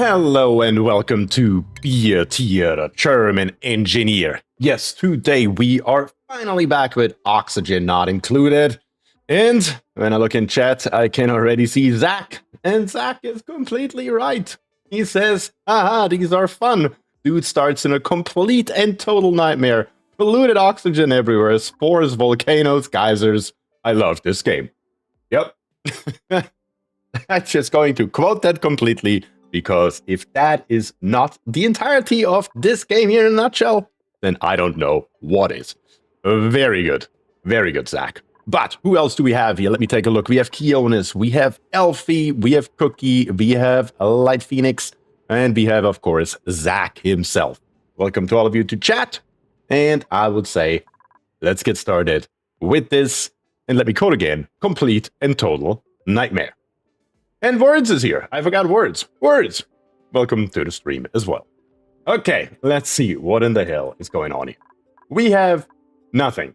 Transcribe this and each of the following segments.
Hello and welcome to BierTier, the German engineer. Yes, today we are finally back with oxygen not included. And when I look in chat, I can already see Zach. And Zach is completely right. He says, haha, these are fun. Dude starts in a complete and total nightmare. Polluted oxygen everywhere, spores, volcanoes, geysers. I love this game. Yep. I'm just going to quote that completely. Because if that is not the entirety of this game here in a nutshell, then I don't know what is. Very good. Very good, Zach. But who else do we have here? Let me take a look. We have Kionis, we have Elfie, we have Cookie, we have Light Phoenix, and we have, of course, Zach himself. Welcome to all of you to chat. And I would say, let's get started with this. And let me quote again, complete and total nightmare. And Words is here. I forgot Words. Words! Welcome to the stream as well. Okay, let's see what in the hell is going on here. We have nothing.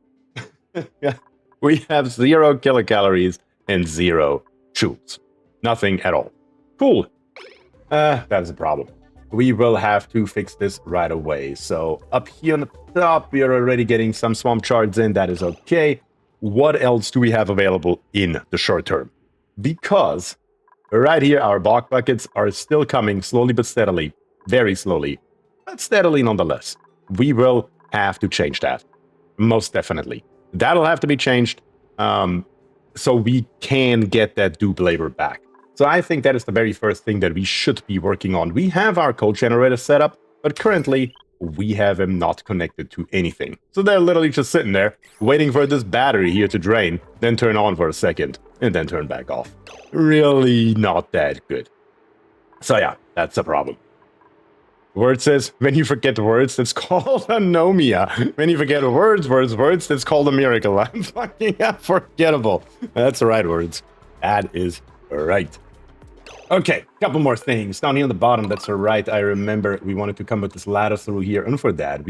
We have 0 kilocalories and 0 joules. Nothing at all. Cool. That is a problem. We will have to fix this right away. So up here on the top, we are already getting some swamp shards in. That is okay. What else do we have available in the short term? Because right here, our bog buckets are still coming slowly but steadily. Very slowly, but steadily nonetheless. We will have to change that. Most definitely. That'll have to be changed so we can get that dupe labor back. So I think that is the very first thing that we should be working on. We have our coal generator set up, but currently we have them not connected to anything. So they're literally just sitting there, waiting for this battery here to drain, then turn on for a second, and then turn back off. Really not that good. So yeah, that's a problem. Word says, when you forget words, that's called anomia. When you forget words, that's called a miracle. I'm fucking unforgettable. That's the right words. That is right. Okay, couple more things. Down here on the bottom, that's right. I remember we wanted to come with this ladder through here. And for that,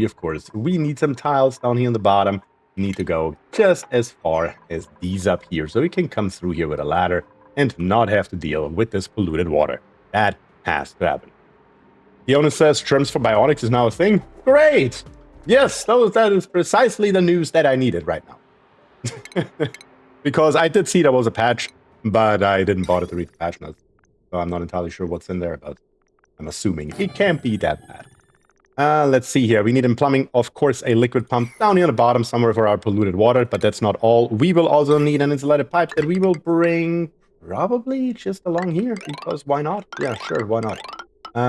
we need some tiles down here on the bottom. We need to go just as far as these up here. So we can come through here with a ladder and not have to deal with this polluted water. That has to happen. The owner says terms for bionics is now a thing. Great! Yes, that is precisely the news that I needed right now. Because I did see there was a patch, but I didn't bother to read the patch notes. So I'm not entirely sure what's in there, but I'm assuming it can't be that bad. Let's see here. We need in plumbing, of course, a liquid pump down here on the bottom somewhere for our polluted water, but that's not all. We will also need an insulated pipe that we will bring probably just along here, because why not? Yeah, sure, why not?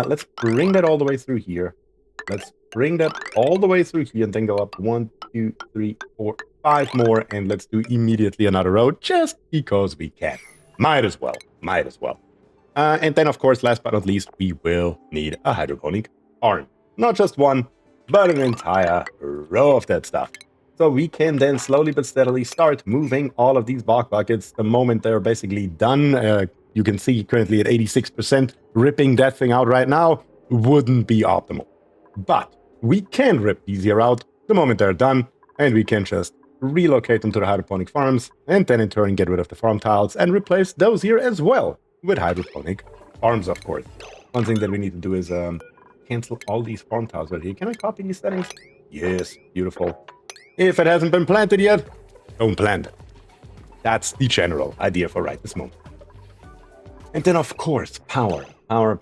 Let's bring that all the way through here. Let's bring that all the way through here and then go up 1, 2, 3, 4, 5 more, and let's do immediately another road just because we can. Might as well. Might as well. And then, of course, last but not least, we will need a hydroponic farm. Not just one, but an entire row of that stuff. So we can then slowly but steadily start moving all of these bog buckets the moment they're basically done. You can see currently at 86%, ripping that thing out right now wouldn't be optimal. But we can rip these here out the moment they're done, and we can just relocate them to the hydroponic farms, and then in turn get rid of the farm tiles and replace those here as well with hydroponic farms, of course. One thing that we need to do is cancel all these farm tiles right here. Can I copy these settings? Yes, beautiful. If it hasn't been planted yet, don't plant it. That's the general idea for right this moment. And then, of course, power. Power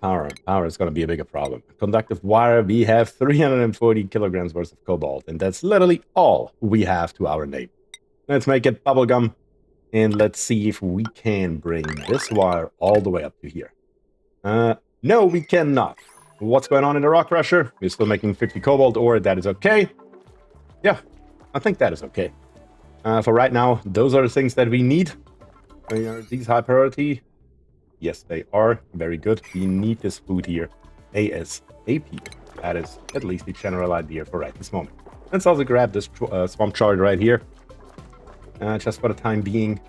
is going to be a bigger problem. Conductive wire, we have 340 kilograms worth of cobalt, and that's literally all we have to our name. Let's make it bubblegum, and let's see if we can bring this wire all the way up to here. No, we cannot. What's going on in the rock crusher? We're still making 50 cobalt ore. That is okay. Yeah, I think that is okay. For right now, those are the things that we need. Are these high priority? Yes, they are. Very good. We need this food here ASAP. That is at least the general idea for right this moment. Let's also grab this swamp shard right here. Just for the time being.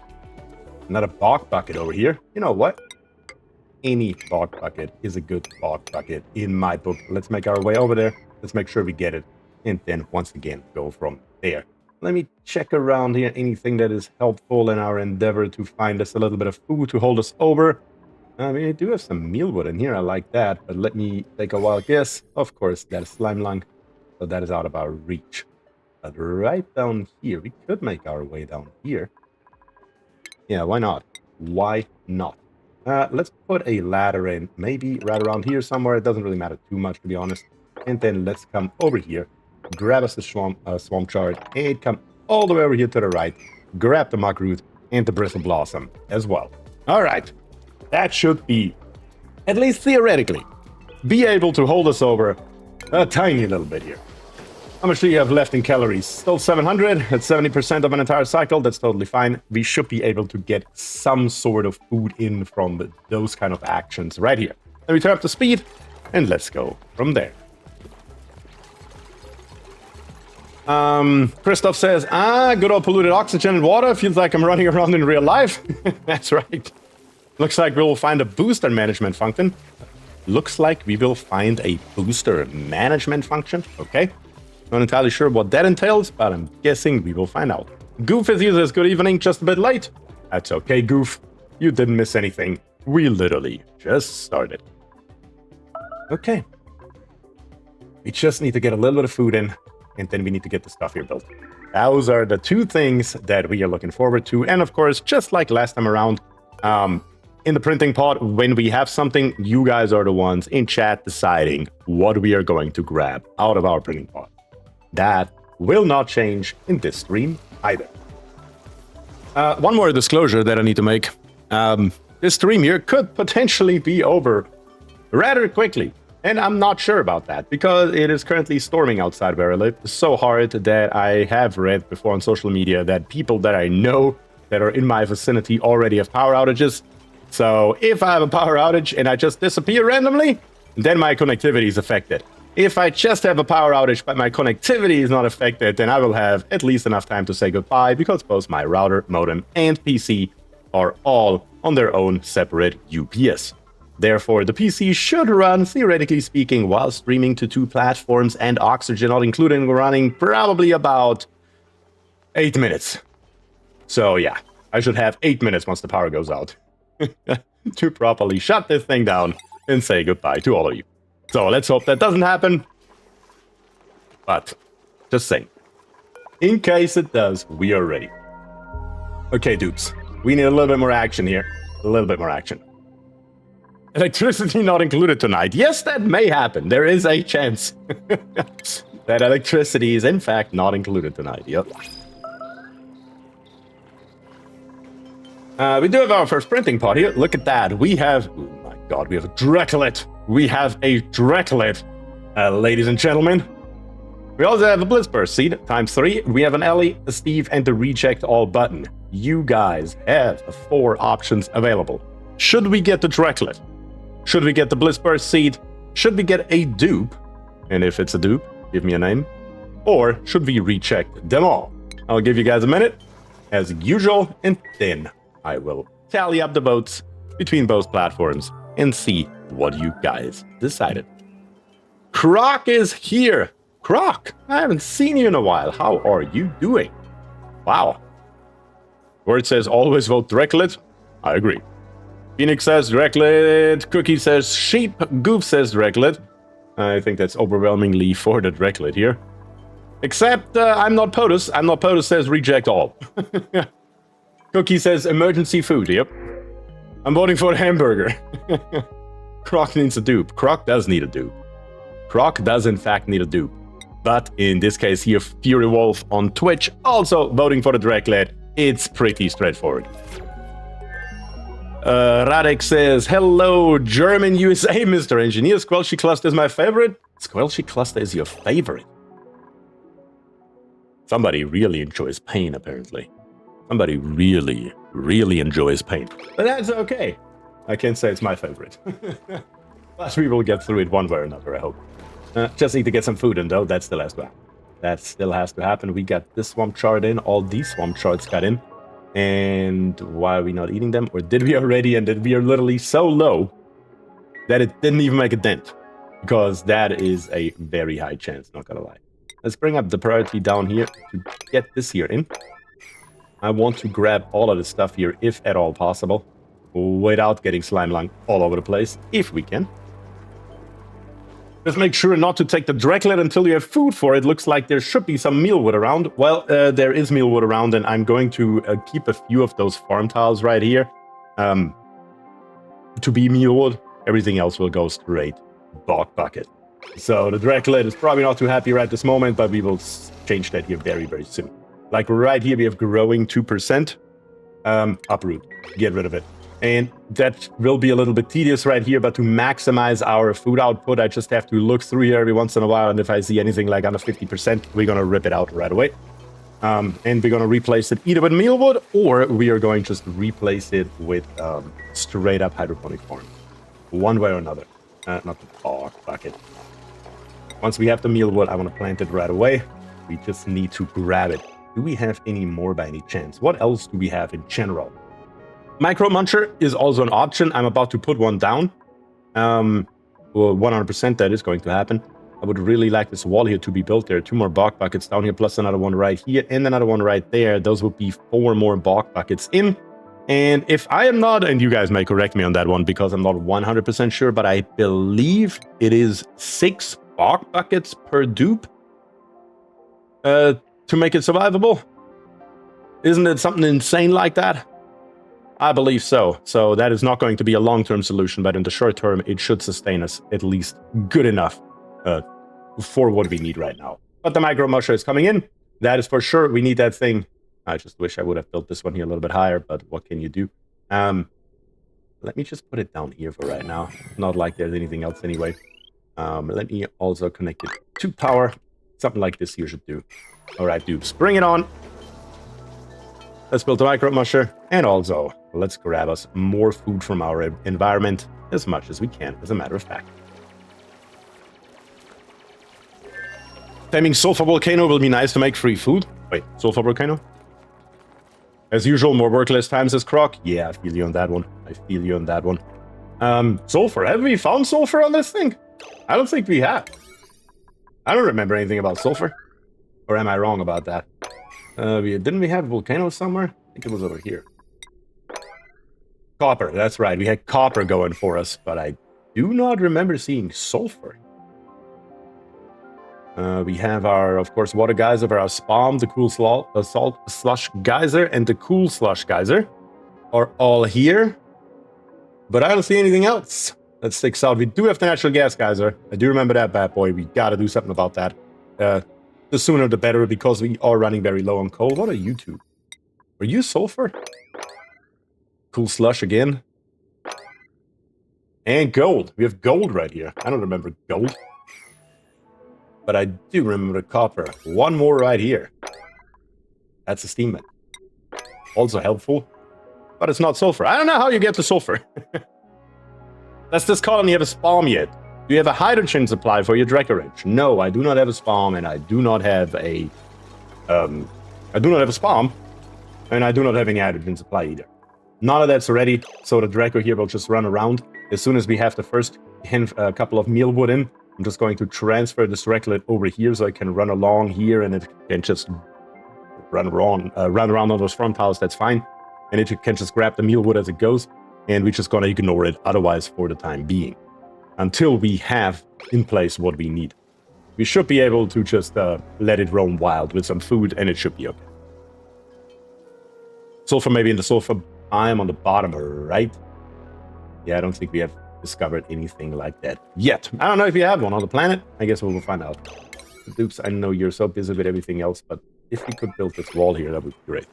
Another bog bucket over here. You know what? Any bog bucket is a good bog bucket in my book. Let's make our way over there. Let's make sure we get it. And then once again, go from there. Let me check around here. Anything that is helpful in our endeavor to find us a little bit of food to hold us over. I mean, I do have some mealwood in here. I like that. But let me take a wild guess. Of course, that is slime lung. So that is out of our reach. But right down here, we could make our way down here. Yeah, why not? Why not? Let's put a ladder in. Maybe right around here somewhere. It doesn't really matter too much, to be honest. And then let's come over here. Grab us the swamp chard. And come all the way over here to the right. Grab the muck root and the bristle blossom as well. All right. That should be, at least theoretically, be able to hold us over a tiny little bit here. How much do you have left in calories? Still 700. That's 70% of an entire cycle. That's totally fine. We should be able to get some sort of food in from those kind of actions right here. Let me turn up the speed, and let's go from there. Christoph says, good old polluted oxygen and water. Feels like I'm running around in real life. That's right. Looks like we'll find a booster management function. Looks like we will find a booster management function. Okay. Not entirely sure what that entails, but I'm guessing we will find out. Goof is users, good evening, just a bit late. That's okay, Goof. You didn't miss anything. We literally just started. Okay. We just need to get a little bit of food in, and then we need to get the stuff here built. Those are the two things that we are looking forward to. And of course, just like last time around, in the printing pod, when we have something, you guys are the ones in chat deciding what we are going to grab out of our printing pod. That will not change in this stream either. One more disclosure that I need to make. This stream here could potentially be over rather quickly. And I'm not sure about that, because it is currently storming outside where I live so hard that I have read before on social media that people that I know that are in my vicinity already have power outages. So if I have a power outage and I just disappear randomly, then my connectivity is affected. If I just have a power outage but my connectivity is not affected, then I will have at least enough time to say goodbye, because both my router, modem, and PC are all on their own separate UPS. Therefore, the PC should run, theoretically speaking, while streaming to 2 platforms and Oxygen not included, running probably about 8 minutes. So yeah, I should have 8 minutes once the power goes out to properly shut this thing down and say goodbye to all of you. So let's hope that doesn't happen. But just saying, in case it does, we are ready. Okay, dupes, we need a little bit more action here. A little bit more action. Electricity not included tonight. Yes, that may happen. There is a chance that electricity is in fact not included tonight. Yep. We do have our first printing pod here. Look at that. We have, oh my god, we have a Dracolet. We have a Dracolet, ladies and gentlemen. We also have a Blitzburst seed, ×3. We have an Ellie, a Steve, and the reject all button. You guys have 4 options available. Should we get the Dracolet? Should we get the Blitzburst seed? Should we get a dupe? And if it's a dupe, give me a name. Or should we reject them all? I'll give you guys a minute, as usual, and then I will tally up the votes between both platforms and see what you guys decided. Croc is here. Croc, I haven't seen you in a while. How are you doing? Wow. Word says always vote Dracolet. I agree. Phoenix says Dracolet. Cookie says sheep. Goof says Dracolet. I think that's overwhelmingly for the Dracolet here. Except I'm not POTUS. I'm not POTUS says reject all. Cookie says emergency food. Yep. I'm voting for a hamburger. Croc needs a dupe. Croc does need a dupe. Croc does in fact need a dupe. But in this case here, Fury Wolf on Twitch also voting for the Dracolet. It's pretty straightforward. Radek says, hello, German USA, Mr. Engineer. Squelchy Cluster is my favorite. Squelchy Cluster is your favorite. Somebody really enjoys pain, apparently. Somebody really, really enjoys pain. But that's okay. I can't say it's my favorite. But we will get through it one way or another, I hope. Just need to get some food in, though. That still has to happen. That still has to happen. We got this swamp chart in. All these swamp charts got in. And why are we not eating them? Or did we already? And did we are literally so low that it didn't even make a dent? Because that is a very high chance, not gonna lie. Let's bring up the priority down here to get this here in. I want to grab all of the stuff here, if at all possible. without getting slime lung all over the place, if we can. Just make sure not to take the Draclet until you have food for it. Looks like there should be some mealwood around. Well, there is mealwood around, and I'm going to keep a few of those farm tiles right here to be mealwood. Everything else will go straight bog bucket. So the Draclet is probably not too happy right this moment, but we will change that here very, very soon. Like right here, we have growing 2%. Uproot. Get rid of it. And that will be a little bit tedious right here, but to maximize our food output, I just have to look through here every once in a while, and if I see anything like under 50%, we're going to rip it out right away. And we're going to replace it either with mealwood, or we are going to just replace it with straight up hydroponic farm. One way or another. Not the bog bucket. Once we have the mealwood, I want to plant it right away. We just need to grab it. Do we have any more by any chance? What else do we have in general? Micro Muncher is also an option. I'm about to put one down. Well, 100% that is going to happen. I would really like this wall here to be built. There are 2 more bog buckets down here, plus another one right here, and another one right there. Those would be 4 more bog buckets in. And if I am not, and you guys may correct me on that one because I'm not 100% sure, but I believe it is 6 bog buckets per dupe to make it survivable. Isn't it something insane like that? I believe so. So that is not going to be a long-term solution, but in the short term, it should sustain us at least good enough for what we need right now. But the micro musher is coming in. That is for sure. We need that thing. I just wish I would have built this one here a little bit higher, but what can you do? Let me just put it down here for right now. Not like there's anything else anyway. Let me also connect it to power. Something like this here should do. All right, dudes, bring it on. Let's build a micro musher, and also let's grab us more food from our environment as much as we can, as a matter of fact. Taming Sulfur Volcano will be nice to make free food. Wait, Sulfur Volcano? As usual, more work, less time, says Croc. Yeah, I feel you on that one. I feel you on that one. Sulfur. Have we found sulfur on this thing? I don't think we have. I don't remember anything about sulfur. Or am I wrong about that? Didn't we have volcanoes somewhere? I think it was over here. Copper, that's right. We had copper going for us, but I do not remember seeing sulfur. We have our, of course, water geyser, our Spomb, the cool salt slush geyser, and the cool slush geyser are all here. But I don't see anything else that sticks out. We do have the natural gas geyser. I do remember that bad boy. We got to do something about that. The sooner the better, because we are running very low on coal. What are you two? Are you sulfur? Cool slush again. And gold. We have gold right here. I don't remember gold. But I do remember copper. One more right here. That's a steam vent. Also helpful. But it's not sulfur. I don't know how you get to sulfur. Does this colony have a Spomb yet? Do you have a hydrogen supply for your Dracoridge? No, I do not have a Spomb, and I do not have a... Spomb, and I do not have any hydrogen supply either. None of that's ready, so the Draco here will just run around. As soon as we have the first couple of mealwood in, I'm just going to transfer this Draclet over here so I can run along here, and it can just run around on those front tiles. That's fine. And it can just grab the mealwood as it goes, and we're just going to ignore it otherwise for the time being, until we have in place what we need. We should be able to just let it roam wild with some food, and it should be okay. Sulfur maybe in the sulfur biome on the bottom right. Yeah, I don't think we have discovered anything like that yet. I don't know if you have one on the planet. I guess we will find out. Dupes, I know you're so busy with everything else, but if we could build this wall here, that would be great.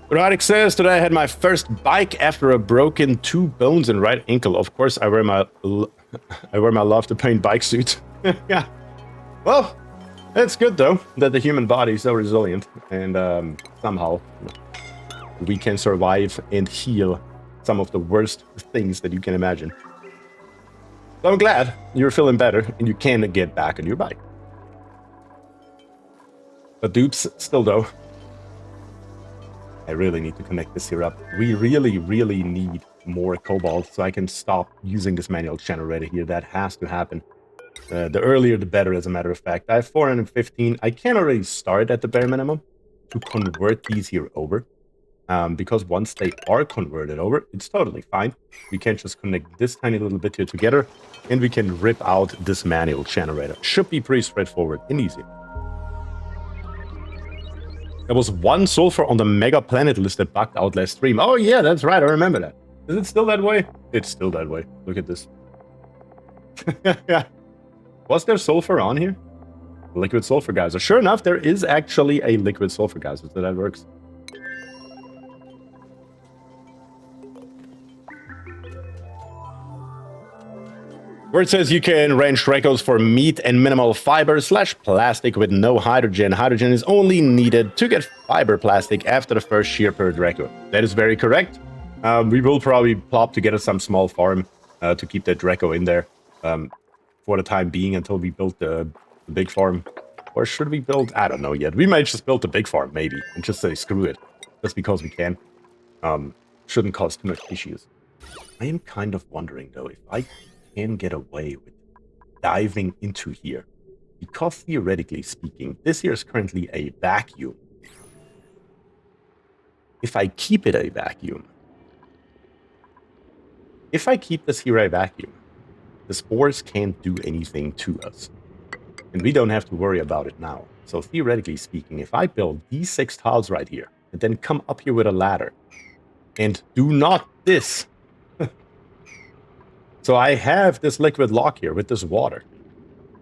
Roddick says, today I had my first bike after a broken 2 bones and right ankle. Of course, I wear my love to paint bike suit. Yeah. Well, it's good though that the human body is so resilient, and somehow we can survive and heal some of the worst things that you can imagine. So I'm glad you're feeling better and you can get back on your bike. But dupes, still though, I really need to connect this here up. We really, really need more cobalt so I can stop using this manual generator here. That has to happen. The earlier the better, as a matter of fact. I have 415. I can already start at the bare minimum to convert these here over. because once they are converted over, it's totally fine. We can just connect this tiny little bit here together, and we can rip out this manual generator. Should be pretty straightforward and easy. There was one sulfur on the mega planet list that bugged out last stream. Oh yeah, that's right, I remember that. Is it still that way? It's still that way. Look at this. Was there sulfur on here? Liquid sulfur geyser. Sure enough, there is actually a liquid sulfur geyser, so that works. Where it says you can range Dracos for meat and minimal fiber / plastic with no hydrogen. Hydrogen is only needed to get fiber plastic after the first shear per Draco. That is very correct. We will probably plop together some small farm to keep that Draco in there for the time being until we build the big farm. Or should we build? I don't know yet. We might just build the big farm, maybe, and just say screw it. Just because we can. Shouldn't cause too much issues. I am kind of wondering, though, if I can get away with diving into here. Because theoretically speaking, this here is currently a vacuum. If I keep it a vacuum, if I keep this here a vacuum, the spores can't do anything to us. And we don't have to worry about it now. So theoretically speaking, if I build these 6 tiles right here, and then come up here with a ladder, and do not this. So I have this liquid lock here with this water.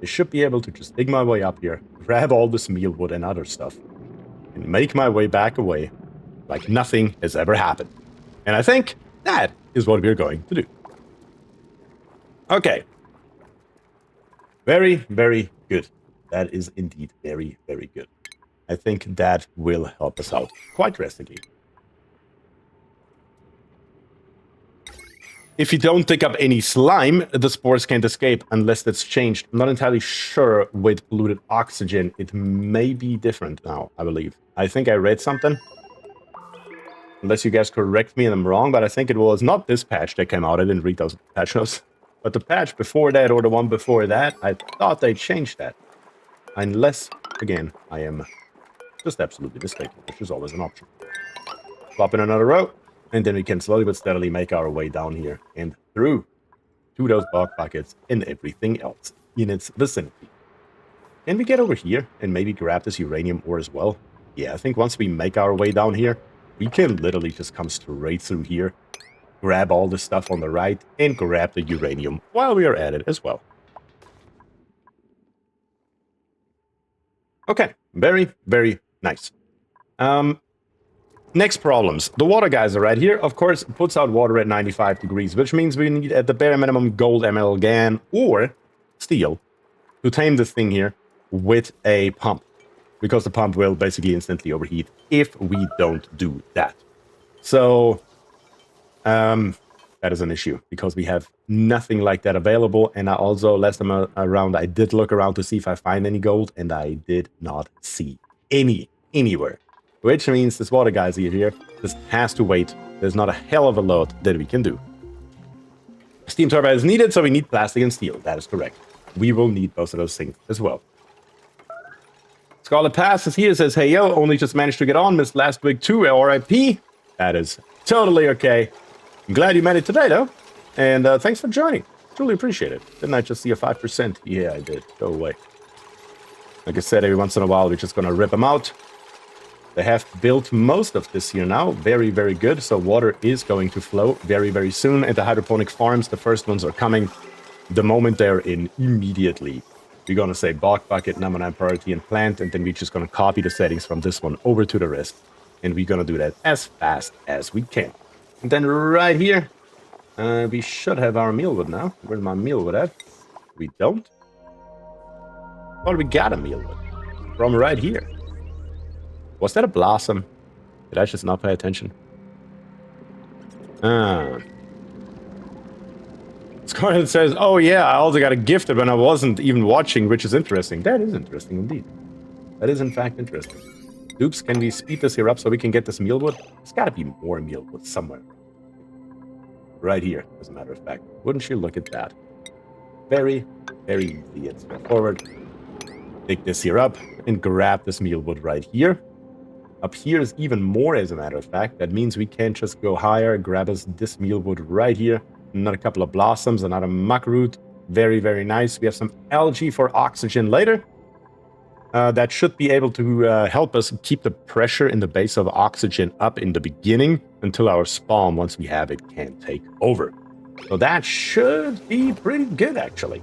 I should be able to just dig my way up here, grab all this mealwood and other stuff, and make my way back away like nothing has ever happened. And I think that is what we're going to do. Okay. Very, very good. That is indeed very, very good. I think that will help us out quite drastically. If you don't pick up any slime, the spores can't escape unless that's changed. I'm not entirely sure with polluted oxygen. It may be different now, I believe. I think I read something. Unless you guys correct me and I'm wrong, but I think it was not this patch that came out. I didn't read those patch notes. But the patch before that or the one before that, I thought they changed that. Unless, again, I am just absolutely mistaken, which is always an option. Plop in another row. And then we can slowly but steadily make our way down here and through to those bog buckets and everything else in its vicinity. Can we get over here and maybe grab this uranium ore as well? Yeah, I think once we make our way down here, we can literally just come straight through here, grab all the stuff on the right, and grab the uranium while we are at it as well. Okay, very, very nice. Next problems. The water geyser right here, of course, puts out water at 95 degrees, which means we need at the bare minimum gold amalgam or steel to tame this thing here with a pump. Because the pump will basically instantly overheat if we don't do that. So, that is an issue because we have nothing like that available. And I also, last time around, I did look around to see if I find any gold, and I did not see any anywhere. Which means this water geyser here just has to wait. There's not a hell of a lot that we can do. Steam turbine is needed, so we need plastic and steel. That is correct. We will need both of those things as well. Scarlet Pass is here, says, hey yo, only just managed to get on, missed last week too, RIP. That is totally okay. I'm glad you made it today though. And thanks for joining. Truly appreciate it. Didn't I just see a 5%? Yeah, I did. Go away. Like I said, every once in a while, we're just gonna rip them out. They have built most of this here now. Very, very good. So water is going to flow very, very soon. And the hydroponic farms, the first ones are coming the moment they're in immediately. We're going to say bog bucket, number 9 priority, and plant. And then we're just going to copy the settings from this one over to the rest. And we're going to do that as fast as we can. And then right here, we should have our mealwood now. Where's my mealwood at? We don't. Oh, we got a mealwood from right here. Was that a blossom? Did I just not pay attention? Scarlet says, oh yeah, I also got a gifted when I wasn't even watching, which is interesting. That is interesting indeed. That is in fact interesting. Oops, can we speed this here up so we can get this mealwood? There's got to be more mealwood somewhere. Right here, as a matter of fact. Wouldn't you look at that? Very, very easy and straightforward. Pick this here up and grab this mealwood right here. Up here is even more, as a matter of fact. That means we can just go higher, grab us this mealwood right here. Another couple of blossoms, another muck root. Very, very nice. We have some algae for oxygen later. That should be able to help us keep the pressure in the base of oxygen up in the beginning until our Spomb, once we have it, can take over. So that should be pretty good, actually.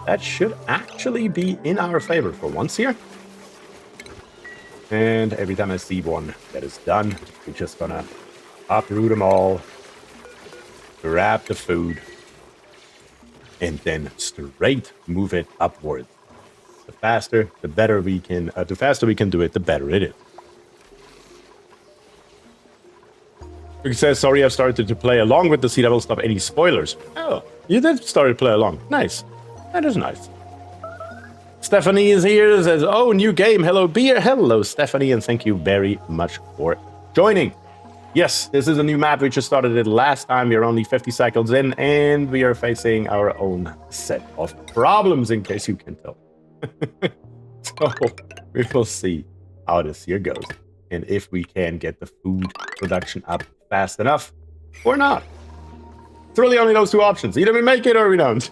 That should actually be in our favor for once here. And every time I see one that is done, we're just gonna uproot them all, grab the food, and then straight move it upward. The faster, the better we can. The faster we can do it, the better it is. It says, sorry, I've started to play along with the sea level stuff. Any spoilers? Oh, you did start to play along. Nice. That is nice. Stephanie is here, says, oh, new game. Hello, Bier. Hello, Stephanie, and thank you very much for joining. Yes, this is a new map. We just started it last time. We are only 50 cycles in, and we are facing our own set of problems, in case you can tell. So, we will see how this year goes, and if we can get the food production up fast enough, or not. It's really only those two options. Either we make it, or we don't.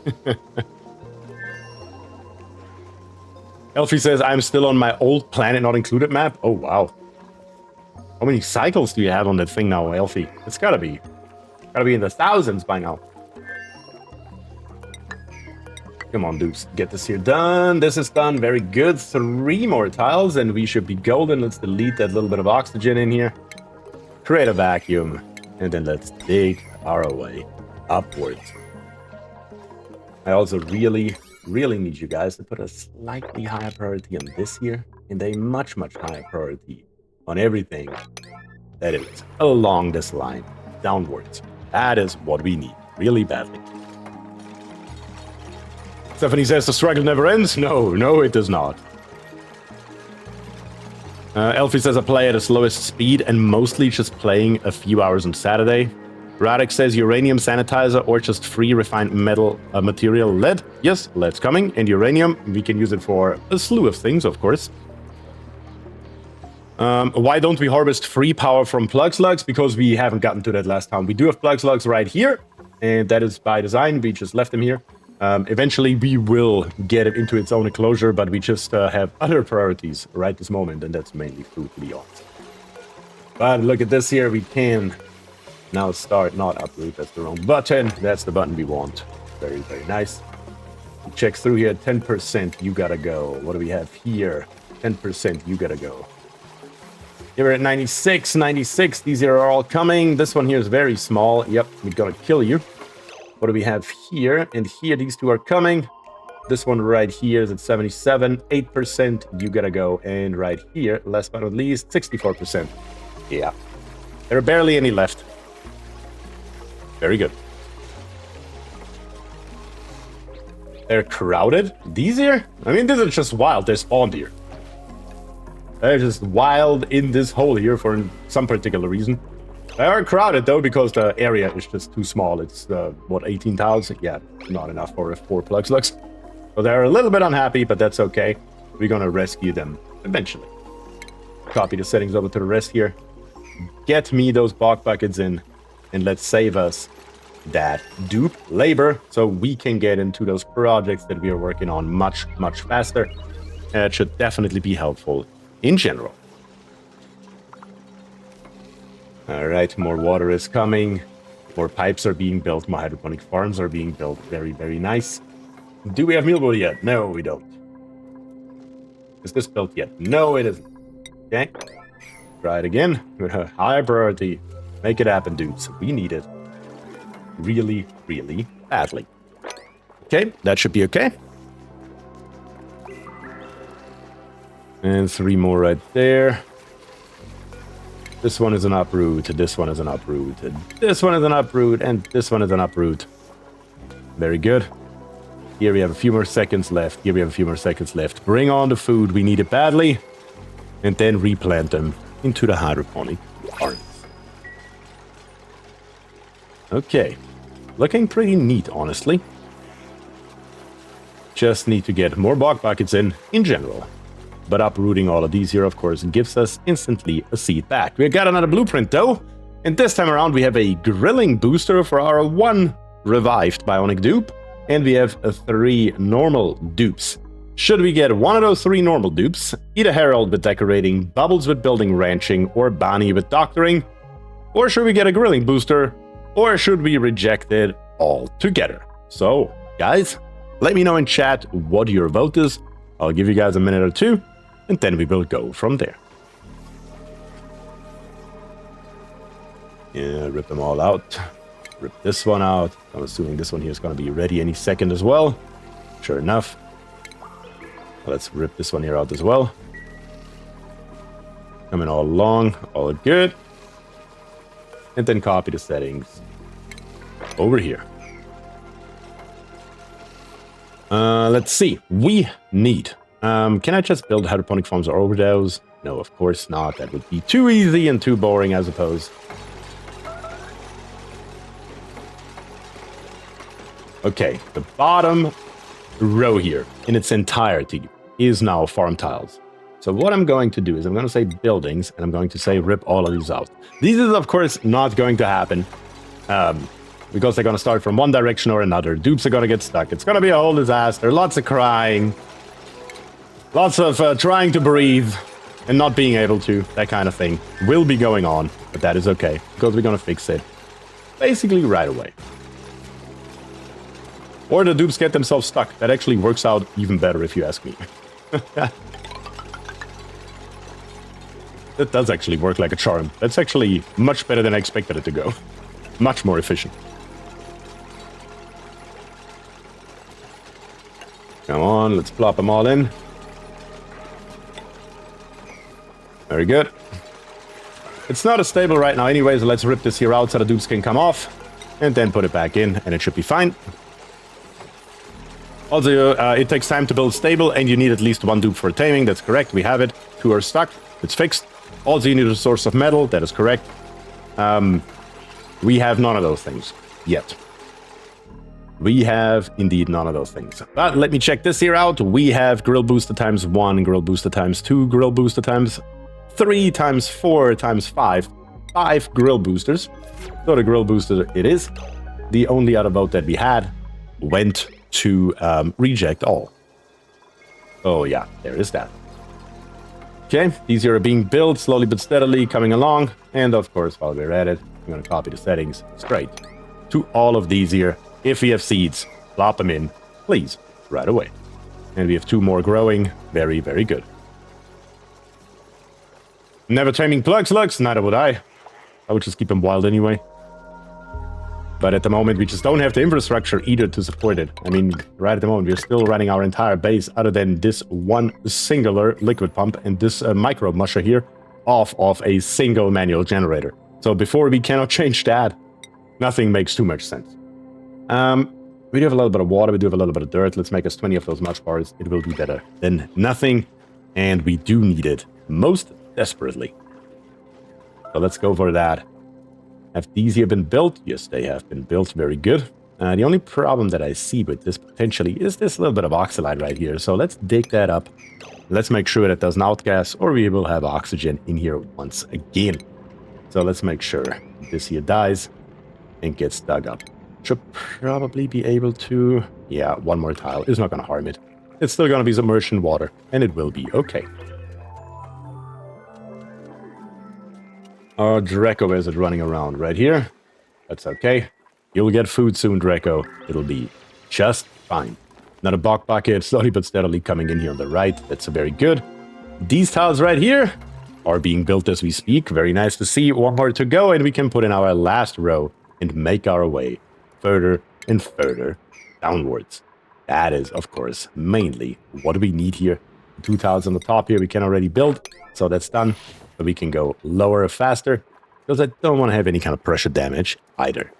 Elfie says, I'm still on my old planet not included map. Oh, wow. How many cycles do you have on that thing now, Elfie? It's gotta be in the thousands by now. Come on, dudes. Get this here done. This is done. Very good. 3 more tiles, and we should be golden. Let's delete that little bit of oxygen in here. Create a vacuum. And then let's dig our way upwards. I also really need you guys to put a slightly higher priority on this here, and a much higher priority on everything that is along this line, downwards. That is what we need, really badly. Stephanie says the struggle never ends. No, it does not. Elfie says I play at the slowest speed and mostly just playing a few hours on Saturday. Radek says uranium sanitizer or just free refined metal material. Lead. Yes, lead's coming. And uranium, we can use it for a slew of things, of course. Why don't we harvest free power from plug slugs? Because we haven't gotten to that last time. We do have plug slugs right here, and that is by design. We just left them here. Eventually, we will get it into its own enclosure, but we just have other priorities right this moment, and that's mainly food, to be honest. But look at this here. We can now start, not uproot, that's the wrong button. That's the button we want. Very, very nice. Checks through here. 10%, you gotta go. What do we have here? 10%, you gotta go. Here we're at 96, 96. These are all coming. This one here is very small. Yep, we're gonna kill you. What do we have here? And here, these two are coming. This one right here is at 77, 8%, you gotta go. And right here, last but not least, 64%. Yeah, there are barely any left. Very good. They're crowded? These here? I mean, these are just wild. They're spawned here. They're just wild in this hole here for some particular reason. They are crowded, though, because the area is just too small. It's, what, 18,000? Yeah, not enough for 4 plug slugs. So they're a little bit unhappy, but that's okay. We're gonna rescue them eventually. Copy the settings over to the rest here. Get me those bog buckets in, and let's save us that dupe labor so we can get into those projects that we are working on much faster. It should definitely be helpful in general. All right, more water is coming. More pipes are being built. More hydroponic farms are being built. Very, very nice. Do we have mealwood yet? No, we don't. Is this built yet? No, it isn't. Okay. Try it again. With a high priority. Make it happen, dudes. We need it. Really, really badly. Okay, that should be okay. And 3 more right there. This one is an uproot, this one is an uproot, this one is an uproot, and this one is an uproot. Very good. Here we have a few more seconds left. Here we have a few more seconds left. Bring on the food, we need it badly. And then replant them into the hydroponic farms. Okay. Looking pretty neat, honestly. Just need to get more bog buckets in general. But uprooting all of these here, of course, gives us instantly a seed back. We got another blueprint, though. And this time around, we have a grilling booster for our 1 revived bionic dupe. And we have 3 normal dupes. Should we get one of those 3 normal dupes, either Herald with decorating, Bubbles with building ranching, or Bonnie with doctoring, or should we get a grilling booster, or should we reject it altogether? So, guys, let me know in chat what your vote is. I'll give you guys a minute or 2, and then we will go from there. Yeah, rip them all out. Rip this one out. I'm assuming this one here is going to be ready any second as well. Sure enough. Let's rip this one here out as well. Coming all along, all good. And then copy the settings over here. Let's see. We need... can I just build hydroponic farms over those? No, of course not. That would be too easy and too boring, I suppose. Okay, the bottom row here in its entirety is now farm tiles. So what I'm going to do is I'm going to say buildings, and I'm going to say rip all of these out. This is, of course, not going to happen because they're going to start from one direction or another. Dupes are going to get stuck. It's going to be a whole disaster. Lots of crying. Lots of trying to breathe and not being able to. That kind of thing will be going on, but that is okay because we're going to fix it basically right away. Or the dupes get themselves stuck. That actually works out even better if you ask me. That does actually work like a charm. That's actually much better than I expected it to go. Much more efficient. Come on, let's plop them all in. Very good. It's not as stable right now anyway, so let's rip this here out so the dupes can come off. And then put it back in, and it should be fine. Also, it takes time to build stable, and you need at least 1 dupe for taming. That's correct. We have it. 2 are stuck. It's fixed. Also, you need a source of metal. That is correct. We have none of those things yet. We have indeed none of those things. But let me check this here out. We have grill booster times 1, grill booster times 2, grill booster times 3, times 4, times 5. 5 grill boosters. So the grill booster it is. The only other vote that we had went to reject all. Oh yeah, there is that. Okay, these here are being built slowly but steadily, coming along. And of course, while we're at it, I'm going to copy the settings straight to all of these here. If we have seeds, plop them in, please, right away. And we have 2 more growing. Very, very good. Never taming plugs, Lux. Neither would I. I would just keep them wild anyway. But at the moment, we just don't have the infrastructure either to support it. I mean, right at the moment, we're still running our entire base other than this one singular liquid pump and this microbe musher here off of a single manual generator. So before we cannot change that, nothing makes too much sense. We do have a little bit of water, we do have a little bit of dirt. Let's make us 20 of those much bars. It will be better than nothing. And we do need it most desperately. So let's go for that. Have these here been built? Yes, they have been built. Very good. The only problem that I see with this potentially is this little bit of oxalide right here. So let's dig that up. Let's make sure that doesn't outgas, or we will have oxygen in here once again. So let's make sure this here dies and gets dug up. Should probably be able to... Yeah, 1 more tile is not going to harm it. It's still going to be submerged in water, and it will be okay. Our Draco is it running around right here. That's okay. You'll get food soon, Draco. It'll be just fine. Another bog bucket, slowly but steadily coming in here on the right. That's very good. These tiles right here are being built as we speak. Very nice to see. 1 more to go, and we can put in our last row and make our way further and further downwards. That is, of course, mainly what we need here. 2 tiles on the top here we can already build, so that's done. But we can go lower faster, because I don't want to have any kind of pressure damage either.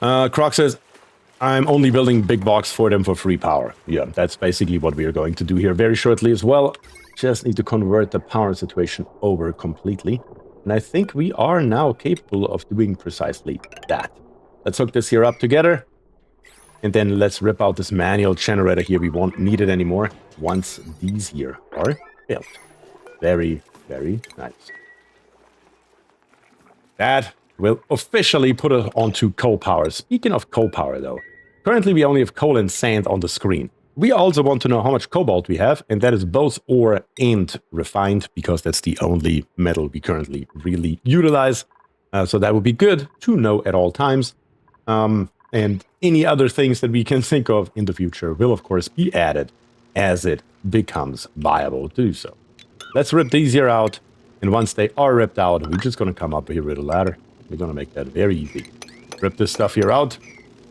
Croc says, I'm only building big box for them for free power. Yeah, that's basically what we are going to do here very shortly as well. Just need to convert the power situation over completely. And I think we are now capable of doing precisely that. Let's hook this here up together. And then let's rip out this manual generator here. We won't need it anymore once these here are built. Very, very nice. That will officially put it onto coal power. Speaking of coal power, though, currently we only have coal and sand on the screen. We also want to know how much cobalt we have, and that is both ore and refined, because that's the only metal we currently really utilize. So that would be good to know at all times. And any other things that we can think of in the future will, of course, be added as it becomes viable to do so. Let's rip these here out, and once they are ripped out, we're just going to come up here with a ladder. We're going to make that very easy. Rip this stuff here out,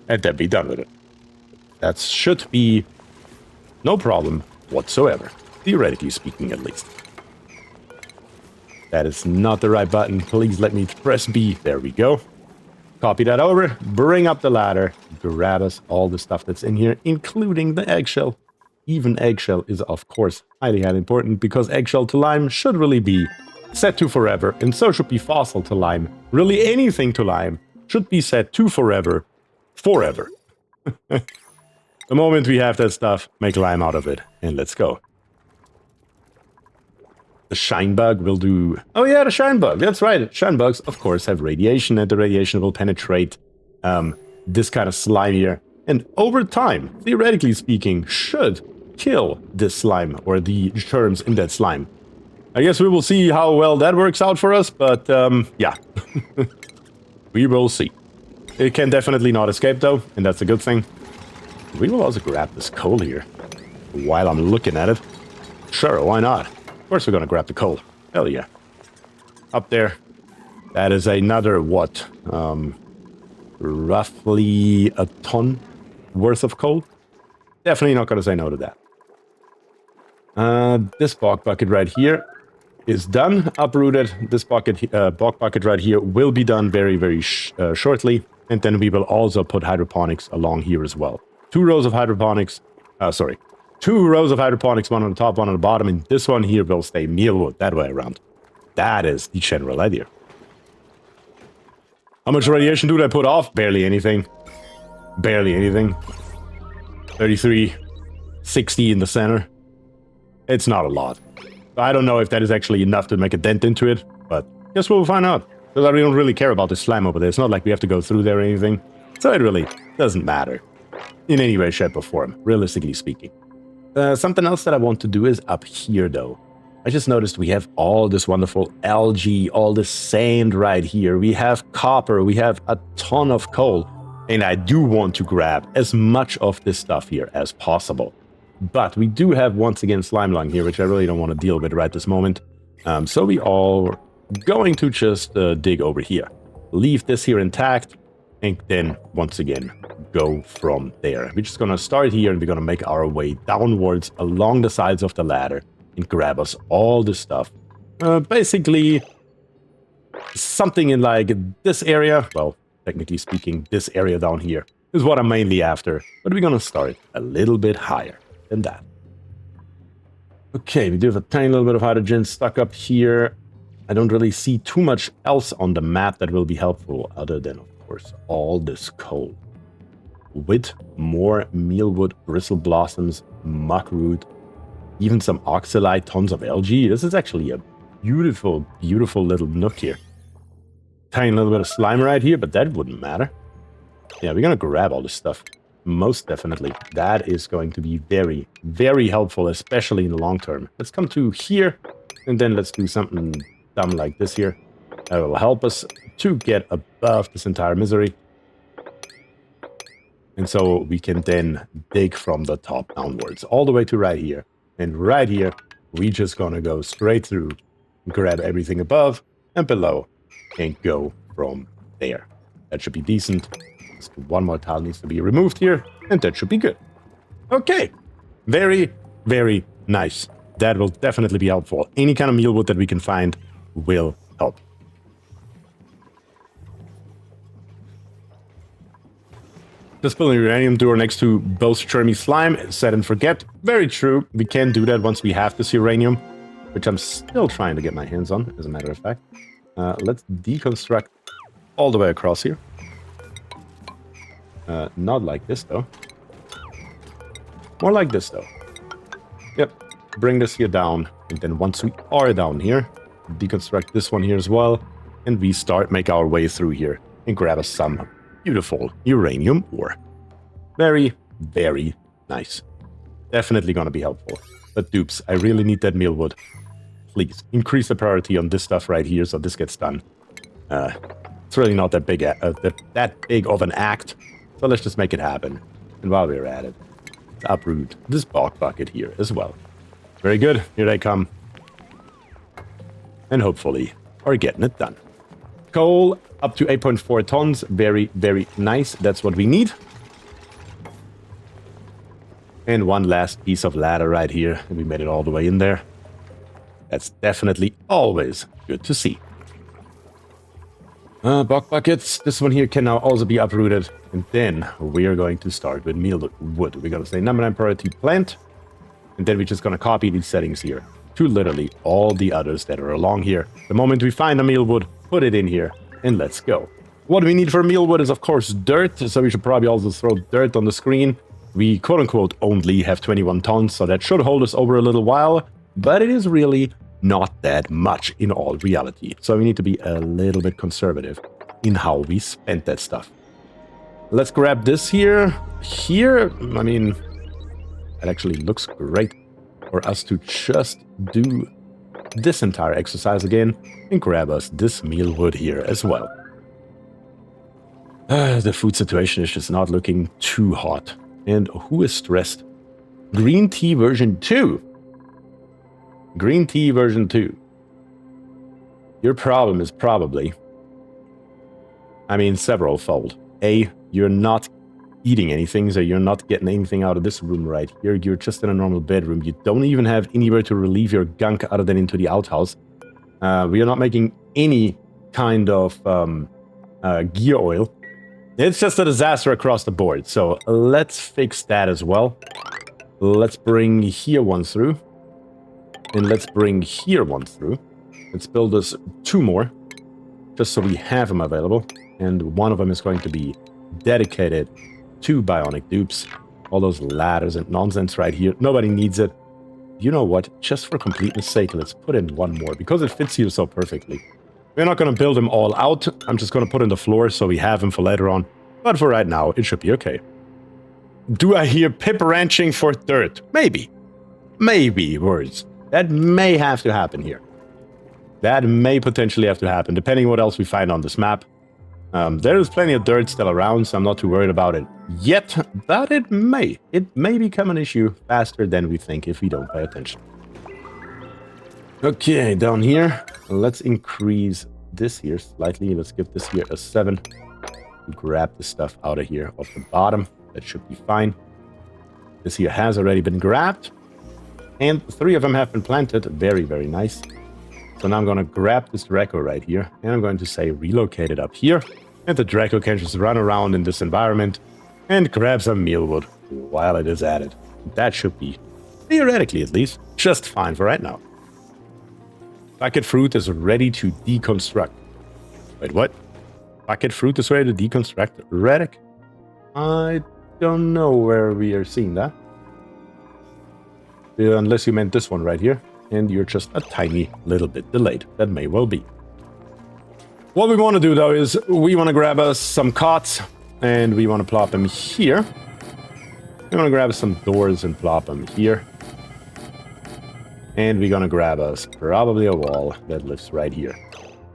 and then be done with it. That should be no problem whatsoever, theoretically speaking at least. That is not the right button. Please let me press B. There we go. Copy that over, bring up the ladder, grab us all the stuff that's in here, including the eggshell. Even eggshell is, of course, highly important, because eggshell to lime should really be set to forever, and so should be fossil to lime. Really anything to lime should be set to forever. The moment we have that stuff, make lime out of it, and let's go. The shine bug will do... Oh yeah, the shine bug. That's right. Shine bugs, of course, have radiation, and the radiation will penetrate this kind of slime here. And over time, theoretically speaking, should kill this slime, or the germs in that slime. I guess we will see how well that works out for us, but yeah. We will see. It can definitely not escape, though, and that's a good thing. We will also grab this coal here while I'm looking at it. Sure, why not? Of course we're gonna grab the coal. Hell yeah. Up there. That is another, what? Roughly a ton worth of coal. Definitely not gonna say no to that. This bog bucket right here is done, uprooted. This bog bucket right here will be done very, very shortly. And then we will also put hydroponics along here as well. 2 rows of hydroponics. 2 rows of hydroponics, one on the top, one on the bottom, and this one here will stay mealwood, that way around. That is the general idea. How much radiation do I put off? Barely anything. Barely anything. 33, 60 in the center. It's not a lot. I don't know if that is actually enough to make a dent into it, but guess we'll find out. Because I don't really care about the slime over there. It's not like we have to go through there or anything. So it really doesn't matter. In any way, shape, or form, realistically speaking. Something else that I want to do is up here, though. I just noticed we have all this wonderful algae, all this sand right here. We have copper, we have a ton of coal. And I do want to grab as much of this stuff here as possible. But we do have, once again, slime lung here, which I really don't want to deal with right this moment. So we are going to just dig over here. Leave this here intact. And then, once again, go from there. We're just going to start here, and we're going to make our way downwards along the sides of the ladder and grab us all the stuff. Basically, something in like this area. Well, technically speaking, this area down here is what I'm mainly after. But we're going to start a little bit higher than that. Okay, we do have a tiny little bit of hydrogen stuck up here. I don't really see too much else on the map that will be helpful other than, of course, all this coal. With more mealwood, bristle blossoms, muckroot, even some oxalite, tons of algae. This is actually a beautiful, beautiful little nook here. Tiny little bit of slime right here, but that wouldn't matter. Yeah, we're gonna grab all this stuff. Most definitely. That is going to be very, very helpful, especially in the long term. Let's come to here, and then let's do something dumb like this here. That will help us to get above this entire misery. And so we can then dig from the top downwards, all the way to right here. And right here, we just gonna go straight through, grab everything above and below, and go from there. That should be decent. Just one more tile needs to be removed here, and that should be good. Okay. Very, very nice. That will definitely be helpful. Any kind of mealwood that we can find will help. Just building a uranium door next to both Chermy slime, set and forget. Very true. We can do that once we have this uranium, which I'm still trying to get my hands on, as a matter of fact. Let's deconstruct all the way across here. Not like this, though. More like this, though. Yep. Bring this here down. And then once we are down here, deconstruct this one here as well. And we make our way through here and grab us some beautiful uranium ore. Very, very nice. Definitely going to be helpful. But dupes, I really need that mealwood. Please, increase the priority on this stuff right here so this gets done. It's really not that big, that big of an act. So let's just make it happen. And while we're at it, let's uproot this bog bucket here as well. Very good. Here they come. And hopefully are getting it done. Coal up to 8.4 tons. Very, very nice. That's what we need. And one last piece of ladder right here. We made it all the way in there. That's definitely always good to see. Bog buckets. This one here can now also be uprooted. And then we are going to start with mealwood. We're going to say number 9 priority plant. And then we're just going to copy these settings here to literally all the others that are along here. The moment we find a mealwood, put it in here and let's go. What we need for mealwood is, of course, dirt. So we should probably also throw dirt on the screen. We, quote-unquote, only have 21 tons, so that should hold us over a little while. But it is really not that much in all reality. So we need to be a little bit conservative in how we spend that stuff. Let's grab this here. Here, I mean, it actually looks great for us to just do this entire exercise again and grab us this mealwood here as well. The food situation is just not looking too hot. And who is stressed? Green tea version 2. Green tea version 2. Your problem is probably, I mean, several-fold. A, you're not eating anything, so you're not getting anything out of this room right here. You're just in a normal bedroom. You don't even have anywhere to relieve your gunk other than into the outhouse. We are not making any kind of gear oil. It's just a disaster across the board. So let's fix that as well. Let's bring here one through. And let's bring here one through. Let's build us 2 more. Just so we have them available. And one of them is going to be dedicated to bionic dupes. All those ladders and nonsense right here. Nobody needs it. You know what? Just for completeness sake, let's put in one more. Because it fits here so perfectly. We're not going to build them all out. I'm just going to put in the floor so we have them for later on. But for right now, it should be okay. Do I hear pip ranching for dirt? Maybe. Maybe words. That may have to happen here. That may potentially have to happen, depending what else we find on this map. There is plenty of dirt still around, so I'm not too worried about it yet. But it may. It may become an issue faster than we think if we don't pay attention. Okay, down here, let's increase this here slightly. Let's give this here a 7. Grab the stuff out of here off the bottom. That should be fine. This here has already been grabbed. And 3 of them have been planted. Very, very nice. So now I'm going to grab this Draco right here. And I'm going to say relocate it up here. And the Draco can just run around in this environment and grab some mealwood while it is at it. That should be, theoretically at least, just fine for right now. Bucket fruit is ready to deconstruct. Wait, what? Bucket fruit is ready to deconstruct. Relic? I don't know where we are seeing that. Unless you meant this one right here. And you're just a tiny little bit delayed. That may well be. What we want to do, though, is we want to grab us some cots. And we want to plop them here. We want to grab some doors and plop them here. And we're going to grab us probably a wall that lives right here.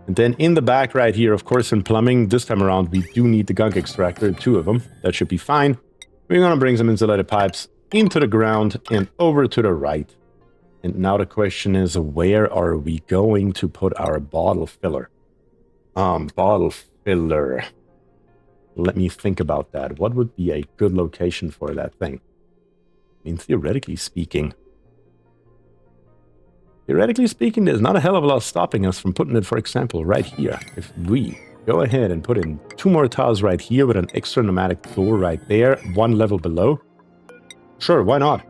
And then in the back right here, of course, in plumbing, this time around, we do need the gunk extractor, 2 of them. That should be fine. We're going to bring some insulated pipes into the ground and over to the right. And now the question is, where are we going to put our bottle filler? Bottle filler. Let me think about that. What would be a good location for that thing? I mean, theoretically speaking, there's not a hell of a lot stopping us from putting it, for example, right here. If we go ahead and put in 2 more tiles right here with an extra pneumatic door right there, 1 level below. Sure, why not?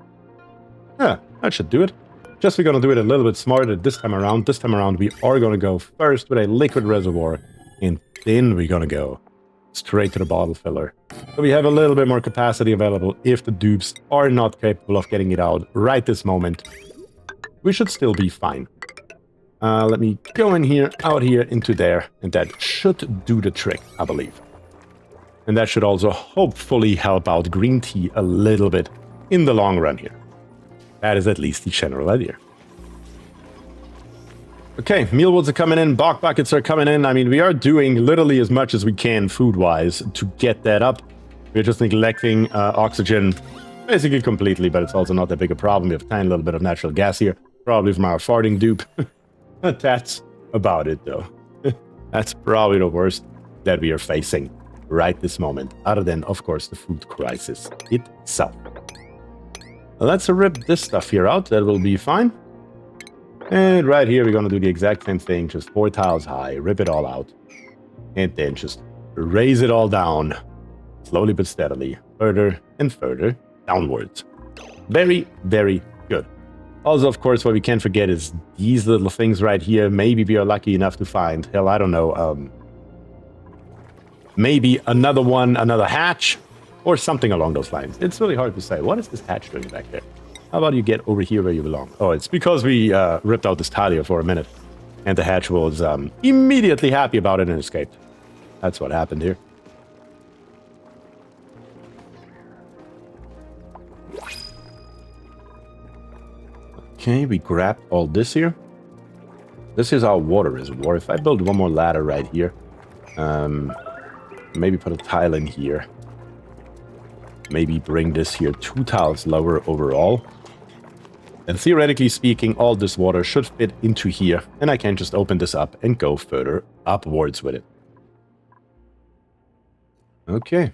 Yeah, that should do it. Just we're going to do it a little bit smarter this time around. This time around, we are going to go first with a liquid reservoir, and then we're going to go straight to the bottle filler. So we have a little bit more capacity available if the dupes are not capable of getting it out right this moment. We should still be fine. Let me go in here, out here, into there, and that should do the trick, I believe. And that should also hopefully help out green tea a little bit in the long run here. That is at least the general idea. Okay, mealwoods are coming in, bog buckets are coming in. I mean, we are doing literally as much as we can food-wise to get that up. We're just neglecting oxygen basically completely, but it's also not that big a problem. We have a tiny little bit of natural gas here, probably from our farting dupe. That's about it, though. That's probably the worst that we are facing right this moment, other than, of course, the food crisis itself. Let's rip this stuff here out. That will be fine. And right here, we're going to do the exact same thing, just 4 tiles high, rip it all out, and then just raise it all down, slowly but steadily, further and further downwards. Very, very good. Also, of course, what we can't forget is these little things right here. Maybe we are lucky enough to find, hell, I don't know, maybe another one, another hatch, or something along those lines. It's really hard to say. What is this hatch doing back there? How about you get over here where you belong? Oh, it's because we ripped out this tile here for a minute, and the hatch was immediately happy about it and escaped. That's what happened here. Okay, we grabbed all this here. This is our water reservoir. If I build one more ladder right here, maybe put a tile in here. Maybe bring this here 2 tiles lower overall. And theoretically speaking, all this water should fit into here. And I can just open this up and go further upwards with it. Okay.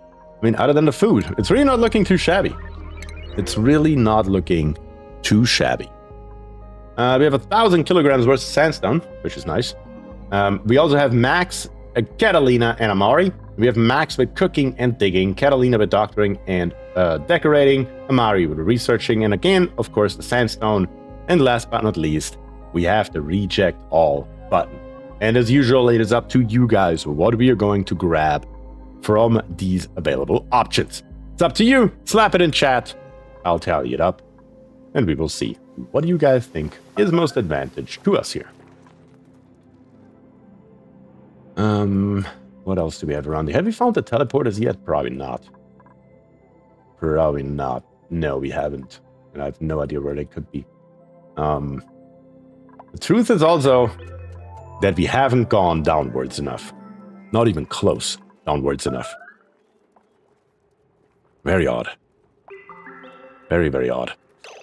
I mean, other than the food, it's really not looking too shabby. It's really not looking too shabby. We have 1,000 kilograms worth of sandstone, which is nice. We also have Max, Catalina, and Amari. We have Max with cooking and digging, Catalina with doctoring and decorating, Amari with researching, and again, of course, the sandstone. And last but not least, we have the reject all button. And as usual, it is up to you guys what we are going to grab from these available options. It's up to you. Slap it in chat. I'll tally it up. And we will see. What do you guys think is most advantage to us here? What else do we have around here? Have we found the teleporters yet? Probably not. Probably not. No, we haven't. And I have no idea where they could be. The truth is also that we haven't gone downwards enough. Not even close downwards enough. Very odd. Very, very odd.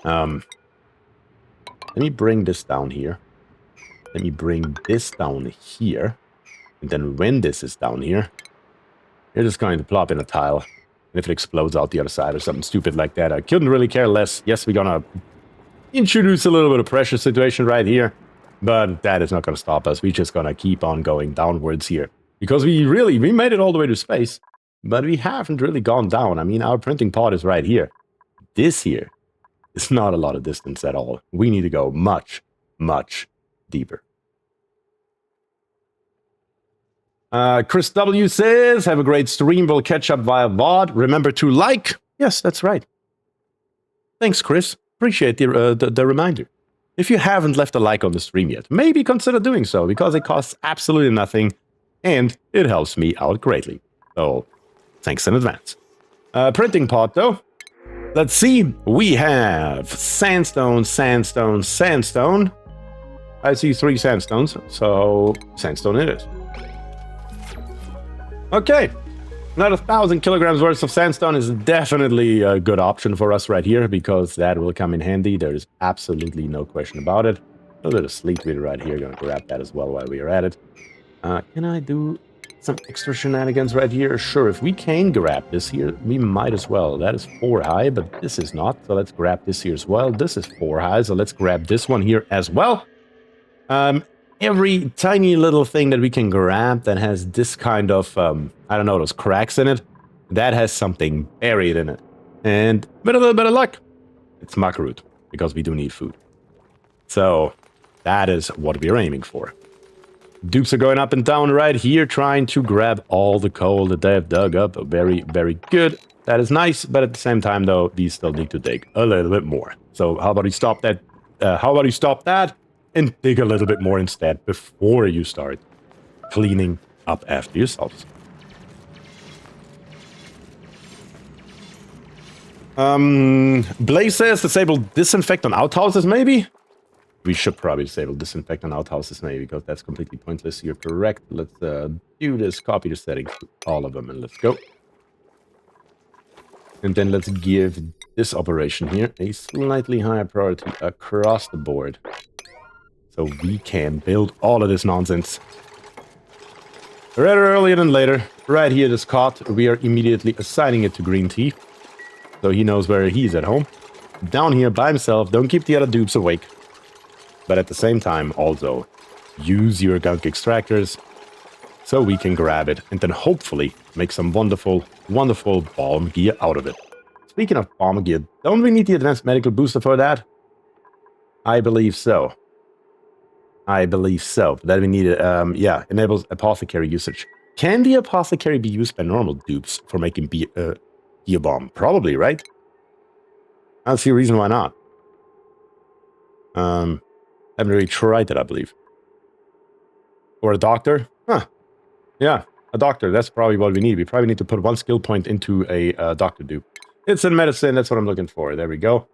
Let me bring this down here. Let me bring this down here. And then when this is down here, you're just going to plop in a tile. And if it explodes out the other side or something stupid like that, I couldn't really care less. Yes, we're going to introduce a little bit of pressure situation right here. But that is not going to stop us. We're just going to keep on going downwards here. Because we made it all the way to space. But we haven't really gone down. I mean, our printing pod is right here. This here is not a lot of distance at all. We need to go much, much deeper. Chris W. says, have a great stream. We'll catch up via VOD. Remember to like. Yes, that's right. Thanks, Chris. Appreciate the reminder. If you haven't left a like on the stream yet, maybe consider doing so, because it costs absolutely nothing, and it helps me out greatly. So, thanks in advance. Printing pod, though. Let's see. We have sandstone, sandstone, sandstone. I see 3 sandstones, so sandstone it is. Okay. Another 1,000 kilograms worth of sandstone is definitely a good option for us right here, because that will come in handy. There is absolutely no question about it. A little bit of sleep meter right here. Gonna grab that as well while we are at it. Can I do some extra shenanigans right here? Sure, if we can grab this here, we might as well. That is 4 high, but this is not. So let's grab this here as well. This is 4 high, so let's grab this one here as well. Every tiny little thing that we can grab that has this kind of, I don't know, those cracks in it, that has something buried in it. And with a little bit of luck, it's macaroot, because we do need food. So that is what we're aiming for. Dupes are going up and down right here, trying to grab all the coal that they have dug up. Very, very good. That is nice, but at the same time, though, these still need to dig a little bit more. So how about you stop that? How about you stop that and dig a little bit more instead before you start cleaning up after yourselves. Blaze says disable disinfect on outhouses, maybe? We should probably disable disinfect on outhouses, maybe, because that's completely pointless. You're correct. Let's do this, copy the settings to all of them, and let's go. And then let's give this operation here a slightly higher priority across the board. So we can build all of this nonsense. Rather earlier than later, right here, this cot, we are immediately assigning it to green tea. So he knows where he's at home. Down here by himself, don't keep the other dupes awake. But at the same time, also, use your gunk extractors so we can grab it and then hopefully make some wonderful, wonderful bomb gear out of it. Speaking of bomb gear, don't we need the advanced medical booster for that? I believe so. I believe so. That we need it, yeah, enables apothecary usage. Can the apothecary be used by normal dupes for making gear bomb? Probably, right? I don't see a reason why not. Haven't really tried that, I believe. Or a doctor? Huh. Yeah, a doctor. That's probably what we need. We probably need to put one skill point into a doctor dupe. It's in medicine. That's what I'm looking for. There we go.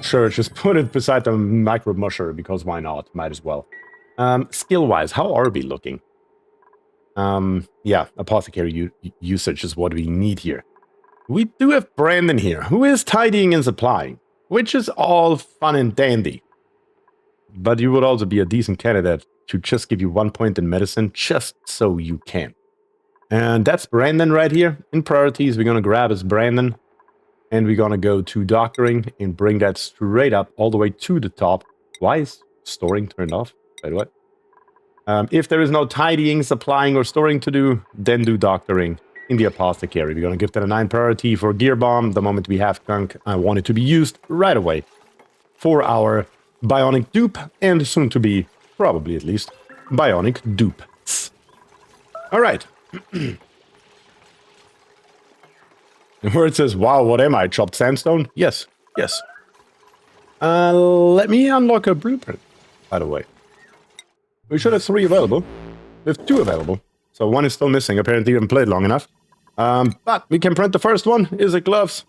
Sure, just put it beside the microbe musher, because why not? Might as well. Skill-wise, how are we looking? Yeah, apothecary usage is what we need here. We do have Brandon here, who is tidying and supplying, which is all fun and dandy. But you would also be a decent candidate to just give you 1 point in medicine, just so you can. And that's Brandon right here. In priorities, we're going to grab as Brandon. And we're going to go to doctoring and bring that straight up all the way to the top. Why is storing turned off? By the way. If there is no tidying, supplying, or storing to do, then do doctoring in the apothecary. We're going to give that a 9 priority for gear bomb. The moment we have gunk, I want it to be used right away for our bionic dupe, and soon to be, probably at least, bionic dupes. Alright. Where it says, wow, what am I? Chopped sandstone? Yes, yes. Let me unlock a blueprint, by the way. We should have 3 available. We have 2 available. So 1 is still missing. Apparently we haven't played long enough. But we can print the first one. Is it gloves?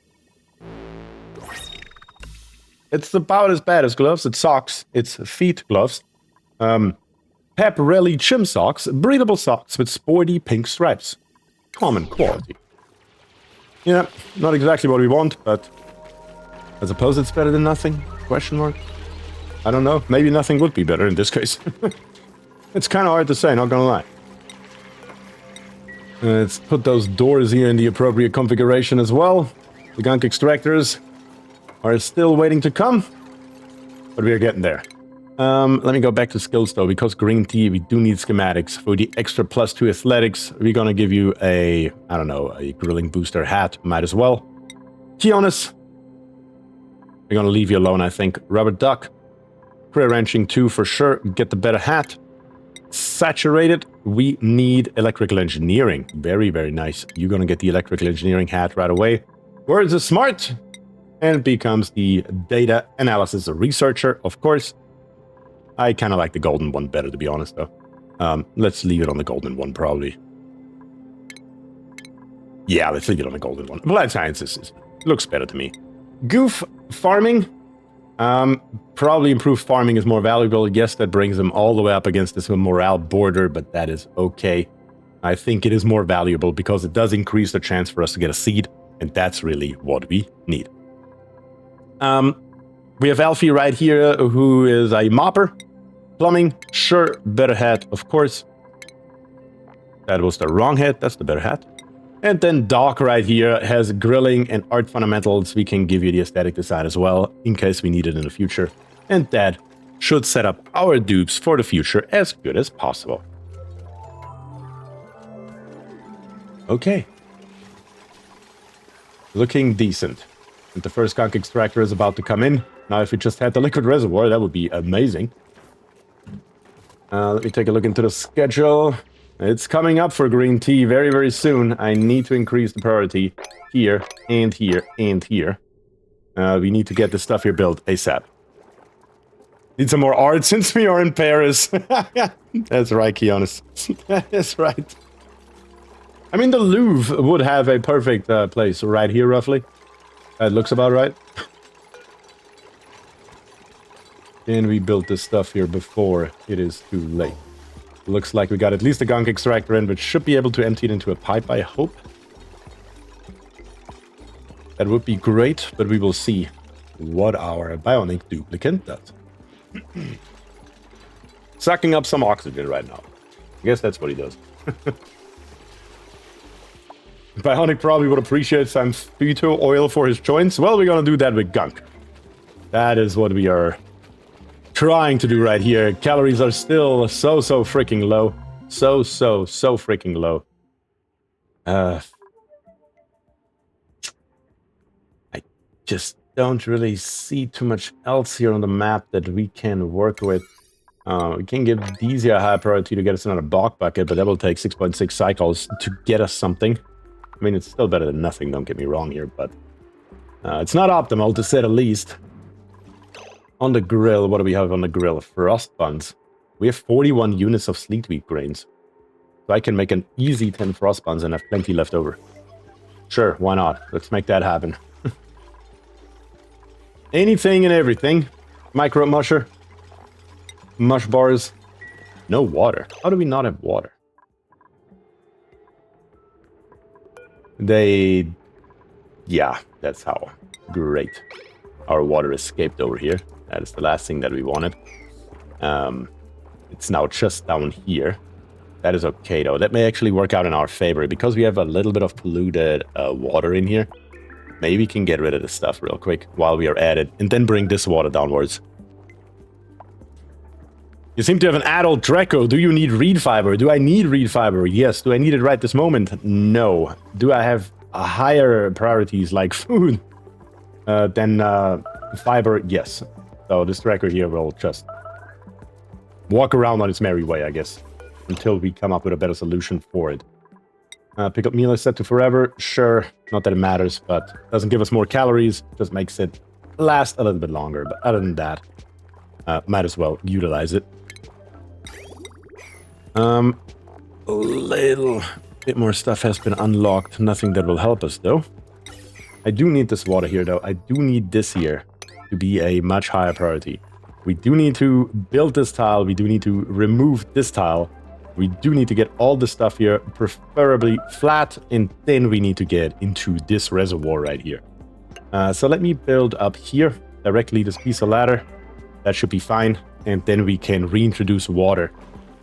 It's about as bad as gloves. It's socks. It's feet gloves. Pepperelli chim socks. Breathable socks with sporty pink stripes. Common quality. Yeah, not exactly what we want, but I suppose it's better than nothing? Question mark? I don't know. Maybe nothing would be better in this case. It's kind of hard to say, not gonna lie. Let's put those doors here in the appropriate configuration as well. The gunk extractors are still waiting to come, but we are getting there. Let me go back to skills though, because green tea, we do need schematics. For the extra +2 athletics, we're gonna give you a, I don't know, a grilling booster hat, might as well. Keonis, we're gonna leave you alone, I think. Rubber duck, career wrenching 2 for sure, get the better hat. Saturated, we need electrical engineering. Very, very nice. You're gonna get the electrical engineering hat right away. Words is smart, and becomes the data analysis researcher, of course. I kind of like the golden one better, to be honest, though. Let's leave it on the golden one, probably. Yeah, let's leave it on the golden one. Applied sciences looks better to me. Goof farming. Probably improved farming is more valuable. Yes, that brings them all the way up against this morale border, but that is okay. I think it is more valuable because it does increase the chance for us to get a seed, and that's really what we need. We have Alfie right here, who is a mopper. Plumbing, sure, better hat, of course. That was the wrong hat, that's the better hat. And then Doc right here has grilling and art fundamentals. We can give you the aesthetic design as well, in case we need it in the future. And that should set up our dupes for the future as good as possible. Okay. Looking decent. And the first gunk extractor is about to come in. Now, if we just had the liquid reservoir, that would be amazing. Let me take a look into the schedule. It's coming up for green tea very, very soon. I need to increase the priority here, and here, and here. We need to get this stuff here built ASAP. Need some more art since we are in Paris. That's right, Keonis. That's right. I mean, the Louvre would have a perfect place right here, roughly. That looks about right. And we built this stuff here before it is too late. Looks like we got at least a gunk extractor in, which should be able to empty it into a pipe, I hope. That would be great, but we will see what our bionic duplicate does. Sucking up some oxygen right now. I guess that's what he does. Bionic probably would appreciate some phyto oil for his joints. Well, we're gonna do that with gunk. That is what we are trying to do right here. Calories are still so freaking low. So freaking low. I just don't really see too much else here on the map that we can work with. We can give these here a high priority to get us another bulk bucket, but that will take 6.6 cycles to get us something. I mean, it's still better than nothing, don't get me wrong here, but it's not optimal, to say the least. On the grill, what do we have on the grill? Frost buns. We have 41 units of sleet wheat grains. So I can make an easy 10 frost buns and have plenty left over. Sure, why not? Let's make that happen. Anything and everything. Micro musher. Mush bars. No water. How do we not have water? Yeah, that's how. Great. Our water escaped over here. That is the last thing that we wanted. It's now just down here. That is okay, though. That may actually work out in our favor. Because we have a little bit of polluted water in here, maybe we can get rid of this stuff real quick while we are at it, and then bring this water downwards. You seem to have an adult Draco. Do you need reed fiber? Do I need reed fiber? Yes. Do I need it right this moment? No. Do I have higher priorities like food than fiber? Yes. So this Draco here will just walk around on its merry way, I guess, until we come up with a better solution for it. Pick up meal is set to forever. Sure. Not that it matters, but doesn't give us more calories. Just makes it last a little bit longer. But other than that, might as well utilize it. A little bit more stuff has been unlocked. Nothing that will help us, though. I do need this water here, though. I do need this here to be a much higher priority. We do need to build this tile. We do need to remove this tile. We do need to get all the stuff here, preferably flat, and then we need to get into this reservoir right here. So let me build up here, directly this piece of ladder. That should be fine. And then we can reintroduce water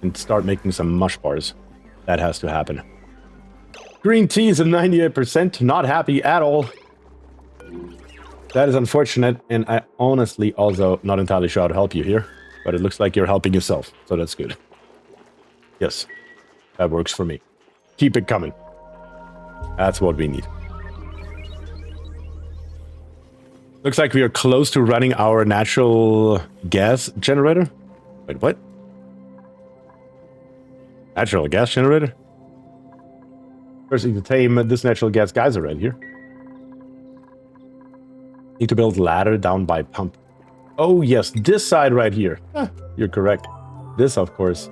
and start making some mush bars. That has to happen. Green tea is at 98%. Not happy at all. That is unfortunate. And I honestly also not entirely sure how to help you here. But it looks like you're helping yourself. So that's good. Yes. That works for me. Keep it coming. That's what we need. Looks like we are close to running our natural gas generator. Wait, what? Natural gas generator? First, need to tame this natural gas geyser right here. Need to build ladder down by pump. Oh, yes, this side right here. You're correct. This, of course,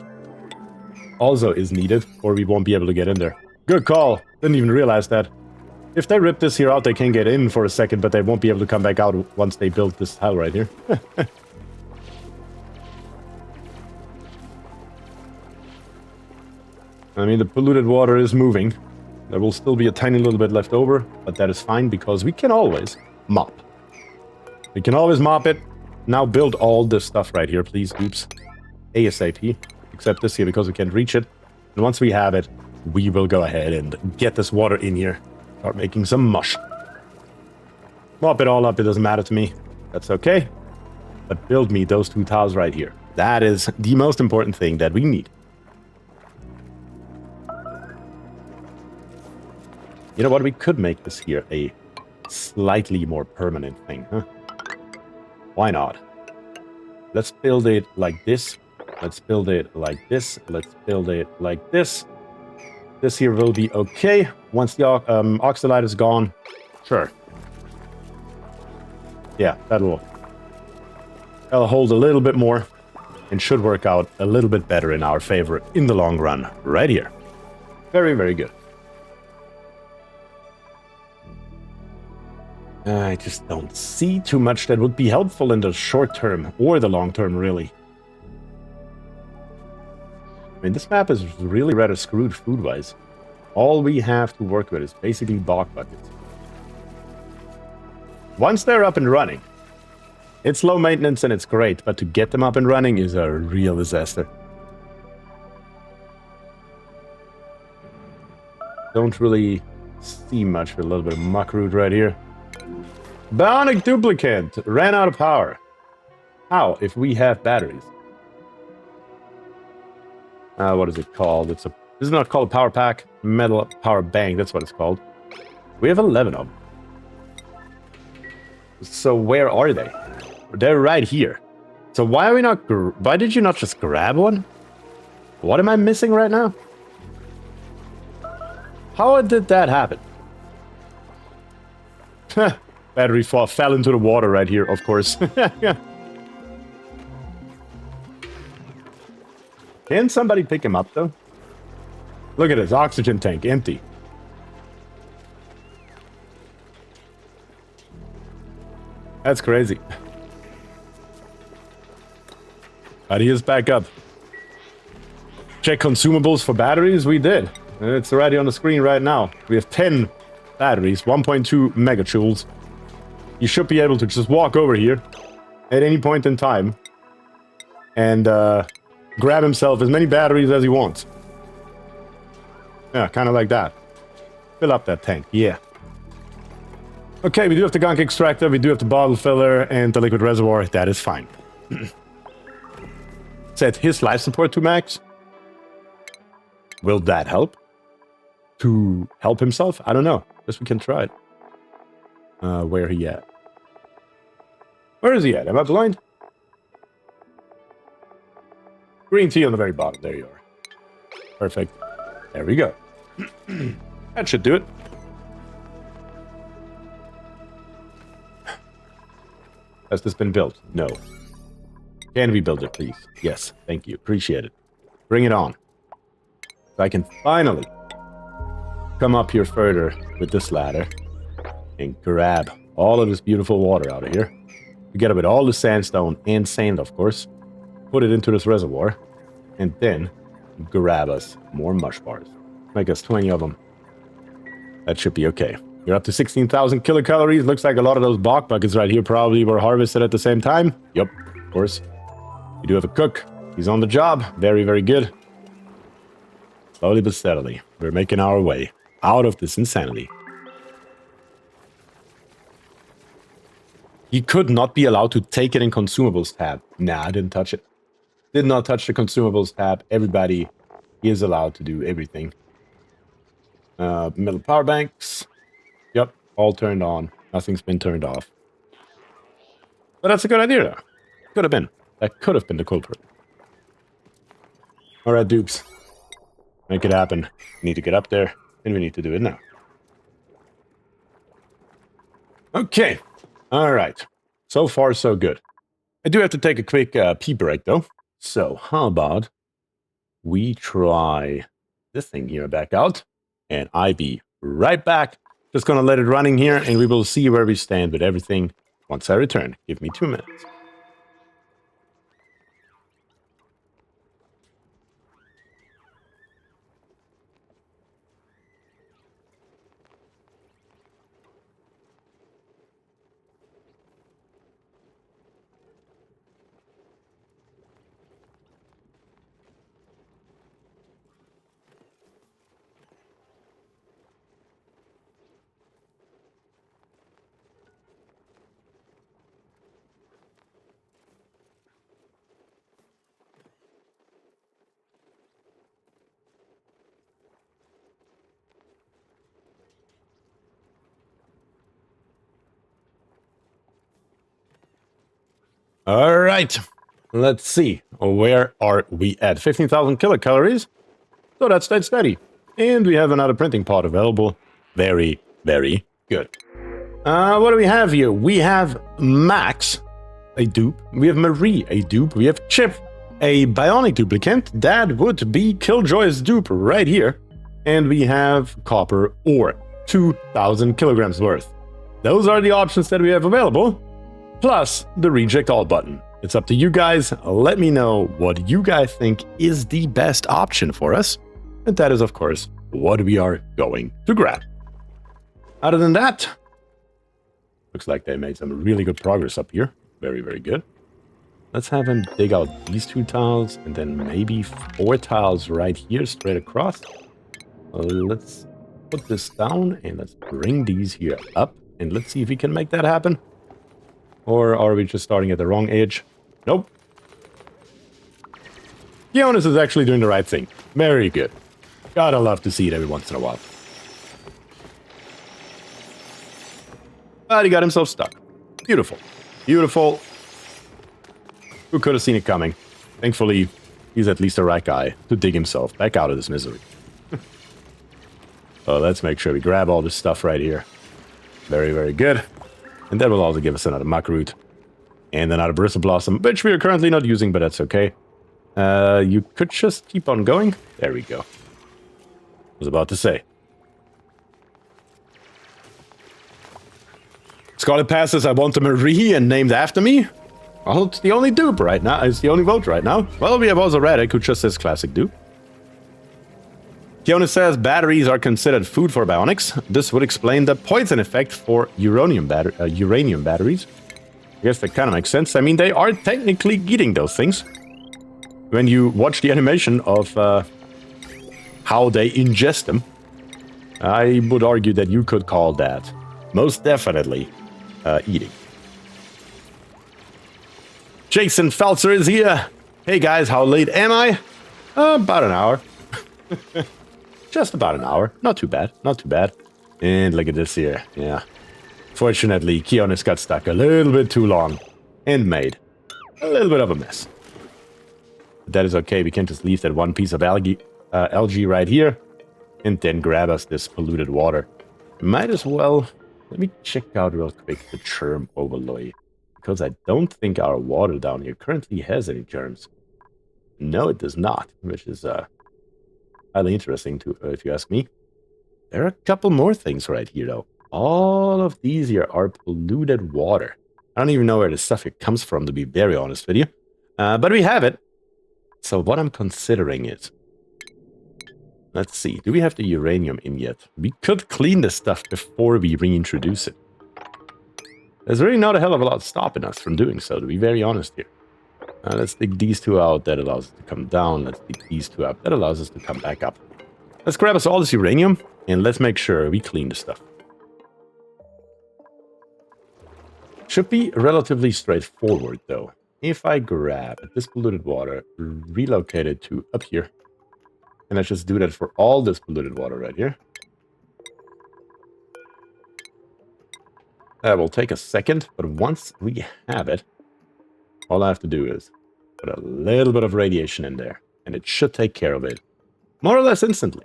also is needed, or we won't be able to get in there. Good call. Didn't even realize that. If they rip this here out, they can get in for a second, but they won't be able to come back out once they build this tile right here. I mean, the polluted water is moving. There will still be a tiny little bit left over, but that is fine because we can always mop. We can always mop it. Now build all this stuff right here, please. Oops. ASAP. Except this here because we can't reach it. And once we have it, we will go ahead and get this water in here. Start making some mush. Mop it all up, it doesn't matter to me. That's okay. But build me those two tiles right here. That is the most important thing that we need. You know what? We could make this here a slightly more permanent thing, huh? Why not? Let's build it like this. Let's build it like this. Let's build it like this. This here will be okay. Once the oxalite is gone, sure. Yeah, that'll hold a little bit more and should work out a little bit better in our favor in the long run. Right here. Very, very good. I just don't see too much that would be helpful in the short term or the long term, really. I mean, this map is really rather screwed food-wise. All we have to work with is basically bog buckets. Once they're up and running, it's low maintenance and it's great, but to get them up and running is a real disaster. Don't really see much with a little bit of muckroot right here. Bionic duplicate ran out of power. How? If we have batteries. What is it called? This is not called a power pack. Metal power bank, that's what it's called. We have 11 of them. So where are they? They're right here. So why are we not... Why did you not just grab one? What am I missing right now? How did that happen? Battery fell into the water right here, of course. Can somebody pick him up, though? Look at this oxygen tank, empty. That's crazy. But he is back up. Check consumables for batteries? We did. It's already on the screen right now. We have 10 batteries, 1.2 megajoules. You should be able to just walk over here at any point in time and grab himself as many batteries as he wants. Yeah, kind of like that. Fill up that tank, yeah. Okay, we do have the gunk extractor, we do have the bottle filler, and the liquid reservoir. That is fine. Set his life support to max. Will that help? To help himself? I don't know. Guess we can try it. Where he at? Where is he at? Am I blind? Green tea on the very bottom. There you are. Perfect. There we go. That should do it. Has this been built? No. Can we build it, please? Yes. Thank you. Appreciate it. Bring it on. So I can finally come up here further with this ladder and grab all of this beautiful water out of here. Together with all the sandstone and sand, of course. Put it into this reservoir. And then grab us more mush bars. Make us 20 of them. That should be okay. You're up to 16,000 kilocalories. Looks like a lot of those bog buckets right here probably were harvested at the same time. Yep, of course. We do have a cook. He's on the job. Very, very good. Slowly but steadily, we're making our way out of this insanity. He could not be allowed to take it in consumables tab. Nah, I didn't touch it. Did not touch the consumables tab. Everybody is allowed to do everything. Metal power banks. Yep, all turned on. Nothing's been turned off. But that's a good idea, though. Could have been. That could have been the culprit. Alright, dupes. Make it happen. We need to get up there, and we need to do it now. Okay. Alright. So far, so good. I do have to take a quick pee break, though. So, how about we try this thing here back out, and I be right back. Just gonna let it running here, and we will see where we stand with everything once I return. Give me 2 minutes. All right. Let's see. Where are we at? 15,000 kilocalories. So that stayed steady. And we have another printing pod available. Very, very good. What do we have here? We have Max, a dupe. We have Marie, a dupe. We have Chip, a bionic duplicant. That would be Killjoy's dupe right here. And we have copper ore, 2,000 kilograms worth. Those are the options that we have available, plus the reject all button. It's up to you guys. Let me know what you guys think is the best option for us. And that is, of course, what we are going to grab. Other than that, looks like they made some really good progress up here. Very, very good. Let's have him dig out these 2 tiles and then maybe 4 tiles right here straight across. Let's put this down and let's bring these here up. And let's see if we can make that happen. Or are we just starting at the wrong edge? Nope. Jonas is actually doing the right thing. Very good. Gotta love to see it every once in a while. But he got himself stuck. Beautiful. Beautiful. Who could have seen it coming? Thankfully, he's at least the right guy to dig himself back out of this misery. So let's make sure we grab all this stuff right here. Very, very good. And that will also give us another muck root. And another bristle blossom, which we are currently not using, but that's okay. You could just keep on going. There we go. I was about to say. Scarlet passes, I want a Marie and named after me. Well, it's the only dupe right now. It's the only vote right now. Well, we have also Radek, who just says classic dupe. Kiona says batteries are considered food for bionics. This would explain the poison effect for uranium batteries. I guess that kind of makes sense. I mean, they are technically eating those things. When you watch the animation of how they ingest them, I would argue that you could call that most definitely eating. Jason Feltzer is here. Hey guys, how late am I? About an hour. Just about an hour. Not too bad. Not too bad. And look at this here. Yeah. Fortunately, Kionis got stuck a little bit too long and made a little bit of a mess. But that is okay. We can just leave that one piece of algae right here and then grab us this polluted water. Might as well. Let me check out real quick the germ overlay, because I don't think our water down here currently has any germs. No, it does not, which is highly interesting, if you ask me. There are a couple more things right here, though. All of these here are polluted water. I don't even know where this stuff here comes from, to be very honest with you. But we have it. So what I'm considering is... Let's see. Do we have the uranium in yet? We could clean this stuff before we reintroduce it. There's really not a hell of a lot stopping us from doing so, to be very honest here. Let's dig these 2 out. That allows us to come down. Let's dig these 2 up. That allows us to come back up. Let's grab us all this uranium, and let's make sure we clean the stuff. Should be relatively straightforward, though. If I grab this polluted water, relocate it to up here, and let's just do that for all this polluted water right here. That will take a second, but once we have it, all I have to do is put a little bit of radiation in there, and it should take care of it more or less instantly.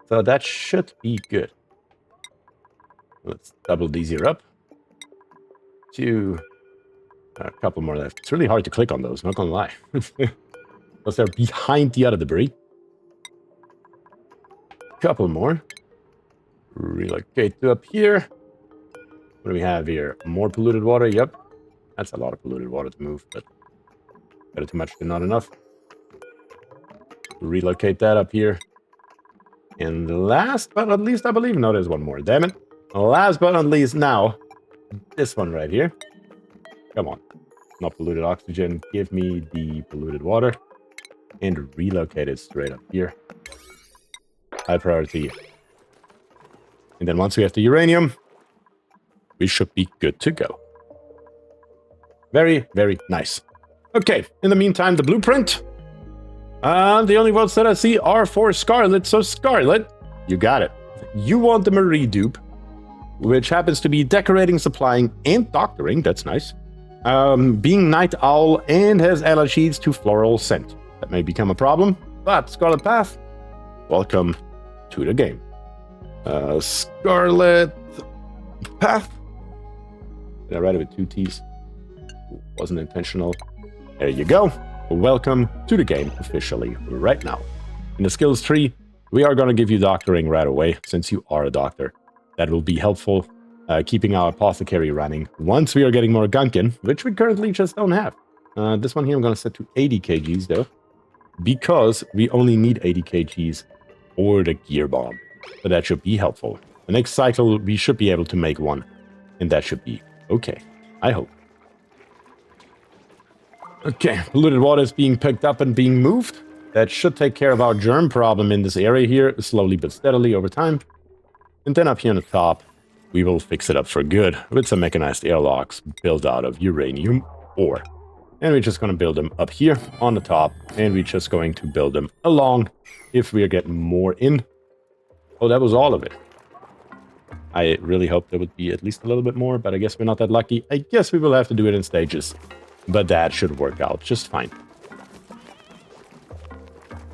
So that should be good. Let's double these here up. 2, a couple more left. It's really hard to click on those, not gonna lie. Because they're behind the other debris. Couple more. Relocate to up here. What do we have here? More polluted water? Yep. That's a lot of polluted water to move, but better too much than not enough. Relocate that up here. And last but not least, I believe, no, there's one more. Damn it. Last but not least now, this one right here. Come on. Not polluted oxygen. Give me the polluted water. And relocate it straight up here. High priority. And then once we have the uranium, we should be good to go. Very, very nice. Okay, in the meantime, the blueprint. The only votes that I see are for Scarlet, so Scarlet, you got it. You want the Marie dupe, which happens to be decorating, supplying, and doctoring. That's nice. being night owl and has allergies to floral scent. That may become a problem, but Scarlet Path, welcome to the game. Scarlet Path. Did I write it with 2 T's? Wasn't intentional. There you go. Welcome to the game officially right now. In the skills tree, we are going to give you doctoring right away since you are a doctor. That will be helpful keeping our apothecary running once we are getting more gunkin, which we currently just don't have. This one here I'm going to set to 80 kgs though, because we only need 80 kgs for the gear bomb. So that should be helpful. The next cycle we should be able to make one, and that should be okay. I hope. Okay, polluted water is being picked up and being moved. That should take care of our germ problem in this area here, slowly but steadily over time. And then up here on the top, we will fix it up for good with some mechanized airlocks built out of uranium ore. And we're just going to build them up here on the top, and we're just going to build them along if we are getting more in. Oh, that was all of it. I really hope there would be at least a little bit more, but I guess we're not that lucky. I guess we will have to do it in stages. But that should work out just fine.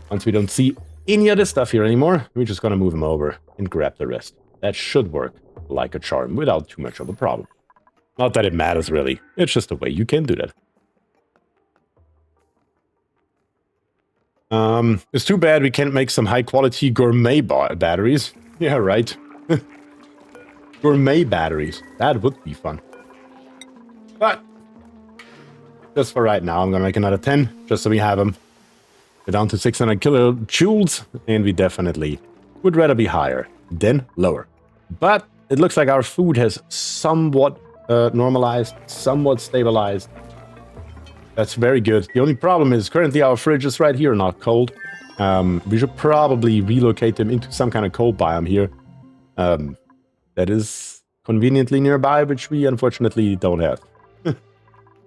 Once we don't see any of this stuff here anymore, we're just going to move them over and grab the rest. That should work like a charm without too much of a problem. Not that it matters really. It's just a way you can do that. It's too bad we can't make some high quality gourmet batteries. Yeah, right. Gourmet batteries. That would be fun. But just for right now, I'm going to make another 10, just so we have them. We're down to 600 kilojoules, and we definitely would rather be higher than lower. But it looks like our food has somewhat normalized, somewhat stabilized. That's very good. The only problem is currently our fridge is right here, not cold. We should probably relocate them into some kind of cold biome here. That is conveniently nearby, which we unfortunately don't have.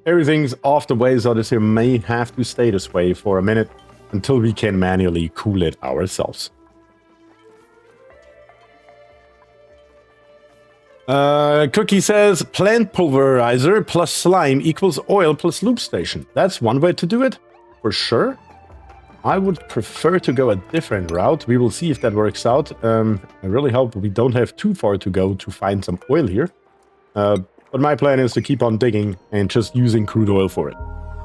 Everything's off the way, so this here may have to stay this way for a minute until we can manually cool it ourselves. Cookie says, plant pulverizer plus slime equals oil plus loop station. That's one way to do it, for sure. I would prefer to go a different route. We will see if that works out. I really hope we don't have too far to go to find some oil here. But my plan is to keep on digging and just using crude oil for it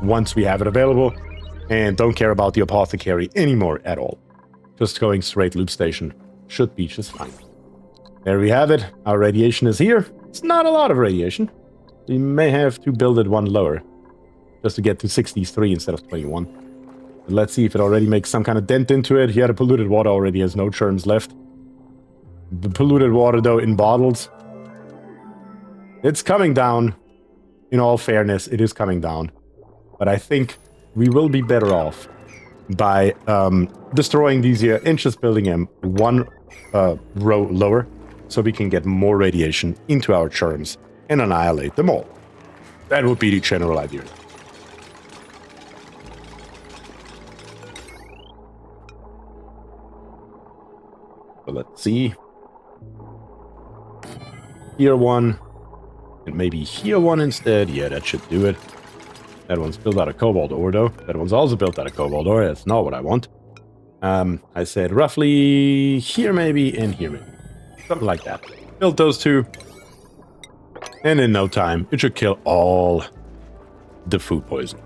once we have it available, and don't care about the apothecary anymore at all. Just going straight loop station should be just fine. There we have it. Our radiation is here. It's not a lot of radiation. We may have to build it one lower just to get to 63 instead of 21. But let's see if it already makes some kind of dent into it. Here, the polluted water already has no germs left. The polluted water, though, in bottles, it's coming down. In all fairness, it is coming down. But I think we will be better off by destroying these here and just building them one row lower so we can get more radiation into our germs and annihilate them all. That would be the general idea. So let's see. Here one. And maybe here one instead. Yeah, that should do it. That one's built out of cobalt ore, though. That one's also built out of cobalt ore. That's not what I want. I said roughly here maybe and here maybe. Something like that. Build those two. And in no time, it should kill all the food poison.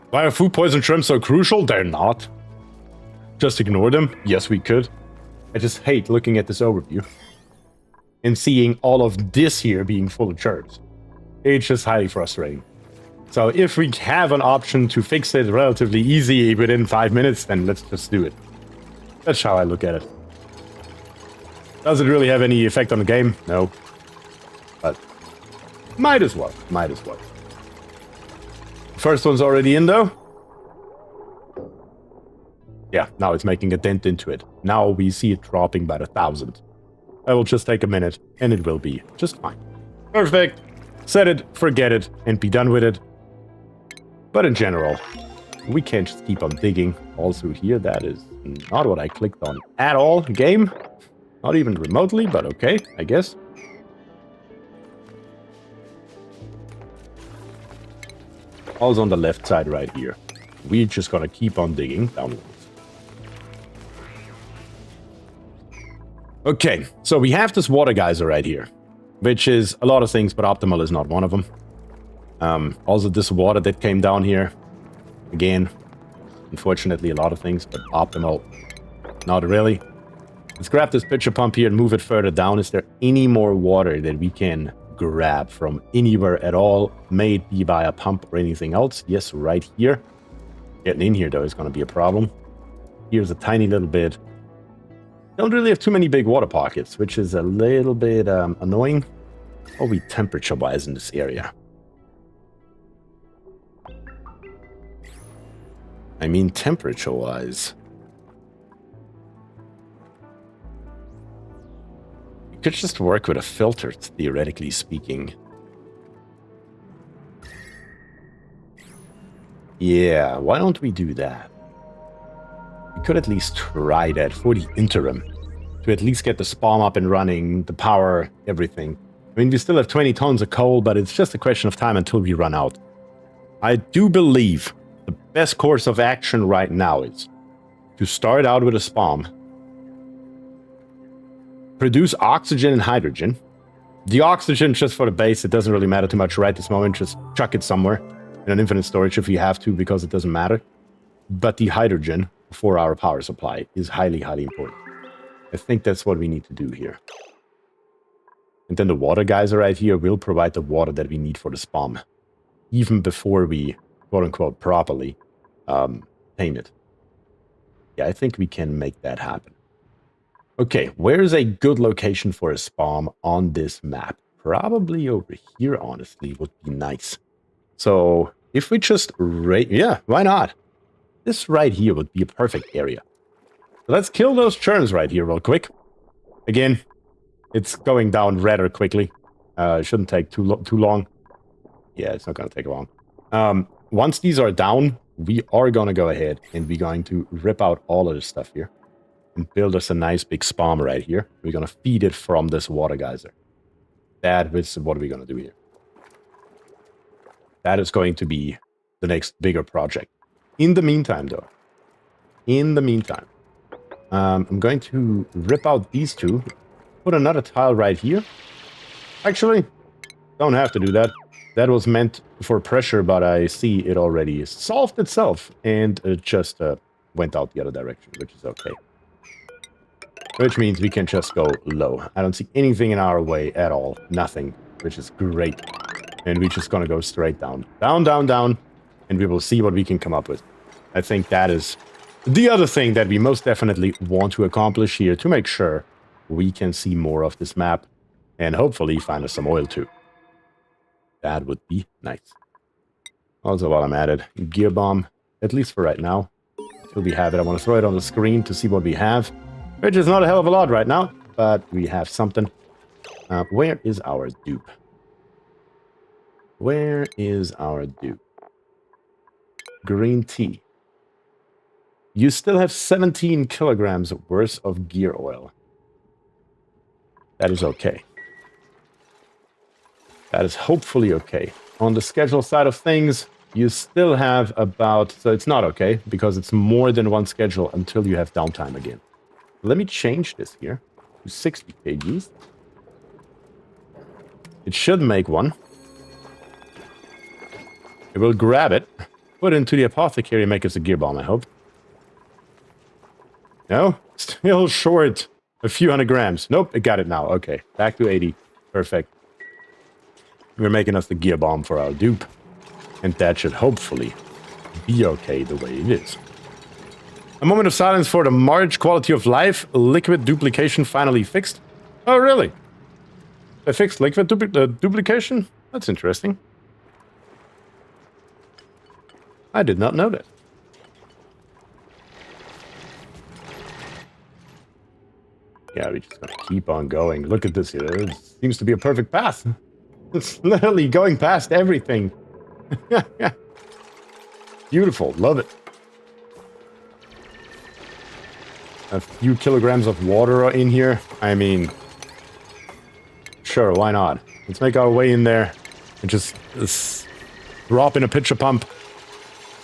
Why are food poison shrimp so crucial? They're not. Just ignore them. Yes, we could. I just hate looking at this overview and seeing all of this here being full of germs. It's just highly frustrating. So if we have an option to fix it relatively easy within 5 minutes, then let's just do it. That's how I look at it. Does it really have any effect on the game? No. But might as well. Might as well. First one's already in, though. Yeah, now it's making a dent into it. Now we see it dropping by 1,000. That will just take a minute, and it will be just fine. Perfect. Set it, forget it, and be done with it. But in general, we can't just keep on digging all through here. That is not what I clicked on at all. Game. Not even remotely, but okay, I guess. Also on the left side right here. We're just gonna keep on digging downwards. Okay, so we have this water geyser right here, which is a lot of things, but optimal is not one of them. Also, this water that came down here, again, unfortunately, a lot of things, but optimal, not really. Let's grab this pitcher pump here and move it further down. Is there any more water that we can grab from anywhere at all? May it be by a pump or anything else? Yes, right here. Getting in here, though, is going to be a problem. Here's a tiny little bit. Don't really have too many big water pockets, which is a little bit annoying. What are we temperature-wise in this area? I mean, temperature-wise. You could just work with a filter, theoretically speaking. Yeah, why don't we do that? We could at least try that for the interim. To at least get the Spomb up and running, the power, everything. I mean, we still have 20 tons of coal, but it's just a question of time until we run out. I do believe the best course of action right now is to start out with a Spomb. Produce oxygen and hydrogen. The oxygen, just for the base, it doesn't really matter too much right this moment. Just chuck it somewhere in an infinite storage if you have to, because it doesn't matter. But the hydrogen for our power supply is highly, highly important. I think that's what we need to do here. And then the water geyser right here will provide the water that we need for the Spomb, even before we, quote-unquote, properly tame it. Yeah, I think we can make that happen. Okay, where's a good location for a Spomb on this map? Probably over here, honestly, would be nice. So, if we just yeah, why not? This right here would be a perfect area. So let's kill those churns right here real quick. Again, it's going down rather quickly. It shouldn't take too long. Yeah, it's not going to take long. Once these are down, we are going to go ahead and we're going to rip out all of this stuff here and build us a nice big Spomb right here. We're going to feed it from this water geyser. That is what we're going to do here. That is going to be the next bigger project. In the meantime, though, I'm going to rip out these two, put another tile right here. Actually, don't have to do that. That was meant for pressure, but I see it already solved itself, and it just went out the other direction, which is okay. Which means we can just go low. I don't see anything in our way at all. Nothing, which is great. And we're just gonna go straight down. Down, down, down. And we will see what we can come up with. I think that is the other thing that we most definitely want to accomplish here to make sure we can see more of this map and hopefully find us some oil too. That would be nice. Also, while I'm at it, gear bomb, at least for right now. Until we have it, I want to throw it on the screen to see what we have, which is not a hell of a lot right now, but we have something. Where is our dupe? Where is our dupe? Green tea. You still have 17 kilograms worth of gear oil. That is okay. That is hopefully okay. On the schedule side of things, you still have about... So it's not okay, because it's more than one schedule until you have downtime again. Let me change this here to 60 kgs. It should make one. It will grab it, put it into the apothecary, and make us a gear bomb, I hope. No? Still short a few hundred grams. Nope, it got it now. Okay, back to 80. Perfect. We're making us the gear bomb for our dupe. And that should hopefully be okay the way it is. A moment of silence for the March quality of life. Liquid duplication finally fixed. Oh, really? They fixed liquid duplication? That's interesting. I did not know that. Yeah, we're just gonna keep on going. Look at this here. It seems to be a perfect path. It's literally going past everything. Beautiful. Love it. A few kilograms of water are in here. I mean, sure, why not? Let's make our way in there and just drop in a pitcher pump.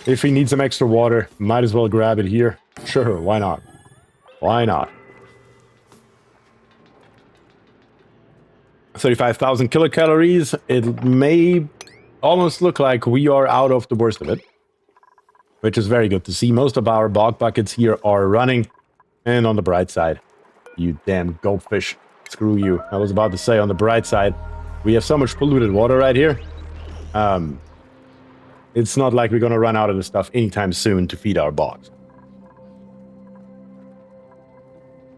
If he needs some extra water, might as well grab it here. Sure, why not? Why not? 35,000 kilocalories. It may almost look like we are out of the worst of it, which is very good to see. Most of our bog buckets here are running. And on the bright side, you damn goldfish. Screw you. I was about to say on the bright side, we have so much polluted water right here. It's not like we're going to run out of this stuff anytime soon to feed our bogs.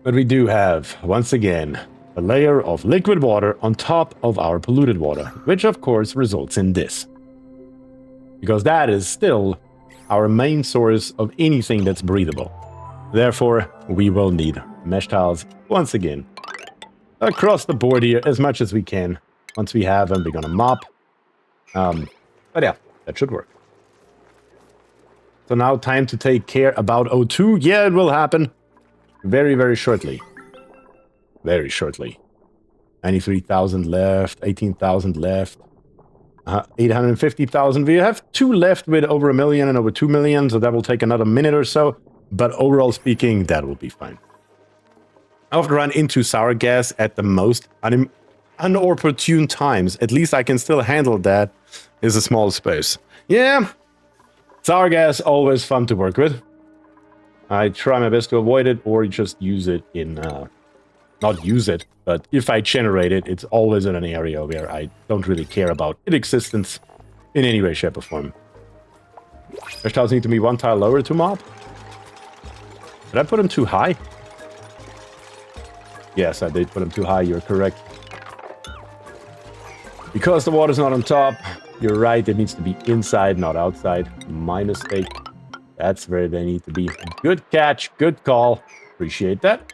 But we do have, once again, a layer of liquid water on top of our polluted water, which of course results in this. Because that is still our main source of anything that's breathable. Therefore, we will need mesh tiles once again across the board here as much as we can. Once we have them, we're gonna mop. But yeah, that should work. So now time to take care about O2. Yeah, it will happen very, very shortly. Very shortly. 93,000 left, 18,000 left, 850,000. We have 2 left with over 1 million and over 2 million, so that will take another minute or so. But overall speaking, that will be fine. I have to run into sour gas at the most unopportune times. At least I can still handle that. Is a small space. Yeah, sour gas, always fun to work with. I try my best to avoid it or just use it in... not use it, but if I generate it, it's always in an area where I don't really care about its existence in any way, shape, or form. Mesh tiles need to be 1 tile lower to mop. Did I put them too high? Yes, I did put them too high, you're correct. Because the water's not on top, you're right, it needs to be inside, not outside. My mistake. That's where they need to be. Good catch, good call. Appreciate that.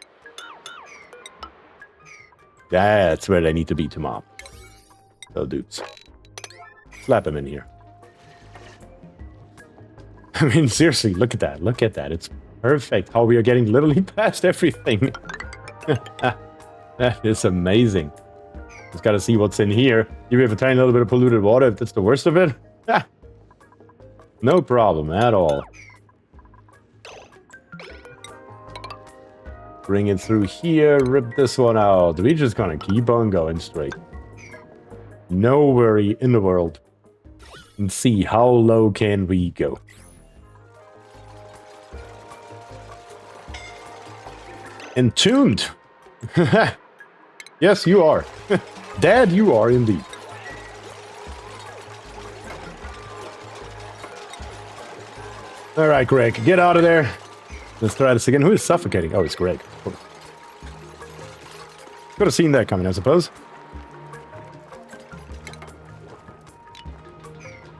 That's where they need to be to mop. So, dudes. Slap them in here. I mean, seriously, look at that. Look at that. It's perfect how we are getting literally past everything. That is amazing. Just gotta see what's in here. You have a tiny little bit of polluted water if that's the worst of it. No problem at all. Bring it through here, rip this one out. We're just gonna keep on going straight. No worry in the world. And see how low can we go. Entombed. Yes, you are. Dad, you are indeed. Alright, Greg, get out of there. Let's try this again. Who is suffocating? Oh, it's Greg. Could have seen that coming, I suppose.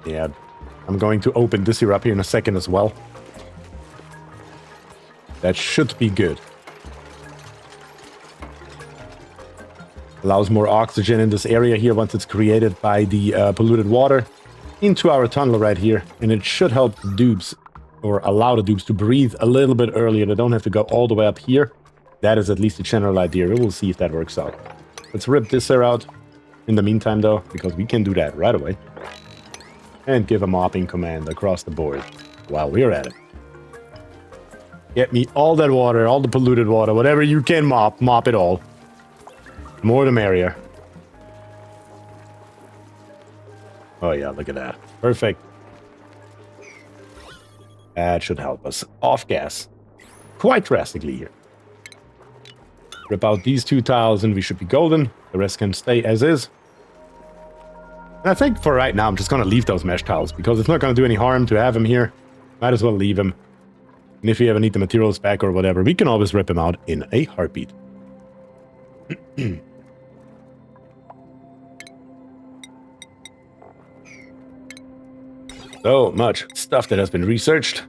Yeah, I'm going to open this here up here in a second as well. That should be good. Allows more oxygen in this area here once it's created by the polluted water into our tunnel right here. And it should help the dupes, or allow the dupes to breathe a little bit earlier. They don't have to go all the way up here. That is at least a general idea. We'll see if that works out. Let's rip this here out in the meantime, though, because we can do that right away. And give a mopping command across the board while we're at it. Get me all that water, all the polluted water, whatever you can mop, mop it all. More the merrier. Oh yeah, look at that. Perfect. That should help us off gas quite drastically here. Rip out these 2 tiles and we should be golden. The rest can stay as is. And I think for right now, I'm just going to leave those mesh tiles because it's not going to do any harm to have them here. Might as well leave them. And if you ever need the materials back or whatever, we can always rip them out in a heartbeat. So much stuff that has been researched.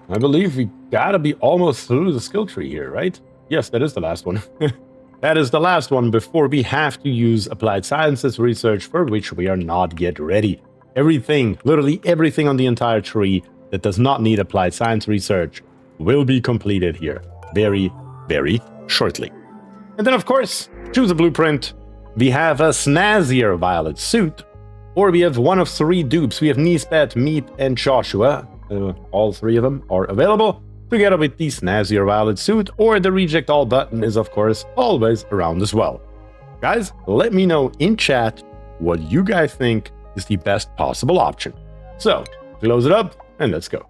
I believe we gotta be almost through the skill tree here, right? Yes, that is the last one. That is the last one before we have to use applied sciences research, for which we are not yet ready. Everything, literally everything on the entire tree that does not need applied science research will be completed here very, very shortly. And then, of course, choose a blueprint. We have a snazzier violet suit Or we have one of 3 dupes. We have Nisbet, Meat, and Joshua. All 3 of them are available, together with the snazzier valid suit, or the reject all button is of course always around as well. Guys, let me know in chat what you guys think is the best possible option. So, close it up and let's go.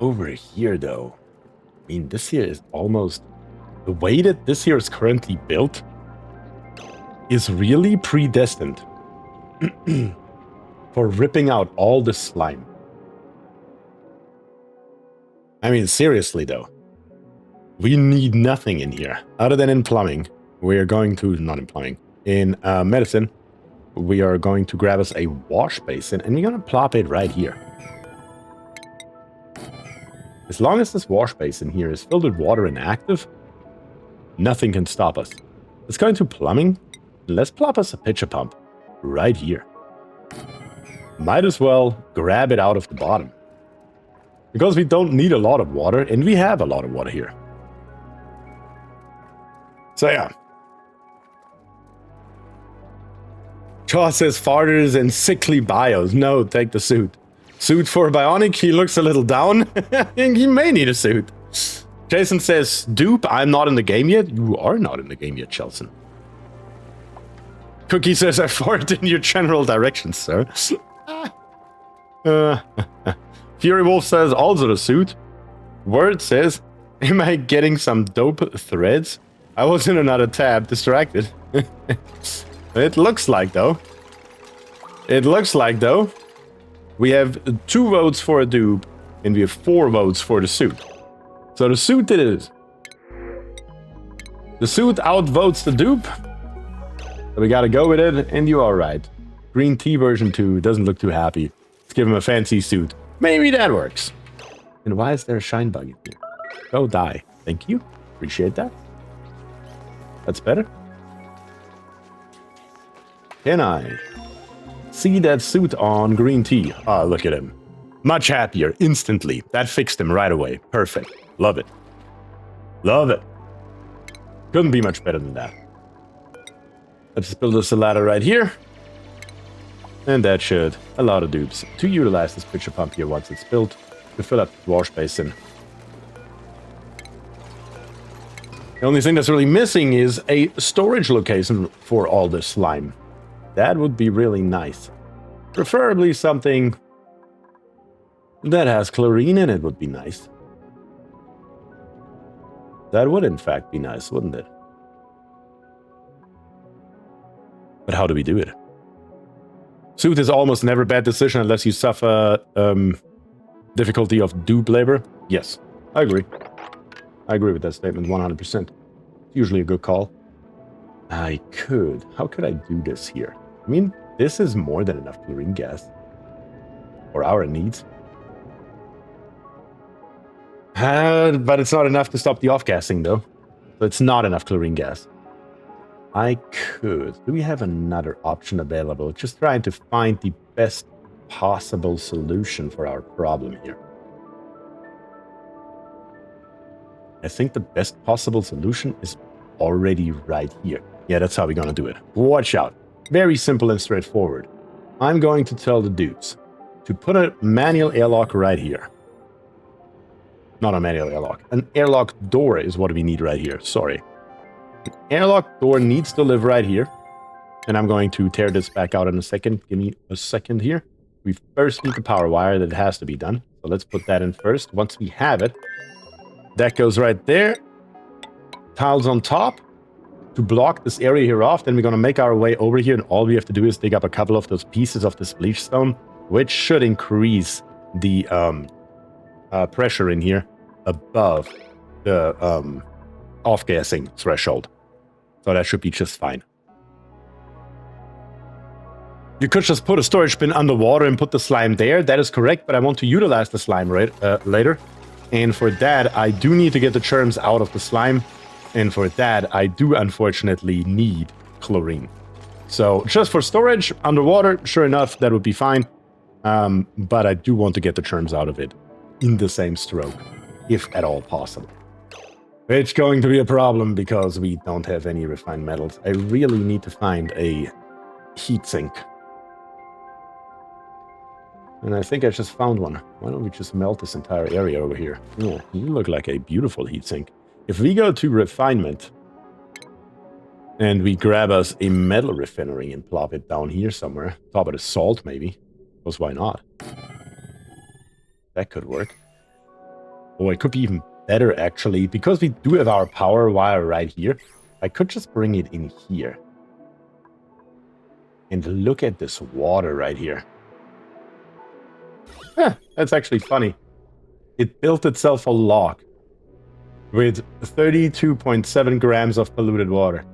Over here though, I mean, this here is almost... The way that this here is currently built is really predestined for ripping out all the slime. I mean, seriously though, we need nothing in here other than in plumbing. We are going to, not in plumbing, in medicine, we are going to grab us a wash basin and we're going to plop it right here. As long as this wash basin here is filled with water and active, nothing can stop us. Let's go into plumbing. Let's plop us a pitcher pump right here. Might as well grab it out of the bottom, because we don't need a lot of water and we have a lot of water here. So yeah. Chaw says farters and sickly bios. No, take the suit. Suit for Bionic, he looks a little down. He may need a suit. Jason says, dupe, I'm not in the game yet. You are not in the game yet, Chelsea. Cookie says, I fart in your general direction, sir. Fury Wolf says, also the suit. Word says, am I getting some dope threads? I was in another tab, distracted. It looks like though. We have 2 votes for a dupe, and we have 4 votes for the suit. So the suit it is. The suit outvotes the dupe. So we gotta go with it, and you are right. Green tea version 2 doesn't look too happy. Let's give him a fancy suit. Maybe that works. And why is there a shine bug in here? Go die. Thank you. Appreciate that. That's better. Can I see that suit on green tea? Ah, look at him. Much happier, instantly. That fixed him right away. Perfect. Love it. Love it. Couldn't be much better than that. Let's build us a ladder right here. And that should allow the dupes to utilize this pitcher pump here once it's built to fill up the wash basin. The only thing that's really missing is a storage location for all this slime. That would be really nice. Preferably something that has chlorine in it would be nice. That would in fact be nice, wouldn't it? But how do we do it? Suit is almost never a bad decision unless you suffer difficulty of dupe labor. Yes, I agree. I agree with that statement 100%. It's usually a good call. I could. How could I do this here? I mean, this is more than enough chlorine gas for our needs. But it's not enough to stop the off-gassing, though. So it's not enough chlorine gas. I could. Do we have another option available? Just trying to find the best possible solution for our problem here. I think the best possible solution is already right here. Yeah, that's how we're gonna do it. Watch out. Very simple and straightforward. I'm going to tell the dudes to put a manual airlock right here. Not a manual airlock. An airlock door is what we need right here. Sorry. An airlock door needs to live right here. And I'm going to tear this back out in a second. Give me a second here. We first need the power wire. That has to be done. So let's put that in first. Once we have it, that goes right there. Tiles on top to block this area here off. Then we're going to make our way over here. And all we have to do is dig up a couple of those pieces of this bleach stone, which should increase the pressure in here above the off-gassing threshold. So that should be just fine. You could just put a storage bin underwater and put the slime there. That is correct, but I want to utilize the slime later. And for that, I do need to get the germs out of the slime. And for that, I do unfortunately need chlorine. So just for storage underwater, sure enough, that would be fine. But I do want to get the germs out of it in the same stroke, if at all possible. It's going to be a problem because we don't have any refined metals. I really need to find a heat sink. And I think I just found one. Why don't we just melt this entire area over here? Yeah, you look like a beautiful heat sink. If we go to refinement and we grab us a metal refinery and plop it down here somewhere, top of the salt maybe, because why not? That could work. Oh, it could be even better actually, because we do have our power wire right here. I could just bring it in here. And look at this water right here. Huh, that's actually funny. It built itself a lock with 32.7 grams of polluted water.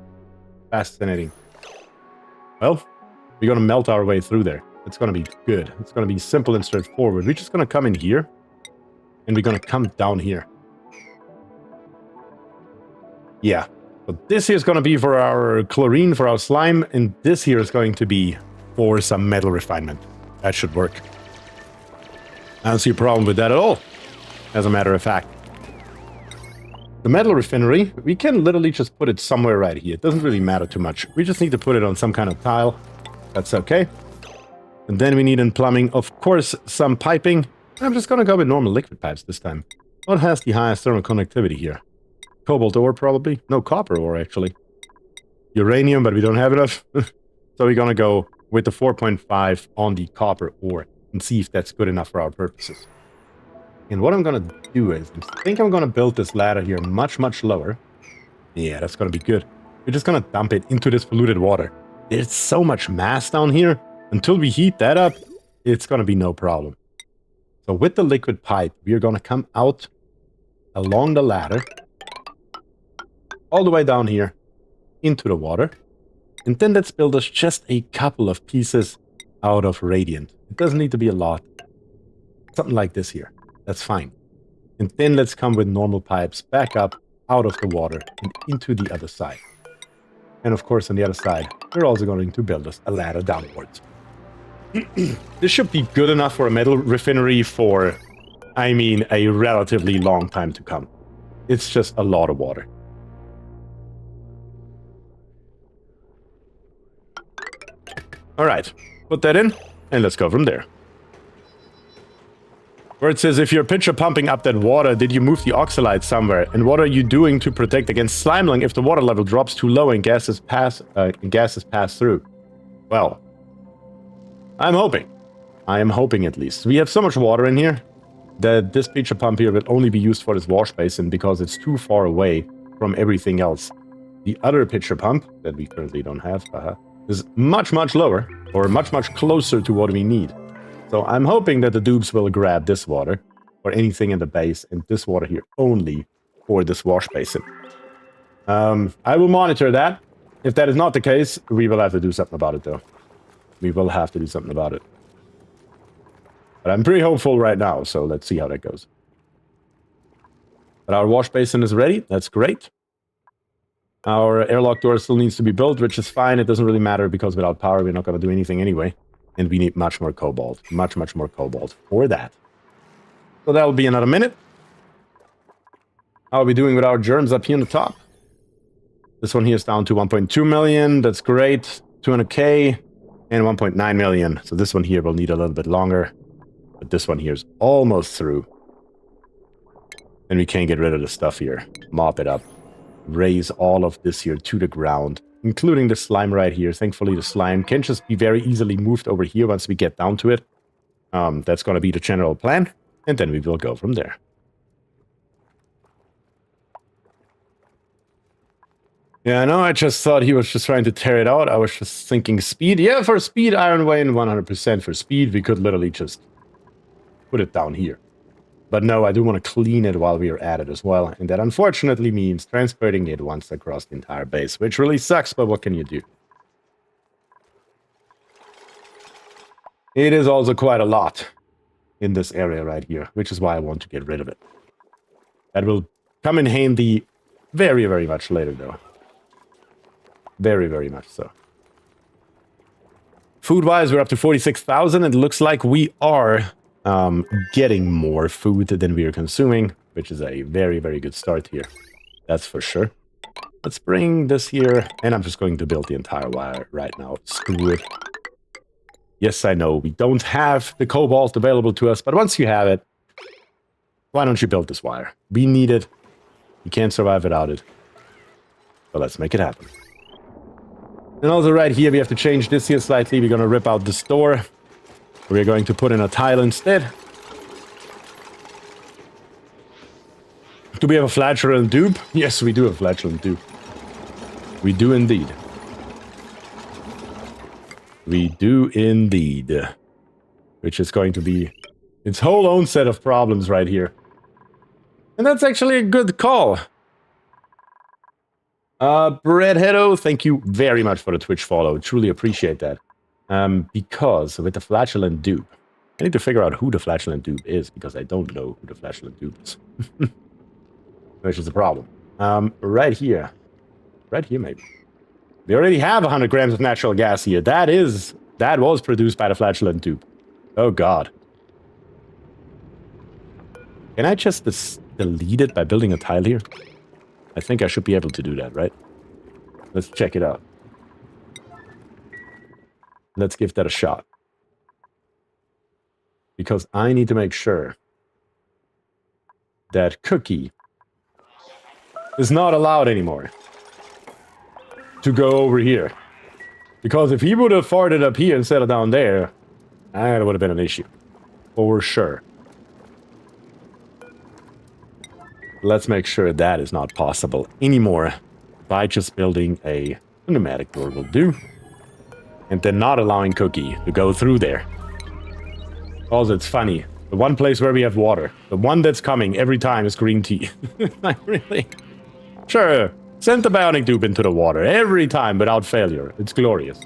Fascinating. Well, we're going to melt our way through there. It's going to be good. It's going to be simple and straightforward. We're just going to come in here. And we're going to come down here. Yeah. So this here is going to be for our chlorine, for our slime. And this here is going to be for some metal refinement. That should work. I don't see a problem with that at all, as a matter of fact. The metal refinery, we can literally just put it somewhere right here. It doesn't really matter too much. We just need to put it on some kind of tile. That's okay. And then we need in plumbing, of course, some piping. I'm just going to go with normal liquid pipes this time. What has the highest thermal conductivity here? Cobalt ore, probably. No, copper ore, actually. Uranium, but we don't have enough. So we're going to go with the 4.5 on the copper ore and see if that's good enough for our purposes. And what I'm going to do is, I think I'm going to build this ladder here much, much lower. Yeah, that's going to be good. We're just going to dump it into this polluted water. There's so much mass down here. Until we heat that up, it's going to be no problem. So with the liquid pipe, we're going to come out along the ladder, all the way down here, into the water. And then let's build us just a couple of pieces out of radiant. It doesn't need to be a lot. Something like this here. That's fine. And then let's come with normal pipes back up out of the water and into the other side. And of course, on the other side, we're also going to build us a ladder downwards. This should be good enough for a metal refinery for, I mean, a relatively long time to come. It's just a lot of water. All right, put that in, and let's go from there. Where it says, if you're pitcher pumping up that water, did you move the oxalite somewhere? And what are you doing to protect against slimeling if the water level drops too low and gases pass through? Well, I'm hoping. I am hoping at least. We have so much water in here that this pitcher pump here will only be used for this wash basin because it's too far away from everything else. The other pitcher pump that we currently don't have is much, much lower or much, much closer to what we need. So I'm hoping that the dupes will grab this water or anything in the base and this water here only for this wash basin. I will monitor that. If that is not the case, we will have to do something about it though. We will have to do something about it. But I'm pretty hopeful right now, so let's see how that goes. But our wash basin is ready. That's great. Our airlock door still needs to be built, which is fine. It doesn't really matter because without power, we're not going to do anything anyway. And we need much more cobalt. Much, much more cobalt for that. So that'll be another minute. How are we doing with our germs up here on the top? This one here is down to 1.2 million. That's great. 200k and 1.9 million. So this one here will need a little bit longer. But this one here is almost through. And we can get rid of the stuff here. Mop it up. Raise all of this here to the ground, including the slime right here. Thankfully, the slime can just be very easily moved over here once we get down to it. That's going to be the general plan, and then we will go from there. Yeah, I know, I just thought he was just trying to tear it out. I was just thinking speed. Yeah, for speed, Iron Wayne, 100% for speed. We could literally just put it down here. But no, I do want to clean it while we are at it as well. And that unfortunately means transporting it once across the entire base, which really sucks, but what can you do? It is also quite a lot in this area right here, which is why I want to get rid of it. That will come in handy very, very much later, though. Very, very much so. Food-wise, we're up to 46,000. It looks like we are getting more food than we are consuming, which is a very, very good start here. That's for sure. Let's bring this here, and I'm just going to build the entire wire right now. Screw it. Yes, I know, we don't have the cobalt available to us, but once you have it, why don't you build this wire? We need it. You can't survive without it. So let's make it happen. And also right here, we have to change this here slightly. We're going to rip out this door. We're going to put in a tile instead. Do we have a flatulent dupe? Yes, we do have a flatulent dupe. We do indeed. We do indeed. Which is going to be its whole own set of problems right here. And that's actually a good call. Breadheado, thank you very much for the Twitch follow. Truly appreciate that. Because with the flatulent dupe, I need to figure out who the flatulent dupe is, because I don't know who the flatulent dupe is. Which is a problem. Right here. Right here, maybe. We already have 100 grams of natural gas here. That was produced by the flatulent dupe. Oh, God. Can I just delete it by building a tile here? I think I should be able to do that, right? Let's check it out. Let's give that a shot. Because I need to make sure that Cookie is not allowed anymore to go over here. Because if he would have farted up here instead of down there, that would have been an issue. For sure. Let's make sure that is not possible anymore by just building a pneumatic door will do. And then not allowing Cookie to go through there. Also, it's funny. The one place where we have water, the one that's coming every time is green tea. Like, really? Sure, send the bionic dupe into the water every time without failure. It's glorious.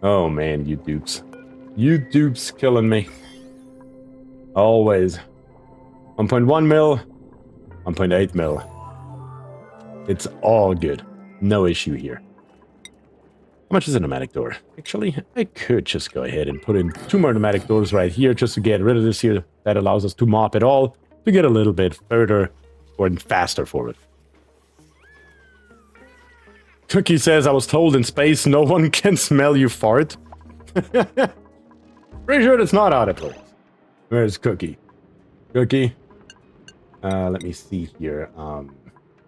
Oh man, you dupes. You dupes killing me. Always. 1.1 mil, 1.8 mil. It's all good. No issue here. How much is a pneumatic door? Actually, I could just go ahead and put in 2 more pneumatic doors right here just to get rid of this here. That allows us to mop it all to get a little bit further or faster forward. Cookie says, I was told in space no one can smell you fart. Pretty sure that's not how it works. Where's Cookie? Cookie? Let me see here.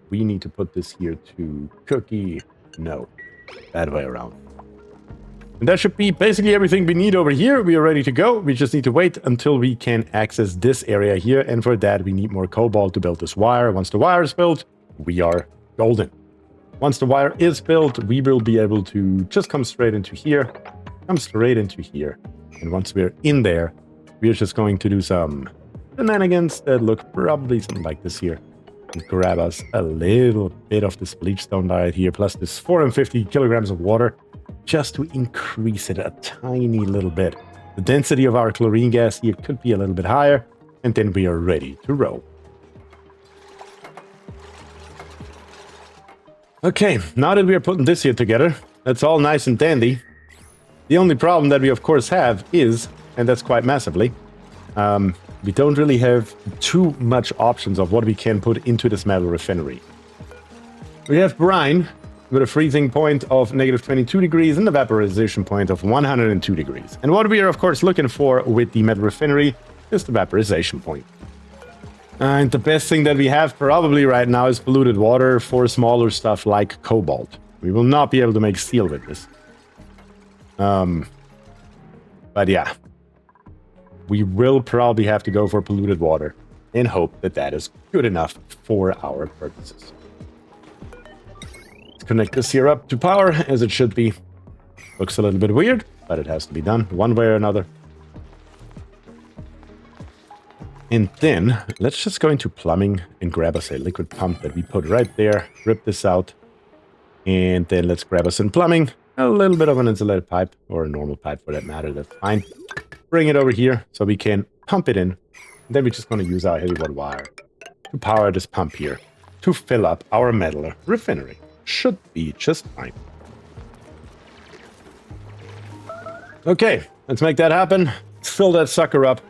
We need to put this here to Cookie. No. That way around. And that should be basically everything we need over here. We are ready to go. We just need to wait until we can access this area here. And for that, we need more cobalt to build this wire. Once the wire is built, we are golden. Once the wire is built, we will be able to just come straight into here. Come straight into here. And once we're in there, we're just going to do some shenanigans that look probably something like this here. And grab us a little bit of this bleachstone diet here, plus this 450 kilograms of water, just to increase it a tiny little bit. The density of our chlorine gas here could be a little bit higher, and then we are ready to roll. Okay, now that we are putting this here together, that's all nice and dandy. The only problem that we of course have is, and that's quite massively, we don't really have too much options of what we can put into this metal refinery. We have brine with a freezing point of negative 22 degrees and a vaporization point of 102 degrees. And what we are of course looking for with the metal refinery is the vaporization point. And the best thing that we have probably right now is polluted water for smaller stuff like cobalt. We will not be able to make steel with this. But yeah. We will probably have to go for polluted water and hope that that is good enough for our purposes. Let's connect this here up to power as it should be. Looks a little bit weird, but it has to be done one way or another. And then let's just go into plumbing and grab us a liquid pump that we put right there. Rip this out. And then let's grab us in plumbing a little bit of an insulated pipe, or a normal pipe for that matter. That's fine. Bring it over here so we can pump it in. And then we're just going to use our heavy watt wire to power this pump here to fill up our metal refinery. Should be just fine. Okay, let's make that happen. Fill that sucker up.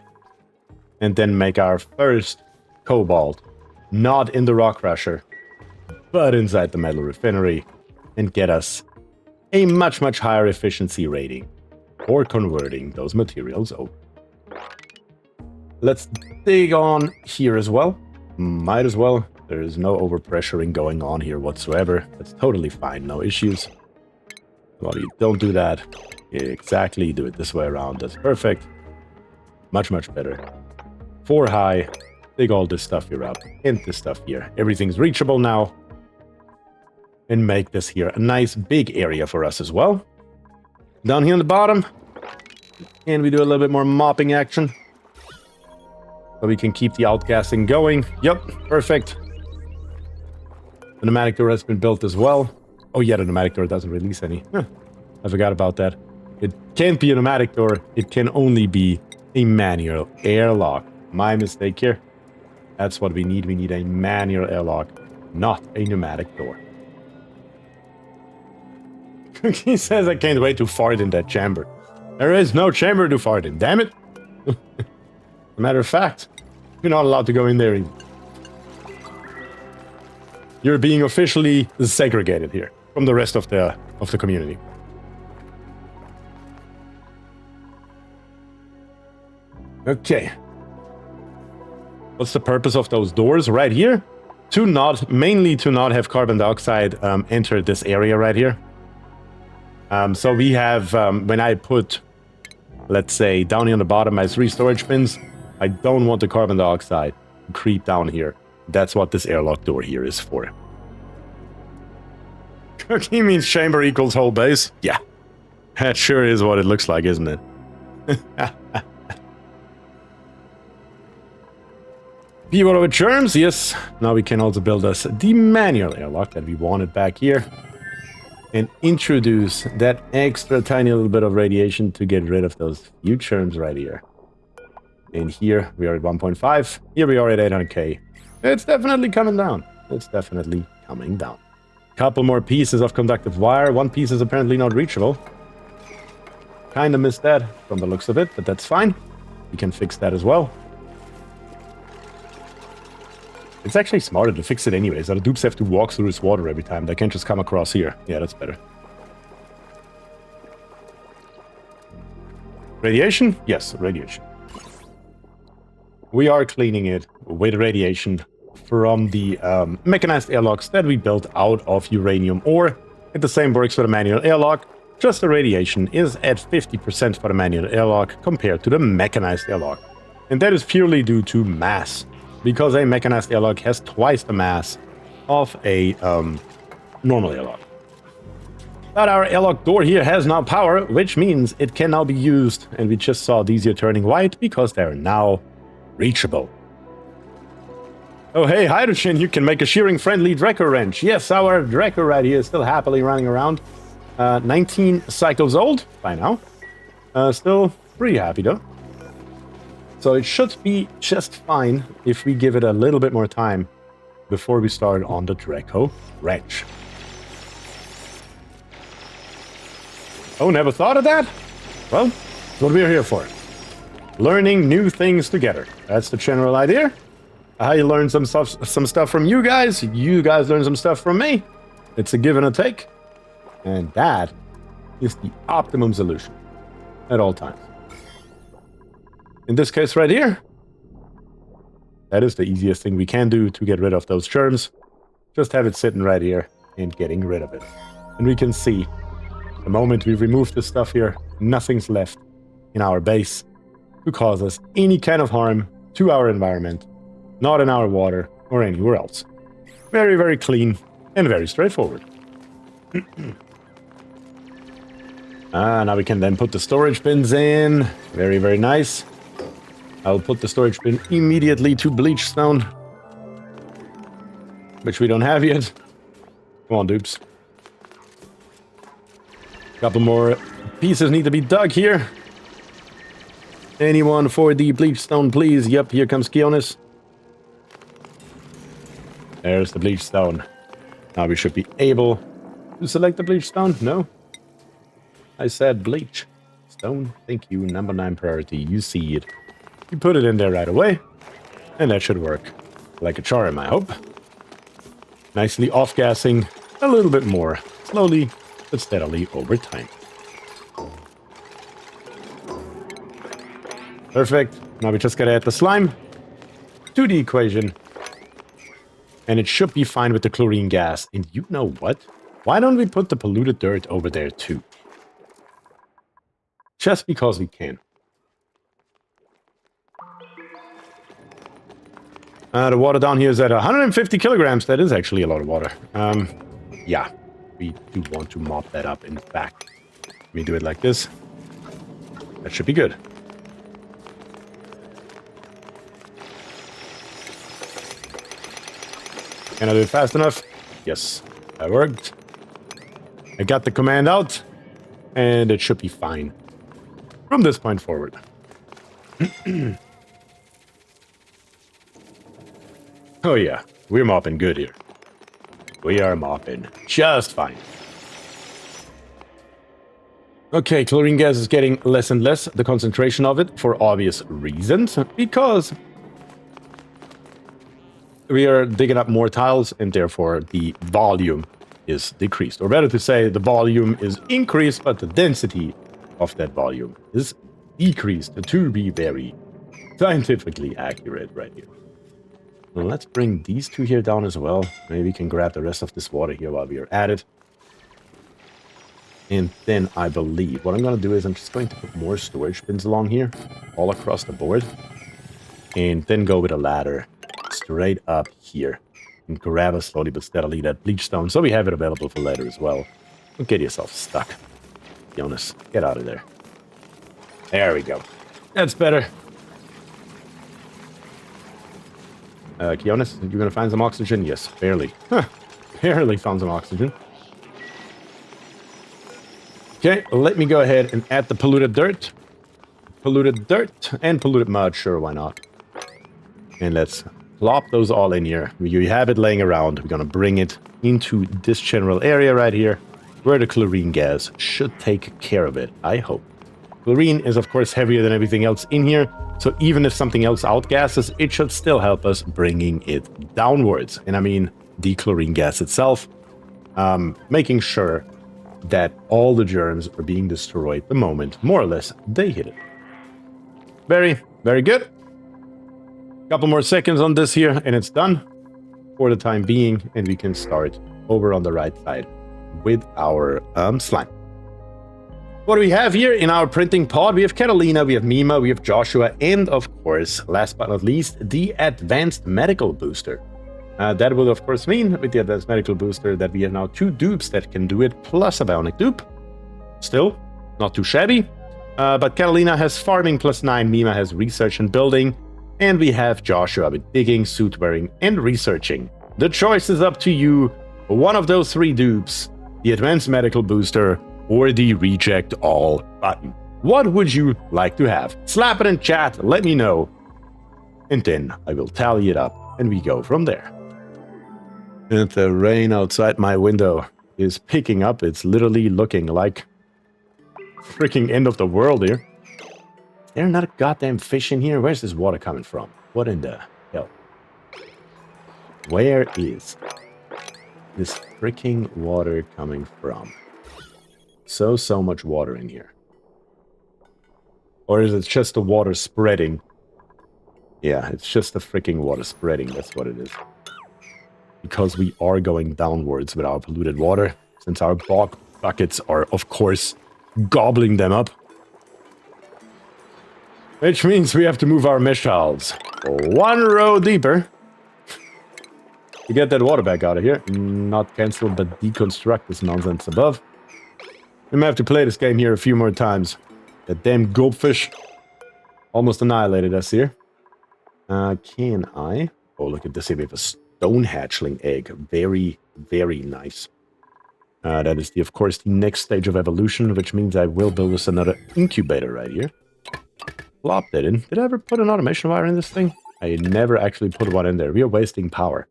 And then make our first cobalt not in the rock crusher, but inside the metal refinery, and get us a much, much higher efficiency rating for converting those materials over. Let's dig on here as well. Might as well. There is no overpressuring going on here whatsoever. That's totally fine, no issues. Well, you don't do that. Exactly, do it this way around. That's perfect. Much, much better. 4 high. Dig all this stuff here up. And this stuff here. Everything's reachable now. And make this here a nice big area for us as well. Down here on the bottom. And we do a little bit more mopping action. So we can keep the outgassing going. Yep, perfect. The pneumatic door has been built as well. Oh yeah, the pneumatic door doesn't release any. Huh, I forgot about that. It can't be a pneumatic door. It can only be a manual airlock. My mistake here. That's what we need. We need a manual airlock, not a pneumatic door. He says I can't wait to fart in that chamber. There is no chamber to fart in, damn it. Matter of fact, you're not allowed to go in there either. You're being officially segregated here from the rest of the community. Okay. What's the purpose of those doors right here? Mainly to not have carbon dioxide enter this area right here. So we have, when I put, let's say, down here on the bottom my 3 storage bins, I don't want the carbon dioxide to creep down here. That's what this airlock door here is for. He means chamber equals whole base? Yeah. That sure is what it looks like, isn't it? People with germs, yes. Now we can also build us the manual airlock that we wanted back here. And introduce that extra tiny little bit of radiation to get rid of those few germs right here. And here we are at 1.5. Here we are at 800k. It's definitely coming down. It's definitely coming down. Couple more pieces of conductive wire. One piece is apparently not reachable. Kinda missed that from the looks of it, but that's fine. We can fix that as well. It's actually smarter to fix it anyways. The dupes have to walk through this water every time. They can't just come across here. Yeah, that's better. Radiation? Yes, radiation. We are cleaning it with radiation from the mechanized airlocks that we built out of uranium ore. It the same works for the manual airlock. Just the radiation is at 50% for the manual airlock compared to the mechanized airlock. And that is purely due to mass. Because a mechanized airlock has twice the mass of a normal airlock. But our airlock door here has now power, which means it can now be used. And we just saw these here turning white because they're now reachable. Oh hey, hydrogen, you can make a shearing-friendly Draco wrench. Yes, our Draco right here is still happily running around. 19 cycles old by now. Still pretty happy though. So it should be just fine if we give it a little bit more time before we start on the Draco wrench. Oh, never thought of that? Well, that's what we're here for. Learning new things together. That's the general idea. I learned some stuff from you guys. You guys learn some stuff from me. It's a give and a take. And that is the optimum solution at all times. In this case right here, that is the easiest thing we can do to get rid of those germs. Just have it sitting right here and getting rid of it. And we can see the moment we remove this stuff here, nothing's left in our base to cause us any kind of harm to our environment, not in our water or anywhere else. Very, very clean and very straightforward. Now we can then put the storage bins in. Very, very nice. I'll put the storage bin immediately to bleach stone, which we don't have yet. Come on, dupes. Couple more pieces need to be dug here. Anyone for the bleach stone, please? Yep, here comes Kionis. There's the bleach stone. Now we should be able to select the bleach stone. No? I said bleach stone. Thank you. Number 9 priority. You see it. You put it in there right away, and that should work. like a charm, I hope. Nicely off-gassing a little bit more, slowly but steadily over time. Perfect. Now we just gotta add the slime to the equation. And it should be fine with the chlorine gas. And you know what? Why don't we put the polluted dirt over there too? Just because we can. The water down here is at 150 kilograms. That is actually a lot of water. Yeah, we do want to mop that up. In fact, let me do it like this. That should be good. Can I do it fast enough? Yes, that worked. I got the command out, and it should be fine from this point forward. Oh yeah, we're mopping good here. We are mopping just fine. Okay, chlorine gas is getting less and less, the concentration of it, for obvious reasons, because we are digging up more tiles, and therefore the volume is decreased. Or better to say, the volume is increased, but the density of that volume is decreased, to be very scientifically accurate right here. Well, let's bring these two here down as well. Maybe we can grab the rest of this water here while we are at it. And then I believe what I'm going to do is I'm just going to put more storage bins along here, all across the board. And then go with a ladder straight up here. And grab us slowly but steadily that bleach stone, so we have it available for later as well. Don't get yourself stuck. Jonas, get out of there. There we go. That's better. Jonas, you're gonna find some oxygen? Yes, barely. Huh. Barely found some oxygen. Okay, let me go ahead and add the polluted dirt. Polluted dirt and polluted mud, sure, why not? And let's plop those all in here. We have it laying around. We're gonna bring it into this general area right here, where the chlorine gas should take care of it, I hope. Chlorine is, of course, heavier than everything else in here, so even if something else outgasses, it should still help us bringing it downwards. And I mean, the chlorine gas itself, making sure that all the germs are being destroyed the moment, more or less, they hit it. Very, very good. Couple more seconds on this here, and it's done for the time being, and we can start over on the right side with our slime. What do we have here in our printing pod? We have Catalina, we have Mima, we have Joshua, and of course, last but not least, the Advanced Medical Booster. That will of course mean, with the Advanced Medical Booster, that we have now 2 dupes that can do it, plus a bionic dupe. Still, not too shabby. But Catalina has farming +9, Mima has research and building, and we have Joshua with digging, suit wearing, and researching. The choice is up to you. One of those 3 dupes, the Advanced Medical Booster, or the Reject All button. What would you like to have? Slap it in chat, let me know. And then I will tally it up, and we go from there. And the rain outside my window is picking up. It's literally looking like freaking end of the world here. There's not a goddamn fish in here. Where's this water coming from? What in the hell? Where is this freaking water coming from? So much water in here. Or is it just the water spreading? Yeah, it's just the freaking water spreading. That's what it is. Because we are going downwards with our polluted water, since our bog buckets are, of course, gobbling them up. Which means we have to move our mesh tiles 1 row deeper to get that water back out of here. Not cancel, but deconstruct this nonsense above. We may have to play this game here a few more times. That damn goldfish almost annihilated us here. Can I? Oh, look at this here. We have a stone hatchling egg. Very, very nice. That is, of course, the next stage of evolution, which means I will build us another incubator right here. Plop that in. Did I ever put an automation wire in this thing? I never actually put one in there. We are wasting power.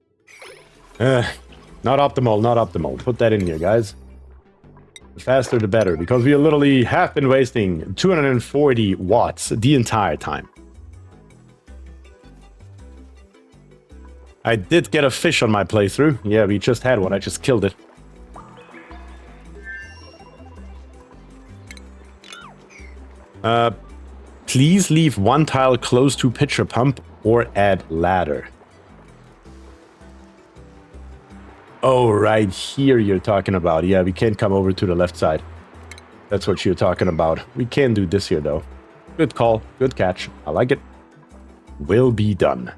Not optimal, not optimal. Put that in here, guys. The faster the better, because we literally have been wasting 240 watts the entire time. I did get a fish on my playthrough. Yeah, we just had one. I just killed it. Please leave one tile close to pitcher pump or add ladder. Oh, right here you're talking about. Yeah, we can't come over to the left side. That's what you're talking about. We can do this here, though. Good call. Good catch. I like it. Will be done.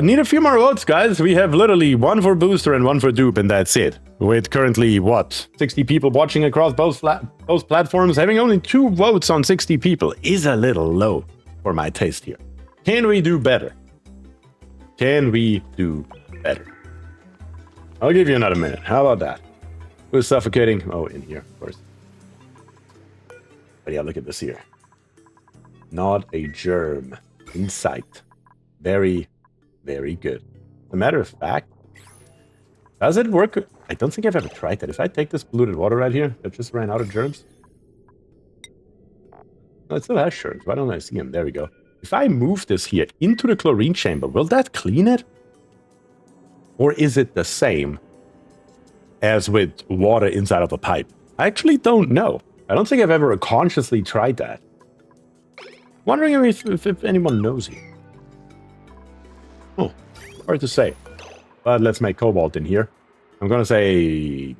Need a few more votes, guys. We have literally one for booster and one for dupe, and that's it. With currently, what, 60 people watching across both platforms, having only 2 votes on 60 people is a little low for my taste here. Can we do better? Can we do better? I'll give you another minute. How about that? Who's suffocating? Oh, in here, of course. But yeah, look at this here. Not a germ in sight. Very, very good. As a matter of fact, does it work? I don't think I've ever tried that. If I take this polluted water right here, that just ran out of germs. No, it still has germs. Why don't I see them? There we go. If I move this here into the chlorine chamber, will that clean it? Or is it the same as with water inside of a pipe? I actually don't know. I don't think I've ever consciously tried that. Wondering if anyone knows here. Oh, hard to say. But let's make cobalt in here. I'm gonna say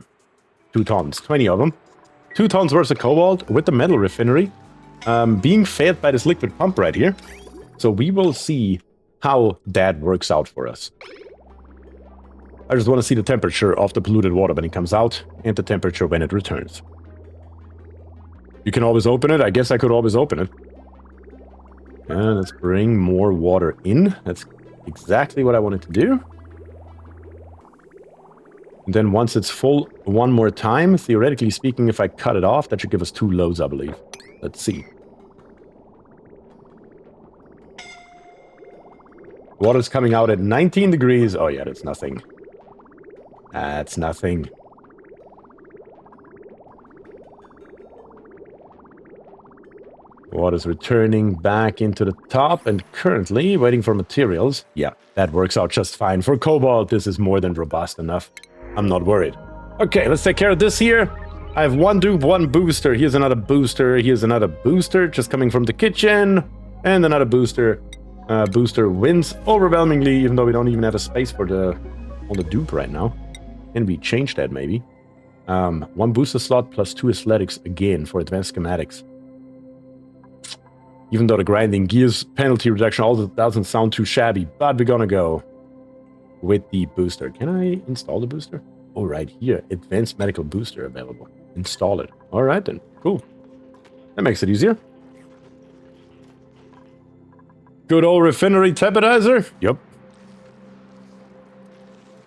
2 tons, 20 of them. 2 tons worth of cobalt with the metal refinery being fed by this liquid pump right here. So we will see how that works out for us. I just want to see the temperature of the polluted water when it comes out and the temperature when it returns. You can always open it. I guess I could always open it. And let's bring more water in. That's exactly what I wanted to do. And then once it's full one more time, theoretically speaking, if I cut it off, that should give us 2 loads, I believe. Let's see. Water's coming out at 19 degrees. Oh yeah, that's nothing. That's nothing. Water's returning back into the top and currently waiting for materials. Yeah, that works out just fine. For cobalt, this is more than robust enough. I'm not worried. Okay, let's take care of this here. I have 1 dupe, 1 booster. Here's another booster. Here's another booster just coming from the kitchen. And another booster. Booster wins overwhelmingly, even though we don't even have a space for all the dupe right now. Can we change that maybe? 1 booster slot plus 2 athletics again for advanced schematics. Even though the grinding gears penalty reduction also doesn't sound too shabby, but we're gonna go with the booster. Can I install the booster? Oh, right here. Advanced medical booster available. Install it. All right then. Cool. That makes it easier. Good old refinery temperizer. Yep.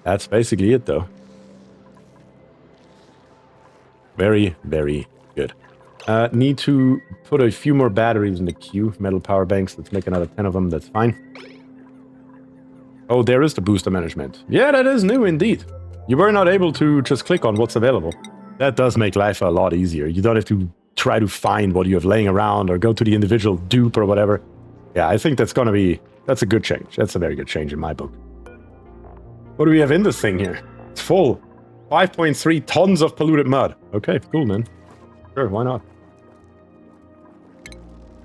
That's basically it, though. Very, very good. Need to put a few more batteries in the queue. Metal power banks. Let's make another 10 of them. That's fine. Oh, there is the booster management. Yeah, that is new indeed. You were not able to just click on what's available. That does make life a lot easier. You don't have to try to find what you have laying around or go to the individual dupe or whatever. Yeah, I think that's a good change. That's a very good change in my book. What do we have in this thing here? It's full. 5.3 tons of polluted mud. Okay, cool, man. Sure, why not?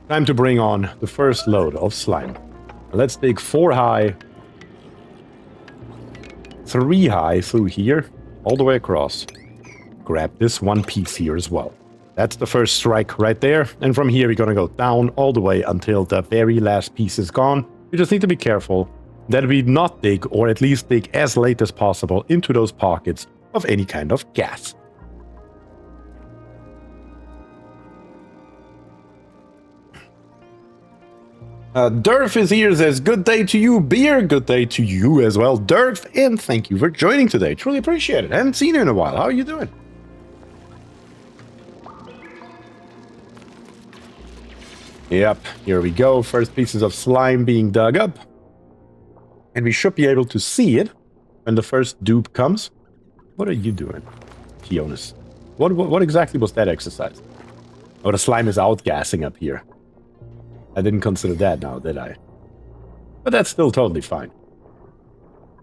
Time to bring on the first load of slime. Let's dig 4 high, 3 high through here, all the way across. Grab this 1 piece here as well. That's the first strike right there. And from here, we're gonna go down all the way until the very last piece is gone. We just need to be careful that we not dig, or at least dig as late as possible, into those pockets of any kind of gas. Durf is here, says, good day to you, Beer. Good day to you as well, Durf. And thank you for joining today. Truly appreciate it. I haven't seen you in a while. How are you doing? Yep, here we go. First pieces of slime being dug up. And we should be able to see it when the first dupe comes. What are you doing, Kionis? What exactly was that exercise? Oh, the slime is outgassing up here. I didn't consider that now, did I? But that's still totally fine.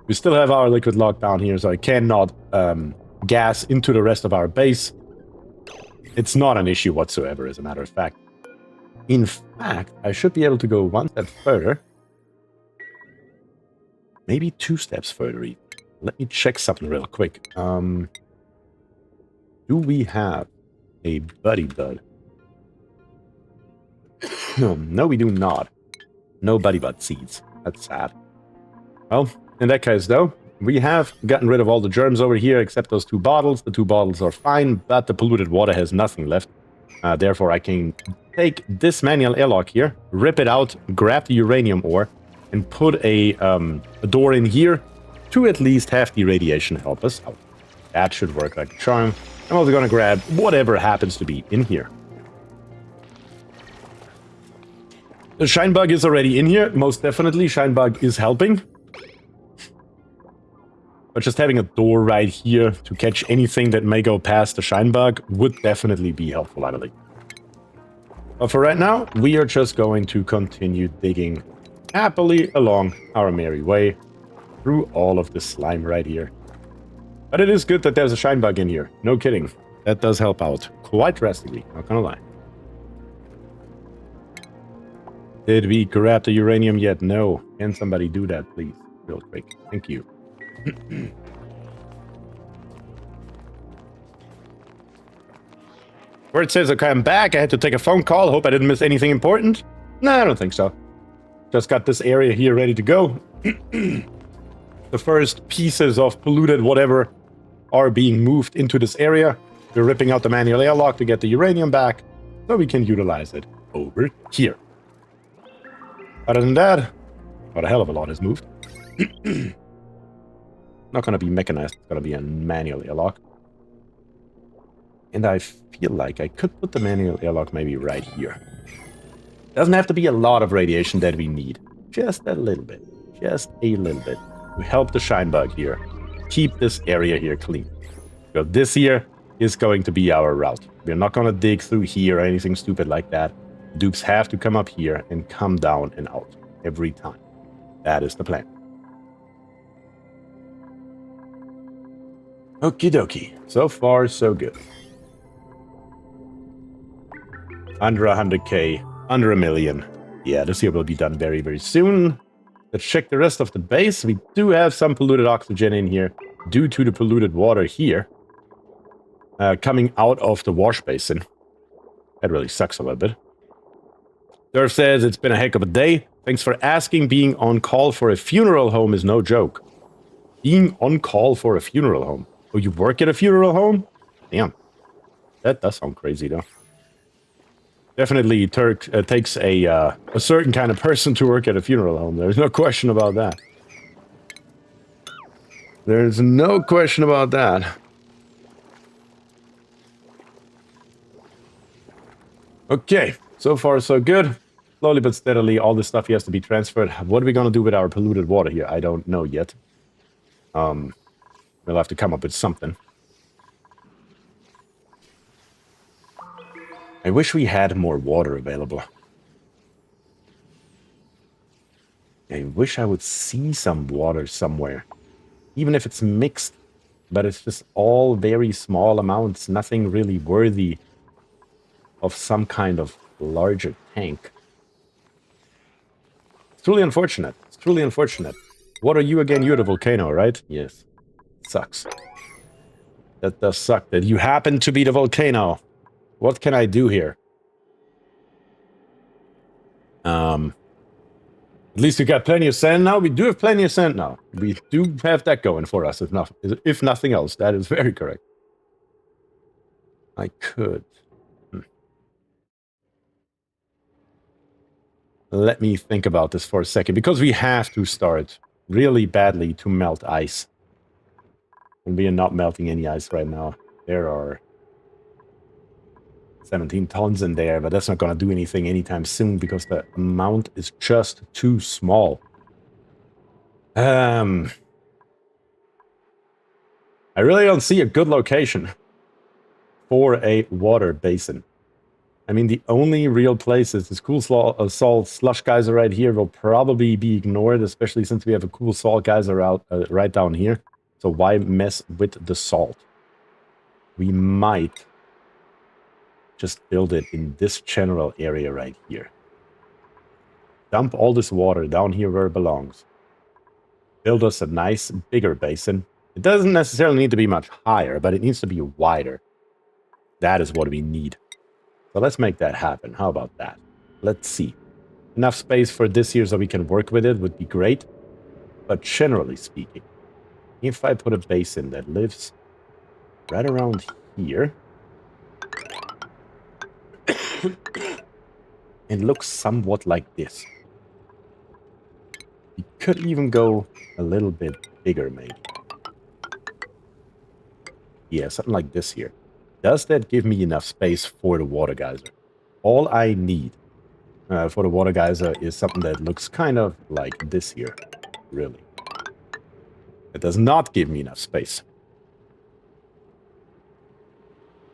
We still have our liquid lock down here, so I cannot gas into the rest of our base. It's not an issue whatsoever, as a matter of fact. In fact, I should be able to go one step further. Maybe 2 steps further even. Let me check something real quick. Do we have a buddy bud? No, we do not. No buddy bud seeds. That's sad. Well, in that case, though, we have gotten rid of all the germs over here except those 2 bottles. The 2 bottles are fine, but the polluted water has nothing left. Therefore, I can take this manual airlock here, rip it out, grab the uranium ore, and put a door in here to at least have the radiation help us out. That should work like a charm. I'm also going to grab whatever happens to be in here. The shine bug is already in here. Most definitely, shine bug is helping. But just having a door right here to catch anything that may go past the shine bug would definitely be helpful, I believe. But for right now, we are just going to continue digging happily along our merry way through all of this slime right here. But it is good that there's a shine bug in here. No kidding. That does help out quite drastically, not gonna lie. Did we grab the uranium yet? No. Can somebody do that, please? Real quick. Thank you. Where it says, okay, I'm back. I had to take a phone call. Hope I didn't miss anything important. No, I don't think so. Just got this area here ready to go. The first pieces of polluted whatever are being moved into this area. We're ripping out the manual airlock to get the uranium back so we can utilize it over here. Other than that, not a hell of a lot has moved. Not going to be mechanized, it's going to be a manual airlock. And I feel like I could put the manual airlock maybe right here. Doesn't have to be a lot of radiation that we need. Just a little bit. Just a little bit. To help the shine bug here. Keep this area here clean. So this here is going to be our route. We're not going to dig through here or anything stupid like that. Dupes have to come up here and come down and out every time. That is the plan. Okie dokie. So far, so good. Under 100k, under 1 million. Yeah, this here will be done very, very soon. Let's check the rest of the base. We do have some polluted oxygen in here due to the polluted water here. Coming out of the wash basin. That really sucks a little bit. Durf says, it's been a heck of a day. Thanks for asking. Being on call for a funeral home is no joke. Being on call for a funeral home. Oh, you work at a funeral home? Damn. That does sound crazy, though. Definitely takes a certain kind of person to work at a funeral home. There's no question about that. There's no question about that. Okay, so far so good. Slowly but steadily, all this stuff has to be transferred. What are we going to do with our polluted water here? I don't know yet. We'll have to come up with something. I wish we had more water available. I wish I would see some water somewhere. Even if it's mixed. But it's just all very small amounts. Nothing really worthy of some kind of larger tank. It's truly unfortunate. It's truly unfortunate. What are you again? You're the volcano, right? Yes. Sucks. That does suck that you happen to be the volcano. What can I do here? At least we got plenty of sand now. We do have plenty of sand now. We do have that going for us, if nothing else. That is very correct. I could. Let me think about this for a second, because we have to start really badly to melt ice. And we are not melting any ice right now. There are 17 tons in there, but that's not going to do anything anytime soon because the amount is just too small. I really don't see a good location for a water basin. I mean, the only real places this cool salt slush geyser right here will probably be ignored, especially since we have a cool salt geyser out right down here. So why mess with the salt? We might just build it in this general area right here. Dump all this water down here where it belongs. Build us a nice, bigger basin. It doesn't necessarily need to be much higher, but it needs to be wider. That is what we need. So let's make that happen. How about that? Let's see. Enough space for this here so we can work with it would be great. But generally speaking, if I put a basin that lives right around here and looks somewhat like this. We could even go a little bit bigger, maybe. Yeah, something like this here. Does that give me enough space for the water geyser? All I need for the water geyser is something that looks kind of like this here, really. It does not give me enough space.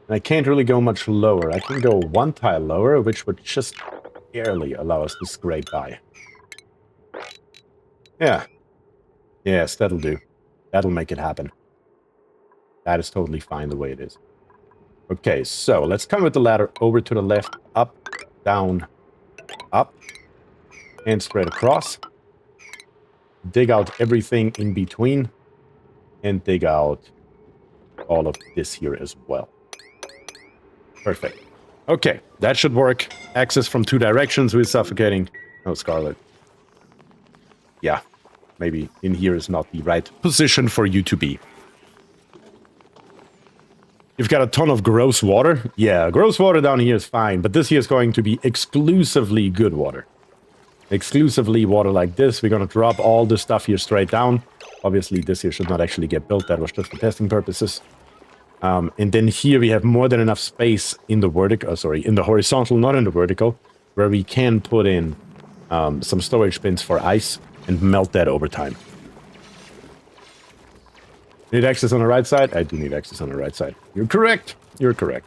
And I can't really go much lower. I can go one tile lower, which would just barely allow us to scrape by. Yeah. Yes, that'll do. That'll make it happen. That is totally fine the way it is. Okay, so let's come with the ladder over to the left, up, down, up, and spread across. Dig out everything in between, and dig out all of this here as well. Perfect. Okay, that should work. Access from 2 directions with suffocating. Oh, Scarlet. Yeah, maybe in here is not the right position for you to be. You've got a ton of gross water. Yeah, gross water down here is fine, but this here is going to be exclusively good water. Exclusively water like this. We're going to drop all this stuff here straight down. Obviously, this here should not actually get built. That was just for testing purposes. And then here we have more than enough space in the vertical, in the horizontal, not in the vertical, where we can put in some storage bins for ice and melt that over time. Need access on the right side? I do need access on the right side. You're correct. You're correct.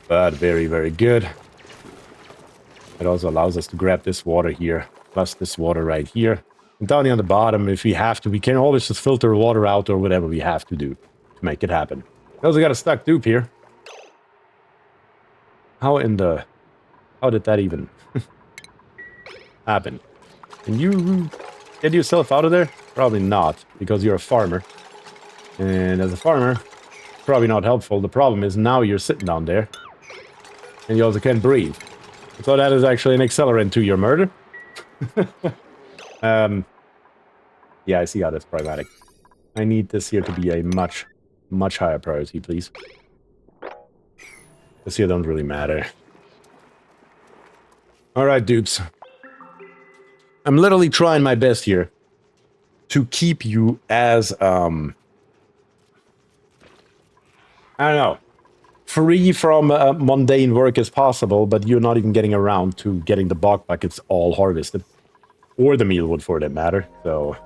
But very, very good. It also allows us to grab this water here, plus this water right here. And down here on the bottom, if we have to, we can always just filter water out or whatever we have to do to make it happen. We also got a stuck dupe here. How did that even happen? Can you get yourself out of there? Probably not, because you're a farmer. And as a farmer, probably not helpful. The problem is now you're sitting down there. And you also can't breathe. So that is actually an accelerant to your murder. Yeah, I see how that's problematic. I need this here to be a much, much higher priority, please. This here don't really matter. Alright, dupes. I'm literally trying my best here to keep you as, I don't know, free from mundane work as possible, but you're not even getting around to getting the bog buckets all harvested. Or the mealwood, for that matter. So,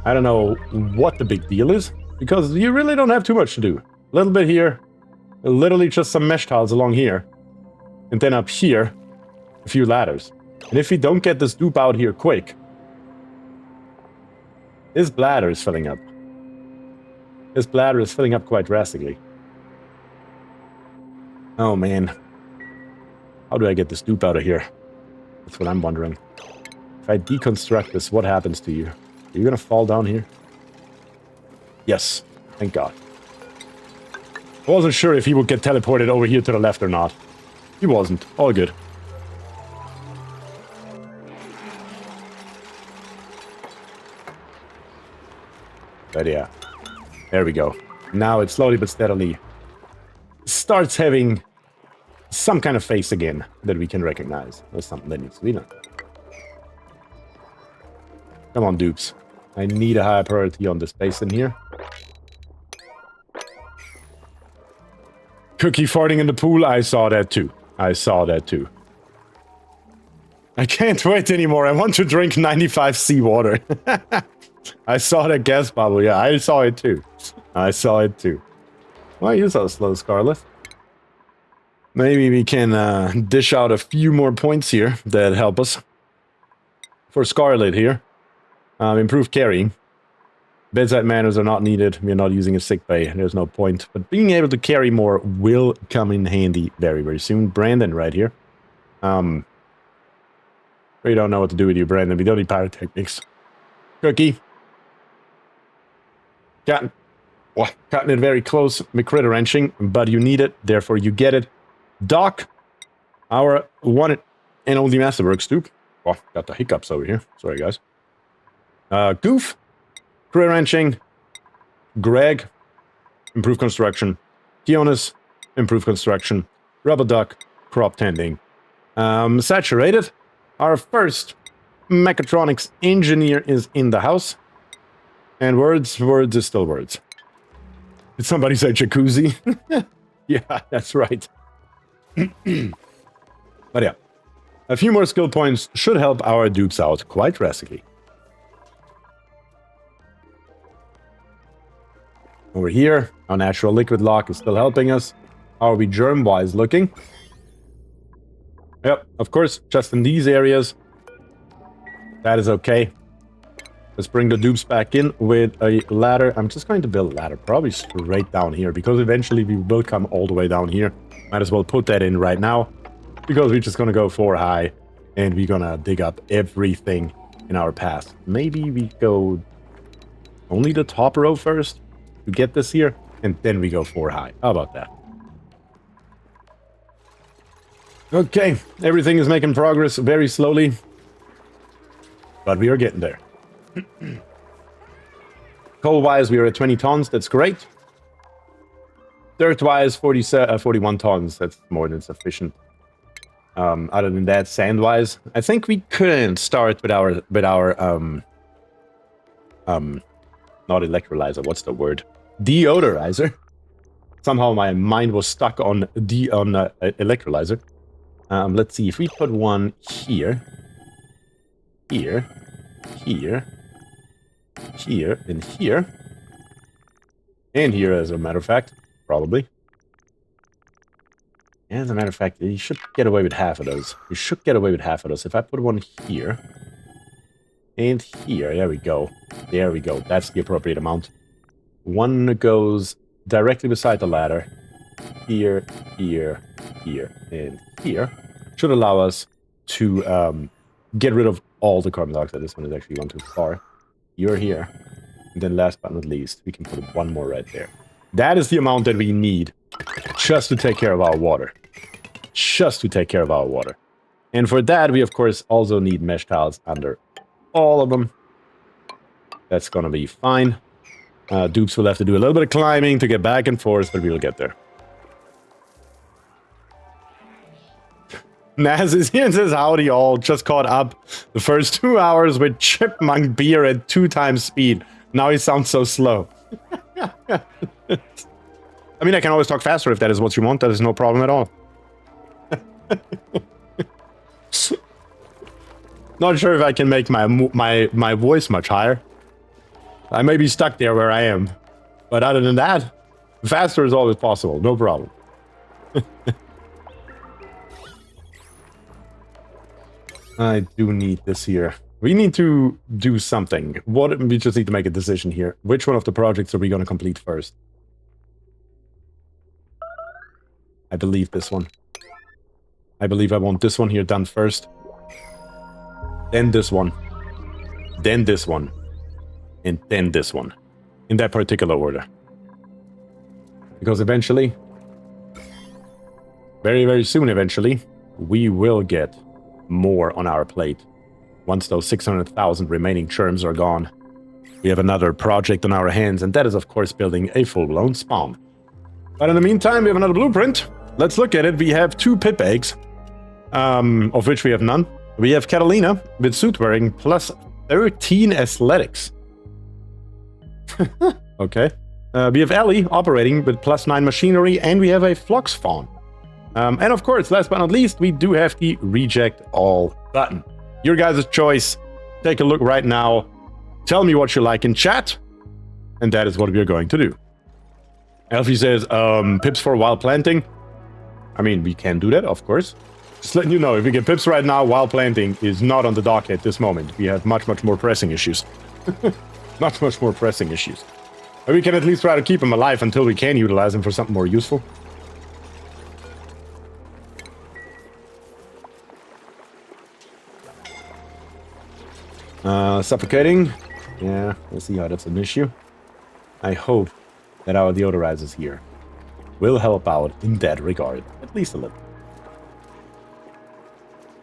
I don't know what the big deal is, because you really don't have too much to do. A little bit here, literally just some mesh tiles along here, and then up here, a few ladders. And if we don't get this dupe out here quick, his bladder is filling up. His bladder is filling up quite drastically. Oh man. How do I get this dupe out of here? That's what I'm wondering. If I deconstruct this, what happens to you? Are you gonna fall down here? Yes. Thank God. I wasn't sure if he would get teleported over here to the left or not. He wasn't. All good. But yeah. There we go. Now it slowly but steadily starts having some kind of face again that we can recognize. Or something that needs to be done. Come on, dupes. I need a higher priority on this basin here. Cookie farting in the pool, I saw that too. I saw that too. I can't wait anymore. I want to drink 95 seawater. I saw that gas bubble. Yeah, I saw it too. I saw it too. Why are you so slow, Scarlet? Maybe we can dish out a few more points here that help us. For Scarlet here, improved carrying. Bedside manners are not needed. We're not using a sick bay. There's no point. But being able to carry more will come in handy very, very soon. Brandon right here. We don't know what to do with you, Brandon. We don't need pyrotechnics. Cookie. Cutting it very close. McCritter wrenching, but you need it. Therefore, you get it. Doc, our one and only Masterwork Stoop. Oh, got the hiccups over here. Sorry, guys. Goof. Career wrenching. Greg. Improved construction. Kionis. Improved construction. Rubber duck. Crop tending. Saturated. Our first mechatronics engineer is in the house. And words is still words. Did somebody say jacuzzi? Yeah, that's right. But yeah. A few more skill points should help our dupes out quite drastically. Over here, our natural liquid lock is still helping us. How are we germ-wise looking? Yep, of course, just in these areas. That is okay. Let's bring the dupes back in with a ladder. I'm just going to build a ladder, probably straight down here, because eventually we will come all the way down here. Might as well put that in right now, because we're just going to go 4 high, and we're going to dig up everything in our path. Maybe we go only the top row first to get this here, and then we go 4 high. How about that? Okay, everything is making progress very slowly, but we are getting there. Coal-wise, we are at 20 tons. That's great. Dirt-wise, 41 tons. That's more than sufficient. Other than that, sand-wise, I think we couldn't start with our not electrolyzer. What's the word? Deodorizer. Somehow my mind was stuck on electrolyzer. Let's see if we put one here, here, and here, and here, as a matter of fact, probably. As a matter of fact, you should get away with half of those. You should get away with half of those. If I put one here, and here, there we go. There we go. That's the appropriate amount. One goes directly beside the ladder. Here, here, here, and here. Should allow us to get rid of all the carbon dioxide. This one is actually going too far. You're here. And then last but not least, we can put one more right there. That is the amount that we need just to take care of our water. Just to take care of our water. And for that, we of course also need mesh tiles under all of them. That's gonna be fine. Dupes will have to do a little bit of climbing to get back and forth, but we will get there. Naz is here and says, howdy all, just caught up the first 2 hours with chipmunk beer at 2 times speed. Now he sounds so slow. I mean, I can always talk faster if that is what you want. That is no problem at all. Not sure if I can make my voice much higher. I may be stuck there where I am. But other than that, faster is always possible. No problem. I do need this here. We need to do something. We just need to make a decision here. Which one of the projects are we going to complete first? I believe this one. I believe I want this one here done first. Then this one. Then this one. And then this one. In that particular order. Because eventually, very, very soon eventually, we will get more on our plate. Once those 600,000 remaining churns are gone, we have another project on our hands, and that is, of course, building a full-blown Spomb. But in the meantime, we have another blueprint. Let's look at it. We have 2 pip eggs, of which we have none. We have Catalina with suit wearing plus 13 athletics. Okay. We have Ellie operating with plus 9 machinery, and we have a Flux Fawn. And of course, last but not least, we do have the reject all button. Your guys' choice. Take a look right now. Tell me what you like in chat. And that is what we are going to do. Elfie says, pips for while planting. I mean, we can do that, of course. Just letting you know, if we get pips right now, while planting is not on the dock at this moment. We have much, much more pressing issues. much more pressing issues. But we can at least try to keep them alive until we can utilize them for something more useful. Suffocating. Yeah, we'll see how that's an issue. I hope that our deodorizers here will help out in that regard, at least a little.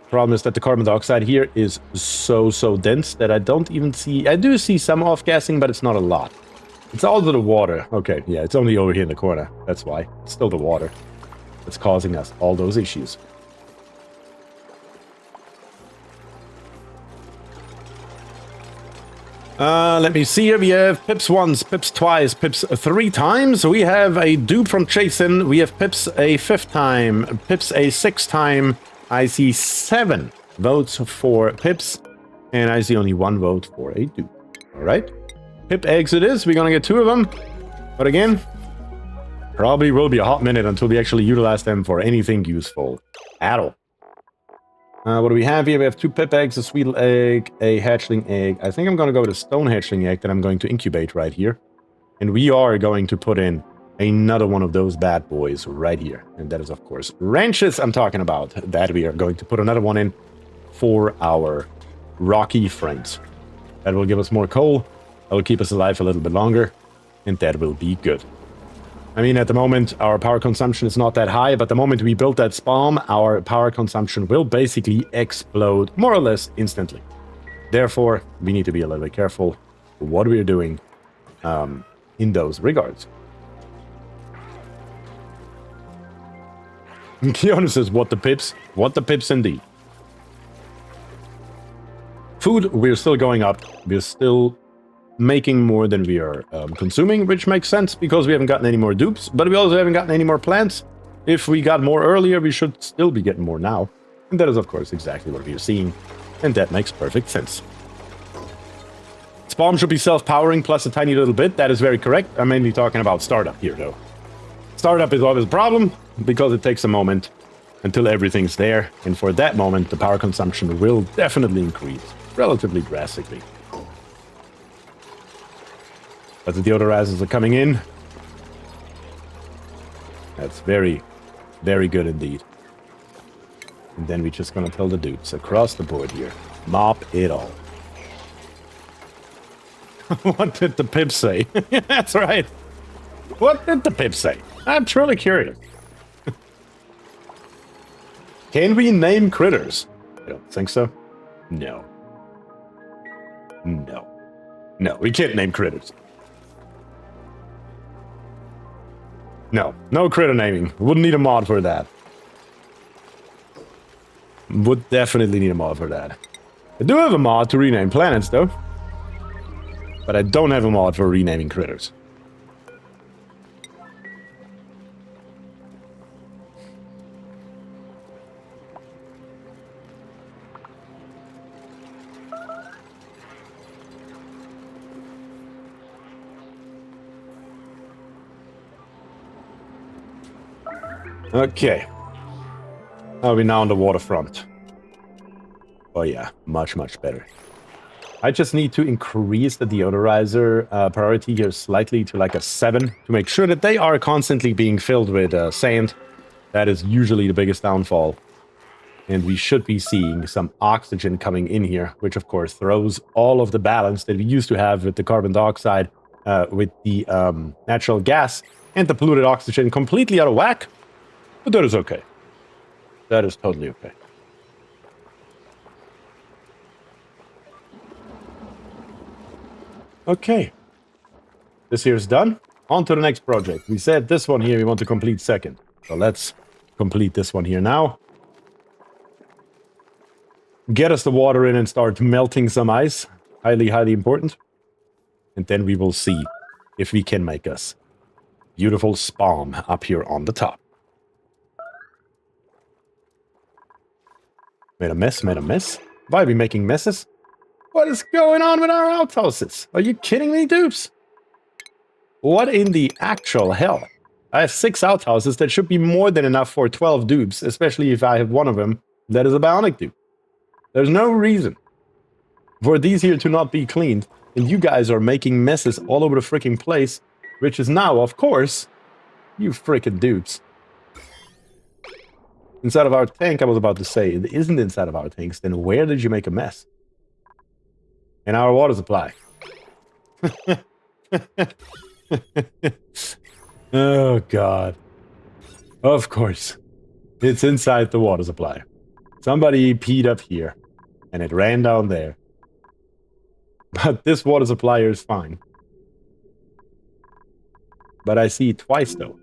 Problem is that the carbon dioxide here is so dense that I don't even see... I do see some off-gassing, but it's not a lot. It's all the water. Okay, yeah, it's only over here in the corner. That's why. It's still the water that's causing us all those issues. Let me see here. We have pips once, pips twice, pips 3 times. We have a dupe from Jason. We have pips a 5th time, pips a 6th time. I see 7 votes for pips, and I see only 1 vote for a dupe. All right. Pip eggs it is. We're going to get 2 of them. But again, probably will be a hot minute until we actually utilize them for anything useful at all. What do we have here? We have 2 pip eggs, a sweetle egg, a hatchling egg. I think I'm going to go with a stone hatchling egg that I'm going to incubate right here. And we are going to put in another one of those bad boys right here. And that is, of course, ranches I'm talking about. That we are going to put another one in for our rocky friends. That will give us more coal. That will keep us alive a little bit longer. And that will be good. I mean, at the moment, our power consumption is not that high, but the moment we build that Spomb, our power consumption will basically explode more or less instantly. Therefore, we need to be a little bit careful what we're doing in those regards. Keanu says, what the pips? What the pips indeed. Food, we're still going up. We're still making more than we are consuming, which makes sense because we haven't gotten any more dupes, but we also haven't gotten any more plants. If we got more earlier, we should still be getting more now. And that is, of course, exactly what we are seeing. And that makes perfect sense. Spomb should be self-powering plus a tiny little bit. That is very correct. I'm mainly talking about startup here, though. Startup is always a problem because it takes a moment until everything's there. And for that moment, the power consumption will definitely increase relatively drastically. But the deodorizers are coming in. That's very, very good indeed. And then we're just gonna tell the dudes across the board here. Mop it all. What did the pip say? That's right. What did the pip say? I'm truly curious. Can we name critters? I don't think so. No. No. No, we can't name critters. No, no critter naming. Wouldn't need a mod for that. Would definitely need a mod for that. I do have a mod to rename planets, though. But I don't have a mod for renaming critters. Okay. Are we now on the waterfront? Oh yeah, much, much better. I just need to increase the deodorizer priority here slightly to like a 7 to make sure that they are constantly being filled with sand. That is usually the biggest downfall. And we should be seeing some oxygen coming in here, which of course throws all of the balance that we used to have with the carbon dioxide, with the natural gas and the polluted oxygen completely out of whack. But that is okay. That is totally okay. Okay. This here is done. On to the next project. We said this one here we want to complete second. So let's complete this one here now. Get us the water in and start melting some ice. Highly, highly important. And then we will see if we can make us beautiful Spomb up here on the top. Made a mess, made a mess. Why are we making messes? What is going on with our outhouses? Are you kidding me, dupes? What in the actual hell? I have 6 outhouses. That should be more than enough for 12 dupes, especially if I have one of them that is a bionic dupe. There's no reason for these here to not be cleaned, and you guys are making messes all over the freaking place, which is now, of course, you freaking dupes. Inside of our tank, I was about to say, it isn't inside of our tanks, then where did you make a mess? In our water supply. Oh, God. Of course. It's inside the water supply. Somebody peed up here, and it ran down there. But this water supply is fine. But I see it twice, though.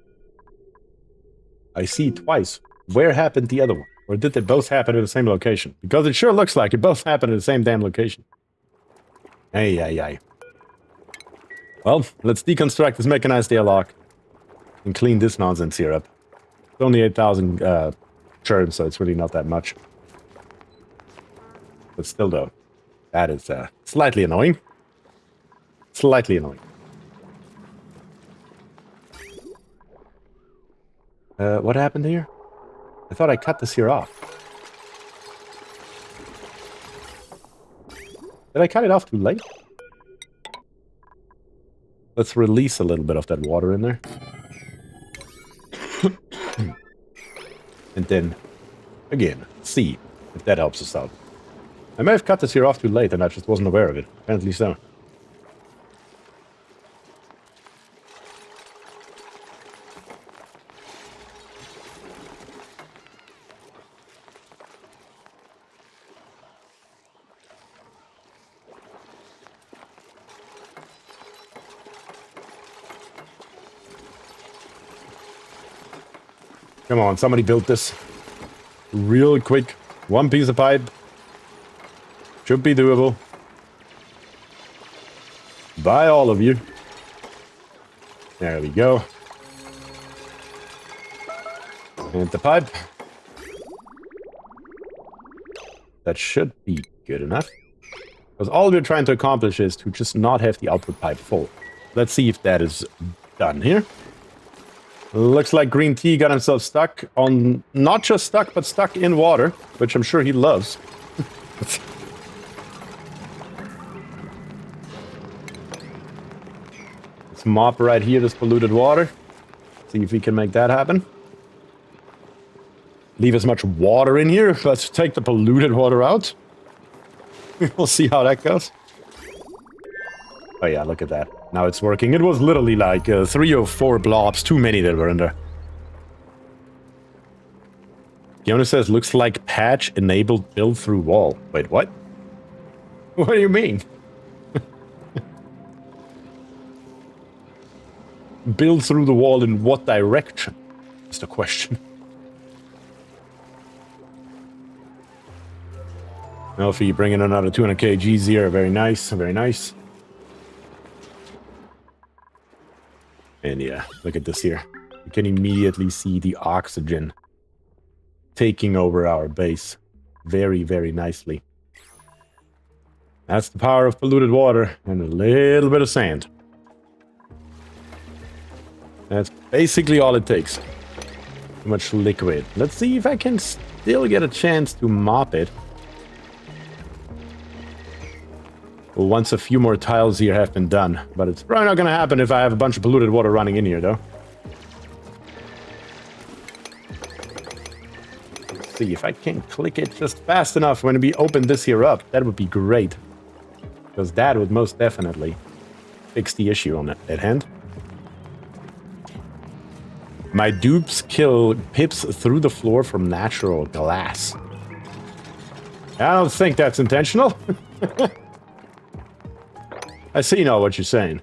I see it twice. Where happened the other one? Or did they both happen at the same location? Because it sure looks like it both happened at the same damn location. Ay, ay, ay. Well, let's deconstruct this mechanized airlock and clean this nonsense here up. It's only 8,000 churns, so it's really not that much. But still, though, that is slightly annoying. Slightly annoying. What happened here? I thought I cut this here off. Did I cut it off too late? Let's release a little bit of that water in there. And then, again, see if that helps us out. I may have cut this here off too late and I just wasn't aware of it. Apparently so. Come on, somebody built this real quick. One piece of pipe. Should be doable. By all of you. There we go. And the pipe. That should be good enough. Because all we're trying to accomplish is to just not have the output pipe full. Let's see if that is done here. Looks like Green Tea got himself stuck on... Not just stuck, but stuck in water. Which I'm sure he loves. Let's mop right here this polluted water. See if we can make that happen. Leave as much water in here. Let's take the polluted water out. We'll see how that goes. Oh yeah, look at that. Now it's working. It was literally like 3 or 4 blobs. Too many that were in there. Fiona says, looks like patch enabled build through wall. Wait, what? What do you mean? Build through the wall in what direction? Is the question. Alfie, bringing another 200k Geyser. Very nice, very nice. And yeah, look at this here. You can immediately see the oxygen taking over our base very, very nicely. That's the power of polluted water and a little bit of sand. That's basically all it takes. Too much liquid. Let's see if I can still get a chance to mop it. Once a few more tiles here have been done. But it's probably not going to happen if I have a bunch of polluted water running in here, though. Let's see if I can click it just fast enough when we open this here up. That would be great. Because that would most definitely fix the issue on at hand. My dupes kill pips through the floor from natural glass. I don't think that's intentional. I see now what you're saying.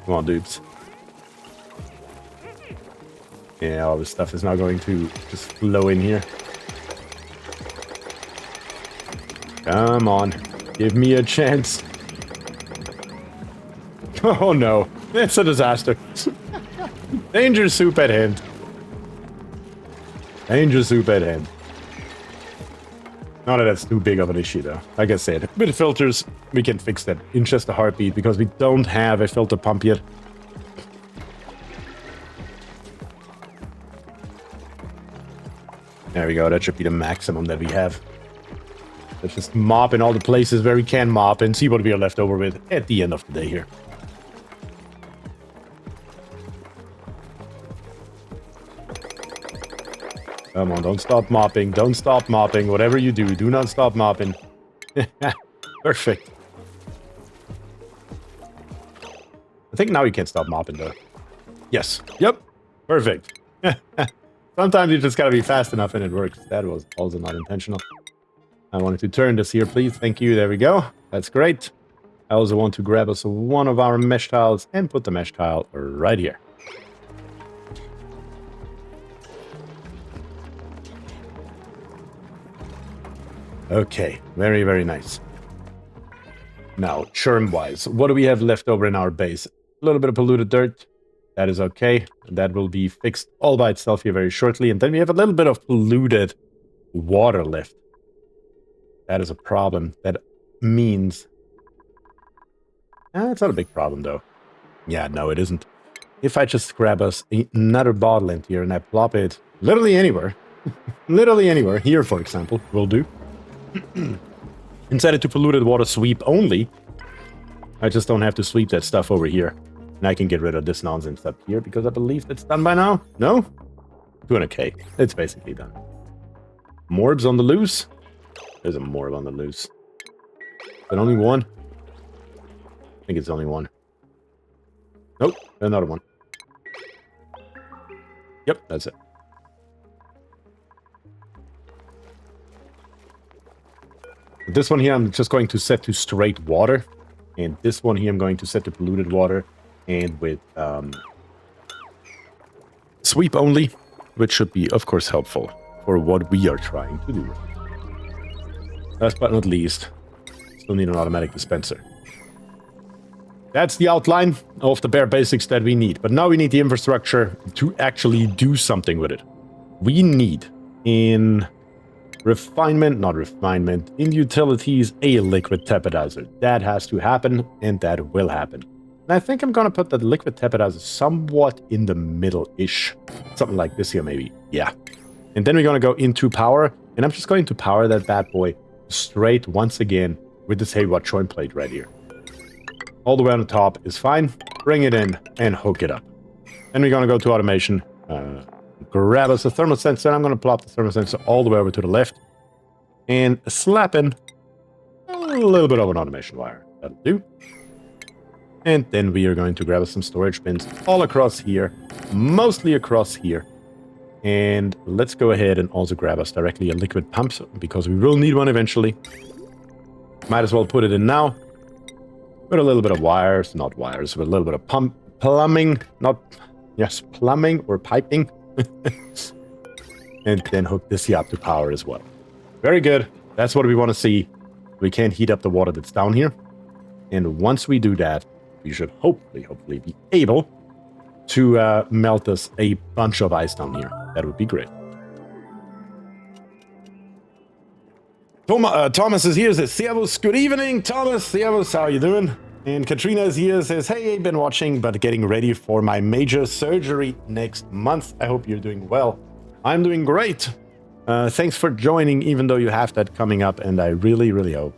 Come on, dupes. Yeah, all this stuff is now going to just flow in here. Come on. Give me a chance. Oh no. It's a disaster. Danger soup at hand. Danger soup at hand. Not that that's too big of an issue, though. Like I said, with filters, we can fix that in just a heartbeat because we don't have a filter pump yet. There we go. That should be the maximum that we have. Let's just mop in all the places where we can mop and see what we are left over with at the end of the day here. Come on, don't stop mopping. Don't stop mopping. Whatever you do, do not stop mopping. Perfect. I think now you can stop mopping, though. Yes. Yep. Perfect. Sometimes you just gotta be fast enough and it works. That was also not intentional. I wanted to turn this here, please. Thank you. There we go. That's great. I also want to grab us one of our mesh tiles and put the mesh tile right here. Okay. Very, very nice. Now, churn-wise, what do we have left over in our base? A little bit of polluted dirt. That is okay. That will be fixed all by itself here very shortly. And then we have a little bit of polluted water left. That is a problem. That means... it's not a big problem, though. Yeah, no, it isn't. If I just grab us another bottle in here and I plop it literally anywhere, literally anywhere, here, for example, will do. And set it to polluted water sweep only, I just don't have to sweep that stuff over here. And I can get rid of this nonsense up here because I believe that's done by now. No? 200k. It's basically done. Morbs on the loose? There's a morb on the loose. But only one? I think it's only one. Nope, another one. Yep, that's it. This one here I'm just going to set to straight water. And this one here I'm going to set to polluted water. And with sweep only, which should be, of course, helpful for what we are trying to do. Last but not least, still need an automatic dispenser. That's the outline of the bare basics that we need. But now we need the infrastructure to actually do something with it. We need in refinement, in utilities, a liquid tapidizer. That has to happen, and that will happen. And I think I'm going to put the liquid tapidizer somewhat in the middle-ish. Something like this here, maybe. Yeah. And then we're going to go into power, and I'm just going to power that bad boy straight once again with this Hayward joint plate right here. All the way on the top is fine. Bring it in and hook it up. Then we're going to go to automation. Grab us a thermal sensor. I'm going to plop the thermal sensor all the way over to the left. And slap in a little bit of an automation wire. That'll do. And then we are going to grab us some storage bins all across here. Mostly across here. And let's go ahead and also grab us directly a liquid pump, because we will need one eventually. Might as well put it in now. With a little bit of wires, not wires, with a little bit of plumbing, plumbing or piping. And then hook this here up to power as well. Very good. That's what we want to see. We can heat up the water that's down here. And once we do that, we should hopefully be able to melt us a bunch of ice down here. That would be great. Thomas is here, says, Servus, good evening, Thomas. Servus, how are you doing? And Katrina is here, says, hey, been watching, but getting ready for my major surgery next month. I hope you're doing well. I'm doing great. Thanks for joining, even though you have that coming up, and I really, really hope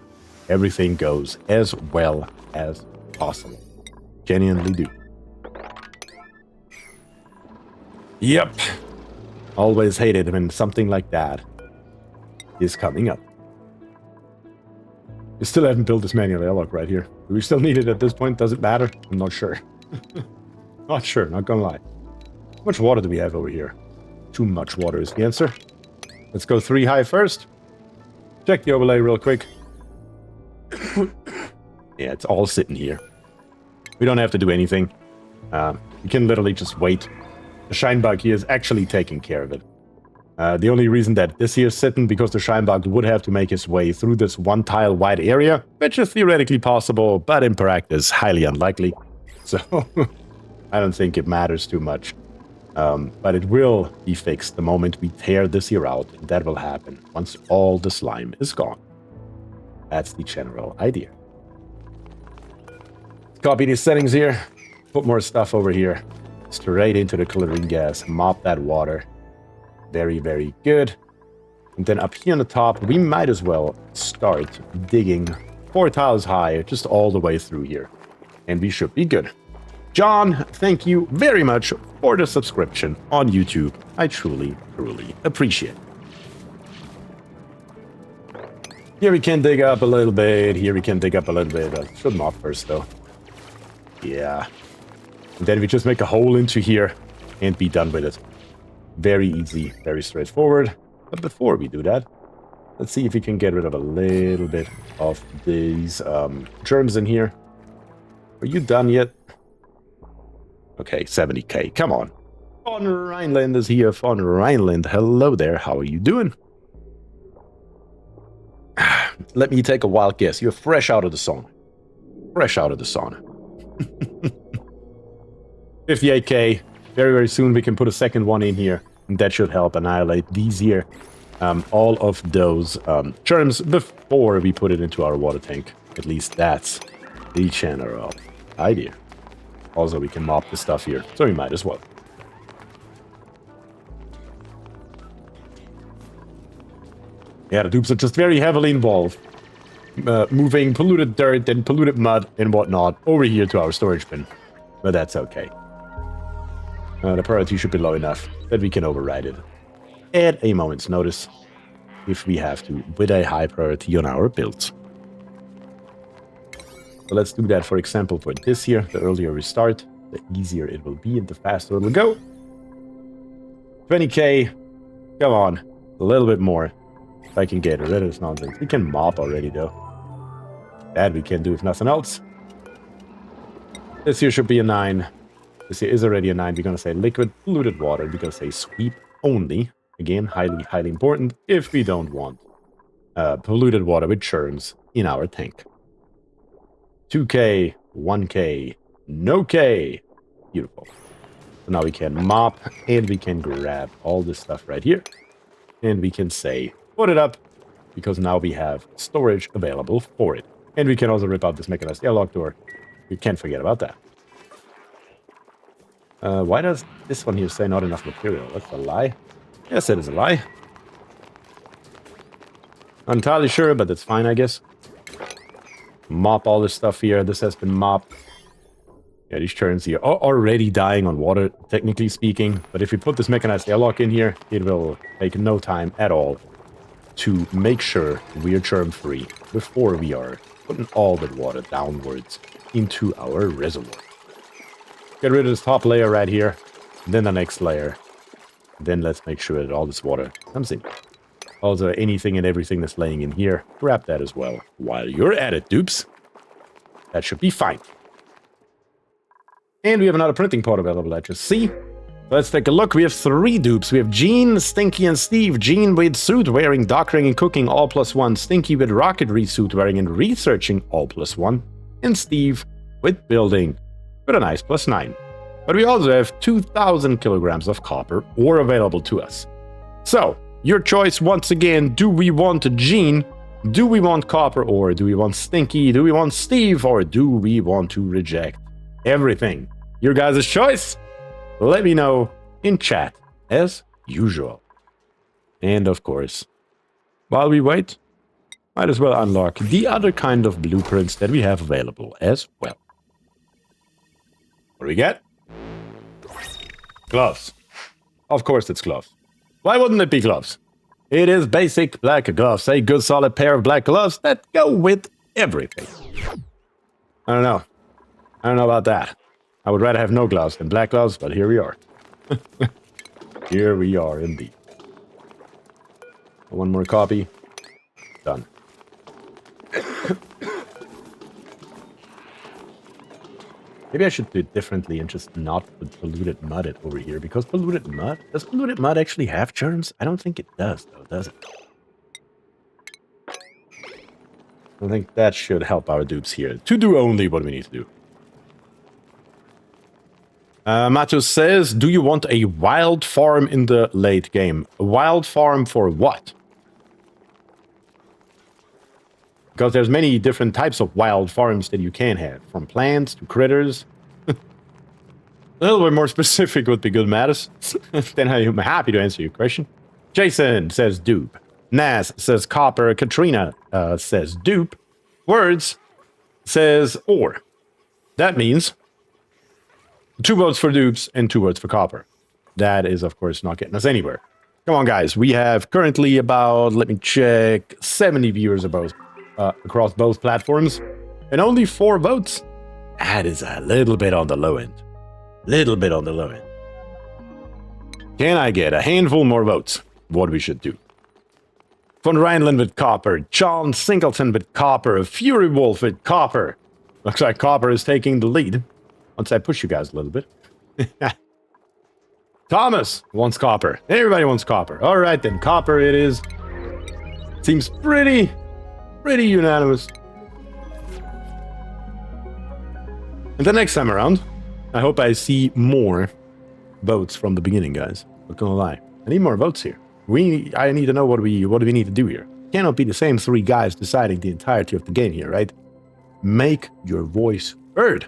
everything goes as well as possible. Genuinely do. Yep. Always hated when something like that is coming up. We still haven't built this manual airlock right here. Do we still need it at this point? Does it matter? I'm not sure. Not sure, not gonna lie. How much water do we have over here? Too much water is the answer. Let's go 3 high first. Check the overlay real quick. Yeah, it's all sitting here. We don't have to do anything. We can literally just wait. The shine bug here is actually taking care of it. The only reason that this here is sitting, because the shine bug would have to make his way through this one tile wide area, which is theoretically possible, but in practice, highly unlikely. So, I don't think it matters too much. But it will be fixed the moment we tear this here out. That will happen once all the slime is gone. That's the general idea. Let's copy these settings here. Put more stuff over here. Straight into the chlorine gas. Mop that water. Very, very good. And then up here on the top, we might as well start digging 4 tiles high, just all the way through here. And we should be good. John, thank you very much for the subscription on YouTube. I truly, truly appreciate it. Here we can dig up a little bit. Here we can dig up a little bit. Should not first, though. Yeah. And then we just make a hole into here and be done with it. Very easy, very straightforward. But before we do that, let's see if we can get rid of a little bit of these germs in here. Are you done yet? Okay, 70k. Come on. Von Rhineland is here. Von Rhineland, hello there. How are you doing? Let me take a wild guess. You're fresh out of the sauna. Fresh out of the sauna. 58k. Very, very soon we can put a second one in here. And that should help annihilate these here. All of those germs before we put it into our water tank. At least that's the general idea. Also, we can mop the stuff here, so we might as well. Yeah, the dupes are just very heavily involved. Moving polluted dirt and polluted mud and whatnot over here to our storage bin. But that's okay. The priority should be low enough that we can override it at a moment's notice if we have to, with a high priority on our builds. So let's do that, for example, for this here. The earlier we start, the easier it will be and the faster it will go. 20k. Come on. A little bit more. If I can get rid of this nonsense. We can mop already, though. That we can do if nothing else. This here should be a 9. This here is already a 9. We're going to say liquid polluted water. We're going to say sweep only. Again, highly, highly important if we don't want polluted water with germs in our tank. 2k, 1k, no k. Beautiful. So now we can mop and we can grab all this stuff right here. And we can say, put it up, because now we have storage available for it. And we can also rip out this mechanized airlock door. We can't forget about that. Why does this one here say not enough material? That's a lie. Yes, it is a lie. Not entirely sure, but that's fine, I guess. Mop all this stuff here. This has been mopped. Yeah, these churns here are already dying on water, technically speaking. But if we put this mechanized airlock in here, it will take no time at all to make sure we are germ-free before we are putting all the water downwards into our reservoir. Get rid of this top layer right here, then the next layer. Then let's make sure that all this water comes in. Also, anything and everything that's laying in here, grab that as well while you're at it, dupes. That should be fine. And we have another printing pod available, I just see. Let's take a look. We have 3 dupes. We have Gene, Stinky, and Steve. Gene with suit wearing, doctoring, and cooking, all +1. Stinky with rocketry suit wearing and researching, all +1. And Steve with building, with a nice +9. But we also have 2,000 kilograms of copper ore available to us. So, your choice once again, do we want Gene? Do we want copper ore? Do we want Stinky? Do we want Steve? Or do we want to reject everything? Your guys' choice? Let me know in chat, as usual. And of course, while we wait, might as well unlock the other kind of blueprints that we have available as well. What do we get? Gloves. Of course it's gloves. Why wouldn't it be gloves? It is basic black gloves. A good solid pair of black gloves that go with everything. I don't know. I don't know about that. I would rather have no gloves than black gloves, but here we are. Here we are indeed. One more copy. Done. Maybe I should do it differently and just not put polluted mud over here, because polluted mud... Does polluted mud actually have germs? I don't think it does, though, does it? I think that should help our dupes here to do only what we need to do. Matos says, do you want a wild farm in the late game? A wild farm for what? Because there's many different types of wild farms that you can have, from plants to critters. A little bit more specific would be good, Mattis. Then I'm happy to answer your question. Jason says, dupe. Naz says copper. Katrina says dupe. Words says ore. That means 2 votes for dupes and 2 votes for copper. That is, of course, not getting us anywhere. Come on, guys. We have currently about, let me check, 70 viewers across both platforms. And only 4 votes. That is a little bit on the low end. Little bit on the low end. Can I get a handful more votes? What we should do. Von Reinland with copper. John Singleton with copper. Fury Wolf with copper. Looks like copper is taking the lead. Once I push you guys a little bit. Thomas wants copper. Everybody wants copper. All right, then. Copper it is. Seems pretty unanimous. And the next time around, I hope I see more votes from the beginning, guys. Not gonna lie. I need more votes here. I need to know what do we need to do here. Cannot be the same 3 guys deciding the entirety of the game here, right? Make your voice heard.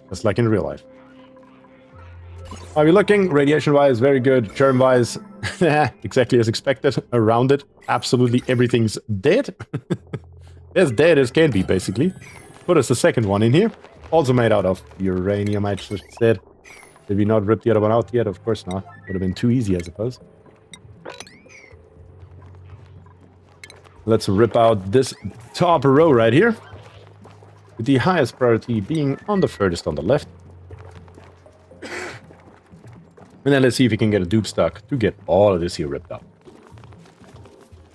Just like in real life. Are we looking? Radiation-wise, very good. Germ-wise, exactly as expected. Around it, absolutely everything's dead. As dead as can be, basically. Put us a second one in here. Also made out of uranium, I just said. Did we not rip the other one out yet? Of course not. Would have been too easy, I suppose. Let's rip out this top row right here. With the highest priority being on the furthest on the left. And then let's see if we can get a dupe stock to get all of this here ripped out.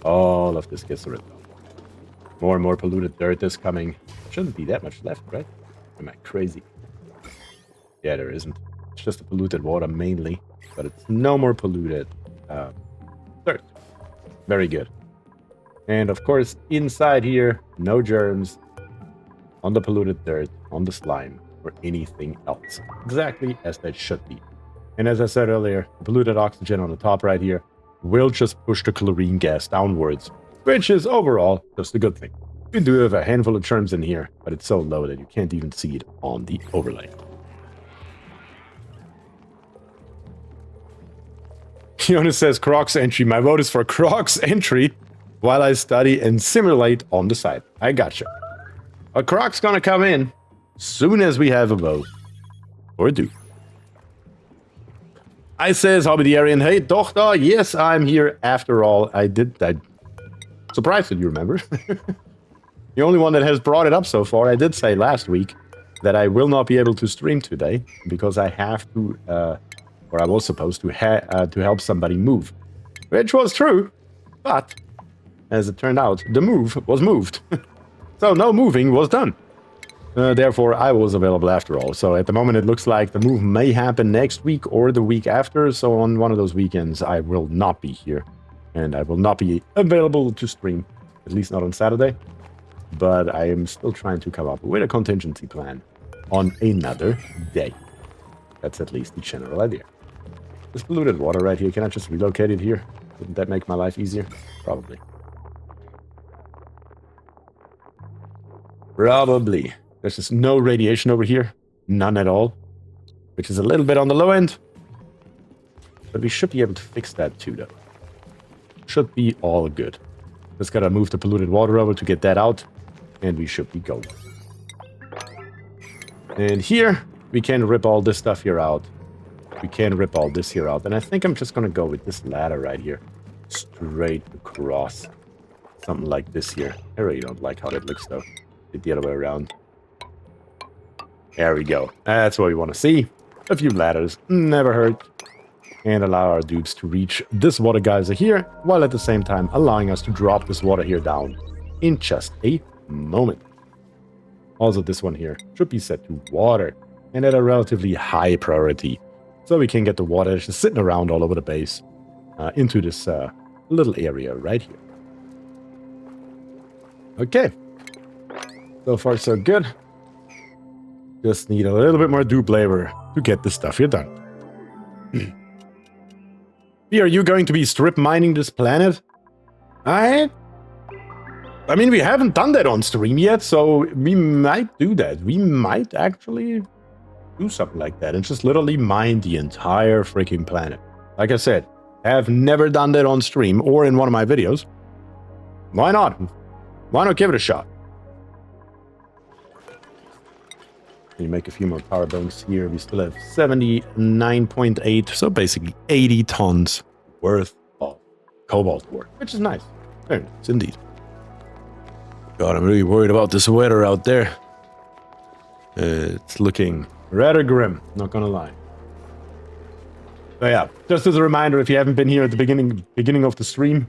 All of this gets ripped out. More and more polluted dirt is coming. Shouldn't be that much left, right? Am I crazy? Yeah, there isn't. It's just the polluted water mainly, but it's no more polluted dirt. Very good. And of course, inside here, no germs on the polluted dirt, on the slime, or anything else. Exactly as that should be. And as I said earlier, the polluted oxygen on the top right here will just push the chlorine gas downwards, which is overall just a good thing. We do have a handful of germs in here, but it's so low that you can't even see it on the overlay. Jonas says Croc's entry. My vote is for Croc's entry while I study and simulate on the side. I gotcha. A Croc's gonna come in soon as we have a vote. Or do. I says Hobby the Aryan. Hey, Tochter. Yes, I'm here after all. I surprised that you remember. The only one that has brought it up so far. I did say last week that I will not be able to stream today because I have to, or I was supposed to help somebody move, which was true, but as it turned out, the move was moved, so no moving was done. Therefore, I was available after all. So at the moment, it looks like the move may happen next week or the week after. So on one of those weekends, I will not be here, and I will not be available to stream, at least not on Saturday. But I am still trying to come up with a contingency plan on another day. That's at least the general idea. This polluted water right here, can I just relocate it here? Wouldn't that make my life easier? Probably. Probably. There's just no radiation over here. None at all. Which is a little bit on the low end. But we should be able to fix that too, though. Should be all good. Just gotta move the polluted water over to get that out. And we should be going. And here, we can rip all this stuff here out. We can rip all this here out. And I think I'm just gonna go with this ladder right here. Straight across. Something like this here. I really don't like how that looks, though. Get the other way around. There we go. That's what we want to see. A few ladders. Never hurt. And allow our dupes to reach this water geyser here, while at the same time allowing us to drop this water here down in just a moment. Also, this one here should be set to water and at a relatively high priority, so we can get the water just sitting around all over the base into this little area right here. Okay. So far, so good. Just need a little bit more dupe labor to get this stuff here done. Are you going to be strip mining this planet? I mean, we haven't done that on stream yet, so we might do that. We might actually do something like that and just literally mine the entire freaking planet. Like I said, have never done that on stream or in one of my videos. Why not? Why not give it a shot? You make a few more power banks here. We still have 79.8, so basically 80 tons worth of cobalt ore, which is nice. Very nice indeed. God, I'm really worried about this weather out there. It's looking rather grim, not gonna lie. So yeah, just as a reminder, if you haven't been here at the beginning of the stream,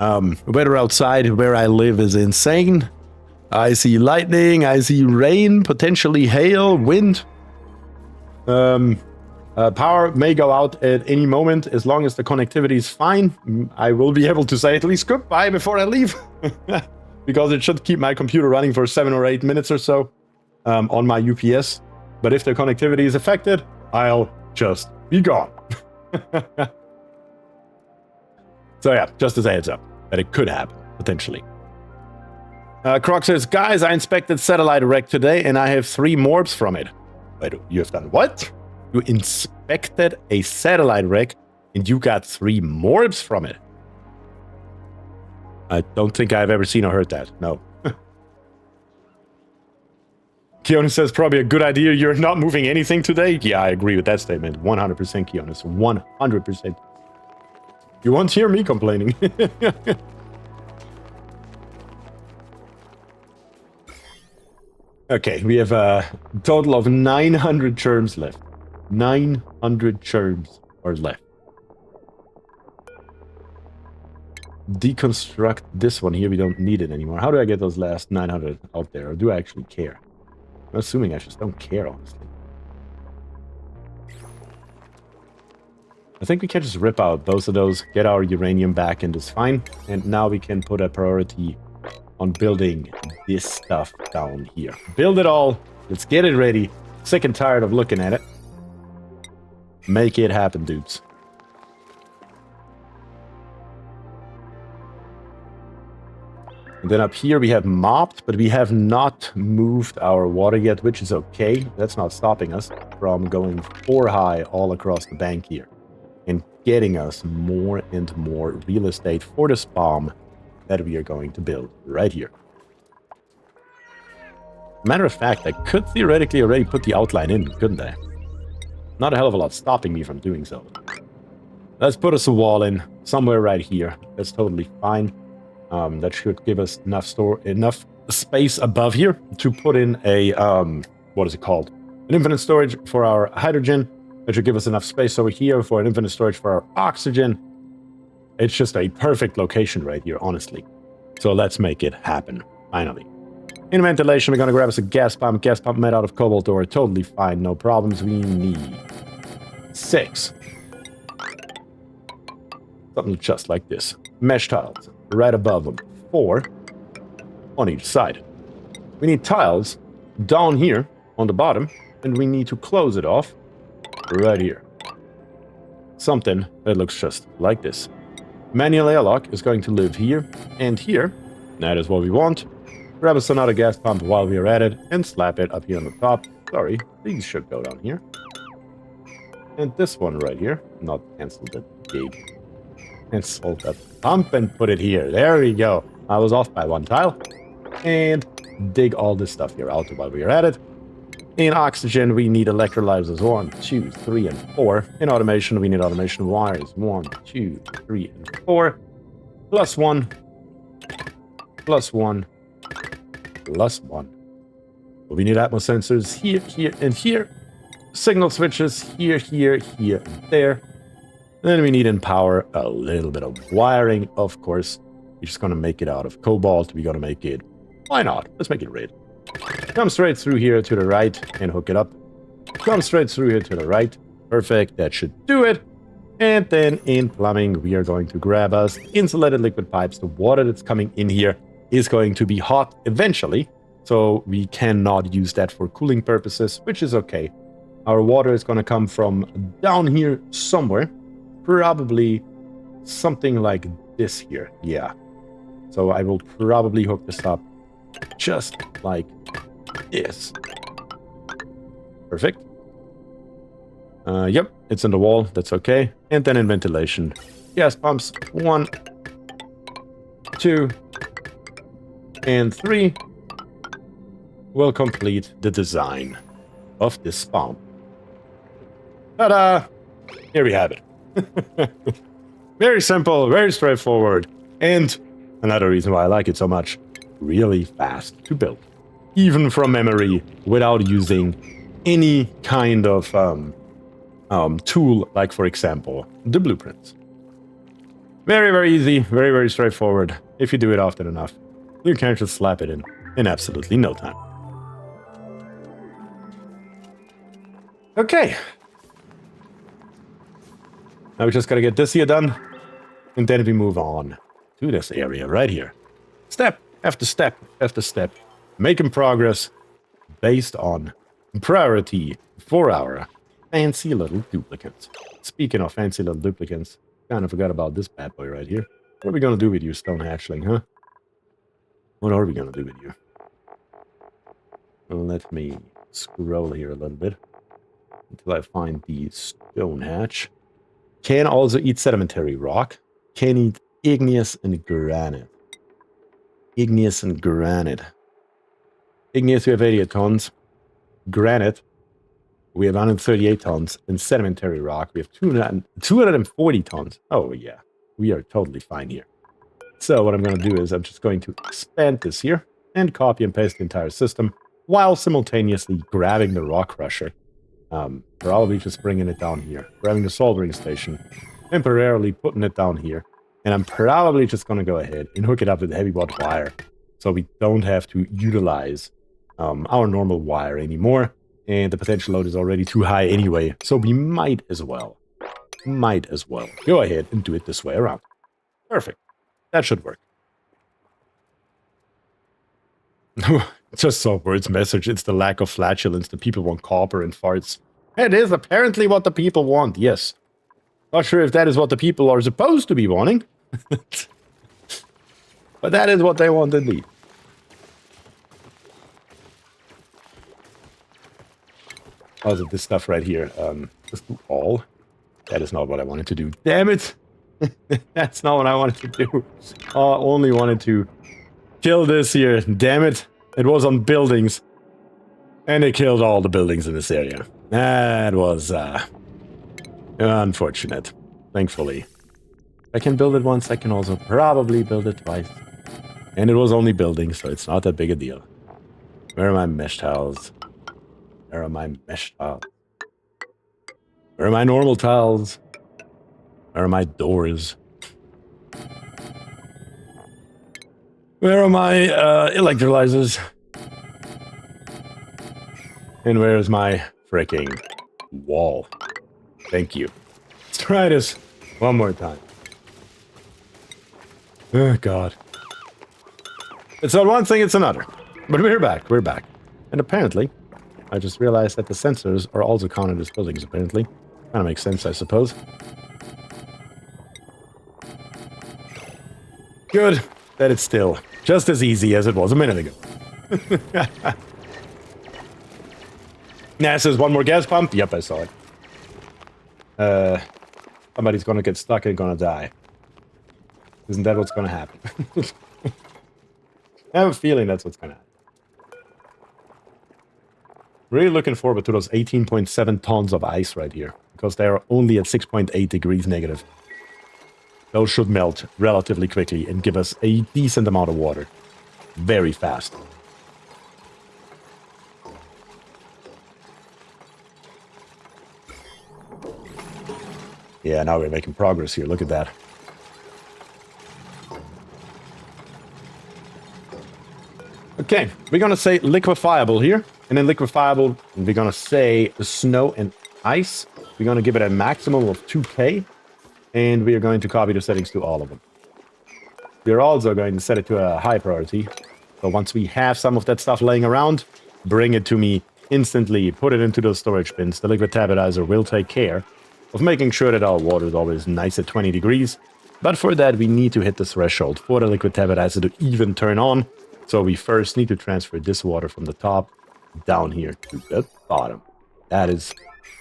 weather outside where I live is insane. I see lightning, I see rain, potentially hail, wind. Power may go out at any moment as long as the connectivity is fine. I will be able to say at least goodbye before I leave. Because it should keep my computer running for 7 or 8 minutes or so on my UPS. But if the connectivity is affected, I'll just be gone. So yeah, just as a heads up, that it could happen, potentially. Croc says, guys, I inspected satellite wreck today and I have 3 morbs from it. Wait, you have done what? You inspected a satellite wreck and you got 3 morbs from it? I don't think I've ever seen or heard that, no. Keonis says, probably a good idea you're not moving anything today. Yeah, I agree with that statement. 100% Keonis, 100%. You won't hear me complaining. Okay, we have a total of 900 churns left. 900 churns are left. Deconstruct this one here. We don't need it anymore. How do I get those last 900 out there? Or do I actually care? I'm assuming I just don't care, honestly. I think we can just rip out both of those, get our uranium back, and it's fine. And now we can put a priority on building this stuff down here. Build it all. Let's get it ready. Sick and tired of looking at it. Make it happen, dudes. And then up here we have mopped, but we have not moved our water yet, which is okay. That's not stopping us from going 4 high all across the bank here and getting us more and more real estate for the Spomb that we are going to build right here. Matter of fact, I could theoretically already put the outline in, couldn't I? Not a hell of a lot stopping me from doing so. Let's put us a wall in somewhere right here. That's totally fine. That should give us enough space above here to put in a what is it called? An infinite storage for our hydrogen. That should give us enough space over here for an infinite storage for our oxygen. It's just a perfect location right here, honestly. So let's make it happen, finally. In ventilation, we're going to grab us a gas pump. Gas pump made out of cobalt ore. Totally fine, no problems. We need 6. Something just like this. Mesh tiles right above them. 4 on each side. We need tiles down here on the bottom, and we need to close it off right here. Something that looks just like this. Manual airlock is going to live here and here. That is what we want. Grab us another gas pump while we are at it and slap it up here on the top. Sorry, these should go down here. And this one right here. Not cancel the gig. Cancel the pump and put it here. There we go. I was off by 1 tile. And dig all this stuff here out while we are at it. In oxygen, we need electrolyzers 1, 2, 3, and 4. In automation, we need automation wires 1, 2, 3, and 4. Plus 1. Plus 1. Plus 1. We need atmos sensors here, here, and here. Signal switches here, here, here, and there. Then we need in power a little bit of wiring, of course. We're just going to make it out of cobalt. We're going to make it... Why not? Let's make it red. Come straight through here to the right and hook it up. Come straight through here to the right. Perfect. That should do it. And then in plumbing, we are going to grab us insulated liquid pipes. The water that's coming in here is going to be hot eventually. So we cannot use that for cooling purposes, which is okay. Our water is going to come from down here somewhere. Probably something like this here. Yeah. So I will probably hook this up just like this. Perfect. Yep, it's in the wall. That's okay. And then in ventilation, gas pumps 1, 2, and 3 will complete the design of this Spomb. Ta-da! Here we have it. Very simple, very straightforward, and another reason why I like it so much, really fast to build. Even from memory, without using any kind of tool, like for example, the blueprints. Very, very easy, very, very straightforward. If you do it often enough, you can just slap it in absolutely no time. Okay. Now we just gotta get this here done, and then we move on to this area right here. Step after step after step, making progress based on priority for our fancy little duplicates. Speaking of fancy little duplicates, kind of forgot about this bad boy right here. What are we gonna do with you, stone hatchling, huh? What are we gonna do with you? Well, let me scroll here a little bit until I find the stone hatch. Can also eat sedimentary rock. Can eat igneous and granite. Igneous and granite. Igneous, we have 88 tons. Granite, we have 138 tons. And sedimentary rock, we have 240 tons. Oh, yeah. We are totally fine here. So what I'm going to do is I'm just going to expand this here and copy and paste the entire system while simultaneously grabbing the rock crusher. Probably just bringing it down here, grabbing the soldering station, temporarily putting it down here, and I'm probably just going to go ahead and hook it up with heavy watt wire, so we don't have to utilize our normal wire anymore, and the potential load is already too high anyway, so we might as well go ahead and do it this way around. Perfect. That should work. Just saw Word's message. It's the lack of flatulence. The people want copper and farts. It is apparently what the people want, yes. Not sure if that is what the people are supposed to be wanting. But that is what they want indeed. Also, this stuff right here. Just do all. That is not what I wanted to do. Damn it! That's not what I wanted to do. I only wanted to kill this here. Damn it. It was on buildings. And it killed all the buildings in this area. That was unfortunate. Thankfully. If I can build it once, I can also probably build it twice. And it was only buildings, so it's not that big a deal. Where are my mesh tiles? Where are my mesh tiles? Where are my normal tiles? Where are my doors? Where are my electrolyzers? And where is my freaking wall? Thank you. Let's try this one more time. Oh, God. It's not one thing, it's another. But we're back, we're back. And apparently, I just realized that the sensors are also counted as buildings, apparently. Kind of makes sense, I suppose. Good that it's still just as easy as it was a minute ago. NASA's one more gas pump? Yep, I saw it. Somebody's gonna get stuck and gonna die. Isn't that what's gonna happen? I have a feeling that's what's gonna happen. Really looking forward to those 18.7 tons of ice right here, because they are only at 6.8 degrees negative. Those should melt relatively quickly and give us a decent amount of water. Very fast. Yeah, now we're making progress here. Look at that. Okay, we're gonna say liquefiable here. And then liquefiable, we're gonna say snow and ice. We're gonna give it a maximum of 2K. And we are going to copy the settings to all of them. We're also going to set it to a high priority. So once we have some of that stuff laying around, bring it to me instantly. Put it into those storage bins. The liquid tabatizer will take care of making sure that our water is always nice at 20 degrees. But for that, we need to hit the threshold for the liquid tabatizer to even turn on. So we first need to transfer this water from the top down here to the bottom. That is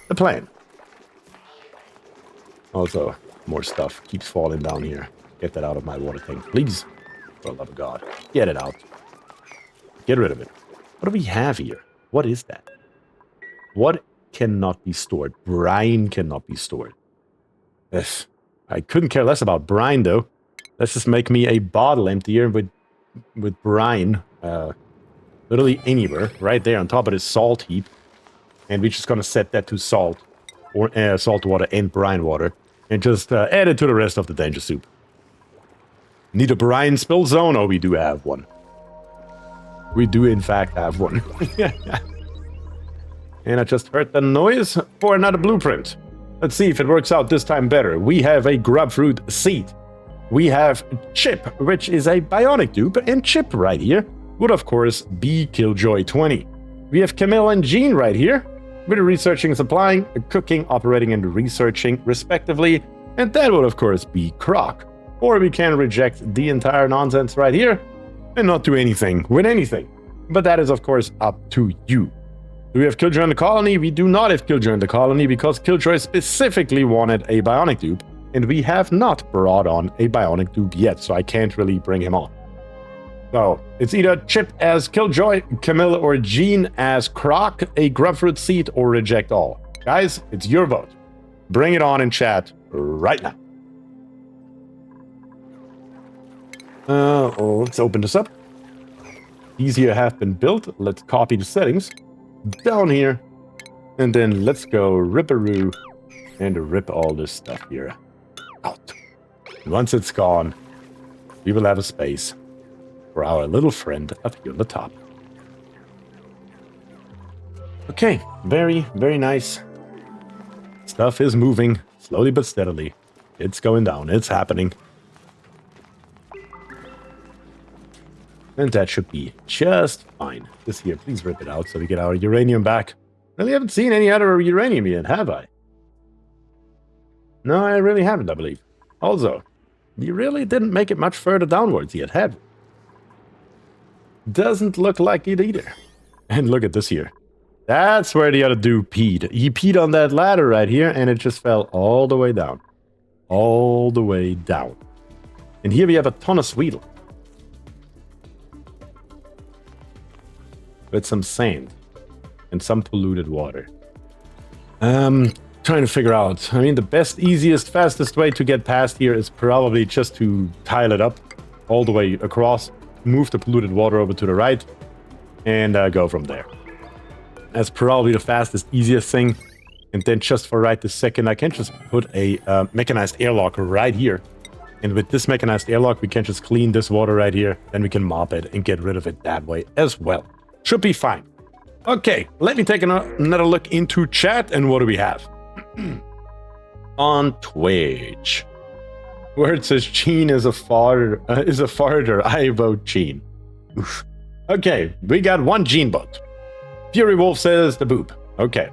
the plan. Also, more stuff keeps falling down here. Get that out of my water tank, please. For the love of God. Get it out. Get rid of it. What do we have here? What is that? What cannot be stored? Brine cannot be stored. Ugh. I couldn't care less about brine, though. Let's just make me a bottle emptier with brine. Literally anywhere. Right there on top of this salt heap. And we're just gonna set that to salt. Or salt water and brine water. And just add it to the rest of the danger soup. Need a brine spill zone? Oh, we do have one. We do, in fact, have one. And I just heard the noise for another blueprint. Let's see if it works out this time better. We have a grubfruit seed. We have Chip, which is a bionic dupe, and Chip right here would, of course, be Killjoy 20. We have Camille and Jean right here, with researching, supplying, cooking, operating, and researching, respectively. And that would, of course, be Croc. Or we can reject the entire nonsense right here and not do anything with anything. But that is, of course, up to you. Do we have Killjoy in the colony? We do not have Killjoy in the colony because Killjoy specifically wanted a bionic dupe, and we have not brought on a bionic dupe yet, so I can't really bring him on. So, it's either Chip as Killjoy, Camille or Jean as Croc, a grubfruit seed, or reject all. Guys, it's your vote. Bring it on in chat right now. Let's open this up. These here have been built. Let's copy the settings down here. And then let's go rip-a-roo and rip all this stuff here out. And once it's gone, we will have a space for our little friend up here on the top. Okay, very, very nice. Stuff is moving slowly but steadily. It's going down. It's happening. And that should be just fine. This here, please rip it out so we get our uranium back. Really haven't seen any other uranium yet, have I? No, I really haven't, I believe. Also, you really didn't make it much further downwards yet, have you? Doesn't look like it either. And look at this here. That's where the other dude peed. He peed on that ladder right here, and it just fell all the way down. All the way down. And here we have a ton of sweetle. With some sand. And some polluted water. Trying to figure out. I mean, the best, easiest, fastest way to get past here is probably just to tile it up all the way across. Move the polluted water over to the right. And go from there. That's probably the fastest, easiest thing. And then just for right this second, I can just put a mechanized airlock right here. And with this mechanized airlock, we can just clean this water right here. Then we can mop it and get rid of it that way as well. Should be fine. Okay, let me take another look into chat. And what do we have? On Twitch. Where it says Gene is a farter, I vote Gene. Oof. Okay, we got one Gene vote. Fury Wolf says the Boop. Okay.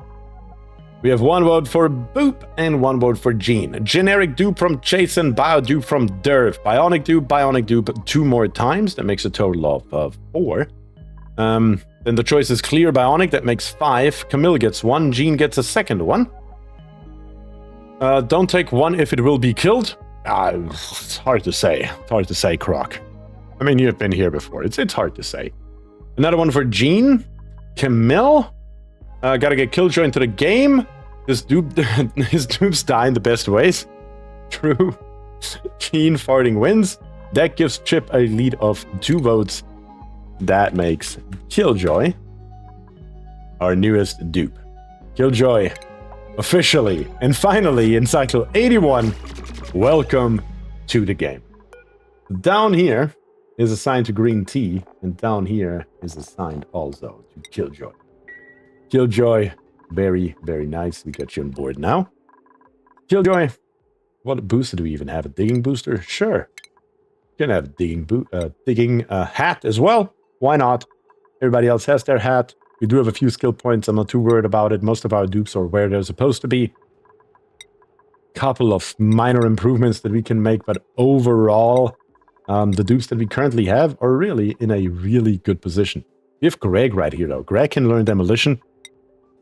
We have one vote for Boop and one vote for Gene. Generic dupe from Jason, bio dupe from Derv. Bionic dupe 2 more times. That makes a total of 4. Then the choice is clear bionic. That makes 5. Camille gets 1. Gene gets a second one. Don't take 1 if it will be killed. It's hard to say. It's hard to say, Croc. I mean, you've been here before. It's hard to say. Another one for Gene. Camille. Gotta get Killjoy into the game. His dupes die in the best ways. True. Gene farting wins. That gives Chip a lead of 2 votes. That makes Killjoy our newest dupe. Killjoy, officially and finally in cycle 81, welcome to the game. Down here is assigned to Green Tea, and down here is assigned also to Killjoy. Killjoy, very, very nice. We got you on board now. Killjoy, what booster do we even have? A digging booster? Sure. Can have a digging hat as well. Why not? Everybody else has their hat. We do have a few skill points. I'm not too worried about it. Most of our dupes are where they're supposed to be. Couple of minor improvements that we can make, but overall, the dupes that we currently have are really in a really good position. We have Greg right here, though. Greg can learn Demolition.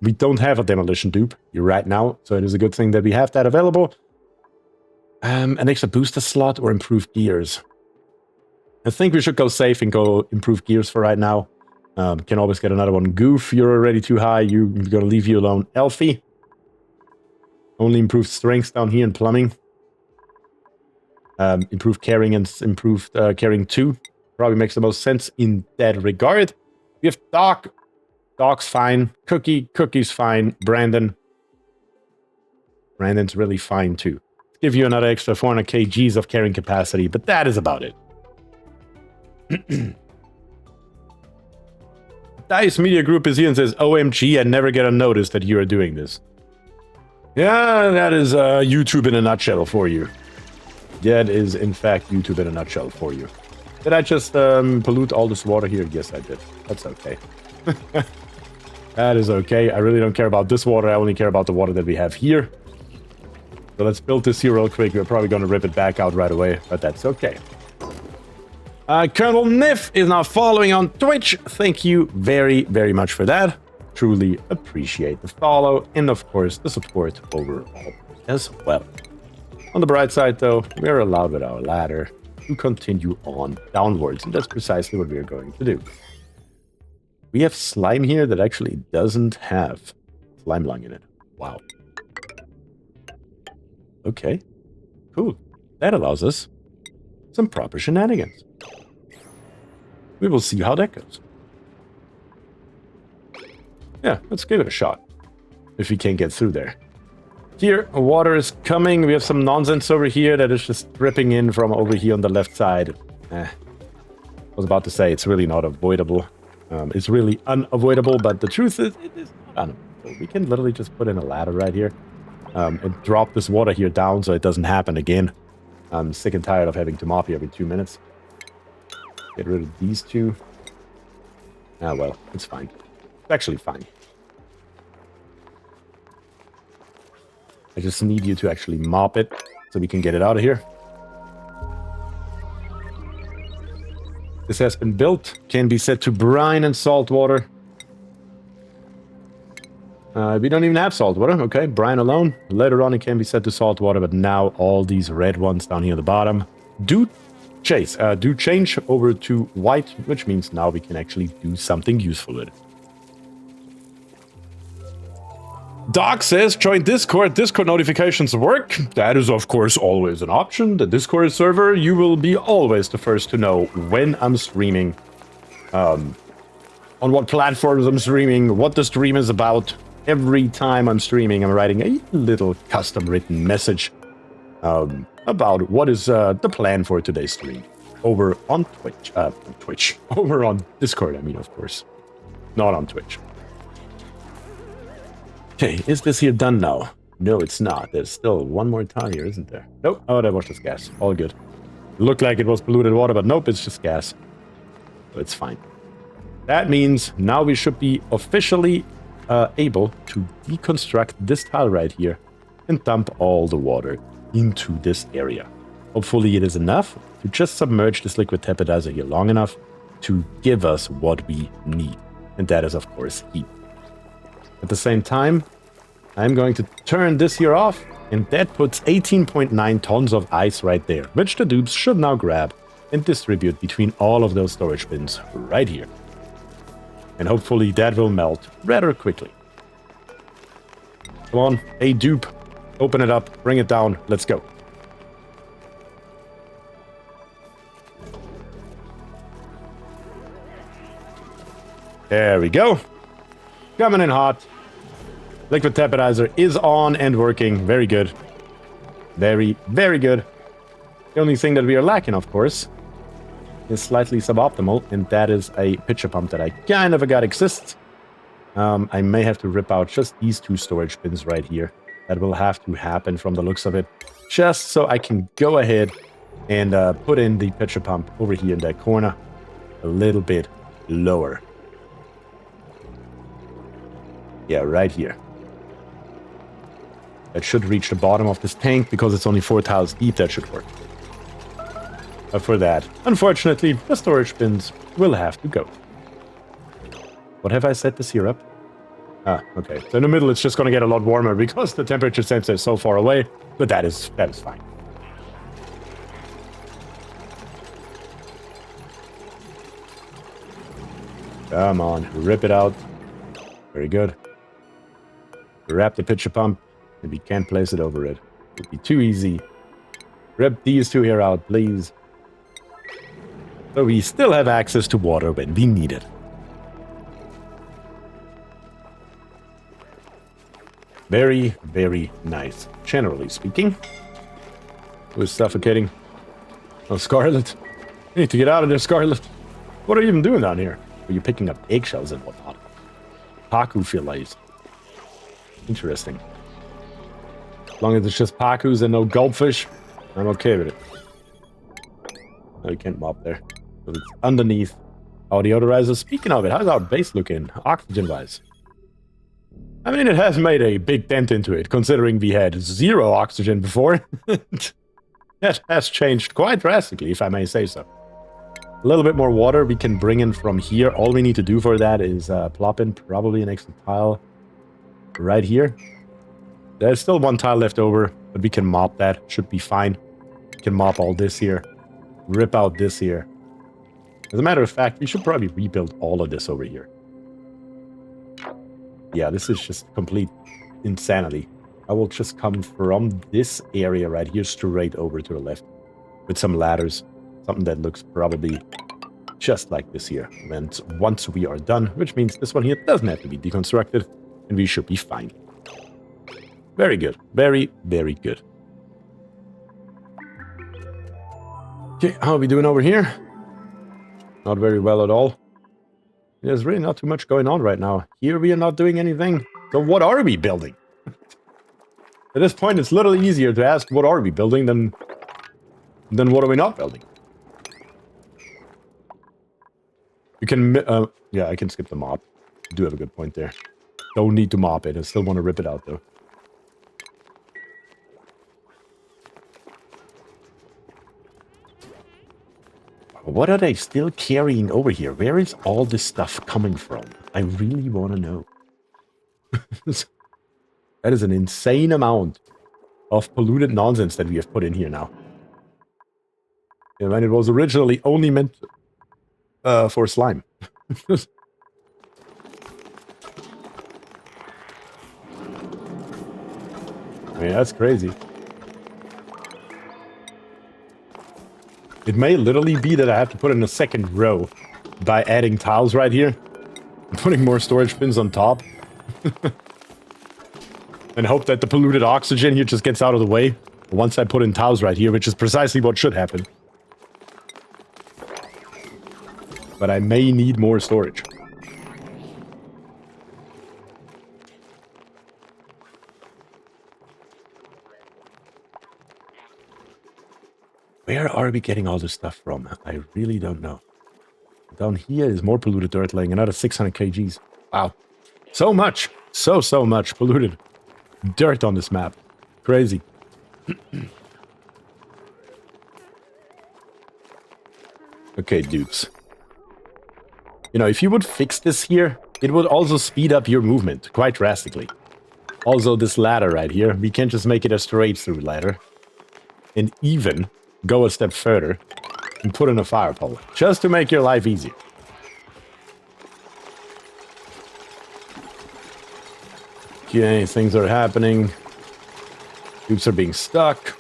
We don't have a Demolition dupe right now, so it is a good thing that we have that available. An extra booster slot or improved gears? I think we should go safe and go improve gears for right now. Can always get another one. Goof, you're already too high. I'm going to leave you alone. Elfie. Only improved strength down here in plumbing. Improved carrying and improved carrying 2. Probably makes the most sense in that regard. We have Doc. Doc's fine. Cookie's fine. Brandon's really fine too. Give you another extra 400 kgs of carrying capacity, but that is about it. Dice Media Group is here and says, OMG, I never get a notice that you are doing this. Yeah, that is YouTube in a nutshell for you. That is, in fact, YouTube in a nutshell for you. Did I just pollute all this water here? Yes, I did. That's okay. That is okay. I really don't care about this water. I only care about the water that we have here. So let's build this here real quick. We're probably going to rip it back out right away, but that's okay. Colonel Niff is now following on Twitch. Thank you very, very much for that. Truly appreciate the follow and, of course, the support overall as well. On the bright side, though, we are allowed with our ladder to continue on downwards, and that's precisely what we are going to do. We have slime here that actually doesn't have slime lung in it. Wow. Okay. Cool. That allows us some proper shenanigans. We will see how that goes. Yeah, let's give it a shot. If we can't get through there. Here, water is coming. We have some nonsense over here that is just dripping in from over here on the left side. I was about to say it's really not avoidable. It's really unavoidable, but the truth is, it is unavoidable. We can literally just put in a ladder right here and drop this water here down so it doesn't happen again. I'm sick and tired of having to mop here every 2 minutes. Get rid of these two. Ah, well, it's fine. It's actually fine. I just need you to actually mop it so we can get it out of here. This has been built. Can be set to brine and salt water. We don't even have salt water. Okay, brine alone. Later on it can be set to salt water, but now all these red ones down here at the bottom do change over to white, which means now we can actually do something useful with it. Doc says, join Discord. Discord notifications work. That is, of course, always an option. The Discord server, you will be always the first to know when I'm streaming, on what platforms I'm streaming, what the stream is about. Every time I'm streaming, I'm writing a little custom-written message about what is the plan for today's stream. Over on Twitch. Over on Discord, I mean, of course. Not on Twitch. Okay, is this here done now? No, it's not. There's still one more tile here, isn't there? Nope. Oh, that was just gas. All good. Looked like it was polluted water, but nope, it's just gas. So it's fine. That means now we should be officially able to deconstruct this tile right here and dump all the water into this area. Hopefully it is enough to just submerge this liquid tepidizer here long enough to give us what we need. And that is, of course, heat. At the same time, I'm going to turn this here off, and that puts 18.9 tons of ice right there, which the dupes should now grab and distribute between all of those storage bins right here. And hopefully that will melt rather quickly. Come on, hey dupe, open it up, bring it down, let's go. There we go. Coming in hot. Liquid tepidizer is on and working. Very good. Very, very good. The only thing that we are lacking, of course, is slightly suboptimal, and that is a pitcher pump that I kind of forgot exists. I may have to rip out just these two storage bins right here. That will have to happen from the looks of it, just so I can go ahead and put in the pitcher pump over here in that corner a little bit lower. Yeah, right here. That should reach the bottom of this tank because it's only 4 tiles deep. That should work. But for that, unfortunately, the storage bins will have to go. What have I set this here up? Ah, okay. So in the middle, it's just going to get a lot warmer because the temperature sensor is so far away. But that is fine. Come on, rip it out. Very good. Wrap the pitcher pump, and we can't place it over it. It'd be too easy. Rip these two here out, please. So we still have access to water when we need it. Very, very nice. Generally speaking. Who's suffocating? Oh, Scarlet. You need to get out of there, Scarlet. What are you even doing down here? Are you picking up eggshells and whatnot? Paku fillets. Interesting. As long as it's just Pakus and no goldfish, I'm okay with it. No, you can't mop there. So it's underneath our deodorizer. Speaking of it, how's our base looking, oxygen-wise? I mean, it has made a big dent into it, considering we had 0 oxygen before. That has changed quite drastically, if I may say so. A little bit more water we can bring in from here. All we need to do for that is plop in probably an extra tile right here. There's still 1 tile left over, but we can mop that. Should be fine. We can mop all this here. Rip out this here. As a matter of fact, we should probably rebuild all of this over here. Yeah, this is just complete insanity. I will just come from this area right here straight over to the left with some ladders. Something that looks probably just like this here. And once we are done, which means this one here doesn't have to be deconstructed, and we should be fine. Very good. Very, very good. Okay, how are we doing over here? Not very well at all. There's really not too much going on right now. Here we are not doing anything. So what are we building? At this point, it's literally easier to ask what are we building than what are we not building. You can, yeah, I can skip the mop. You do have a good point there. Don't need to mop it. I still want to rip it out, though. What are they still carrying over here? Where is all this stuff coming from? I really want to know. That is an insane amount of polluted nonsense that we have put in here now. And when it was originally only meant for slime. I mean, that's crazy. It may literally be that I have to put in a second row by adding tiles right here. Putting more storage bins on top. And hope that the polluted oxygen here just gets out of the way. Once I put in tiles right here, which is precisely what should happen. But I may need more storage. Where are we getting all this stuff from? I really don't know. Down here is more polluted dirt laying another 600 kgs. Wow. So much. So much polluted dirt on this map. Crazy. Okay, dudes. You know, if you would fix this here, it would also speed up your movement quite drastically. Also, this ladder right here, we can just make it a straight through ladder. And even go a step further and put in a fire pole, just to make your life easier. Okay, things are happening. Tubes are being stuck.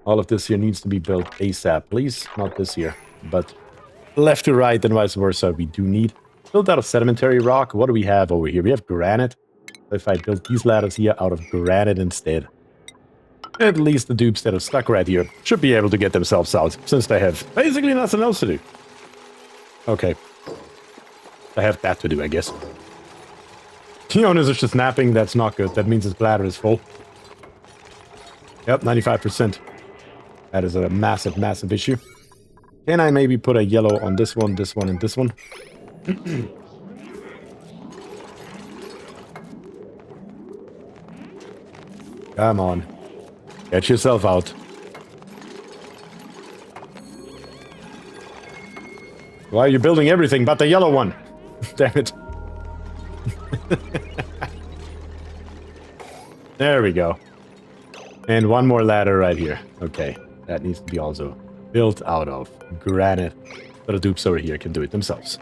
All of this here needs to be built ASAP, please. Not this here, but left to right and vice versa we do need. Built out of sedimentary rock. What do we have over here? We have granite. If I build these ladders here out of granite instead, at least the dupes that are stuck right here should be able to get themselves out, since they have basically nothing else to do. Okay. I have that to do, I guess. Keonis is just napping. That's not good. That means his bladder is full. Yep, 95%. That is a massive, massive issue. Can I maybe put a yellow on this one, and this one? Come on. Get yourself out. Why are you building everything but the yellow one? Damn it. There we go. And one more ladder right here. Okay. That needs to be also built out of granite. So the dupes over here can do it themselves.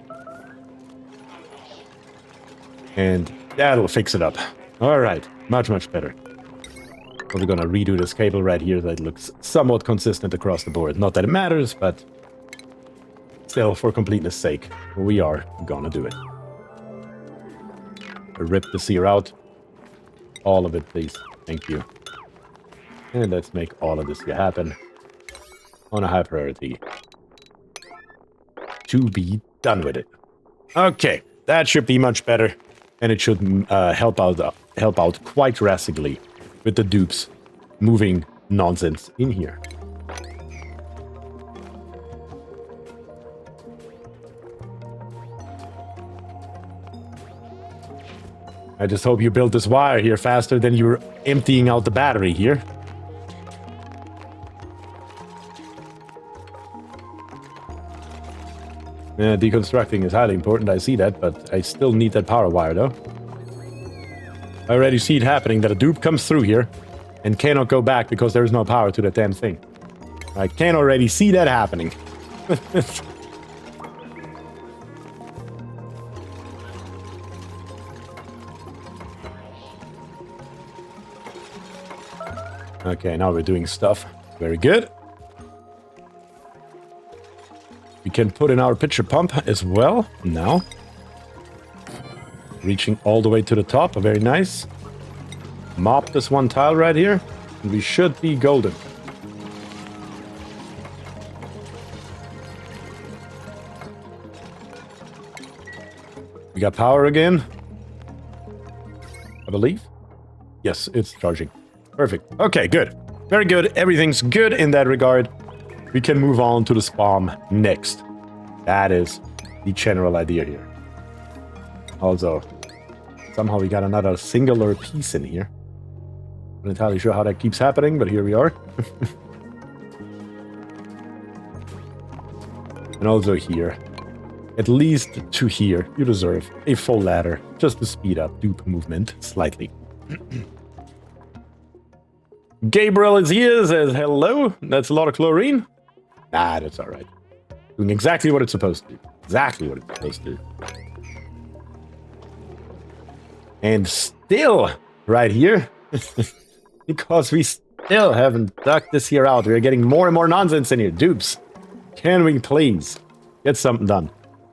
And that'll fix it up. Alright, much, much better. We're gonna redo this cable right here that looks somewhat consistent across the board. Not that it matters, but still, for completeness sake, we are gonna do it. Rip the sear out. All of it, please. Thank you. And let's make all of this here happen on a high priority. To be done with it. Okay, that should be much better. And it should help out quite drastically with the dupes moving nonsense in here. I just hope you built this wire here faster than you're emptying out the battery here. Deconstructing is highly important, I see that, but I still need that power wire, though. I already see it happening, that a dupe comes through here and cannot go back because there is no power to that damn thing. I can already see that happening. Okay, now we're doing stuff. Very good. We can put in our pitcher pump as well now. Reaching all the way to the top. Very nice. Mop this one tile right here. And we should be golden. We got power again. I believe. Yes, it's charging. Perfect. Okay, good. Very good. Everything's good in that regard. We can move on to the Spomb next. That is the general idea here. Also, somehow we got another singular piece in here. I'm not entirely sure how that keeps happening, but here we are. And also here. At least to here, you deserve a full ladder, just to speed up dupe movement slightly. Gabriel is here, says hello. That's a lot of chlorine. Nah, that's alright. Doing exactly what it's supposed to do. Exactly what it's supposed to do. And still, right here, because we still haven't dug this here out. We're getting more and more nonsense in here. Dupes, can we please get something done?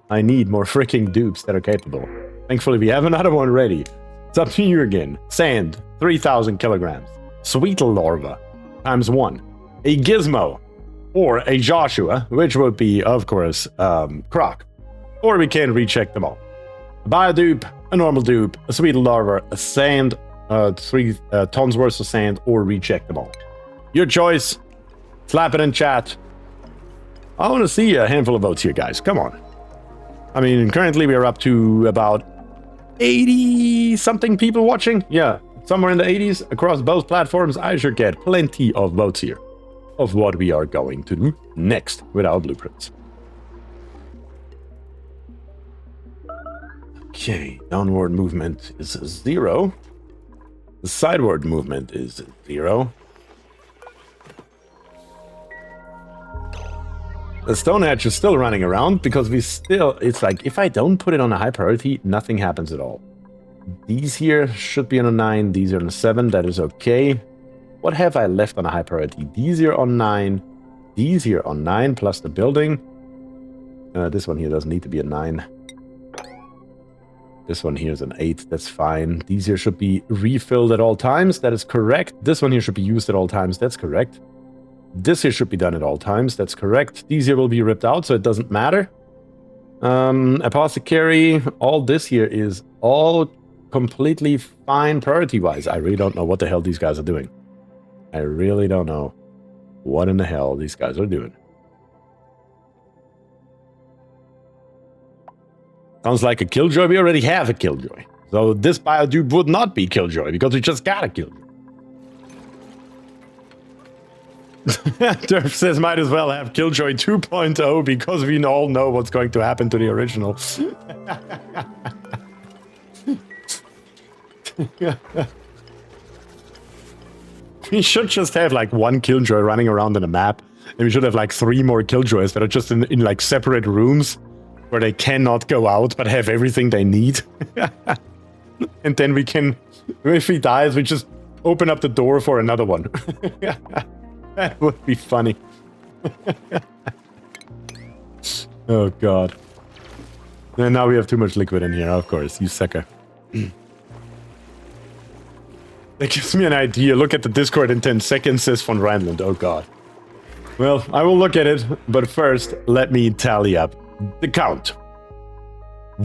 I need more freaking dupes that are capable. Thankfully, we have another one ready. It's up to you again. Sand, 3,000 kilograms. Sweet larva, times 1. A gizmo, or a Joshua, which would be, of course, Croc. Or we can recheck them all. A biodupe, a normal dupe, a sweet larva, a sand, 3 tons worth of sand, or recheck them all. Your choice. Slap it in chat. I want to see a handful of votes here, guys. Come on. I mean, currently we are up to about 80-something people watching. Yeah, somewhere in the 80s across both platforms. I should get plenty of votes here of what we are going to do next with our blueprints. Okay, downward movement is 0. The sideward movement is 0. The stone hatch is still running around because we still, it's like, if I don't put it on a high priority, nothing happens at all. These here should be on a 9, these are on a 7, that is okay. What have I left on a high priority? These here on 9, these here on 9, plus the building. This one here doesn't need to be a 9. This one here is an 8, that's fine. These here should be refilled at all times, that is correct. This one here should be used at all times, that's correct. This here should be done at all times, that's correct. These here will be ripped out, so it doesn't matter. Apothecary, all this here is all completely fine priority-wise. I really don't know what the hell these guys are doing. I really don't know what in the hell these guys are doing. Sounds like a Killjoy. We already have a Killjoy. So this biodupe would not be Killjoy because we just got a Killjoy. Derp says might as well have Killjoy 2.0 because we all know what's going to happen to the original. We should just have like one Killjoy running around in a map And we should have like 3 more killjoys that are just in like separate rooms where they cannot go out but have everything they need. And then we can, if he dies, we just open up the door for another one. That would be funny. Oh god. And now we have too much liquid in here, of course, you sucker. That gives me an idea. Look at the Discord in 10 seconds, says von Rhineland. Oh god. Well, I will look at it, but first, let me tally up the count.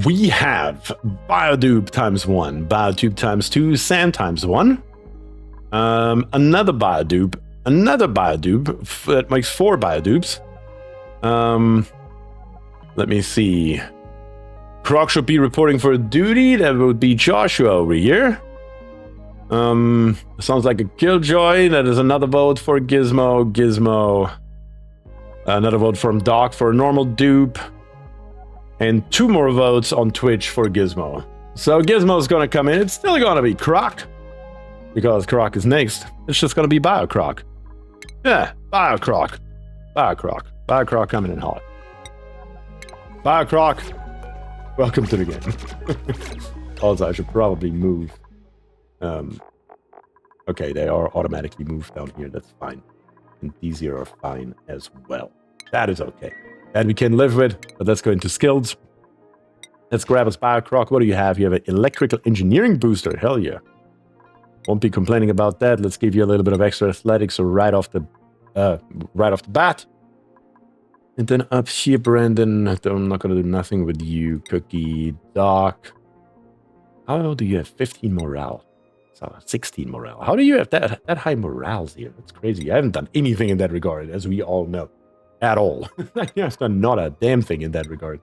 We have Biodupe times 1, Biotube times 2, Sand times 1. Another Biodupe, that makes 4 Biodupes. Let me see. Croc should be reporting for duty. That would be Joshua over here. Sounds like a killjoy. That is another vote for Gizmo. Another vote from Doc for a normal dupe. And 2 more votes on Twitch for Gizmo. So Gizmo's gonna come in. It's still gonna be Croc. Because Croc is next. It's just gonna be BioCroc. Yeah, BioCroc. BioCroc coming in hot. BioCroc, welcome to the game. Also, I should probably move. Okay, they are automatically moved down here. That's fine. And these here are fine as well. That is okay. That we can live with, but let's go into skills. Let's grab us BioCroc. What do you have? You have an electrical engineering booster. Hell yeah. Won't be complaining about that. Let's give you a little bit of extra athletics right off the bat. And then up here, Brandon, I'm not going to do nothing with you. Cookie, Doc. How do you have 15 morale? So 16 morale. How do you have that high morales here? That's crazy. I haven't done anything in that regard, as we all know. At all. I've done not a damn thing in that regard.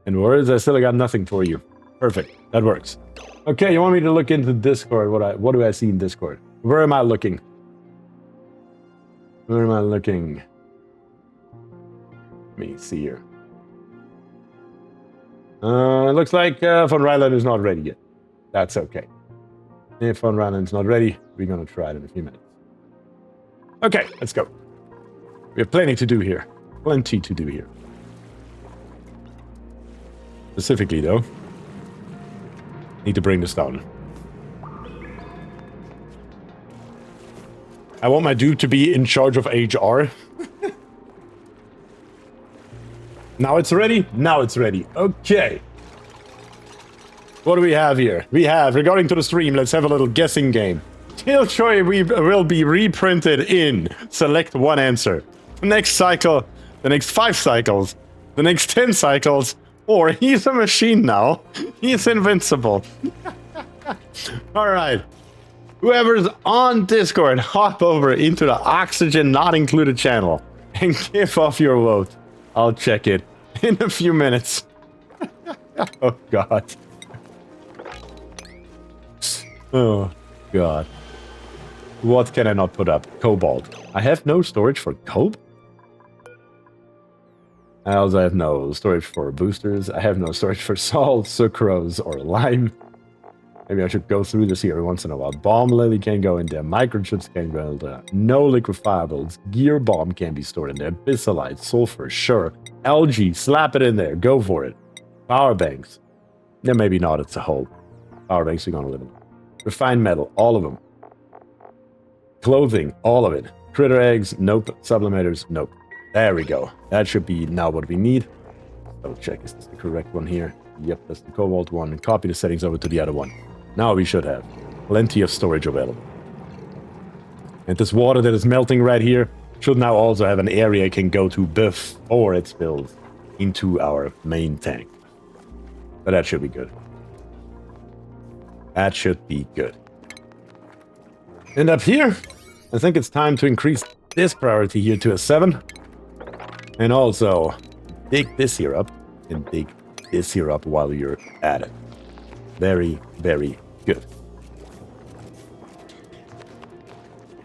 And words, I still got nothing for you. Perfect. That works. Okay, you want me to look into Discord? What do I see in Discord? Where am I looking? Where am I looking? Let me see here. It looks like von Ryland is not ready yet. That's okay. If von Ryland's not ready, we're going to try it in a few minutes. Okay, let's go. We have plenty to do here. Plenty to do here. Specifically, though, need to bring this down. I want my dude to be in charge of HR. Now it's ready? Now it's ready. Okay. What do we have here? We have, regarding to the stream, let's have a little guessing game. Killjoy will be reprinted in. Select one answer. The next cycle, the next 5 cycles, the next 10 cycles, or he's a machine now. He's invincible. Alright. Whoever's on Discord, hop over into the Oxygen Not Included channel and give off your vote. I'll check it in a few minutes. Oh, God. Oh, God. What can I not put up? Cobalt. I have no storage for cobalt? I also have no storage for boosters. I have no storage for salt, sucrose, or lime. Maybe I should go through this here every once in a while. Bomb lily can go in there. Microchips can go in there. No liquefiables. Gear bomb can be stored in there. Bissolite, sulfur, sure. Algae, slap it in there. Go for it. Power banks. Yeah, maybe not. It's a whole. Power banks are gonna live in. Refined metal, all of them. Clothing, all of it. Critter eggs, nope. Sublimators, nope. There we go. That should be now what we need. Double check, is this the correct one here? Yep, that's the cobalt one. And copy the settings over to the other one. Now we should have plenty of storage available. And this water that is melting right here should now also have an area it can go to before it spills into our main tank. But that should be good. That should be good. And up here, I think it's time to increase this priority here to a 7. And also, dig this here up, and dig this here up while you're at it. Very, very good.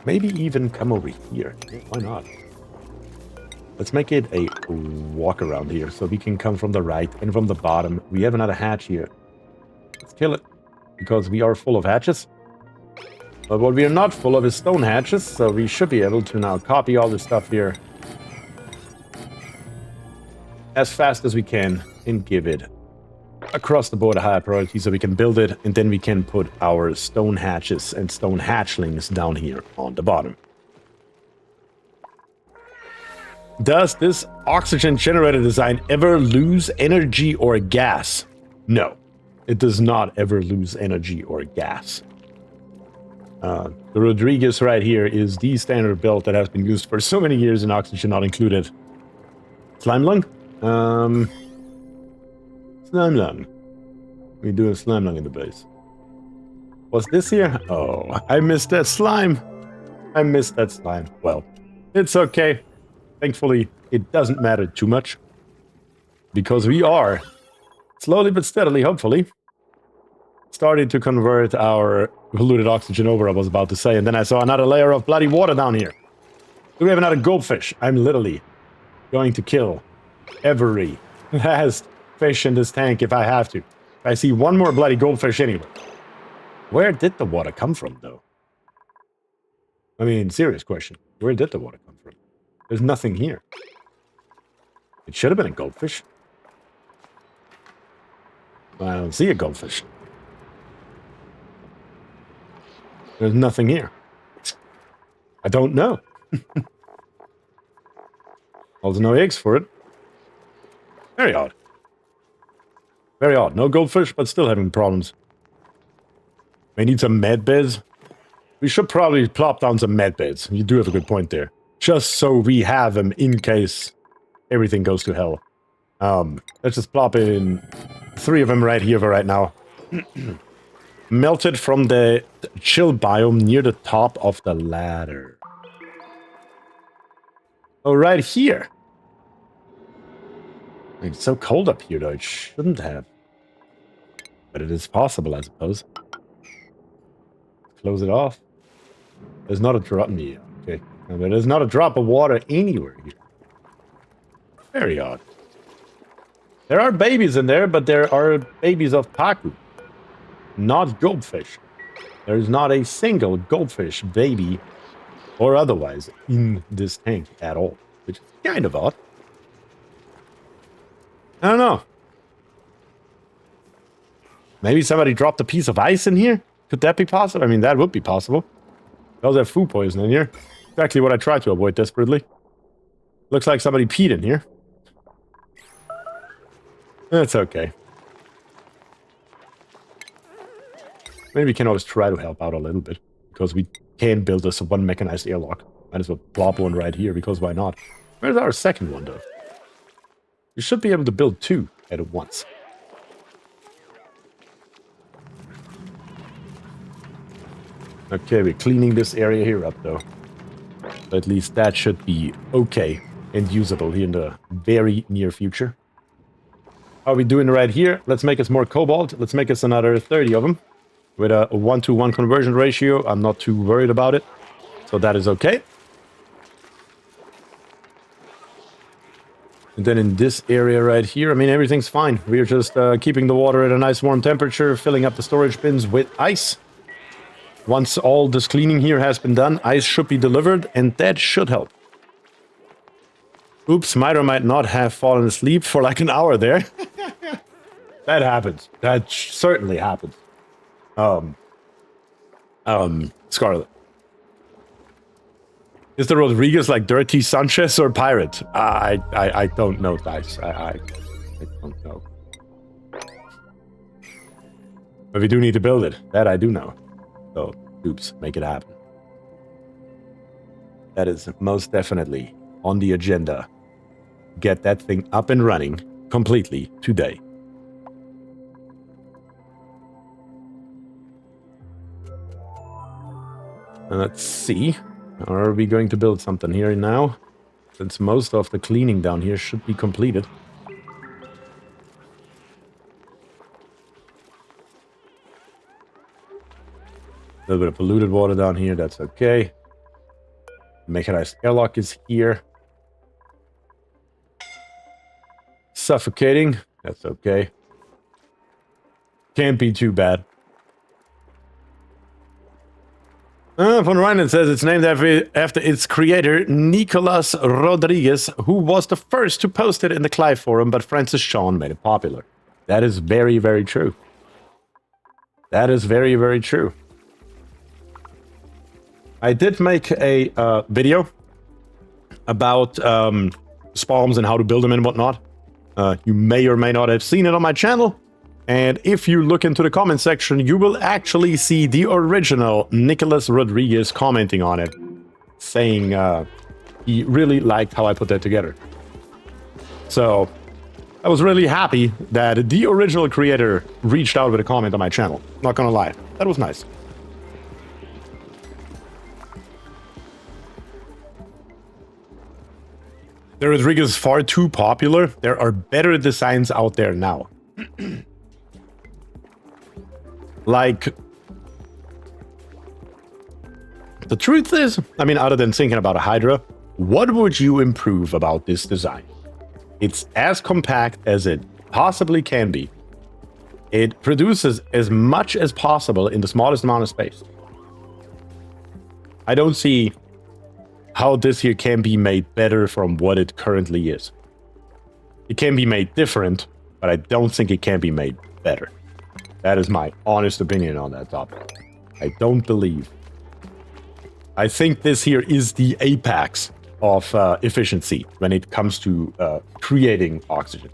Maybe even come over here. Why not? Let's make it a walk around here, so we can come from the right and from the bottom. We have another hatch here. Let's kill it, because we are full of hatches. But what we are not full of is stone hatches, so we should be able to now copy all this stuff here as fast as we can and give it across the board a higher priority so we can build it, and then we can put our stone hatches and stone hatchlings down here on the bottom. Does this oxygen generator design ever lose energy or gas? No, it does not ever lose energy or gas. The Rodriguez right here is the standard build that has been used for so many years in Oxygen Not Included. Slime lung? Slime lung. We do a slime lung in the base. Was this here? Oh, I missed that slime. I missed that slime. Well, it's okay. Thankfully, it doesn't matter too much. Because we are, slowly but steadily, hopefully, starting to convert our polluted oxygen over, I was about to say. And then I saw another layer of bloody water down here. Do we have another goldfish? I'm literally going to kill every last fish in this tank if I have to. If I see one more bloody goldfish anywhere. Where did the water come from, though? I mean, serious question. Where did the water come from? There's nothing here. It should have been a goldfish. I don't see a goldfish. There's nothing here. I don't know. Also no eggs for it. Very odd. Very odd. No goldfish, but still having problems. We need some med beds. We should probably plop down some med beds. You do have a good point there. Just so we have them in case everything goes to hell. Let's just plop in 3 of them right here for right now. Melted from the chill biome near the top of the ladder. Oh, right here. It's so cold up here, though. It shouldn't have. But it is possible, I suppose. Close it off. There's not a drop. Yeah, okay. No, but there's not a drop of water anywhere here. Very odd. There are babies in there, but there are babies of Paku. Not goldfish. There's not a single goldfish baby or otherwise in this tank at all. Which is kind of odd. I don't know. Maybe somebody dropped a piece of ice in here? Could that be possible? I mean, that would be possible. Those have food poison in here. Exactly what I tried to avoid desperately. Looks like somebody peed in here. That's okay. Maybe we can always try to help out a little bit. Because we can build this one mechanized airlock. Might as well plop one right here, because why not? Where's our second one, though? You should be able to build 2 at once. Okay, we're cleaning this area here up, though. But at least that should be okay and usable here in the very near future. How are we doing right here? Let's make us more cobalt. Let's make us another 30 of them. With a 1-to-1 conversion ratio. I'm not too worried about it. So that is okay. And then in this area right here, I mean, everything's fine. We're just keeping the water at a nice warm temperature, filling up the storage bins with ice. Once all this cleaning here has been done, ice should be delivered, and that should help. Oops, might or might not have fallen asleep for like an hour there. That happens. That certainly happens. Scarlet. Is the Rodriguez like Dirty Sanchez or Pirate? I don't know, guys. I don't know. But we do need to build it. That I do know. So, oops, make it happen. That is most definitely on the agenda. Get that thing up and running completely today. Let's see. Are we going to build something here now? Since most of the cleaning down here should be completed. A little bit of polluted water down here, that's okay. Mechanized airlock is here. Suffocating, that's okay. Can't be too bad. Von Ryan says it's named after its creator, Nicolas Rodriguez, who was the first to post it in the Clive forum, but Francis Sean made it popular. That is very, very true. That is very, very true. I did make a video about Spombs and how to build them and whatnot. You may or may not have seen it on my channel. And if you look into the comment section, you will actually see the original Nicolas Rodriguez commenting on it, saying he really liked how I put that together. So I was really happy that the original creator reached out with a comment on my channel. Not gonna lie, that was nice. The Rodriguez is far too popular. There are better designs out there now. Like, the truth is, I mean, other than thinking about a Hydra, what would you improve about this design? It's as compact as it possibly can be. It produces as much as possible in the smallest amount of space. I don't see how this here can be made better from what it currently is. It can be made different, but I don't think it can be made better. That is my honest opinion on that topic. I don't believe. I think this here is the apex of efficiency when it comes to creating oxygen.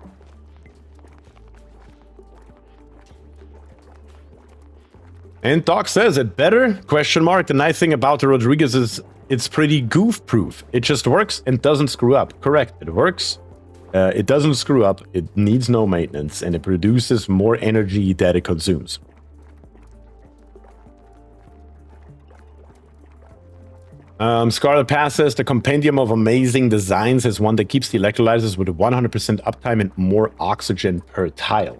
And Doc says it better? Question mark. The nice thing about the Rodriguez is it's pretty goof-proof. It just works and doesn't screw up. Correct. It works. It doesn't screw up, it needs no maintenance, and it produces more energy that it consumes. Scarlet Pass says the compendium of amazing designs is one that keeps the electrolyzers with 100% uptime and more oxygen per tile.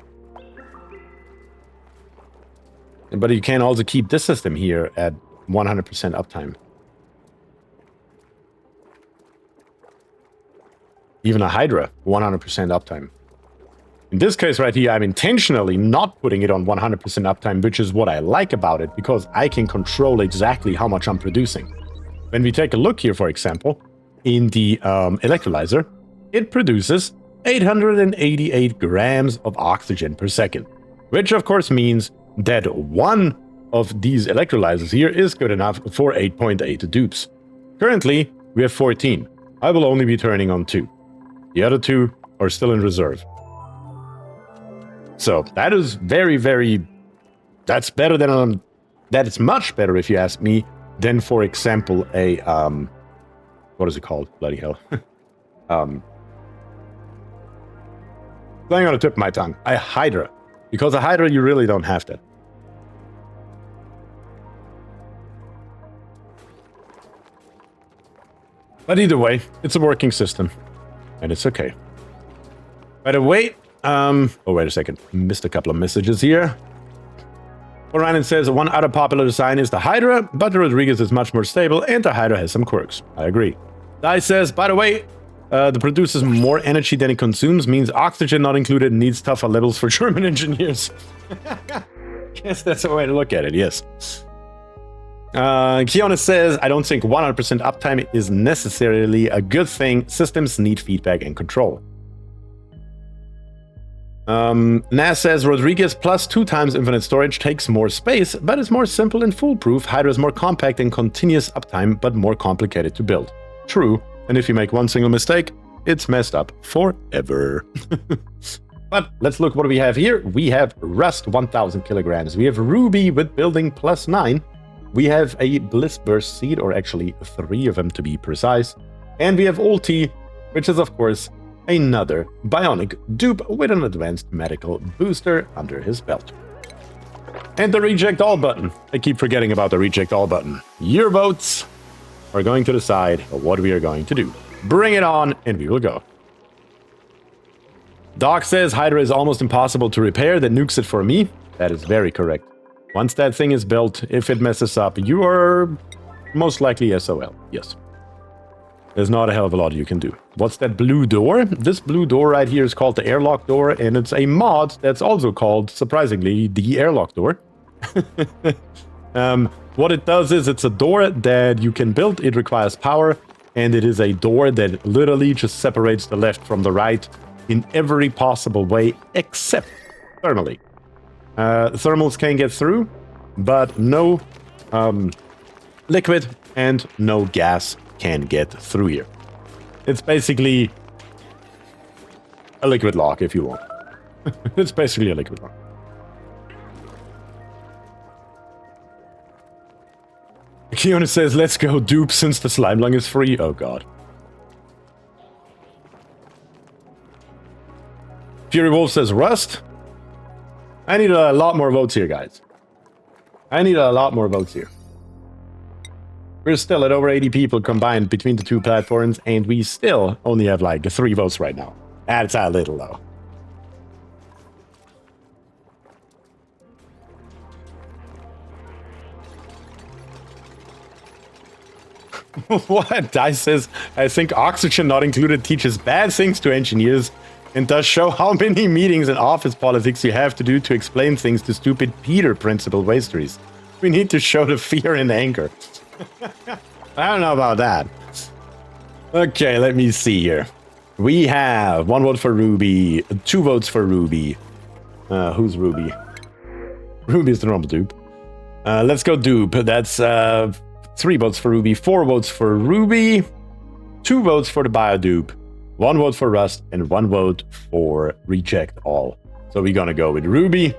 But you can also keep this system here at 100% uptime. Even a Hydra, 100% uptime. In this case right here, I'm intentionally not putting it on 100% uptime, which is what I like about it, because I can control exactly how much I'm producing. When we take a look here, for example, in the electrolyzer, it produces 888 grams of oxygen per second, which of course means that one of these electrolyzers here is good enough for 8.8 dupes. Currently, we have 14. I will only be turning on 2. The other 2 are still in reserve. So that is very, very... That's better than... that is much better, if you ask me, than, for example, a... what is it called? Bloody hell. Flying on the tip of my tongue. A Hydra. Because a Hydra, you really don't have that. But either way, it's a working system. And it's okay. By the way, oh, wait a second. Missed a couple of messages here. Orion says one other popular design is the Hydra, but the Rodriguez is much more stable and the Hydra has some quirks. I agree. Dai says, by the way, the produces more energy than it consumes, means oxygen not included needs tougher levels for German engineers. Guess that's a way to look at it, yes. Kiona says, I don't think 100% uptime is necessarily a good thing. Systems need feedback and control. Nas says, Rodriguez plus 2 times infinite storage takes more space, but is more simple and foolproof. Hydra is more compact and continuous uptime, but more complicated to build. True, and if you make one single mistake, it's messed up forever. But let's look what we have here. We have Rust 1000 kilograms. We have Ruby with building plus 9. We have a Bliss Burst Seed, or actually 3 of them to be precise. And we have Ulti, which is of course another bionic dupe with an advanced medical booster under his belt. And the Reject All button. I keep forgetting about the Reject All button. Your votes are going to decide what we are going to do. Bring it on, and we will go. Doc says Hydra is almost impossible to repair, that nukes it for me. That is very correct. Once that thing is built, if it messes up, you are most likely SOL. Yes. There's not a hell of a lot you can do. What's that blue door? This blue door right here is called the airlock door, and it's a mod that's also called, surprisingly, the airlock door. What it does is it's a door that you can build. It requires power, and it is a door that literally just separates the left from the right in every possible way except thermally. Thermals can get through, but no liquid and no gas can get through here. It's basically a liquid lock, if you want. It's basically a liquid lock. Kiona says, let's go dupe since the slime lung is free. Oh god. Fury Wolf says, Rust? I need a lot more votes here, guys. I need a lot more votes here. We're still at over 80 people combined between the two platforms, and we still only have like 3 votes right now. That's a little low. What? Dice says, I think oxygen not included teaches bad things to engineers and does show how many meetings and office politics you have to do to explain things to stupid Peter principal wasteries. We need to show the fear and anger. I don't know about that. Okay, let me see here. We have 1 vote for Ruby, 2 votes for Ruby. Who's Ruby? Ruby is the normal dupe. Let's go dupe. That's 3 votes for Ruby, 4 votes for Ruby, 2 votes for the Biodupe, 1 vote for Rust, and 1 vote for Reject All. So we're gonna go with Ruby.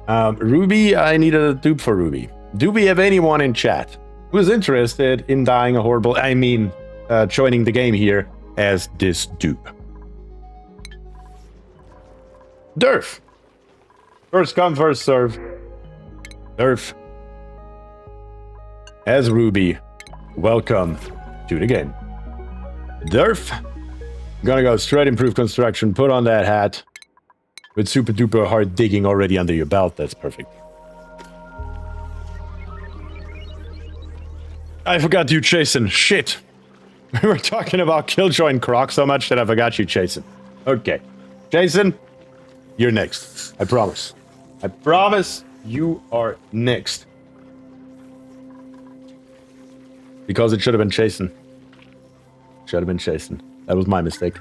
Ruby, I need a dupe for Ruby. Do we have anyone in chat who's interested in dying a horrible... joining the game here as this dupe? Durf. First come, first serve. Durf. As Ruby, welcome to the game. Durf, gonna go straight improve construction, put on that hat. With super duper hard digging already under your belt, that's perfect. I forgot you, Jason. Shit. We were talking about Killjoy and Croc so much that I forgot you, Jason. Okay. Jason, you're next. I promise. I promise you are next. Because it should have been Jason. Should have been Jason. That was my mistake.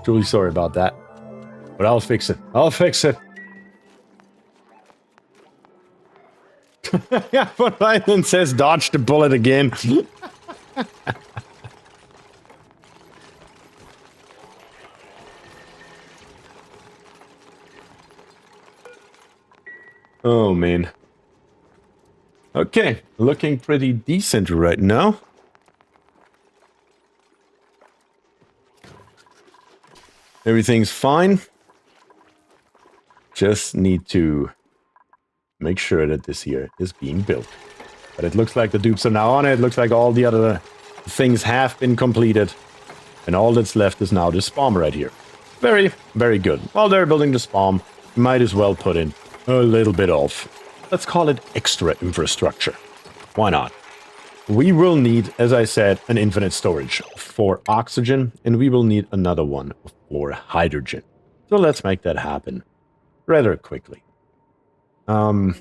Truly sorry about that. But I'll fix it. I'll fix it. Yeah, but Lyman says dodge the bullet again. Oh, man. Okay, looking pretty decent right now. Everything's fine. Just need to make sure that this here is being built. But it looks like the dupes are now on it. It looks like all the other things have been completed. And all that's left is now the Spomb right here. Very, very good. While they're building the Spomb, might as well put in a little bit of, let's call it extra infrastructure. Why not? We will need, as I said, an infinite storage for oxygen, and we will need another one for hydrogen. So let's make that happen rather quickly. Trying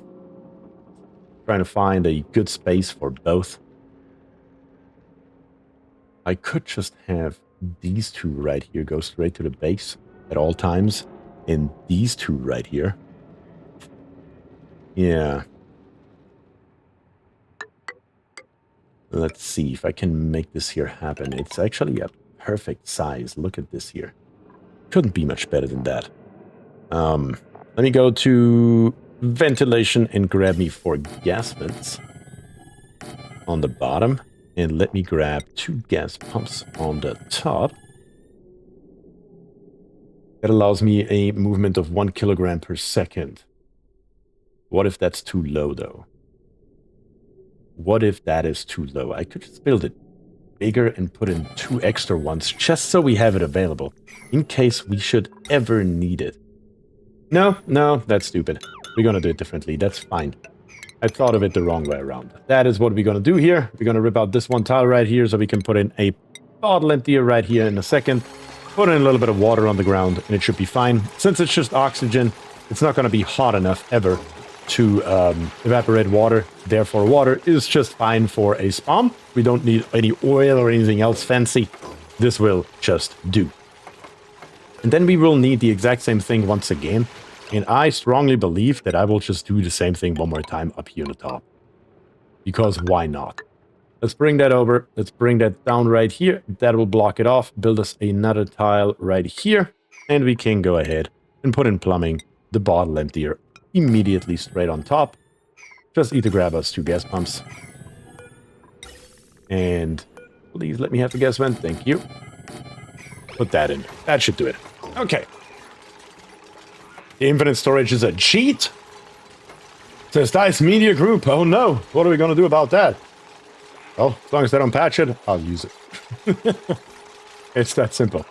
to find a good space for both. I could just have these 2 right here go straight to the base at all times, and these 2 right here. Yeah. Let's see if I can make this here happen. It's actually a perfect size. Look at this here. Couldn't be much better than that. Let me go to ventilation and grab me 4 gas vents on the bottom. And let me grab 2 gas pumps on the top. That allows me a movement of 1 kilogram per second. What if that's too low, though? What if that is too low? I could just build it bigger and put in 2 extra ones just so we have it available in case we should ever need it. No, that's stupid. We're gonna do it differently. That's fine. I thought of it the wrong way around. That is what we're gonna do here. We're gonna rip out this 1 tile right here so we can put in a bottle emptier right here in a second. Put in a little bit of water on the ground and it should be fine. Since it's just oxygen, it's not gonna be hot enough ever to evaporate water. Therefore, water is just fine for a Spomb. We don't need any oil or anything else fancy. This will just do. And then we will need the exact same thing once again. And I strongly believe that I will just do the same thing one more time up here on the top. Because why not? Let's bring that over. Let's bring that down right here. That will block it off. Build us another tile right here. And we can go ahead and put in plumbing the bottle emptier immediately straight on top. Just need to grab us 2 gas pumps. And please let me have the gas vent. Thank you. Put that in. That should do it. Okay. The infinite storage is a cheat. Says Dice Media Group. Oh no. What are we going to do about that? Well, as long as they don't patch it, I'll use it. It's that simple.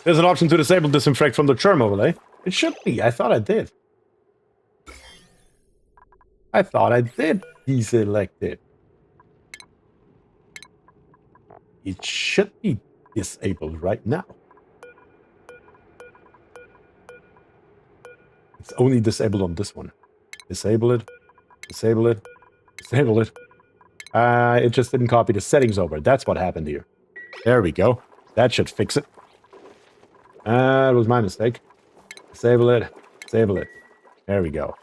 There's an option to disable disinfect from the churn overlay. It should be. I thought I did. I thought I did deselect it. It should be disabled right now. It's only disabled on this one. Disable it. Disable it. Disable it. It just didn't copy the settings over. That's what happened here. There we go. That should fix it. It was my mistake. Disable it. Disable it. There we go.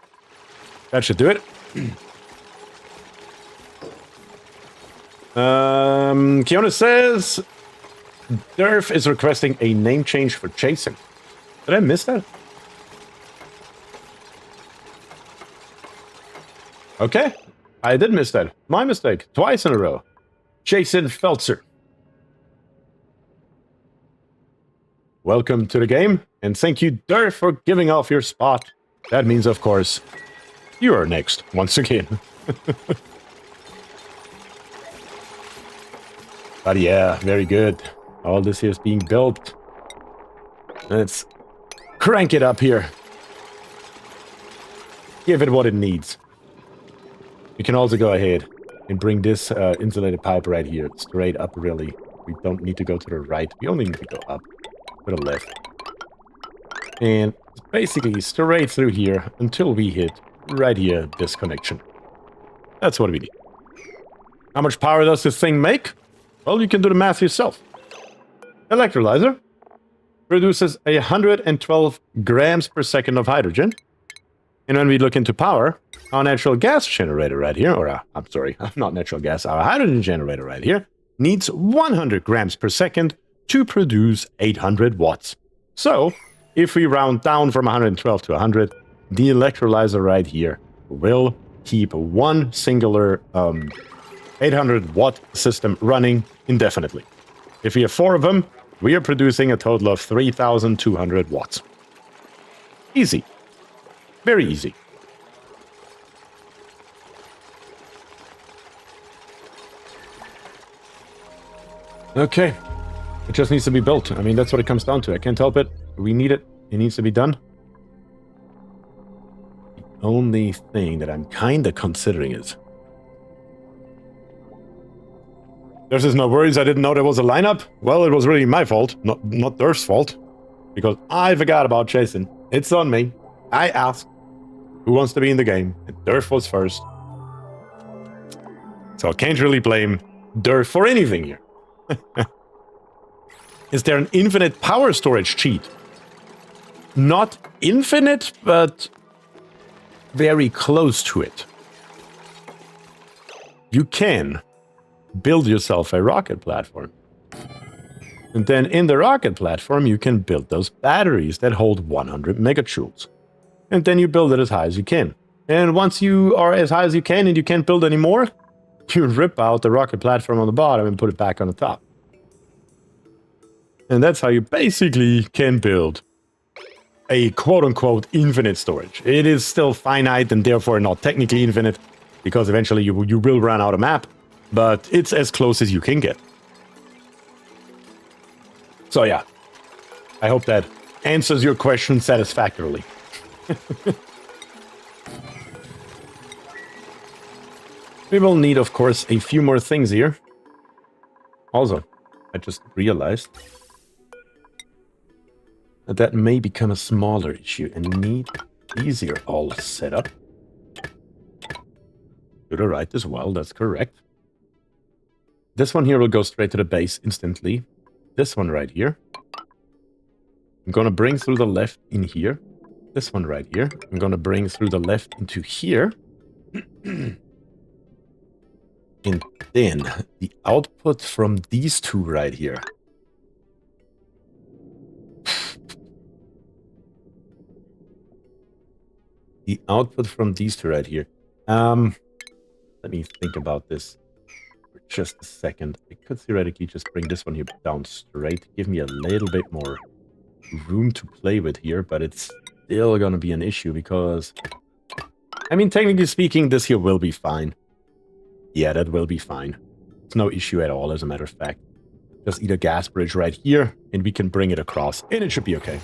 That should do it. Kiona says Durf is requesting a name change for Jason. Did I miss that? Okay. I did miss that. My mistake. Twice in a row. Jason Feltzer. Welcome to the game, and thank you, Durf, for giving off your spot. That means, of course, you are next, once again. But yeah, very good. All this here is being built. Let's crank it up here. Give it what it needs. We can also go ahead and bring this insulated pipe right here, straight up, really. We don't need to go to the right. We only need to go up to the left. And basically straight through here until we hit right here this connection. That's what we need. How much power does this thing make? Well, you can do the math yourself. Electrolyzer produces 112 grams per second of hydrogen. And when we look into power, our natural gas generator right here, or I'm sorry, not natural gas, our hydrogen generator right here, needs 100 grams per second to produce 800 watts. So, if we round down from 112 to 100, the electrolyzer right here will keep one singular 800 watt system running indefinitely. If we have 4 of them, we are producing a total of 3,200 watts. Easy. Very easy. Okay. It just needs to be built. I mean, that's what it comes down to. I can't help it. We need it. It needs to be done. The only thing that I'm kind of considering is... There's just no worries. I didn't know there was a lineup. Well, it was really my fault. Not Durf's fault. Because I forgot about Jason. It's on me. I asked who wants to be in the game. And Durf was first. So I can't really blame Durf for anything here. Is there an infinite power storage cheat? Not infinite, but very close to it. You can build yourself a rocket platform. And then in the rocket platform, you can build those batteries that hold 100 megajoules. And then you build it as high as you can. And once you are as high as you can and you can't build anymore, you rip out the rocket platform on the bottom and put it back on the top. And that's how you basically can build a quote-unquote infinite storage. It is still finite and therefore not technically infinite, because eventually you will run out of map, but it's as close as you can get. So yeah, I hope that answers your question satisfactorily. We will need, of course, a few more things here. Also, I just realized that may become a smaller issue and need easier all set up. To the right as well, that's correct. This one here will go straight to the base instantly. This one right here. I'm gonna bring through the left in here. This one right here. I'm gonna bring through the left into here. And then the output from these two right here. The output from these two right here. Let me think about this for just a second. I could theoretically just bring this one here down straight. Give me a little bit more room to play with here, but it's still gonna be an issue because... I mean, technically speaking, this here will be fine. Yeah, that will be fine. It's no issue at all, as a matter of fact. Just eat a gas bridge right here, and we can bring it across, and it should be okay.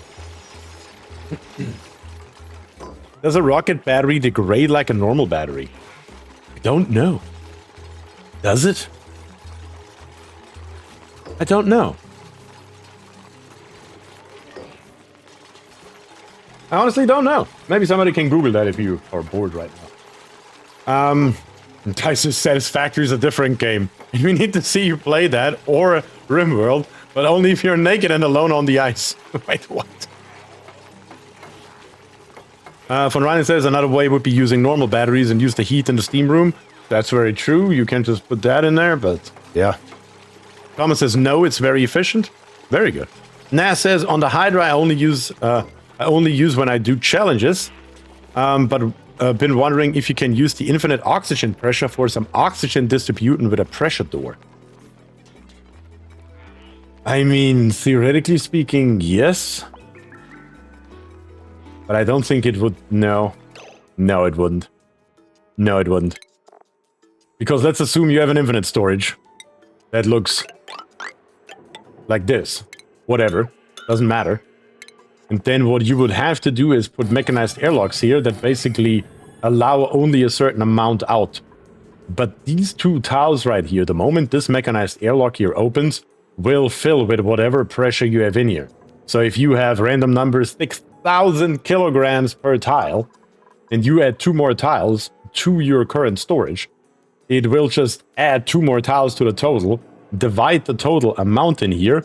Does a rocket battery degrade like a normal battery? I don't know. Does it? I don't know. I honestly don't know. Maybe somebody can Google that if you are bored right now. Dice's Satisfactory is a different game. We need to see you play that, or RimWorld, but only if you're naked and alone on the ice. Wait, what? Von Ryan says another way would be using normal batteries and use the heat in the steam room. That's very true. You can just put that in there, but yeah. Thomas says no, it's very efficient. Very good. Nas says on the Hydra I only use when I do challenges, but been wondering if you can use the infinite oxygen pressure for some oxygen distribution with a pressure door. I mean, theoretically speaking, yes. But I don't think it would... No. No, it wouldn't. No, it wouldn't. Because let's assume you have an infinite storage that looks like this. Whatever. Doesn't matter. And then what you would have to do is put mechanized airlocks here that basically allow only a certain amount out. But these two tiles right here, the moment this mechanized airlock here opens, will fill with whatever pressure you have in here. So if you have random numbers 6,000 kilograms per tile, and you add 2 more tiles to your current storage, it will just add 2 more tiles to the total, divide the total amount in here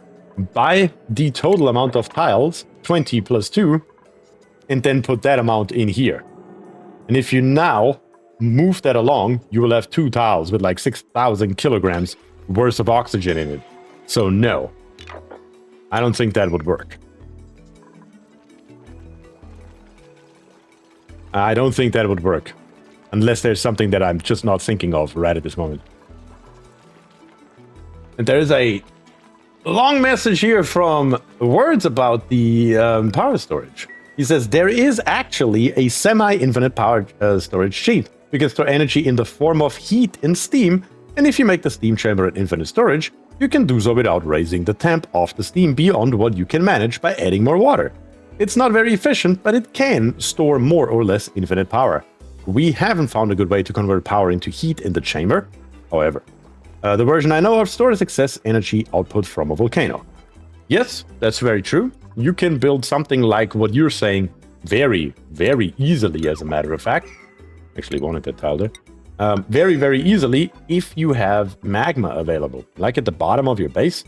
by the total amount of tiles, 20 plus 2, and then put that amount in here. And if you now move that along, you will have 2 tiles with like 6,000 kilograms worth of oxygen in it. So no, I don't think that would work. I don't think that would work. Unless there's something that I'm just not thinking of right at this moment. And there is a long message here from Words about the power storage. He says, there is actually a semi-infinite power storage sheet. You can store energy in the form of heat and steam, and if you make the steam chamber an infinite storage, you can do so without raising the temp of the steam beyond what you can manage by adding more water. It's not very efficient, but it can store more or less infinite power. We haven't found a good way to convert power into heat in the chamber, however. The version I know of stores excess energy output from a volcano. Yes, that's very true. You can build something like what you're saying very, very easily, as a matter of fact. Actually wanted that tile there. Very, very easily if you have magma available. Like at the bottom of your base,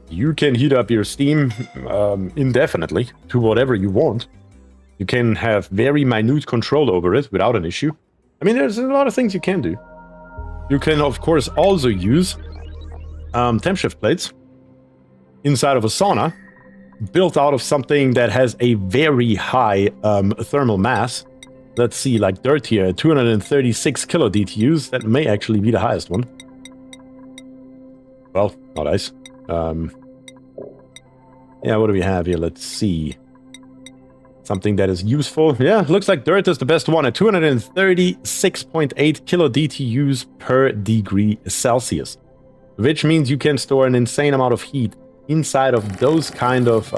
you can heat up your steam indefinitely to whatever you want. You can have very minute control over it without an issue. I mean, there's a lot of things you can do. You can, of course, also use temp shift plates inside of a sauna, built out of something that has a very high thermal mass. Let's see, like BierTier, 236 kilo DTUs. That may actually be the highest one. Well, not ice. Yeah, what do we have here? Let's see. Something that is useful. Yeah, looks like dirt is the best one at 236.8 kilo DTUs per degree Celsius. Which means you can store an insane amount of heat inside of those kind of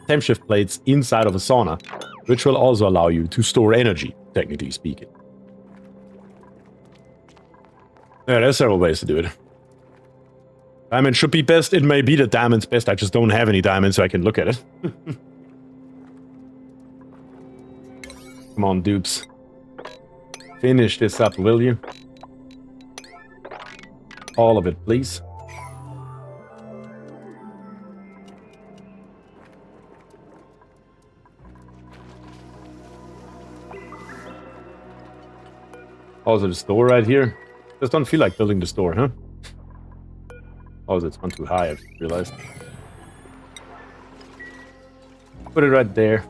temp shift plates inside of a sauna, which will also allow you to store energy, technically speaking. Yeah, there's several ways to do it. Diamond should be best. It may be that diamond's best. I just don't have any diamonds, so I can look at it. Come on, dupes. Finish this up, will you? All of it, please. Also, the store right here. Just don't feel like building the store, huh? Oh, it's gone too high, I realized. Put it right there.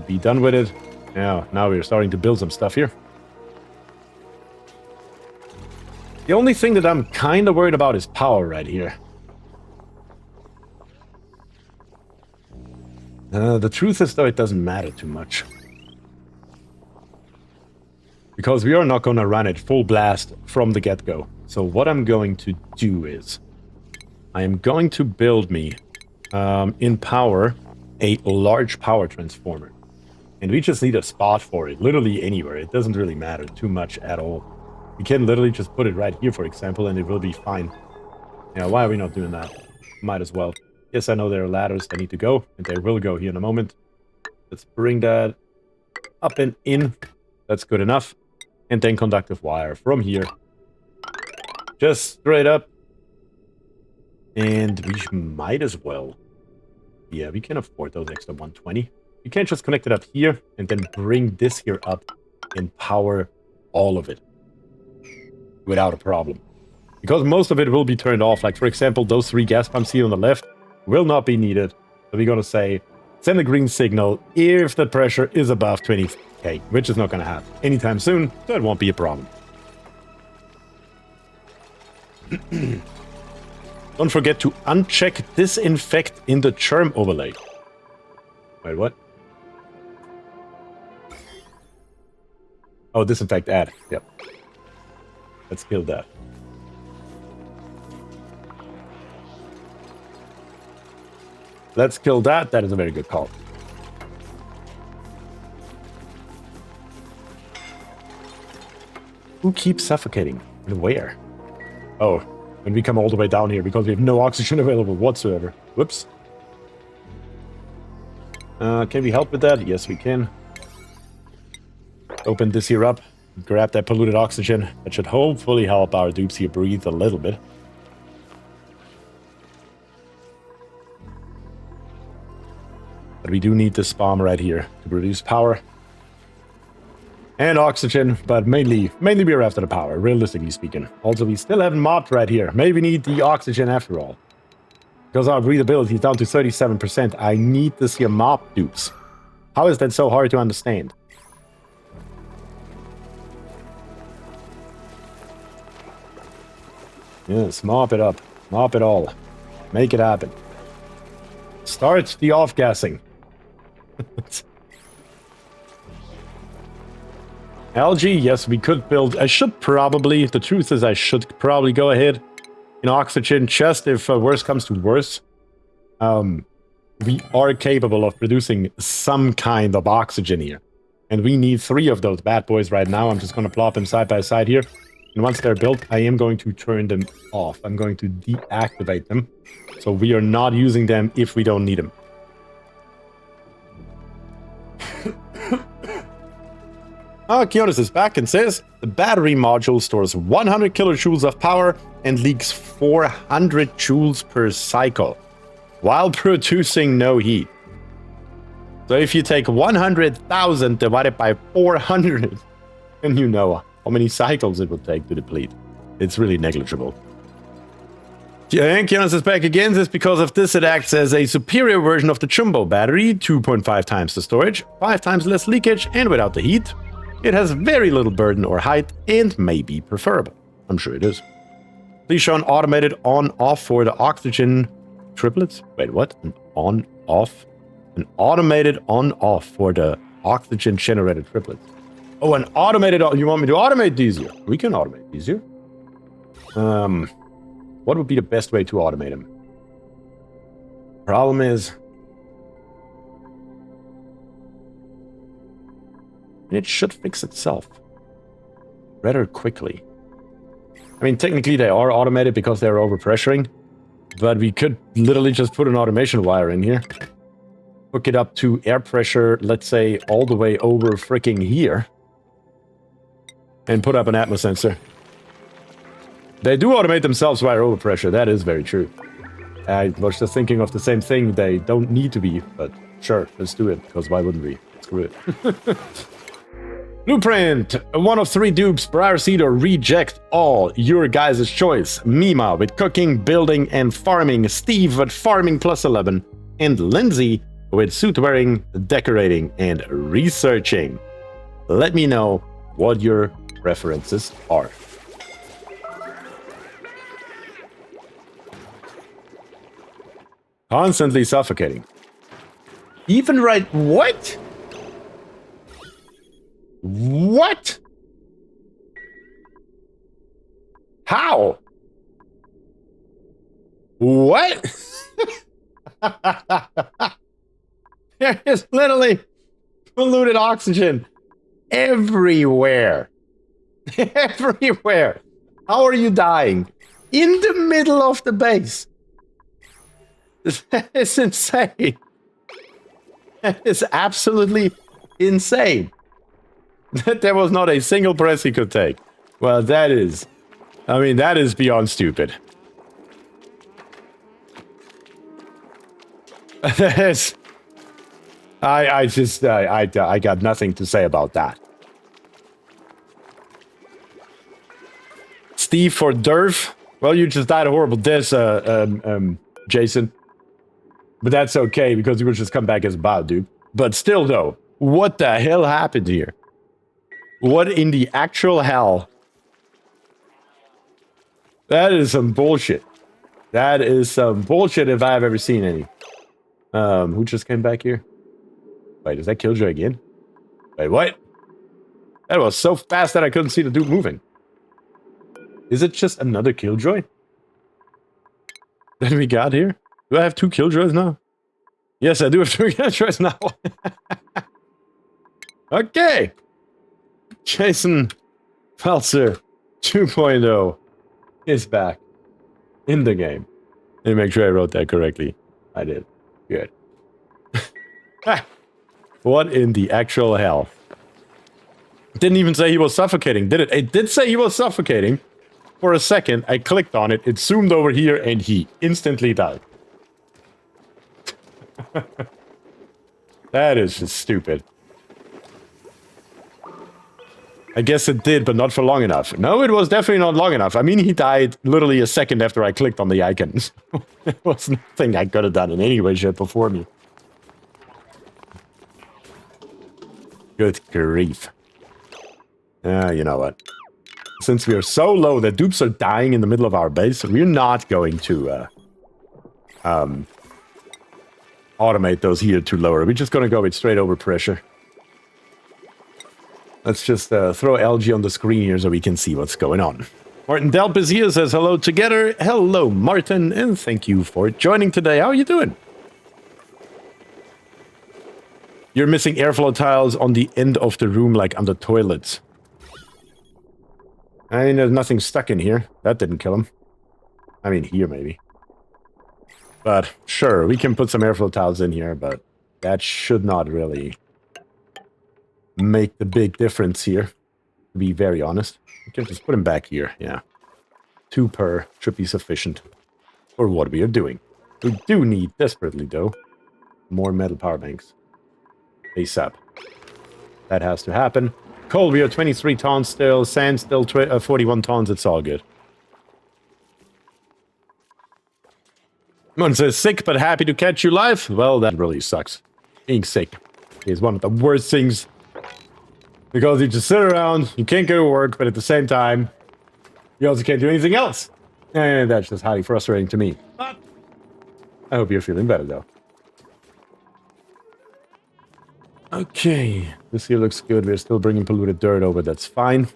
Be done with it. Yeah, now we're starting to build some stuff here. The only thing that I'm kind of worried about is power right here. The truth is, though, it doesn't matter too much. Because we are not going to run it full blast from the get-go. So what I'm going to do is, I am going to build me, in power, a large power transformer. And we just need a spot for it, literally anywhere. It doesn't really matter too much at all. We can literally just put it right here, for example, and it will be fine. Yeah, why are we not doing that? Might as well. Yes, I know there are ladders that need to go, and they will go here in a moment. Let's bring that up and in. That's good enough. And then conductive wire from here. Just straight up. And we might as well. Yeah, we can afford those extra 120. You can't just connect it up here and then bring this here up and power all of it without a problem. Because most of it will be turned off. Like, for example, those 3 gas pumps here on the left will not be needed. So we're going to say, send a green signal if the pressure is above 20k, which is not going to happen anytime soon, so it won't be a problem. Don't forget to uncheck disinfect in the germ overlay. Wait, what? Oh, disinfect add. Yep. Let's kill that. Let's kill that. That is a very good call. Who keeps suffocating? And where? Oh, when we come all the way down here because we have no oxygen available whatsoever. Whoops. Can we help with that? Yes, we can. Open this here up. Grab that polluted oxygen. That should hopefully help our dupes here breathe a little bit. But we do need this Spomb right here to produce power. And oxygen, but mainly we're after the power, realistically speaking. Also, we still haven't mobbed right here. Maybe we need the oxygen after all. Because our breathability is down to 37%. I need this here mob dupes. How is that so hard to understand? Yes, mop it up. Mop it all. Make it happen. Start the off-gassing. Algae, yes, we could build... I should probably... The truth is I should probably go ahead in oxygen just if worse comes to worse. We are capable of producing some kind of oxygen here. And we need 3 of those bad boys right now. I'm just going to plop them side by side here. And once they're built, I am going to turn them off. I'm going to deactivate them. So we are not using them if we don't need them. Kionis is back and says, the battery module stores 100 kilojoules of power and leaks 400 joules per cycle, while producing no heat. So if you take 100,000 divided by 400, then you know how many cycles it will take to deplete. It's really negligible. And Kionis is back again. This because of this, it acts as a superior version of the Jumbo battery, 2.5 times the storage, 5 times less leakage, and without the heat. It has very little burden or height and may be preferable. I'm sure it is. Please show an automated on-off for the oxygen triplets. Wait, what? An on-off? An automated on-off for the oxygen generated triplets. Oh, an automated... You want me to automate these here? We can automate these here. What would be the best way to automate them? Problem is... it should fix itself rather quickly. I mean, technically they are automated because they're overpressuring, but we could literally just put an automation wire in here, hook it up to air pressure, let's say all the way over freaking here, and put up an atmos sensor. They do automate themselves via overpressure. That is very true. I was just thinking of the same thing. They don't need to be, but sure, let's do it, because why wouldn't we? Screw it. Blueprint! 1 of 3 dupes, proceed or reject all. Your guys' choice. Mima with cooking, building, and farming. Steve with farming plus 11. And Lindsay with suit wearing, decorating, and researching. Let me know what your preferences are. Constantly suffocating. Even right... What? What? How? What? There is literally polluted oxygen everywhere. Everywhere. How are you dying? In the middle of the base. That is insane. That is absolutely insane. That there was not a single press he could take. Well, that is... I mean, that is beyond stupid. That is... I got nothing to say about that. Steve for Durf. Well, you just died a horrible death, Jason. But that's okay, because you will just come back as a bio dude. But still, though, what the hell happened here? What in the actual hell? That is some bullshit. That is some bullshit if I've ever seen any. Who just came back here? Wait, is that Killjoy again? Wait, what? That was so fast that I couldn't see the dude moving. Is it just another Killjoy that we got here? Do I have 2 Killjoys now? Yes, I do have 2 Killjoys now. Okay. Jason Pelzer 2.0 is back in the game. Let me make sure I wrote that correctly. I did. Good. What in the actual hell? Didn't even say he was suffocating, did it? It did say he was suffocating. For a second, I clicked on it, it zoomed over here, and he instantly died. That is just stupid. I guess it did, but not for long enough. No, it was definitely not long enough. I mean, he died literally a second after I clicked on the icons. There was nothing I could have done in any way, shape, or form here. Good grief. You know what? Since we are so low that dupes are dying in the middle of our base, we're not going to automate those here to lower. We're just going to go with straight over pressure. Let's just throw LG on the screen here so we can see what's going on. Martin Delp is here, says hello together. Hello, Martin, and thank you for joining today. How are you doing? You're missing airflow tiles on the end of the room, like on the toilets. I mean, there's nothing stuck in here. That didn't kill him. I mean, here, maybe. But, sure, we can put some airflow tiles in here, but that should not really make the big difference here, to be very honest. We can just put him back here, yeah. 2 per should be sufficient for what we are doing. We do need, desperately though, more metal power banks. ASAP. That has to happen. Coal, we are 23 tons still. Sand still 41 tons. It's all good. One says, sick but happy to catch you live. Well, that really sucks. Being sick is one of the worst things. Because you just sit around, you can't go to work, but at the same time, you also can't do anything else. And that's just highly frustrating to me. But I hope you're feeling better, though. Okay, this here looks good. We're still bringing polluted dirt over. That's fine.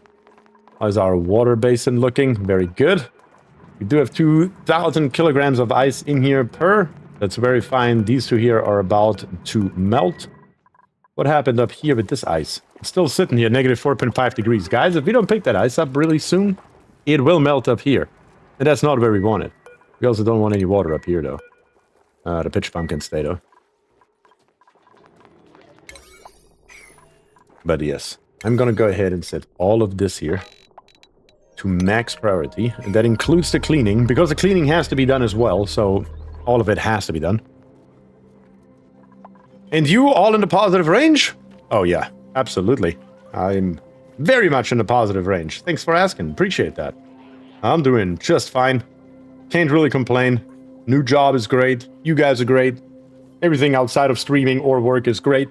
How's our water basin looking? Very good. We do have 2,000 kilograms of ice in here per. That's very fine. These 2 here are about to melt. What happened up here with this ice? It's still sitting here, negative 4.5 degrees. Guys, if we don't pick that ice up really soon, it will melt up here. And that's not where we want it. We also don't want any water up here, though. The pitch pump can stay, though. But yes, I'm gonna go ahead and set all of this here to max priority, and that includes the cleaning, because the cleaning has to be done as well, so all of it has to be done. And you all in the positive range? Oh yeah, absolutely. I'm very much in the positive range. Thanks for asking, appreciate that. I'm doing just fine. Can't really complain. New job is great, you guys are great. Everything outside of streaming or work is great.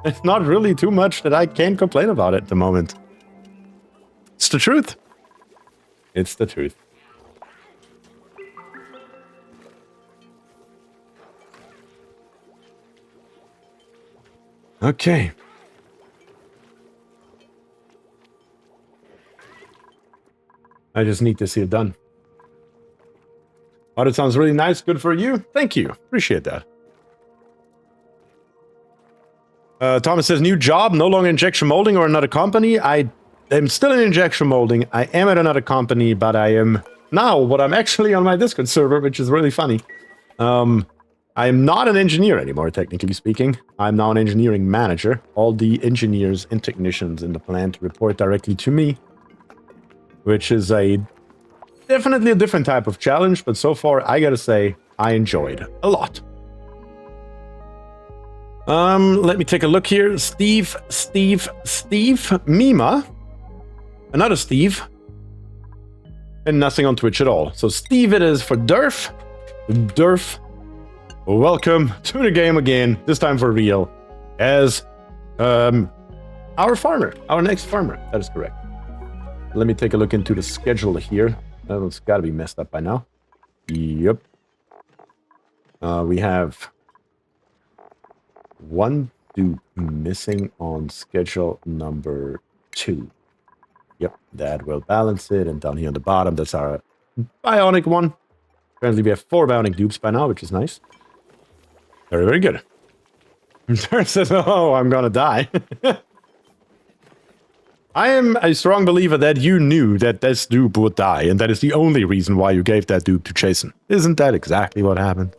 It's not really too much that I can't complain about at the moment. It's the truth. It's the truth. Okay. I just need to see it done. Oh, that sounds really nice. Good for you. Thank you. Appreciate that. Thomas says, new job, no longer injection molding or another company. I am still in injection molding. I am at another company, but I am now, but I'm actually on my Discord server, which is really funny. I am not an engineer anymore, technically speaking. I'm now an engineering manager. All the engineers and technicians in the plant report directly to me, which is definitely a different type of challenge, but so far, I gotta say, I enjoyed a lot. Let me take a look here. Steve, Mima, another Steve, and nothing on Twitch at all. So Steve it is for Durf. Durf, welcome to the game again, this time for real, as our farmer, our next farmer. That is correct. Let me take a look into the schedule here. It's got to be messed up by now. Yep. We have one dude missing on schedule number 2. Yep, that will balance it. And down here on the bottom, that's our bionic one. Apparently, we have 4 bionic dupes by now, which is nice. Very, very good. Turn says, oh, I'm gonna die. I am a strong believer that you knew that this dupe would die, and that is the only reason why you gave that dupe to Jason. Isn't that exactly what happened?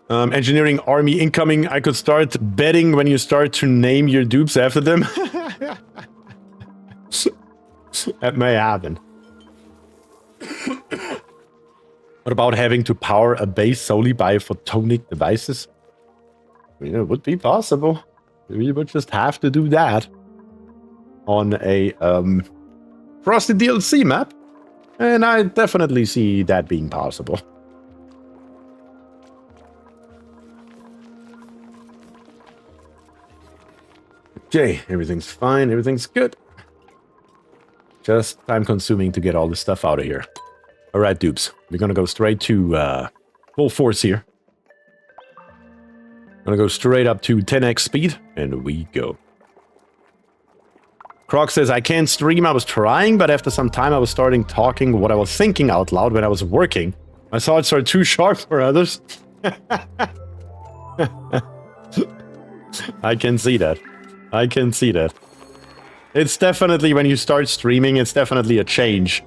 Engineering army incoming. I could start betting when you start to name your dupes after them. That may happen. What about having to power a base solely by photonic devices? I mean, it would be possible. We would just have to do that on a Frosty DLC map. And I definitely see that being possible. Okay, everything's fine, everything's good. Just time consuming to get all this stuff out of here. Alright, dupes. We're gonna go straight to full force here. Gonna go straight up to 10x speed, and we go. Croc says, I can't stream, I was trying, but after some time I was starting talking what I was thinking out loud when I was working. My thoughts are too sharp for others. I can see that. I can see that. It's definitely, when you start streaming, it's definitely a change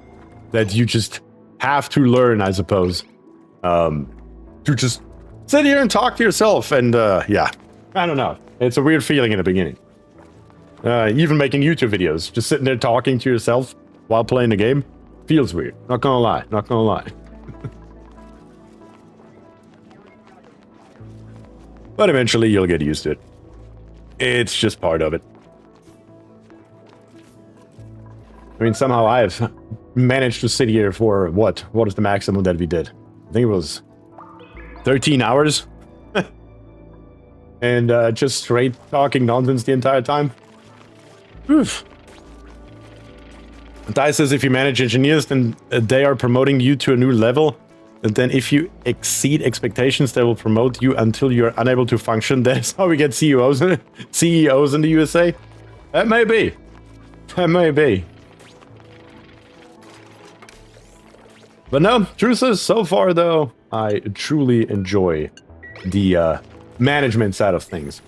that you just have to learn, I suppose. To just sit here and talk to yourself, and yeah, I don't know. It's a weird feeling in the beginning. Even making YouTube videos, just sitting there talking to yourself while playing the game, feels weird. Not gonna lie, not gonna lie. But eventually you'll get used to it. It's just part of it. I mean, somehow I've managed to sit here for what? What is the maximum that we did? I think it was 13 hours. And just straight talking nonsense the entire time. Oof. Dai says if you manage engineers, then they are promoting you to a new level. And then if you exceed expectations, they will promote you until you're unable to function. That's how we get CEOs in the USA. That may be. That may be. But no, truth is, so far though, I truly enjoy the management side of things.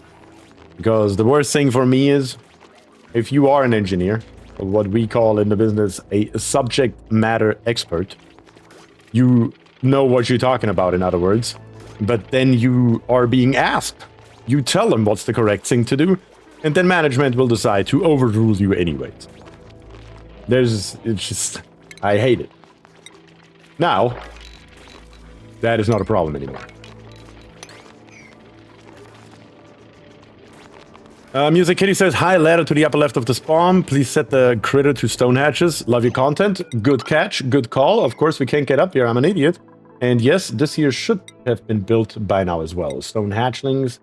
Because the worst thing for me is, if you are an engineer, what we call in the business a subject matter expert. You know what you're talking about, in other words, but then you are being asked. You tell them what's the correct thing to do, and then management will decide to overrule you anyways. It's just, I hate it. Now, that is not a problem anymore. Music Kitty says, hi, ladder to the upper left of the Spomb. Please set the critter to stone hatches. Love your content. Good catch. Good call. Of course, we can't get up here. I'm an idiot. And yes, this here should have been built by now as well. Stone hatchlings.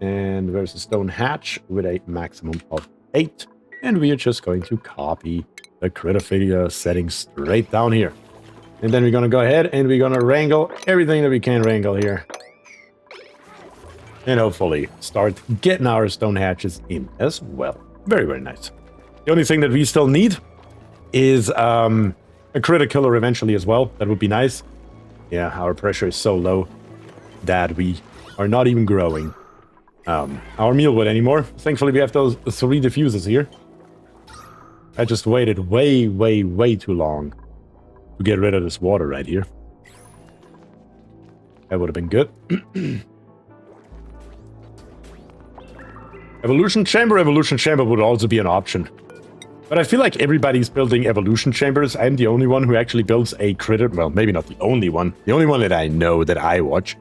And there's a stone hatch with a maximum of 8. And we are just going to copy the critter figure setting straight down here. And then we're going to go ahead and we're going to wrangle everything that we can wrangle here. And hopefully start getting our stone hatches in as well. Very, very nice. The only thing that we still need is a critter killer eventually as well. That would be nice. Yeah, our pressure is so low that we are not even growing our mealwood anymore. Thankfully, we have those 3 diffusers here. I just waited way too long to get rid of this water right here. That would have been good. Evolution chamber would also be an option. But I feel like everybody's building evolution chambers. I'm the only one who actually builds a critter. Well, maybe not the only one. The only one that I know that I watch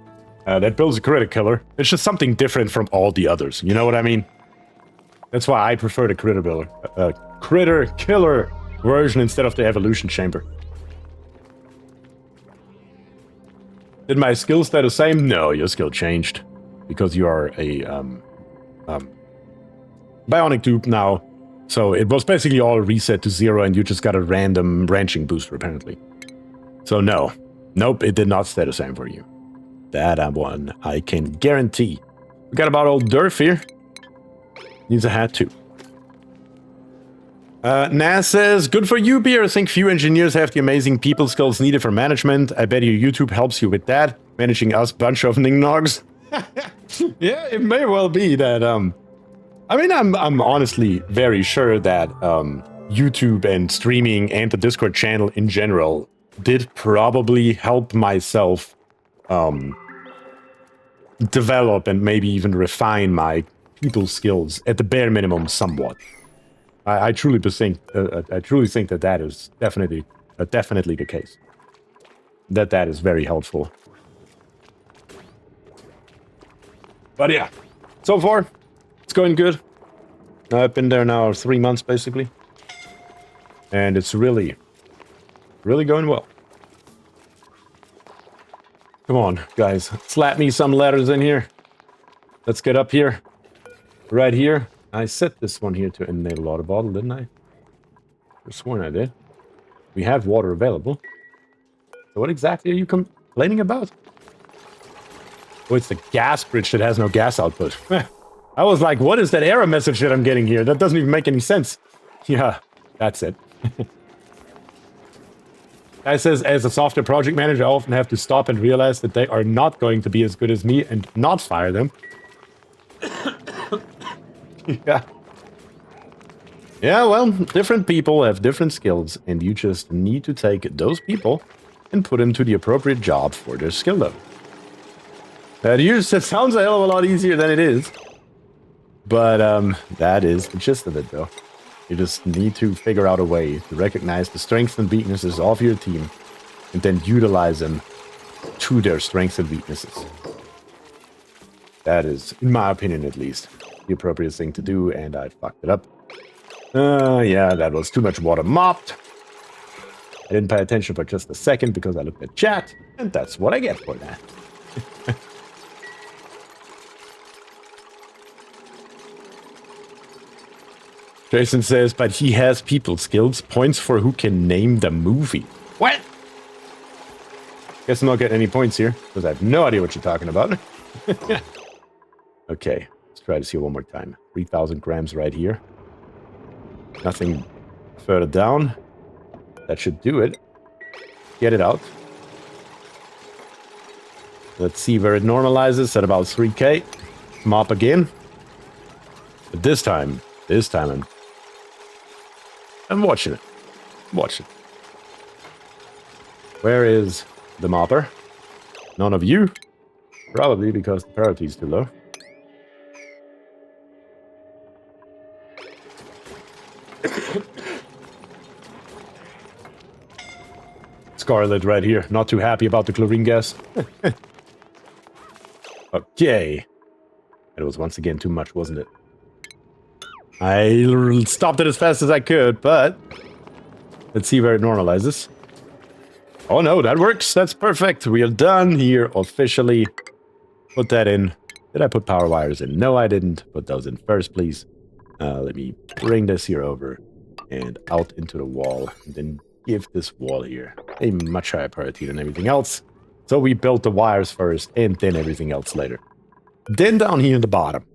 that builds a critter killer. It's just something different from all the others. You know what I mean? That's why I prefer the critter killer version instead of the evolution chamber. Did my skill stay the same? No, your skill changed because you are a bionic dupe now. So it was basically all reset to 0 and you just got a random branching booster apparently. So no. Nope, it did not stay the same for you. That one I can guarantee. We got about old Durf here. Needs a hat too. Nas says, good for you, Bier. I think few engineers have the amazing people skills needed for management. I bet your YouTube helps you with that. Managing us bunch of ning-nogs. Yeah, it may well be that, I mean, I'm honestly very sure that YouTube and streaming and the Discord channel in general did probably help myself develop and maybe even refine my people skills at the bare minimum somewhat. I truly think that that is definitely the case. That is very helpful. But yeah, so far it's going good. I've been there now 3 months basically, and it's really going well. Come on, guys, slap me some letters in here. Let's get up here, right here. I set this one here to enable water bottle, didn't I? I've sworn I did. We have water available. So what exactly are you complaining about? Oh, it's the gas bridge that has no gas output. I was like, what is that error message that I'm getting here? That doesn't even make any sense. Yeah, that's it. Guy says, as a software project manager, I often have to stop and realize that they are not going to be as good as me and not fire them. Yeah. Yeah, well, different people have different skills, and you just need to take those people and put them to the appropriate job for their skill level. That sounds a hell of a lot easier than it is. But that is the gist of it, though. You just need to figure out a way to recognize the strengths and weaknesses of your team and then utilize them to their strengths and weaknesses. That is, in my opinion at least, the appropriate thing to do, and I fucked it up. Yeah, that was too much water mopped. I didn't pay attention for just a second because I looked at chat, and that's what I get for that. Jason says, but he has people skills. Points for who can name the movie. What? Guess I'm not getting any points here, because I have no idea what you're talking about. Okay, let's try this here one more time. 3,000 grams right here. Nothing further down. That should do it. Get it out. Let's see where it normalizes at about 3K. Mop again. But this time I'm watching it. Watch it. Where is the mopper? None of you? Probably because the priority is too low. Scarlet right here. Not too happy about the chlorine gas. Okay. It was once again too much, wasn't it? I stopped it as fast as I could, but let's see where it normalizes. Oh no, that works. That's perfect. We are done here officially. Put that in. Did I put power wires in? No, I didn't. Put those in first, please. Let me bring this here over and out into the wall. And then give this wall here a much higher priority than everything else. So we built the wires first and then everything else later. Then down here in the bottom.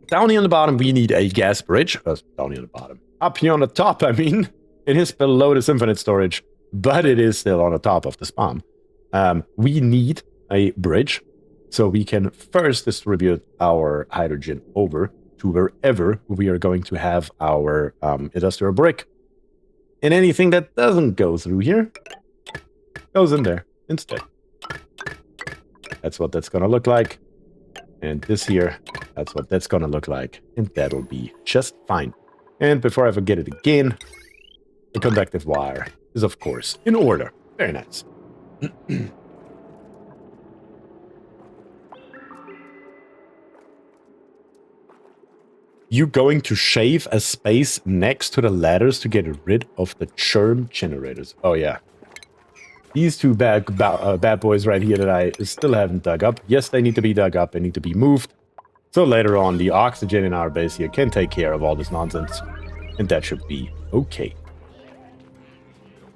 Down here on the bottom, we need a gas bridge. Down here on the bottom. Up here on the top, I mean. It is below this infinite storage, but it is still on the top of the Spomb. We need a bridge so we can first distribute our hydrogen over to wherever we are going to have our industrial brick. And anything that doesn't go through here goes in there instead. That's what that's going to look like. And this here, that's what that's going to look like. And that'll be just fine. And before I forget it again, the conductive wire is, of course, in order. Very nice. You going to shave a space next to the ladders to get rid of the churn generators. Oh, yeah. These two bad boys right here that I still haven't dug up. Yes, they need to be dug up. They need to be moved. So later on, the oxygen in our base here can take care of all this nonsense. And that should be okay.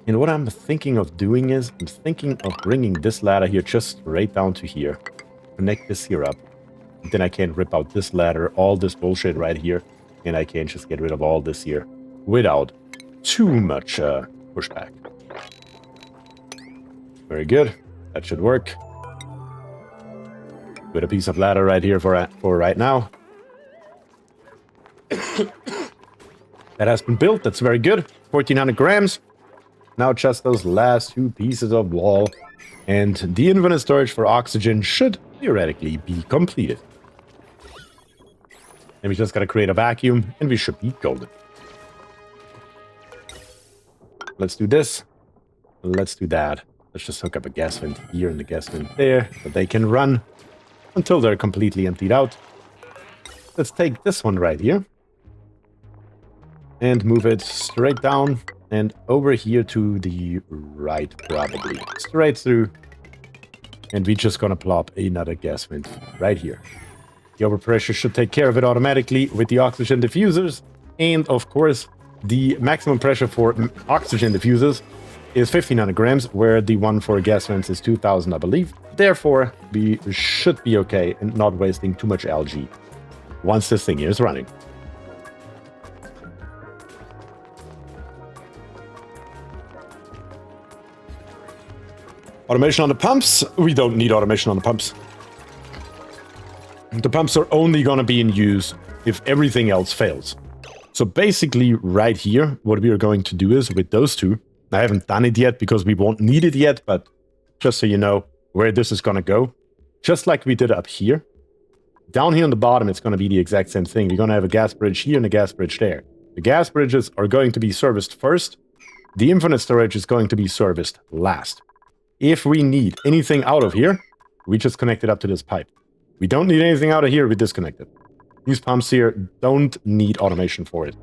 And what I'm thinking of doing is, I'm thinking of bringing this ladder here just straight down to here. Connect this here up. And then I can rip out this ladder, all this bullshit right here. And I can just get rid of all this here without too much pushback. Very good. That should work. Put a piece of ladder right here for right now. That has been built. That's very good. 1,400 grams. Now just those last two pieces of wall. And the infinite storage for oxygen should theoretically be completed. And we just gotta create a vacuum and we should be golden. Let's do this. Let's do that. Let's just hook up a gas vent here and the gas vent there, so they can run until they're completely emptied out. Let's take this one right here and move it straight down and over here to the right, probably. Straight through. And we're just gonna plop another gas vent right here. The overpressure should take care of it automatically with the oxygen diffusers. And of course, the maximum pressure for oxygen diffusers is 1,500 grams, where the one for gas vents is 2,000, I believe. Therefore, we should be okay and not wasting too much algae once this thing here is running. Automation on the pumps? We don't need automation on the pumps. The pumps are only going to be in use if everything else fails. So basically, right here, what we are going to do is with those two, I haven't done it yet because we won't need it yet, but just so you know where this is going to go, just like we did up here, down here on the bottom, it's going to be the exact same thing. We're going to have a gas bridge here and a gas bridge there. The gas bridges are going to be serviced first. The infinite storage is going to be serviced last. If we need anything out of here, we just connect it up to this pipe. We don't need anything out of here, we disconnect it. These pumps here don't need automation for it.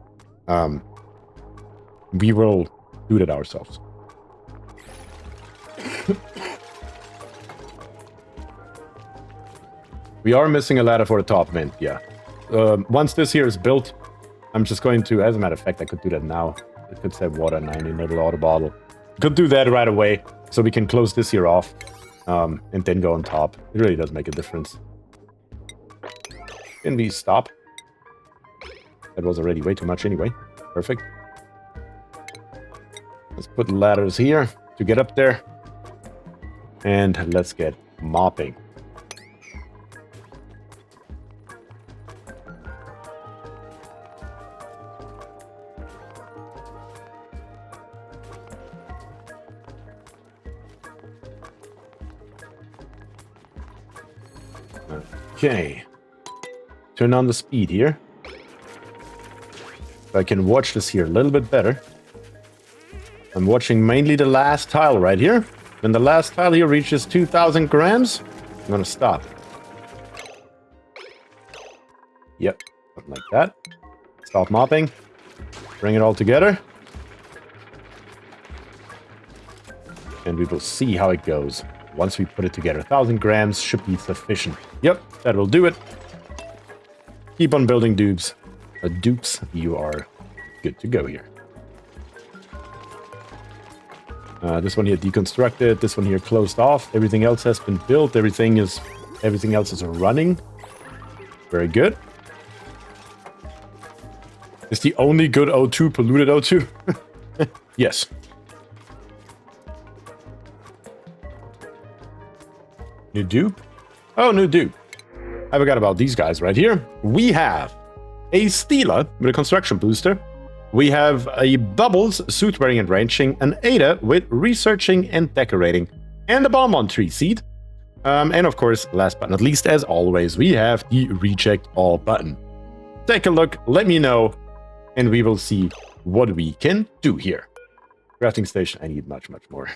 We will do that ourselves. We are missing a ladder for the top vent, yeah. Once this here is built, I'm just going to, as a matter of fact, I could do that now. It could say water 90 little water bottle. Could do that right away, so we can close this here off, and then go on top. It really does make a difference. Can we stop? That was already way too much anyway. Perfect. Let's put ladders here to get up there. And let's get mopping. Okay. Turn on the speed here. So I can watch this here a little bit better. I'm watching mainly the last tile right here. When the last tile here reaches 2,000 grams, I'm gonna stop. Yep, something like that. Stop mopping. Bring it all together. And we will see how it goes. Once we put it together, 1,000 grams should be sufficient. Yep, that will do it. Keep on building dupes. Dupes, you are good to go here. This one here deconstructed. This one here closed off. Everything else has been built. Everything else is running. Very good. Is the only good O2 polluted O2? Yes. New dupe? Oh, new dupe. I forgot about these guys right here. We have a Steela with a construction booster. We have a Bubbles, suit wearing and ranching, an Ada with researching and decorating, and a Bonbon tree seed. And of course, last but not least, as always, we have the reject all button. Take a look, let me know, and we will see what we can do here. Crafting station, I need much more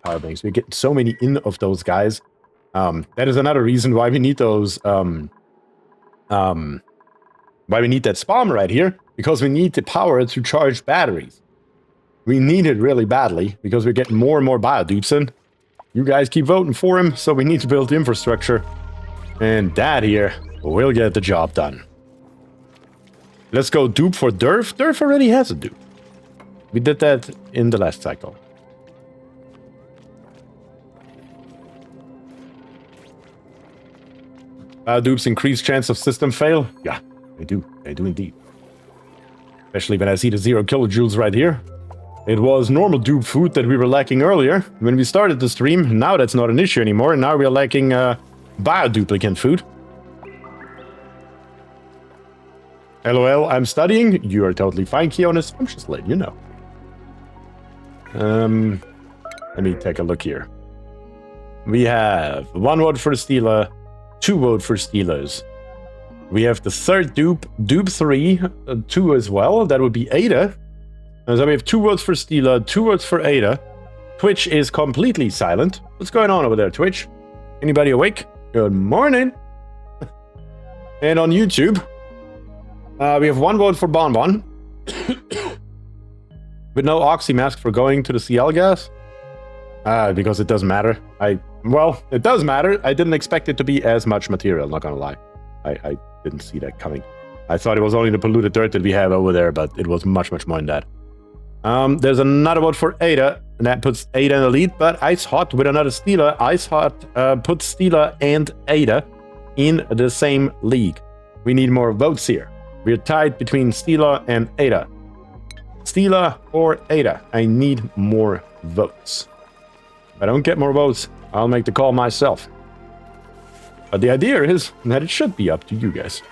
power banks. We're getting so many in of those guys. That is another reason why we need those, why we need that Spomb right here, because we need the power to charge batteries. We need it really badly, because we're getting more and more biodupes in. You guys keep voting for him, so we need to build the infrastructure. And that here will get the job done. Let's go dupe for Durf. Durf already has a dupe. We did that in the last cycle. Dupes increase chance of system fail? Yeah, they do. They do indeed. Especially when I see the 0 kilojoules right here. It was normal dupe food that we were lacking earlier when we started the stream. Now that's not an issue anymore. Now we're lacking bioduplicant food. LOL, I'm studying. You are totally fine, Keonis. I'm just letting you know. Let me take a look here. We have 1 vote for Steela, 2 vote for Steelers. We have the third dupe, dupe 3, 2 as well. That would be Ada. So we have 2 votes for Steela, 2 votes for Ada. Twitch is completely silent. What's going on over there, Twitch? Anybody awake? Good morning. And on YouTube, we have 1 vote for Bonbon. With no oxy mask for going to the CL gas. Because it doesn't matter. Well, it does matter. I didn't expect it to be as much material, not gonna lie. I didn't see that coming. I thought it was only the polluted dirt that we have over there, but it was much more than that. There's another vote for Ada, and that puts Ada in the lead, but Ice Hot with another Steela. Ice Hot puts Steela and Ada in the same league. We need more votes here. We're tied between Steela and Ada. Steela or Ada. I need more votes. If I don't get more votes, I'll make the call myself. But the idea is that it should be up to you guys.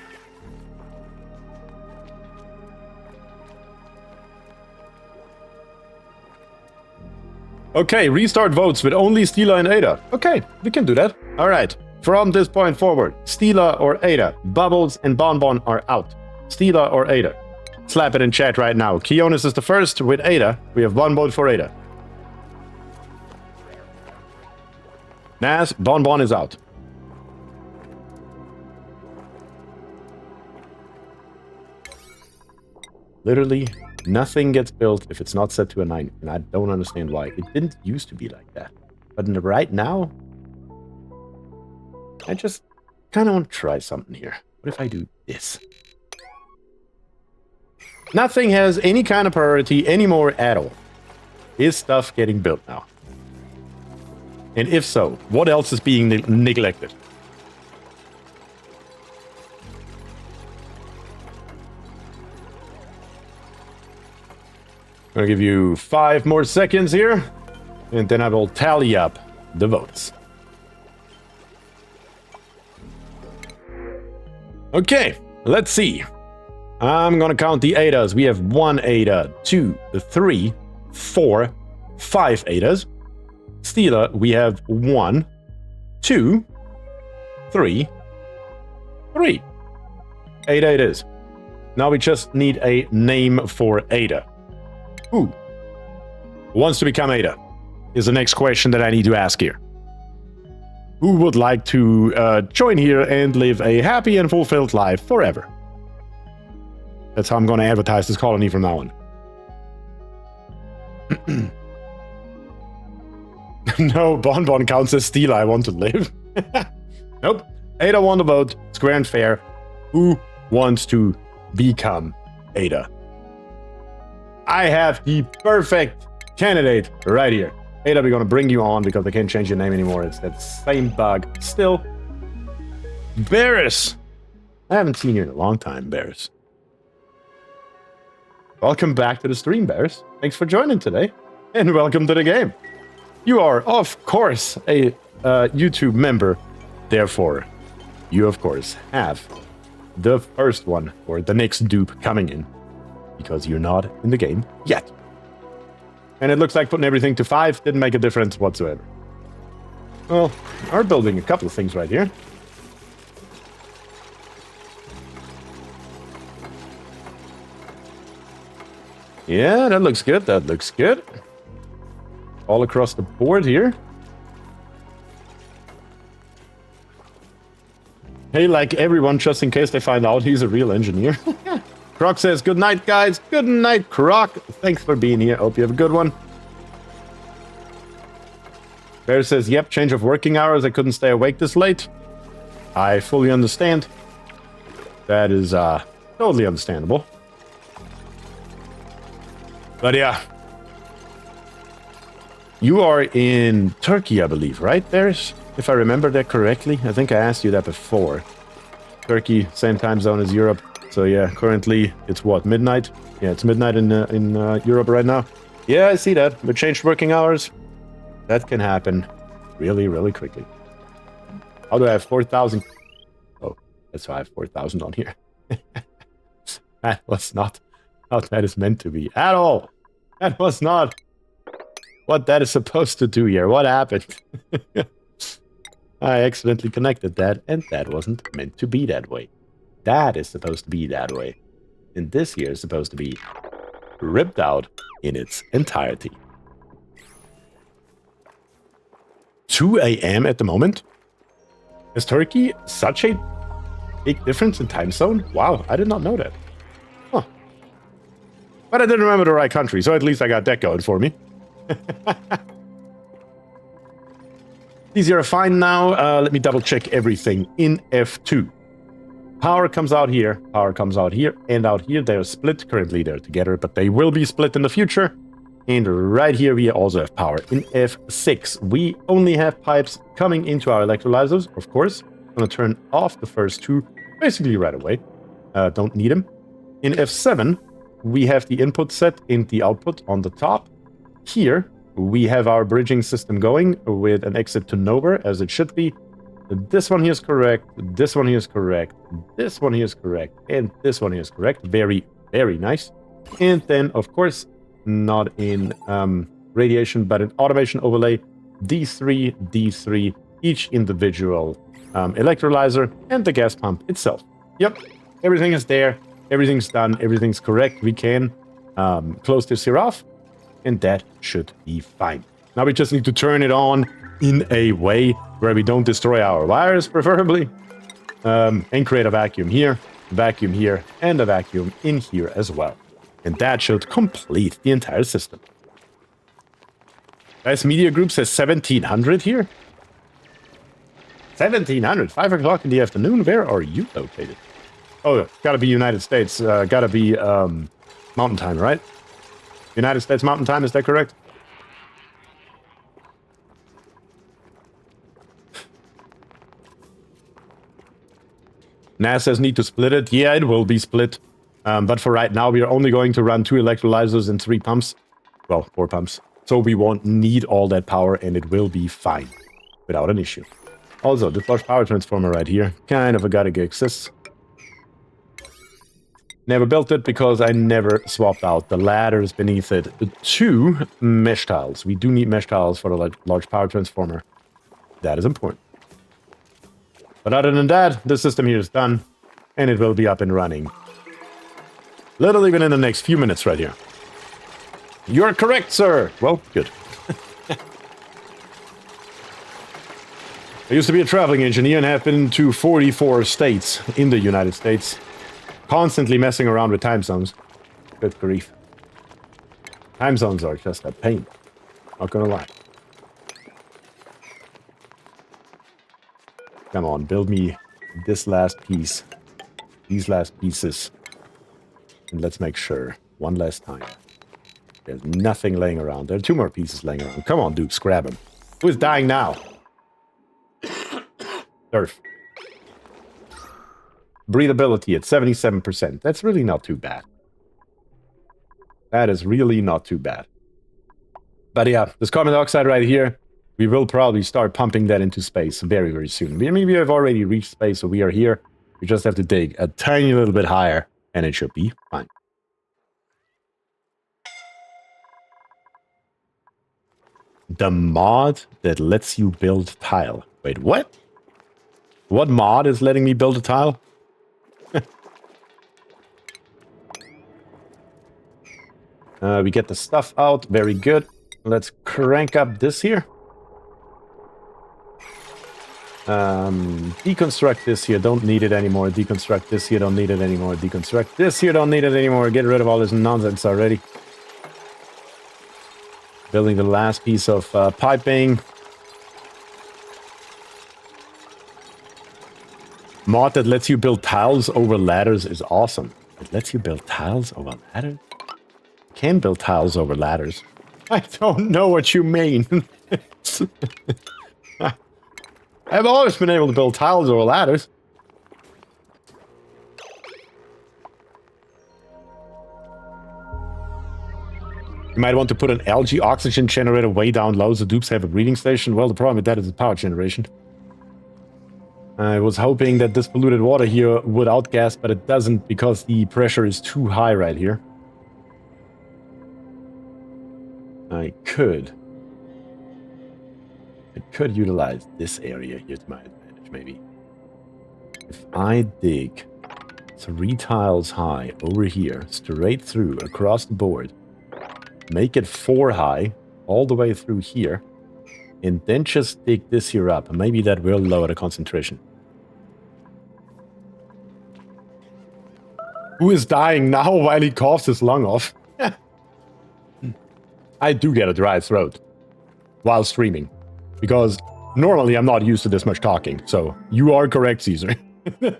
Okay, restart votes with only Steela and Ada. Okay, we can do that. All right, from this point forward, Steela or Ada, Bubbles and Bonbon are out. Steela or Ada. Slap it in chat right now. Keonis is the first with Ada. We have 1 vote for Ada. Nas, Bonbon is out. Literally, nothing gets built if it's not set to a 9, and I don't understand why. It didn't used to be like that. But right now, I just kind of want to try something here. What if I do this? Nothing has any kind of priority anymore at all. Is stuff getting built now? And if so, what else is being neglected? I'll give you 5 more seconds here, and then I will tally up the votes. Okay, let's see. I'm gonna count the Adas. We have 1 Ada, 2, 3, 4, 5 Adas. Steela, we have 1, 2, 3, 3. Ada it is. Now we just need a name for Ada. Who wants to become Ada? Is the next question that I need to ask here. Who would like to join here and live a happy and fulfilled life forever? That's how I'm going to advertise this colony from now on. No, Bonbon counts as Stila. I want to live. Nope. Ada won the vote. Square and fair. Who wants to become Ada? I have the perfect candidate right here. Ada, we're gonna bring you on because they can't change your name anymore. It's that same bug. Still. Barris. I haven't seen you in a long time, Barris. Welcome back to the stream, Barris. Thanks for joining today. And welcome to the game. You are, of course, a YouTube member. Therefore, you, of course, have the first one or the next dupe coming in. Because you're not in the game yet. And it looks like putting everything to 5 didn't make a difference whatsoever. Well, we're building a couple of things right here. Yeah, that looks good. That looks good. All across the board here. Hey, like everyone, just in case they find out he's a real engineer. Croc says, good night, guys. Good night, Croc. Thanks for being here. Hope you have a good one. Bear says, yep, change of working hours. I couldn't stay awake this late. I fully understand. That is totally understandable. But yeah. You are in Turkey, I believe, right, Bears? If I remember that correctly. I think I asked you that before. Turkey, same time zone as Europe. So yeah, currently it's what, midnight? Yeah, it's midnight in Europe right now. Yeah, I see that. We changed working hours. That can happen really, really quickly. How do I have 4,000? Oh, that's why I have 4,000 on here. That was not how that is meant to be at all. That was not what that is supposed to do here. What happened? I accidentally connected that, and that wasn't meant to be that way. That is supposed to be that way. And this here is supposed to be ripped out in its entirety. 2 a.m. at the moment? Is Turkey such a big difference in time zone? Wow, I did not know that. Huh. But I didn't remember the right country, so at least I got that going for me. These are fine now. Let me double check everything in F2. Power comes out here, power comes out here, and out here. They're split. Currently they're together, but they will be split in the future. And right here we also have power in F6. We only have pipes coming into our electrolyzers, of course. I'm going to turn off the first 2 basically right away. Don't need them. In F7, we have the input set and the output on the top. Here, we have our bridging system going with an exit to nowhere, as it should be. This one here is correct, this one here is correct, this one here is correct, and this one here is correct. Very, very nice. And then, of course, not in radiation, but in automation overlay, D3, each individual electrolyzer, and the gas pump itself. Yep, everything is there, everything's done, everything's correct. We can close this here off, and that should be fine. Now we just need to turn it on in a way where we don't destroy our wires, preferably, and create a vacuum here, and a vacuum in here as well. And that should complete the entire system. Guys, Media Group says 1700 here. 1700, 5 o'clock in the afternoon. Where are you located? Oh, gotta be United States. Gotta be Mountain Time, right? United States Mountain Time, is that correct? NAS says need to split it. Yeah, it will be split. But for right now, we are only going to run 2 electrolyzers and 3 pumps. Well, 4 pumps. So we won't need all that power, and it will be fine without an issue. Also, this large power transformer right here, kind of a gotta get access. Never built it because I never swapped out the ladders beneath it to mesh tiles. We do need mesh tiles for the large power transformer. That is important. But other than that, the system here is done, and it will be up and running. Literally within the next few minutes right here. You're correct, sir! Well, good. I used to be a traveling engineer and have been to 44 states in the United States. Constantly messing around with time zones. Good grief. Time zones are just a pain. Not gonna lie. Come on, build me this last piece. These last pieces. And let's make sure, one last time. There's nothing laying around. There are 2 more pieces laying around. Come on, Dukes, grab them. Who is dying now? Surf. Breathability at 77%. That's really not too bad. That is really not too bad. But yeah, this carbon dioxide right here, we will probably start pumping that into space very, very soon. I mean, we have already reached space, so we are here. We just have to dig a tiny little bit higher, and it should be fine. The mod that lets you build tile. Wait, what? What mod is letting me build a tile? We get the stuff out. Very good. Let's crank up this here. Deconstruct this here. Don't need it anymore. Deconstruct this here. Don't need it anymore. Deconstruct this here. Don't need it anymore. Get rid of all this nonsense already. Building the last piece of piping. Mod that lets you build tiles over ladders is awesome. It lets you build tiles over ladders? You can build tiles over ladders. I don't know what you mean. I've always been able to build tiles over ladders. You might want to put an algae oxygen generator way down low so dupes have a breeding station. Well, the problem with that is the power generation. I was hoping that this polluted water here would outgas, but it doesn't because the pressure is too high right here. I could utilize this area here to my advantage, maybe. If I dig 3 tiles high over here, straight through, across the board, make it 4 high, all the way through here, and then just dig this here up, and maybe that will lower the concentration. Who is dying now while he coughs his lung off? I do get a dry throat while streaming, because normally I'm not used to this much talking, so you are correct, Caesar. The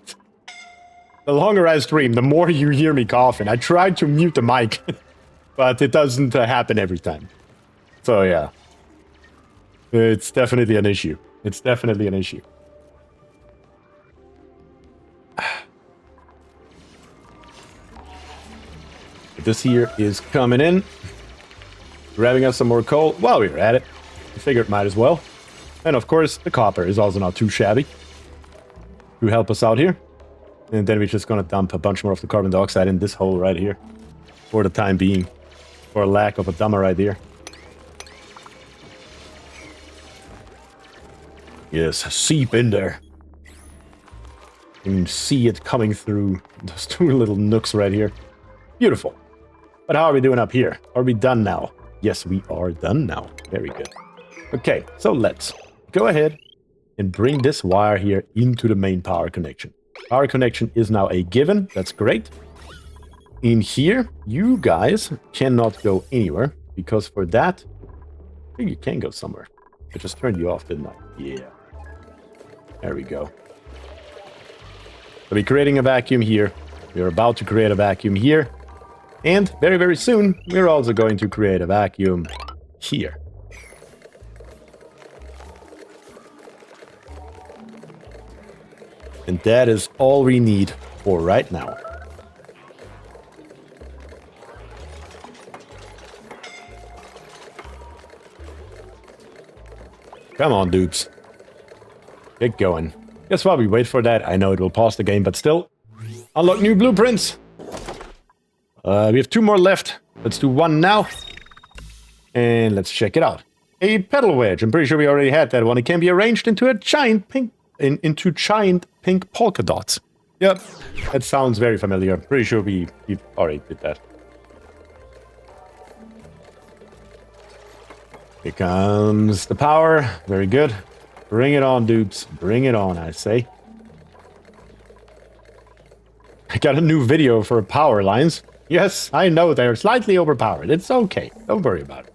longer I stream, the more you hear me coughing. I tried to mute the mic, but it doesn't happen every time. So yeah, it's definitely an issue. It's definitely an issue. This here is coming in. Grabbing us some more coal while we were at it. I figured might as well. And of course, the copper is also not too shabby to help us out here. And then we're just gonna dump a bunch more of the carbon dioxide in this hole right here. For the time being. For lack of a dumber idea. Yes, seep in there. You can see it coming through those 2 little nooks right here. Beautiful. But how are we doing up here? Are we done now? Yes, we are done now. Very good. Okay, so let's go ahead and bring this wire here into the main power connection. Power connection is now a given. That's great. In here, you guys cannot go anywhere, because for that, I think you can go somewhere. I just turned you off, didn't I? Yeah. There we go. So we're creating a vacuum here. We're about to create a vacuum here. And very, very soon, we're also going to create a vacuum here. And that is all we need for right now. Come on, dupes. Get going. Guess while we wait for that, I know it will pause the game, but still. Unlock new blueprints! We have 2 more left. Let's do 1 now. And let's check it out. A pedal wedge. I'm pretty sure we already had that one. It can be arranged into a giant pink into giant pink polka dots. Yep, that sounds very familiar. Pretty sure we already did that. Here comes the power. Very good. Bring it on, dupes. Bring it on, I say. I got a new video for power lines. Yes, I know they're slightly overpowered. It's okay. Don't worry about it.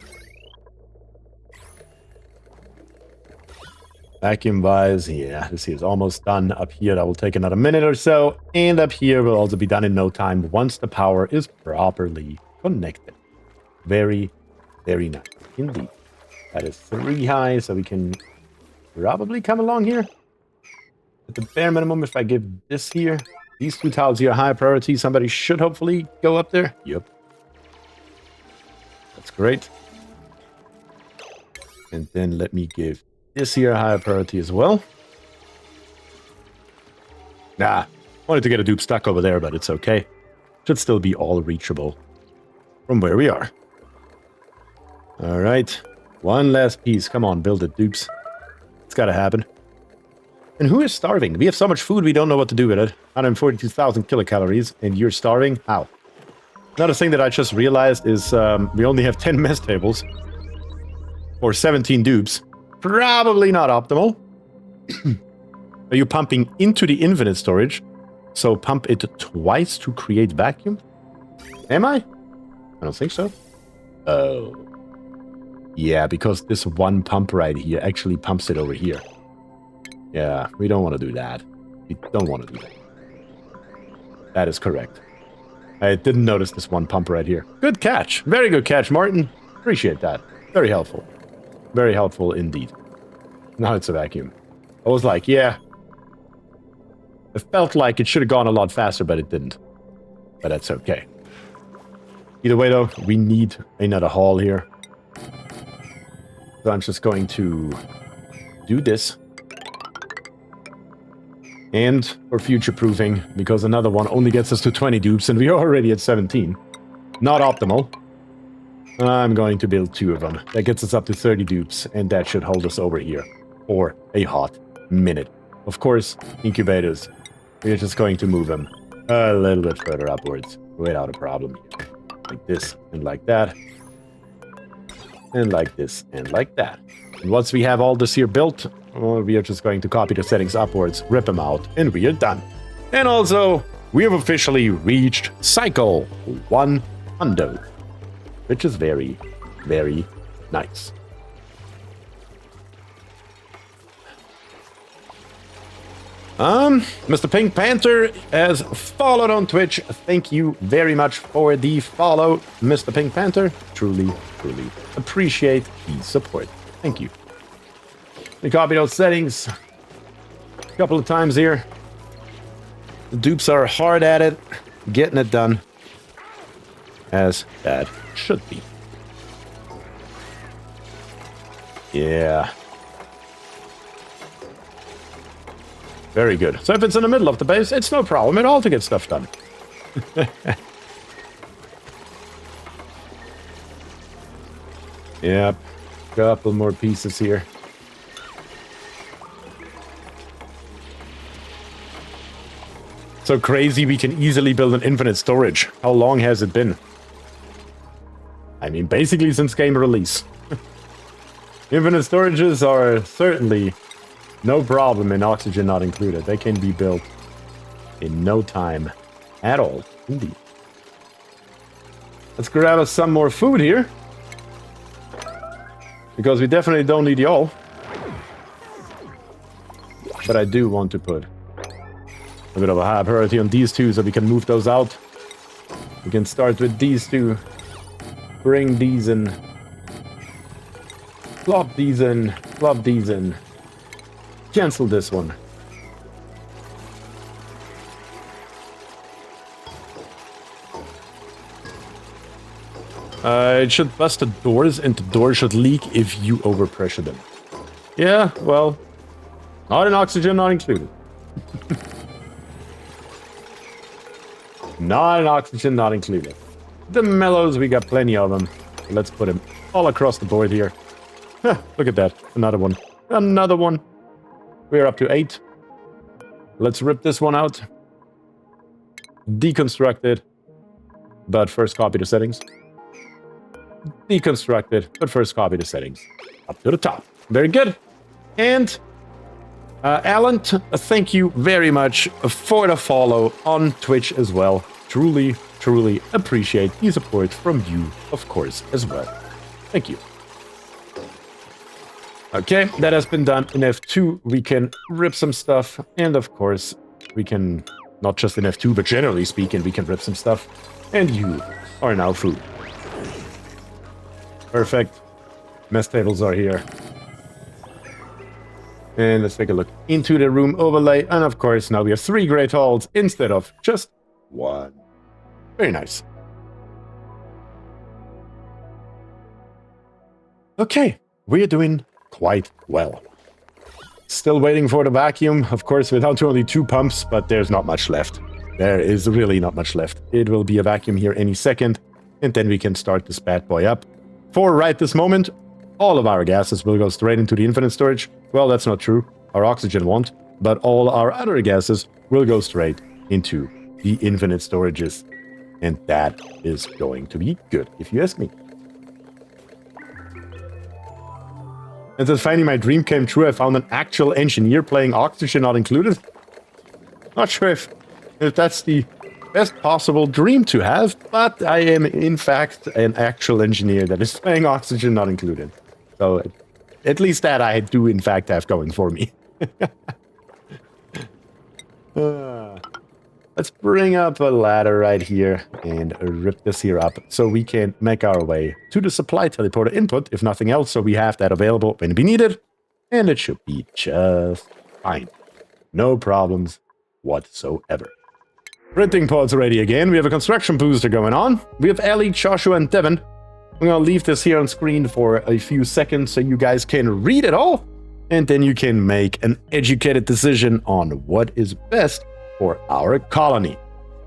Vacuum wise, yeah, this here is almost done. Up here, that will take another minute or so. And up here will also be done in no time once the power is properly connected. Very, very nice indeed. That is 3 high, so we can probably come along here. At the bare minimum, if I give this here, these 2 tiles here are high priority, somebody should hopefully go up there. Yep. That's great. And then let me give this here a higher priority as well. Nah, wanted to get a dupe stuck over there, but it's okay. Should still be all reachable from where we are. All right. One last piece. Come on, build it, dupes. It's gotta happen. And who is starving? We have so much food, we don't know what to do with it. 142,000 kilocalories, and you're starving? How? Another thing that I just realized is we only have 10 mess tables. Or 17 dupes. Probably not optimal. Are you pumping into the infinite storage? So pump it twice to create vacuum? Am I? I don't think so. Oh. Yeah, because this one pump right here actually pumps it over here. Yeah, we don't want to do that. We don't want to do that. That is correct. I didn't notice this one pump right here. Good catch. Very good catch, Martin. Appreciate that. Very helpful. Very helpful indeed. Now it's a vacuum. I was like, yeah. It felt like it should have gone a lot faster, but it didn't. But that's okay. Either way, though, we need another hall here. So I'm just going to do this. And for future-proofing, because another one only gets us to 20 dupes, and we are already at 17. Not optimal. I'm going to build 2 of them. That gets us up to 30 dupes, and that should hold us over here for a hot minute. Of course, incubators. We're just going to move them a little bit further upwards without a problem. Like this, and like that. And like this, and like that. And once we have all this here built, well, we are just going to copy the settings upwards, rip them out, and we are done. And also, we have officially reached cycle 100, which is very, very nice. Mr. Pink Panther has followed on Twitch. Thank you very much for the follow, Mr. Pink Panther. Truly, truly appreciate the support. Thank you. We copy those settings a couple of times here. The dupes are hard at it, getting it done as that should be. Yeah. Very good. So if it's in the middle of the base, it's no problem at all to get stuff done. Yep. Couple more pieces here. So crazy we can easily build an infinite storage. How long has it been? I mean, basically since game release. Infinite storages are certainly no problem in oxygen not included. They can be built in no time at all. Indeed. Let's grab us some more food here. Because we definitely don't need y'all. But I do want to put a bit of a high priority on these 2 so we can move those out. We can start with these 2. Bring these in. Plop these in. Plop these in. Cancel this one. It should bust the doors, and the doors should leak if you overpressure them. Yeah, well, not in oxygen, not included. Not in oxygen, not included. The mellows, we got plenty of them. Let's put them all across the board here. Look at that. Another one. Another one. We're up to 8. let's rip this one out. Deconstruct it, but first copy the settings. Deconstruct it, but first copy the settings. Up to the top. Very good. And Alan, thank you very much for the follow on Twitch as well. Truly, truly appreciate the support from you, of course, as well. Thank you. Okay, that has been done. In F2, we can rip some stuff. And of course, we can, not just in F2, but generally speaking, we can rip some stuff. And you are now food. Perfect. Mess tables are here. And let's take a look into the room overlay. And of course, now we have 3 great halls instead of just 1. Very nice. Okay, we're doing quite well. Still waiting for the vacuum. Of course, without only 2 pumps, but there's not much left. There is really not much left. It will be a vacuum here any second. And then we can start this bad boy up. For right this moment, all of our gases will go straight into the infinite storage. Well, that's not true. Our oxygen won't. But all our other gases will go straight into the infinite storages. And that is going to be good, if you ask me. And then finally my dream came true. I found an actual engineer playing Oxygen Not Included. Not sure if that's the best possible dream to have, but I am in fact an actual engineer that is playing Oxygen Not Included. So at least that I do in fact have going for me. Let's bring up a ladder right here and rip this here up so we can make our way to the supply teleporter input, if nothing else, so we have that available when we need it. And it should be just fine. No problems whatsoever. Printing pods ready again. We have a construction booster going on. We have Ellie, Joshua, and Devin. I'm going to leave this here on screen for a few seconds so you guys can read it all. And then you can make an educated decision on what is best for our colony.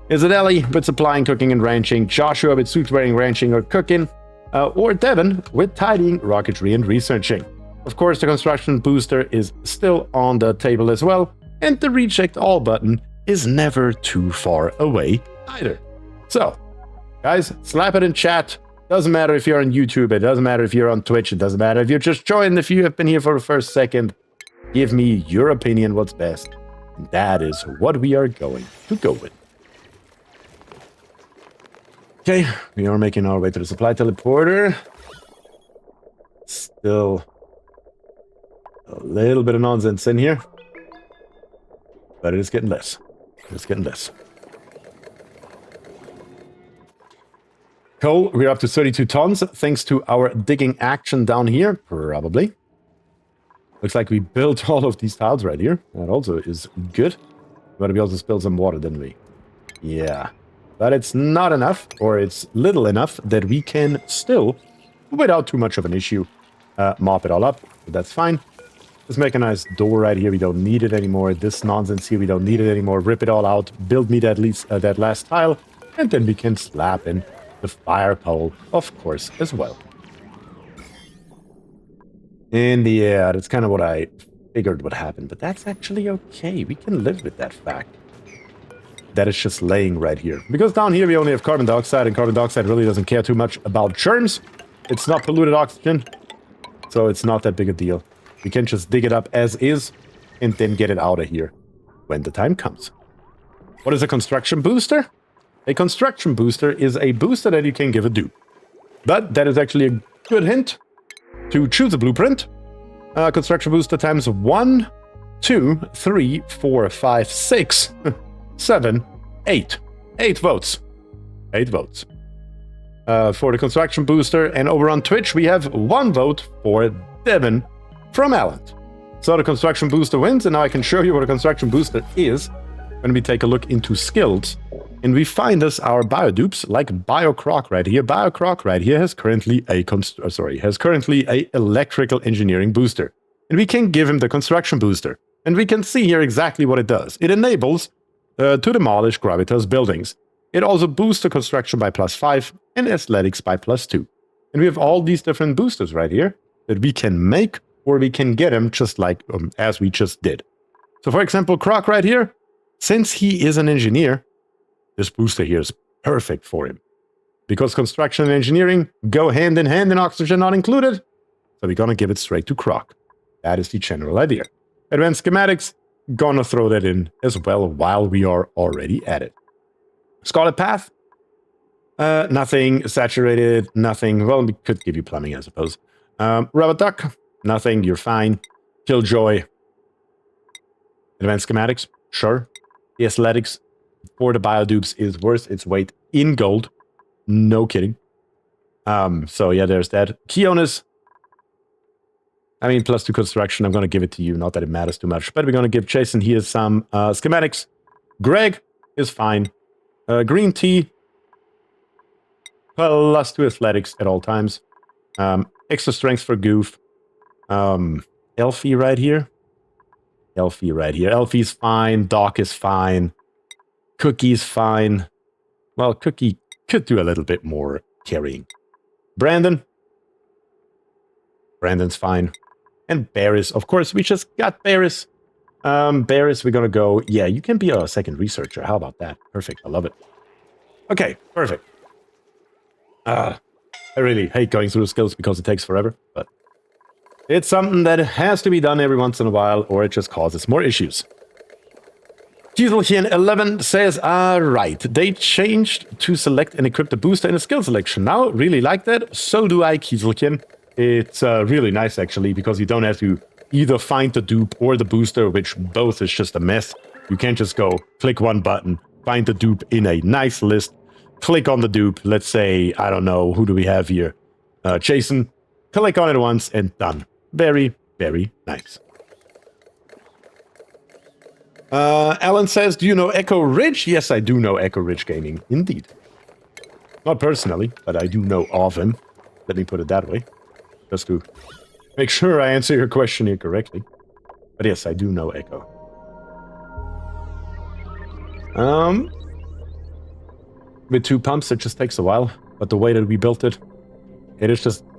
Is it Ellie with supplying, cooking, and ranching, Joshua with suit wearing, ranching, or cooking, or Devin with tidying, rocketry, and researching? Of course, the construction booster is still on the table as well, and the reject all button is never too far away either. So, guys, slap it in chat. Doesn't matter if you're on YouTube, it doesn't matter if you're on Twitch, it doesn't matter if you're just joined, if you have been here for the first second. Give me your opinion what's best. And that is what we are going to go with. Okay, we are making our way to the supply teleporter. Still a little bit of nonsense in here. But it is getting less. It's getting less. Coal, we're up to 32 tons, thanks to our digging action down here, probably. Looks like we built all of these tiles right here. That also is good. But we also spilled some water, didn't we? Yeah. But it's not enough, or it's little enough, that we can still, without too much of an issue, mop it all up. But that's fine. Let's make a nice door right here. We don't need it anymore. This nonsense here, we don't need it anymore. Rip it all out. Build me that last tile. And then we can slap in the fire pole, of course, as well. And yeah, that's kind of what I figured would happen. But that's actually okay. We can live with that fact. That is just laying right here. Because down here we only have carbon dioxide, and carbon dioxide really doesn't care too much about germs. It's not polluted oxygen. So it's not that big a deal. We can just dig it up as is, and then get it out of here when the time comes. What is a construction booster? A construction booster is a booster that you can give a dupe. But that is actually a good hint to choose a blueprint. Construction booster times 1, 2, 3, 4, 5, 6, 7, 8. 8 votes. 8 votes. For the construction booster. And over on Twitch, we have 1 vote for Devin from Alan. So the construction booster wins, and now I can show you what a construction booster is when we take a look into skills. And we find us our biodupes, like BioCroc right here. BioCroc right here has currently a electrical engineering booster. And we can give him the construction booster. And we can see here exactly what it does. It enables to demolish gravitas buildings. It also boosts the construction by +5 and athletics by +2. And we have all these different boosters right here that we can make, or we can get them just like as we just did. So for example, Croc right here since he is an engineer, this booster here is perfect for him. Because construction and engineering go hand in hand and oxygen not included, so we're gonna give it straight to Croc. That is the general idea. Advanced schematics, gonna throw that in as well while we are already at it. Scarlet Path, nothing. Saturated, nothing. Well, we could give you plumbing, I suppose. Rubber Duck, nothing, you're fine. Killjoy, advanced schematics, sure. The athletics for the biodupes is worth its weight in gold. No kidding. So yeah, there's that. Keonis, I mean, +2 construction, I'm going to give it to you. Not that it matters too much, but we're going to give Jason here some schematics. Greg is fine. Green tea, +2 athletics at all times. Extra strength for Goof. Elfie right here. Elfie right here. Elfie's fine. Doc is fine. Cookie's fine. Well, Cookie could do a little bit more carrying. Brandon. Brandon's fine. And Barris, of course, we just got Barris. Barris, we're gonna go. Yeah, you can be a second researcher. How about that? Perfect. I love it. Okay, perfect. I really hate going through the skills because it takes forever, but it's something that has to be done every once in a while, or it just causes more issues. Kieselchen11 says, right, they changed to select and equip the booster in a skill selection. Now, really like that. So do I, Kieselchen. It's really nice, actually, because you don't have to either find the dupe or the booster, which both is just a mess. You can't just go click one button, find the dupe in a nice list, click on the dupe. Let's say, I don't know, who do we have here? Jason. Click on it once and done. Very, very nice. Alan says, do you know Echo Ridge? Yes, I do know Echo Ridge Gaming. Indeed. Not personally, but I do know of him. Let me put it that way. Just to make sure I answer your question here correctly. But yes, I do know Echo. With 2 pumps, it just takes a while. But the way that we built it, it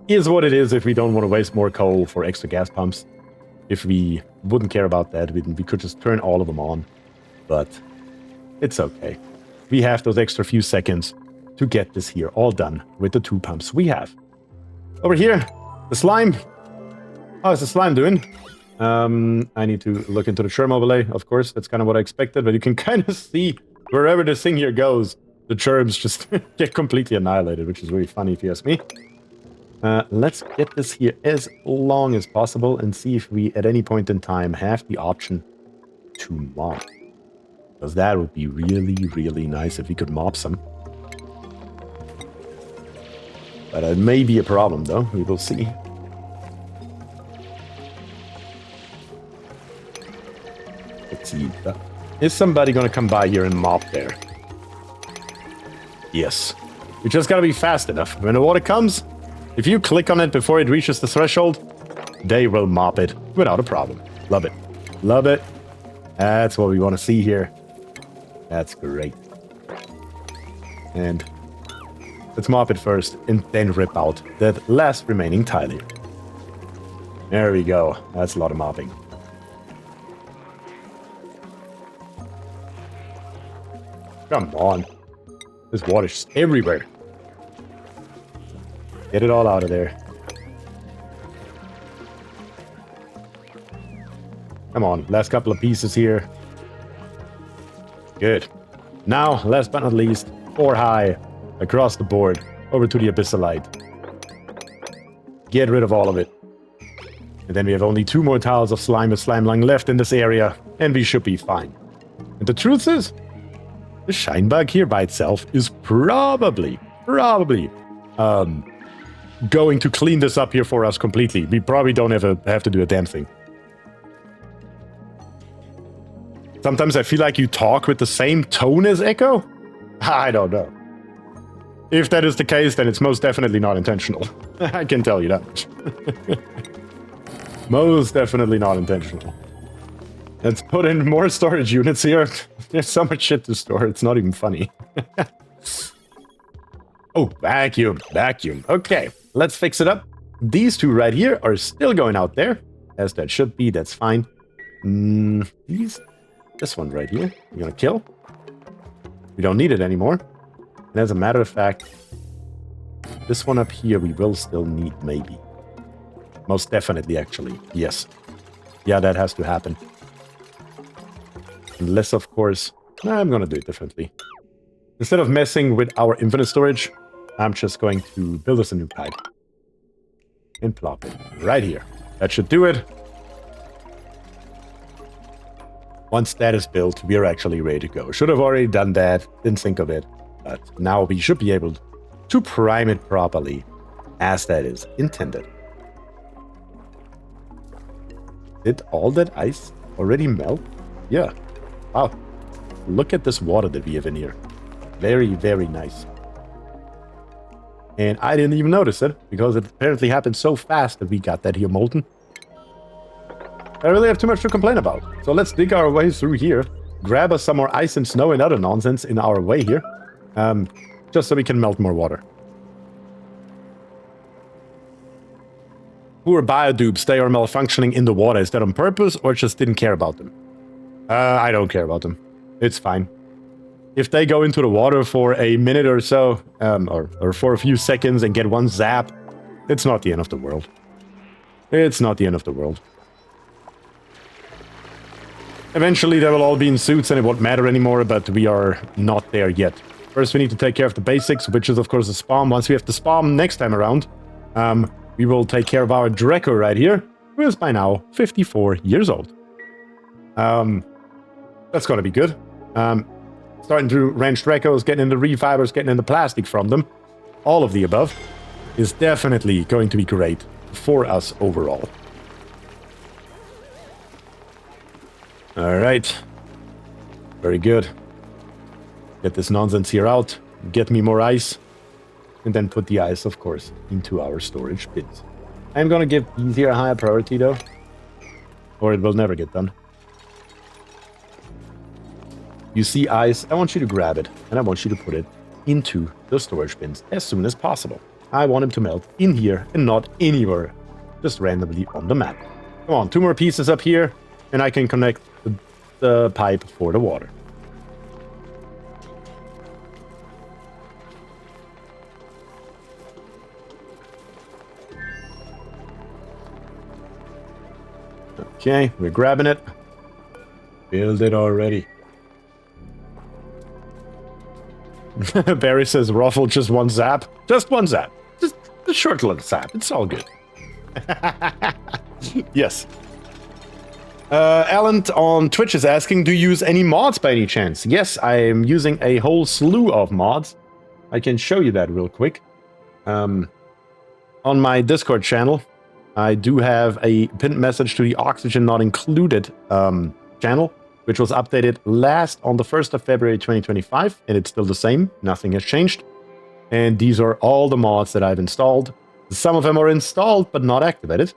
is what it is if we don't want to waste more coal for extra gas pumps. If we wouldn't care about that, we could just turn all of them on. But it's okay. We have those extra few seconds to get this here all done with the 2 pumps we have. Over here, the slime. How's the slime doing? I need to look into the churn overlay, of course. That's kind of what I expected, but you can kind of see wherever this thing here goes, the churns just get completely annihilated, which is really funny if you ask me. Let's get this here as long as possible and see if we, at any point in time, have the option to mop. Because that would be really, really nice if we could mop some. But it may be a problem, though. We will see. Let's see. Is somebody going to come by here and mop there? Yes. We just got to be fast enough. When the water comes, if you click on it before it reaches the threshold, they will mop it without a problem. Love it. Love it. That's what we want to see here. That's great. And let's mop it first and then rip out that last remaining tile here. There we go. That's a lot of mopping. Come on. This water's just everywhere. Get it all out of there. Come on, last couple of pieces here. Good. Now, last but not least, 4 high, across the board, over to the Abyssalite. Get rid of all of it. And then we have only 2 more tiles of slime and slime lung left in this area, and we should be fine. And the truth is, the shine bug here by itself is probably going to clean this up here for us completely. We probably don't have to do a damn thing. Sometimes I feel like you talk with the same tone as Echo. I don't know. If that is the case, then it's most definitely not intentional. I can tell you that much. Most definitely not intentional. Let's put in more storage units here. There's so much shit to store, it's not even funny. Oh, vacuum. Okay, let's fix it up. These 2 right here are still going out there. As that should be, that's fine. These this one right here. We're gonna kill. We don't need it anymore. And as a matter of fact, this one up here we will still need, maybe. Most definitely, actually. Yes. Yeah, that has to happen. Unless, of course... I'm gonna do it differently. Instead of messing with our infinite storage, I'm just going to build us a new pipe. And plop it right here. That should do it. Once that is built, we are actually ready to go. Should have already done that, didn't think of it. But now we should be able to prime it properly, as that is intended. Did all that ice already melt? Yeah. Wow. Look at this water that we have in here. Very, very nice. And I didn't even notice it, because it apparently happened so fast that we got that here molten. I really have too much to complain about. So let's dig our way through here, grab us some more ice and snow and other nonsense in our way here, just so we can melt more water. Poor biodupes, they are malfunctioning in the water. Is that on purpose or just didn't care about them? I don't care about them. It's fine. If they go into the water for a minute or so, or for a few seconds and get one zap, it's not the end of the world. It's not the end of the world. Eventually they will all be in suits and it won't matter anymore, but we are not there yet. First we need to take care of the basics, which is of course the Spomb. Once we have the Spomb next time around, we will take care of our Draco right here, who is by now 54 years old. That's gonna be good. Starting to ranch Dracos, getting in the refibers, getting in the plastic from them. All of the above is definitely going to be great for us overall. Alright. Very good. Get this nonsense here out. Get me more ice. And then put the ice, of course, into our storage bins. I'm gonna give these here a higher priority, though. Or it will never get done. You see ice, I want you to grab it. And I want you to put it into the storage bins as soon as possible. I want them to melt in here and not anywhere. Just randomly on the map. Come on, 2 more pieces up here. And I can connect the pipe for the water. Okay, we're grabbing it. Build it already. Barry says, Ruffle, just one zap. Just one zap. Just a short little zap. It's all good. Yes. Alan on Twitch is asking, do you use any mods by any chance? Yes, I am using a whole slew of mods. I can show you that real quick. On my Discord channel, I do have a pinned message to the Oxygen Not Included channel, which was updated last on the 1st of February 2025, and it's still the same. Nothing has changed. And these are all the mods that I've installed. Some of them are installed, but not activated.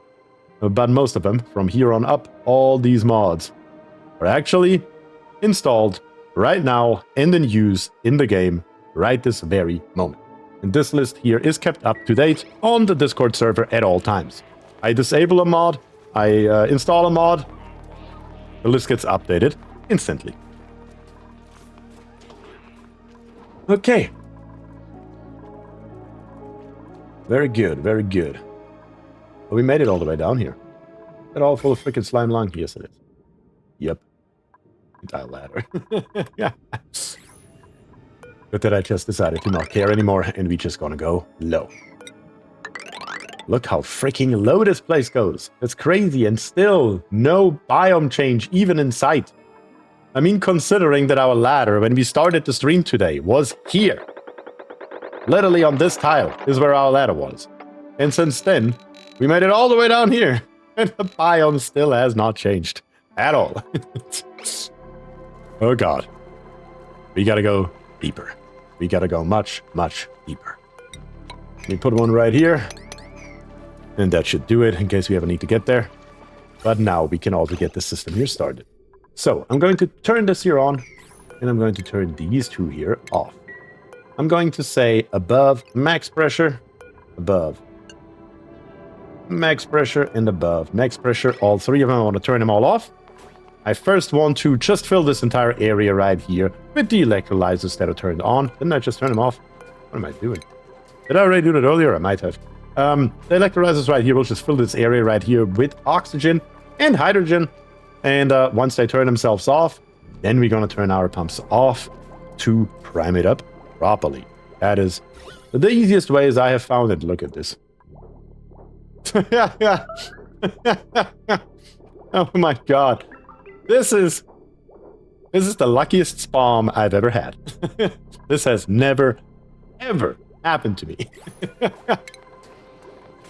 But most of them, from here on up, all these mods are actually installed right now and in use in the game right this very moment. And this list here is kept up to date on the Discord server at all times. I disable a mod, I install a mod, the list gets updated instantly. Okay. Very good, very good. Well, we made it all the way down here. Is it all full of freaking slime lung? Yes, it is. Yep. Tile ladder. Yeah. But then I just decided to not care anymore, and we just gonna go low. Look how freaking low this place goes. It's crazy, and still no biome change even in sight. I mean, considering that our ladder, when we started the stream today, was here. Literally on this tile is where our ladder was. And since then, we made it all the way down here. And the biome still has not changed. At all. Oh god. We gotta go deeper. We gotta go much, much deeper. Let me put one right here. And that should do it, in case we ever need to get there. But now we can also get the system here started. So, I'm going to turn this here on. And I'm going to turn these two here off. I'm going to say above max pressure. Above max pressure and above max pressure. All three of them, I want to turn them all off. I first want to just fill this entire area right here with the electrolyzers that are turned on. Didn't I just turn them off? What am I doing? Did I already do that earlier? I might have. The electrolyzers right here will just fill this area right here with oxygen and hydrogen. And once they turn themselves off, then we're going to turn our pumps off to prime it up properly. That is the easiest way as I have found it. Look at this. Oh my god. This is the luckiest Spomb I've ever had. This has never, ever happened to me.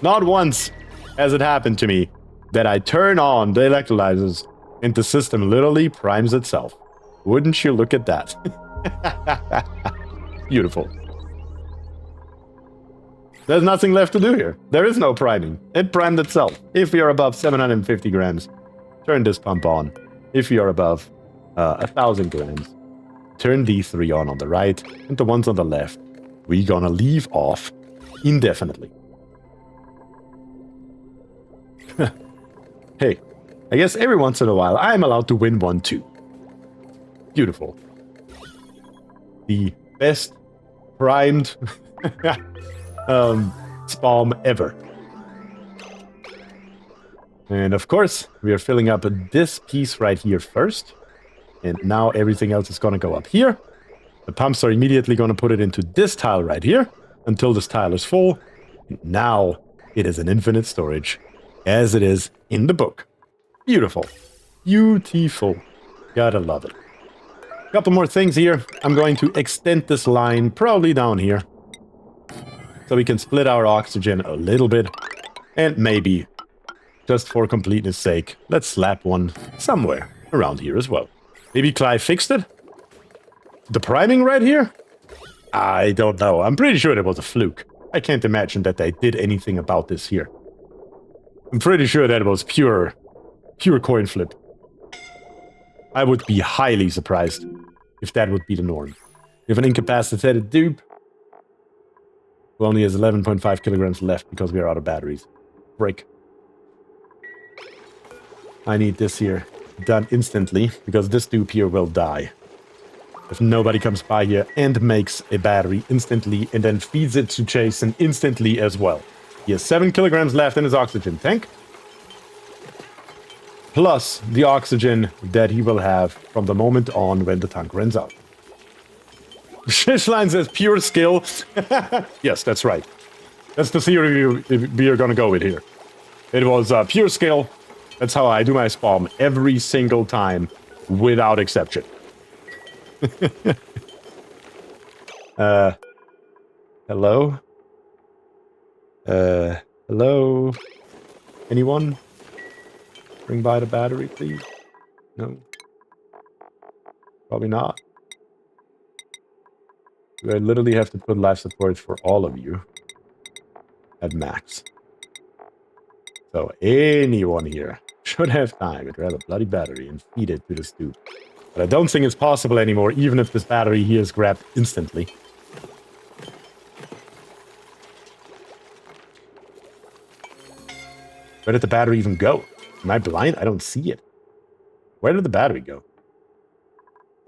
Not once has it happened to me that I turn on the electrolyzers and the system literally primes itself. Wouldn't you look at that? Beautiful. There's nothing left to do here. There is no priming. It primed itself. If you're above 750 grams, turn this pump on. If you're above 1,000 grams, turn these three on the right, and the ones on the left, we're gonna leave off indefinitely. Hey, I guess every once in a while, I'm allowed to win one too. Beautiful. The best primed Spomb ever. And of course, we are filling up this piece right here first. And now everything else is going to go up here. The pumps are immediately going to put it into this tile right here until this tile is full. And now it is an infinite storage, as it is in the book. Beautiful. Beautiful. Gotta love it. Couple more things here. I'm going to extend this line probably down here, so we can split our oxygen a little bit. And maybe, just for completeness sake, let's slap one somewhere around here as well. Maybe Clive fixed it? The priming right here? I don't know. I'm pretty sure it was a fluke. I can't imagine that they did anything about this here. I'm pretty sure that it was pure coin flip. I would be highly surprised if that would be the norm. We have an incapacitated dupe who only has 11.5 kilograms left because we are out of batteries. Break. I need this here done instantly because this dupe here will die if nobody comes by here and makes a battery instantly and then feeds it to Jason instantly as well. He has 7 kilograms left in his oxygen tank, plus the oxygen that he will have from the moment on when the tank runs out. Shishline says pure skill. Yes, that's right. That's the theory we are going to go with here. It was pure skill. That's how I do my Spomb every single time, without exception. Hello? Hello? Anyone? Bring by the battery, please? No? Probably not. I literally have to put life support for all of you at max. So anyone here should have time to grab a bloody battery and feed it to the stoop. But I don't think it's possible anymore, even if this battery here is grabbed instantly. Where did the battery even go? Am I blind? I don't see it. Where did the battery go?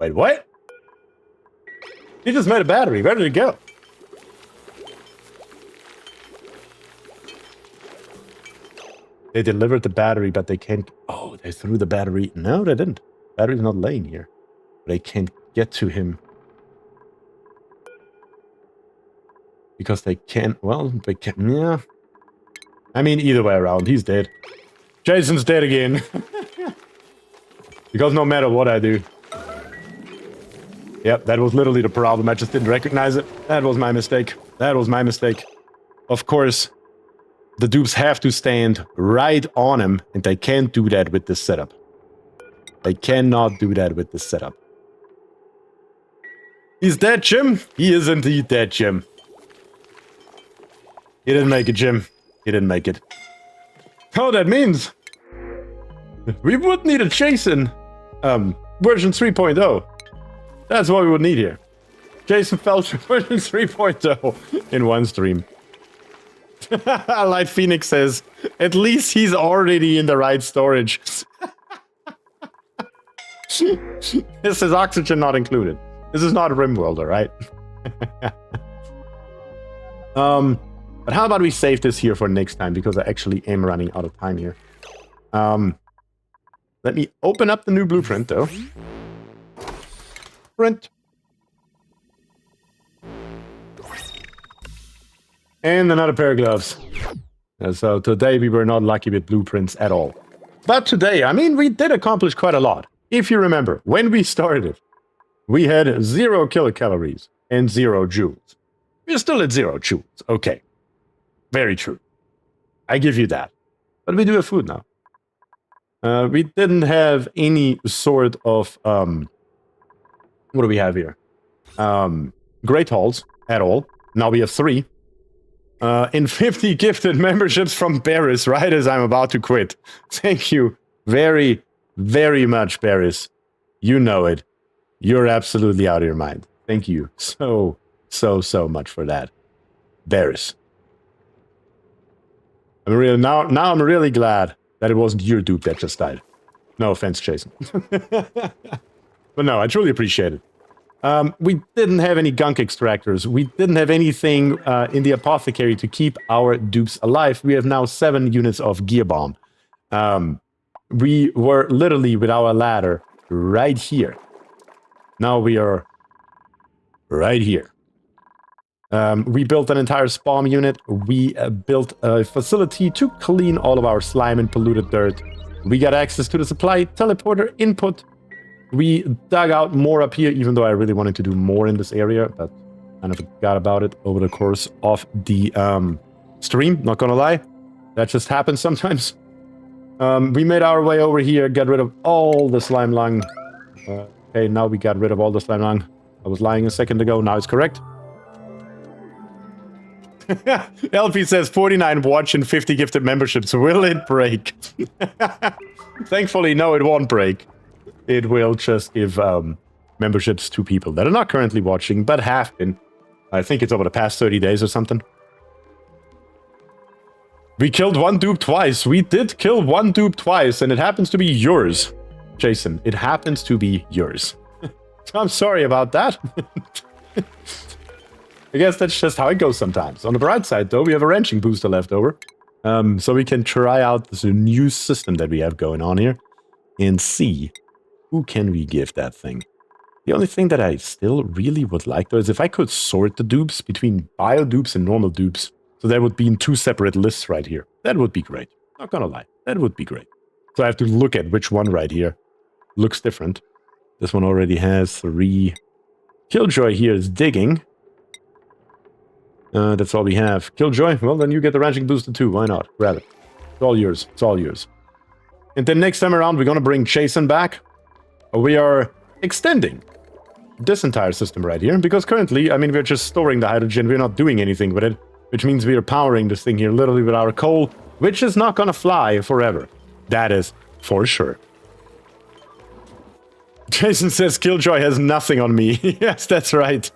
Wait, what? You just made a battery. Where did it go? They delivered the battery, but they can't... Oh, they threw the battery... No, they didn't. Battery's not laying here. They can't get to him. Because they can't... Well, they can't... Yeah. I mean, either way around, he's dead. Jason's dead again. Because no matter what I do... Yep, that was literally the problem. I just didn't recognize it. That was my mistake. That was my mistake. Of course, the dupes have to stand right on him, and they can't do that with this setup. They cannot do that with this setup. He's dead, Jim. He is indeed dead, Jim. He didn't make it, Jim. He didn't make it. Oh, that means we would need a Jason version 3.0. That's what we would need here. Jason Felcher version 3.0 in one stream. Light Phoenix says, at least he's already in the right storage. This is oxygen not included. This is not RimWorld, alright? But how about we save this here for next time, because I actually am running out of time here. Let me open up the new blueprint, though. Print. And another pair of gloves. So today we were not lucky with blueprints at all. But today, I mean, we did accomplish quite a lot. If you remember, when we started, we had 0 kilocalories and 0 joules. We're still at 0 joules. Okay. Very true. I give you that. But we do have food now. We didn't have any sort of, what do we have here? Great halls at all. Now we have 3. And 50 gifted memberships from Barris right as I'm about to quit. Thank you very, very much, Barris. You know it. You're absolutely out of your mind. Thank you so much for that. Barris. I'm really, now I'm really glad that it wasn't your dupe that just died. No offense, Jason. But no, I truly appreciate it. We didn't have any gunk extractors. We didn't have anything in the apothecary to keep our dupes alive. We have now 7 units of gear bomb. We were literally with our ladder right here. Now we are right here. We built an entire Spomb unit. We built a facility to clean all of our slime and polluted dirt. We got access to the supply teleporter input. We dug out more up here, even though I really wanted to do more in this area, but kind of forgot about it over the course of the stream, not gonna lie. That just happens sometimes. We made our way over here, got rid of all the slime lung. Okay, now we got rid of all the slime lung. I was lying a second ago, now it's correct. LP says 49 watch and 50 gifted memberships. Will it break? Thankfully, no, it won't break. It will just give memberships to people that are not currently watching, but have been. I think it's over the past 30 days or something. We killed 1 dupe twice. We did kill 1 dupe twice, and it happens to be yours. Jason, it happens to be yours. I'm sorry about that. I guess that's just how it goes sometimes. On the bright side, though, we have a wrenching booster left over. So we can try out this new system that we have going on here and see who can we give that thing. The only thing that I still really would like, though, is if I could sort the dupes between bio dupes and normal dupes. So that would be in 2 separate lists right here. That would be great. Not gonna lie. That would be great. So I have to look at which one right here looks different. This one already has 3. Killjoy here is digging. That's all we have. Killjoy, well, then you get the ranching booster too. Why not? Grab it. It's all yours. It's all yours. And then next time around, we're gonna bring Jason back. We are extending this entire system right here, because currently, I mean, we're just storing the hydrogen. We're not doing anything with it, which means we are powering this thing here literally with our coal, which is not gonna fly forever. That is for sure. Jason says Killjoy has nothing on me. Yes, that's right.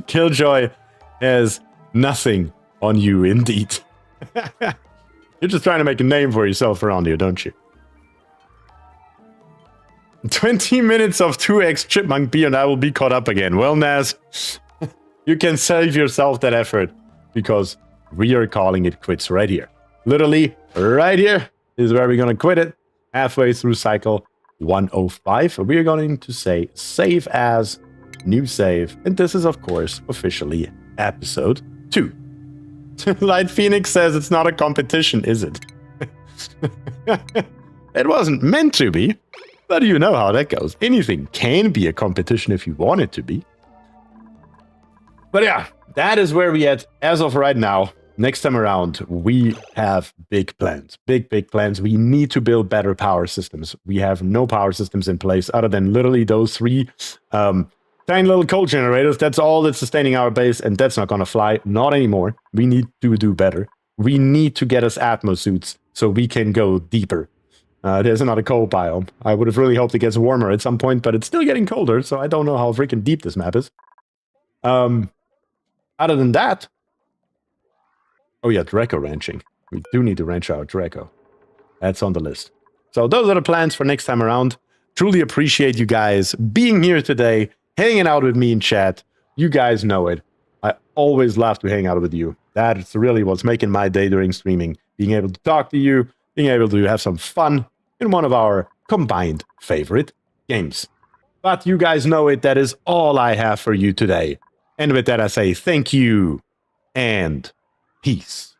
Killjoy has nothing on you, indeed. You're just trying to make a name for yourself around here, don't you? 20 minutes of 2x chipmunk beer and I will be caught up again. Well, Naz, you can save yourself that effort, because we are calling it quits right here. Literally, right here is where we're going to quit it. Halfway through cycle 105, we're going to say save as, new save. And this is, of course, officially episode 2. Light Phoenix says it's not a competition, is it? It wasn't meant to be. But you know how that goes. Anything can be a competition if you want it to be. But yeah, that is where we at as of right now. Next time around, we have big plans. Big plans. We need to build better power systems. We have no power systems in place other than literally those 3 tiny little coal generators. That's all that's sustaining our base, and that's not gonna fly. Not anymore. We need to do better. We need to get us Atmo suits so we can go deeper. There's another cold biome. I would have really hoped it gets warmer at some point, but it's still getting colder, so I don't know how freaking deep this map is. Other than that... Oh yeah, Draco ranching. We do need to ranch out Draco. That's on the list. So those are the plans for next time around. Truly appreciate you guys being here today, hanging out with me in chat. You guys know it. I always love to hang out with you. That's really what's making my day during streaming. Being able to talk to you, being able to have some fun in one of our combined favorite games. But you guys know it. That is all I have for you today. And with that, I say thank you and peace.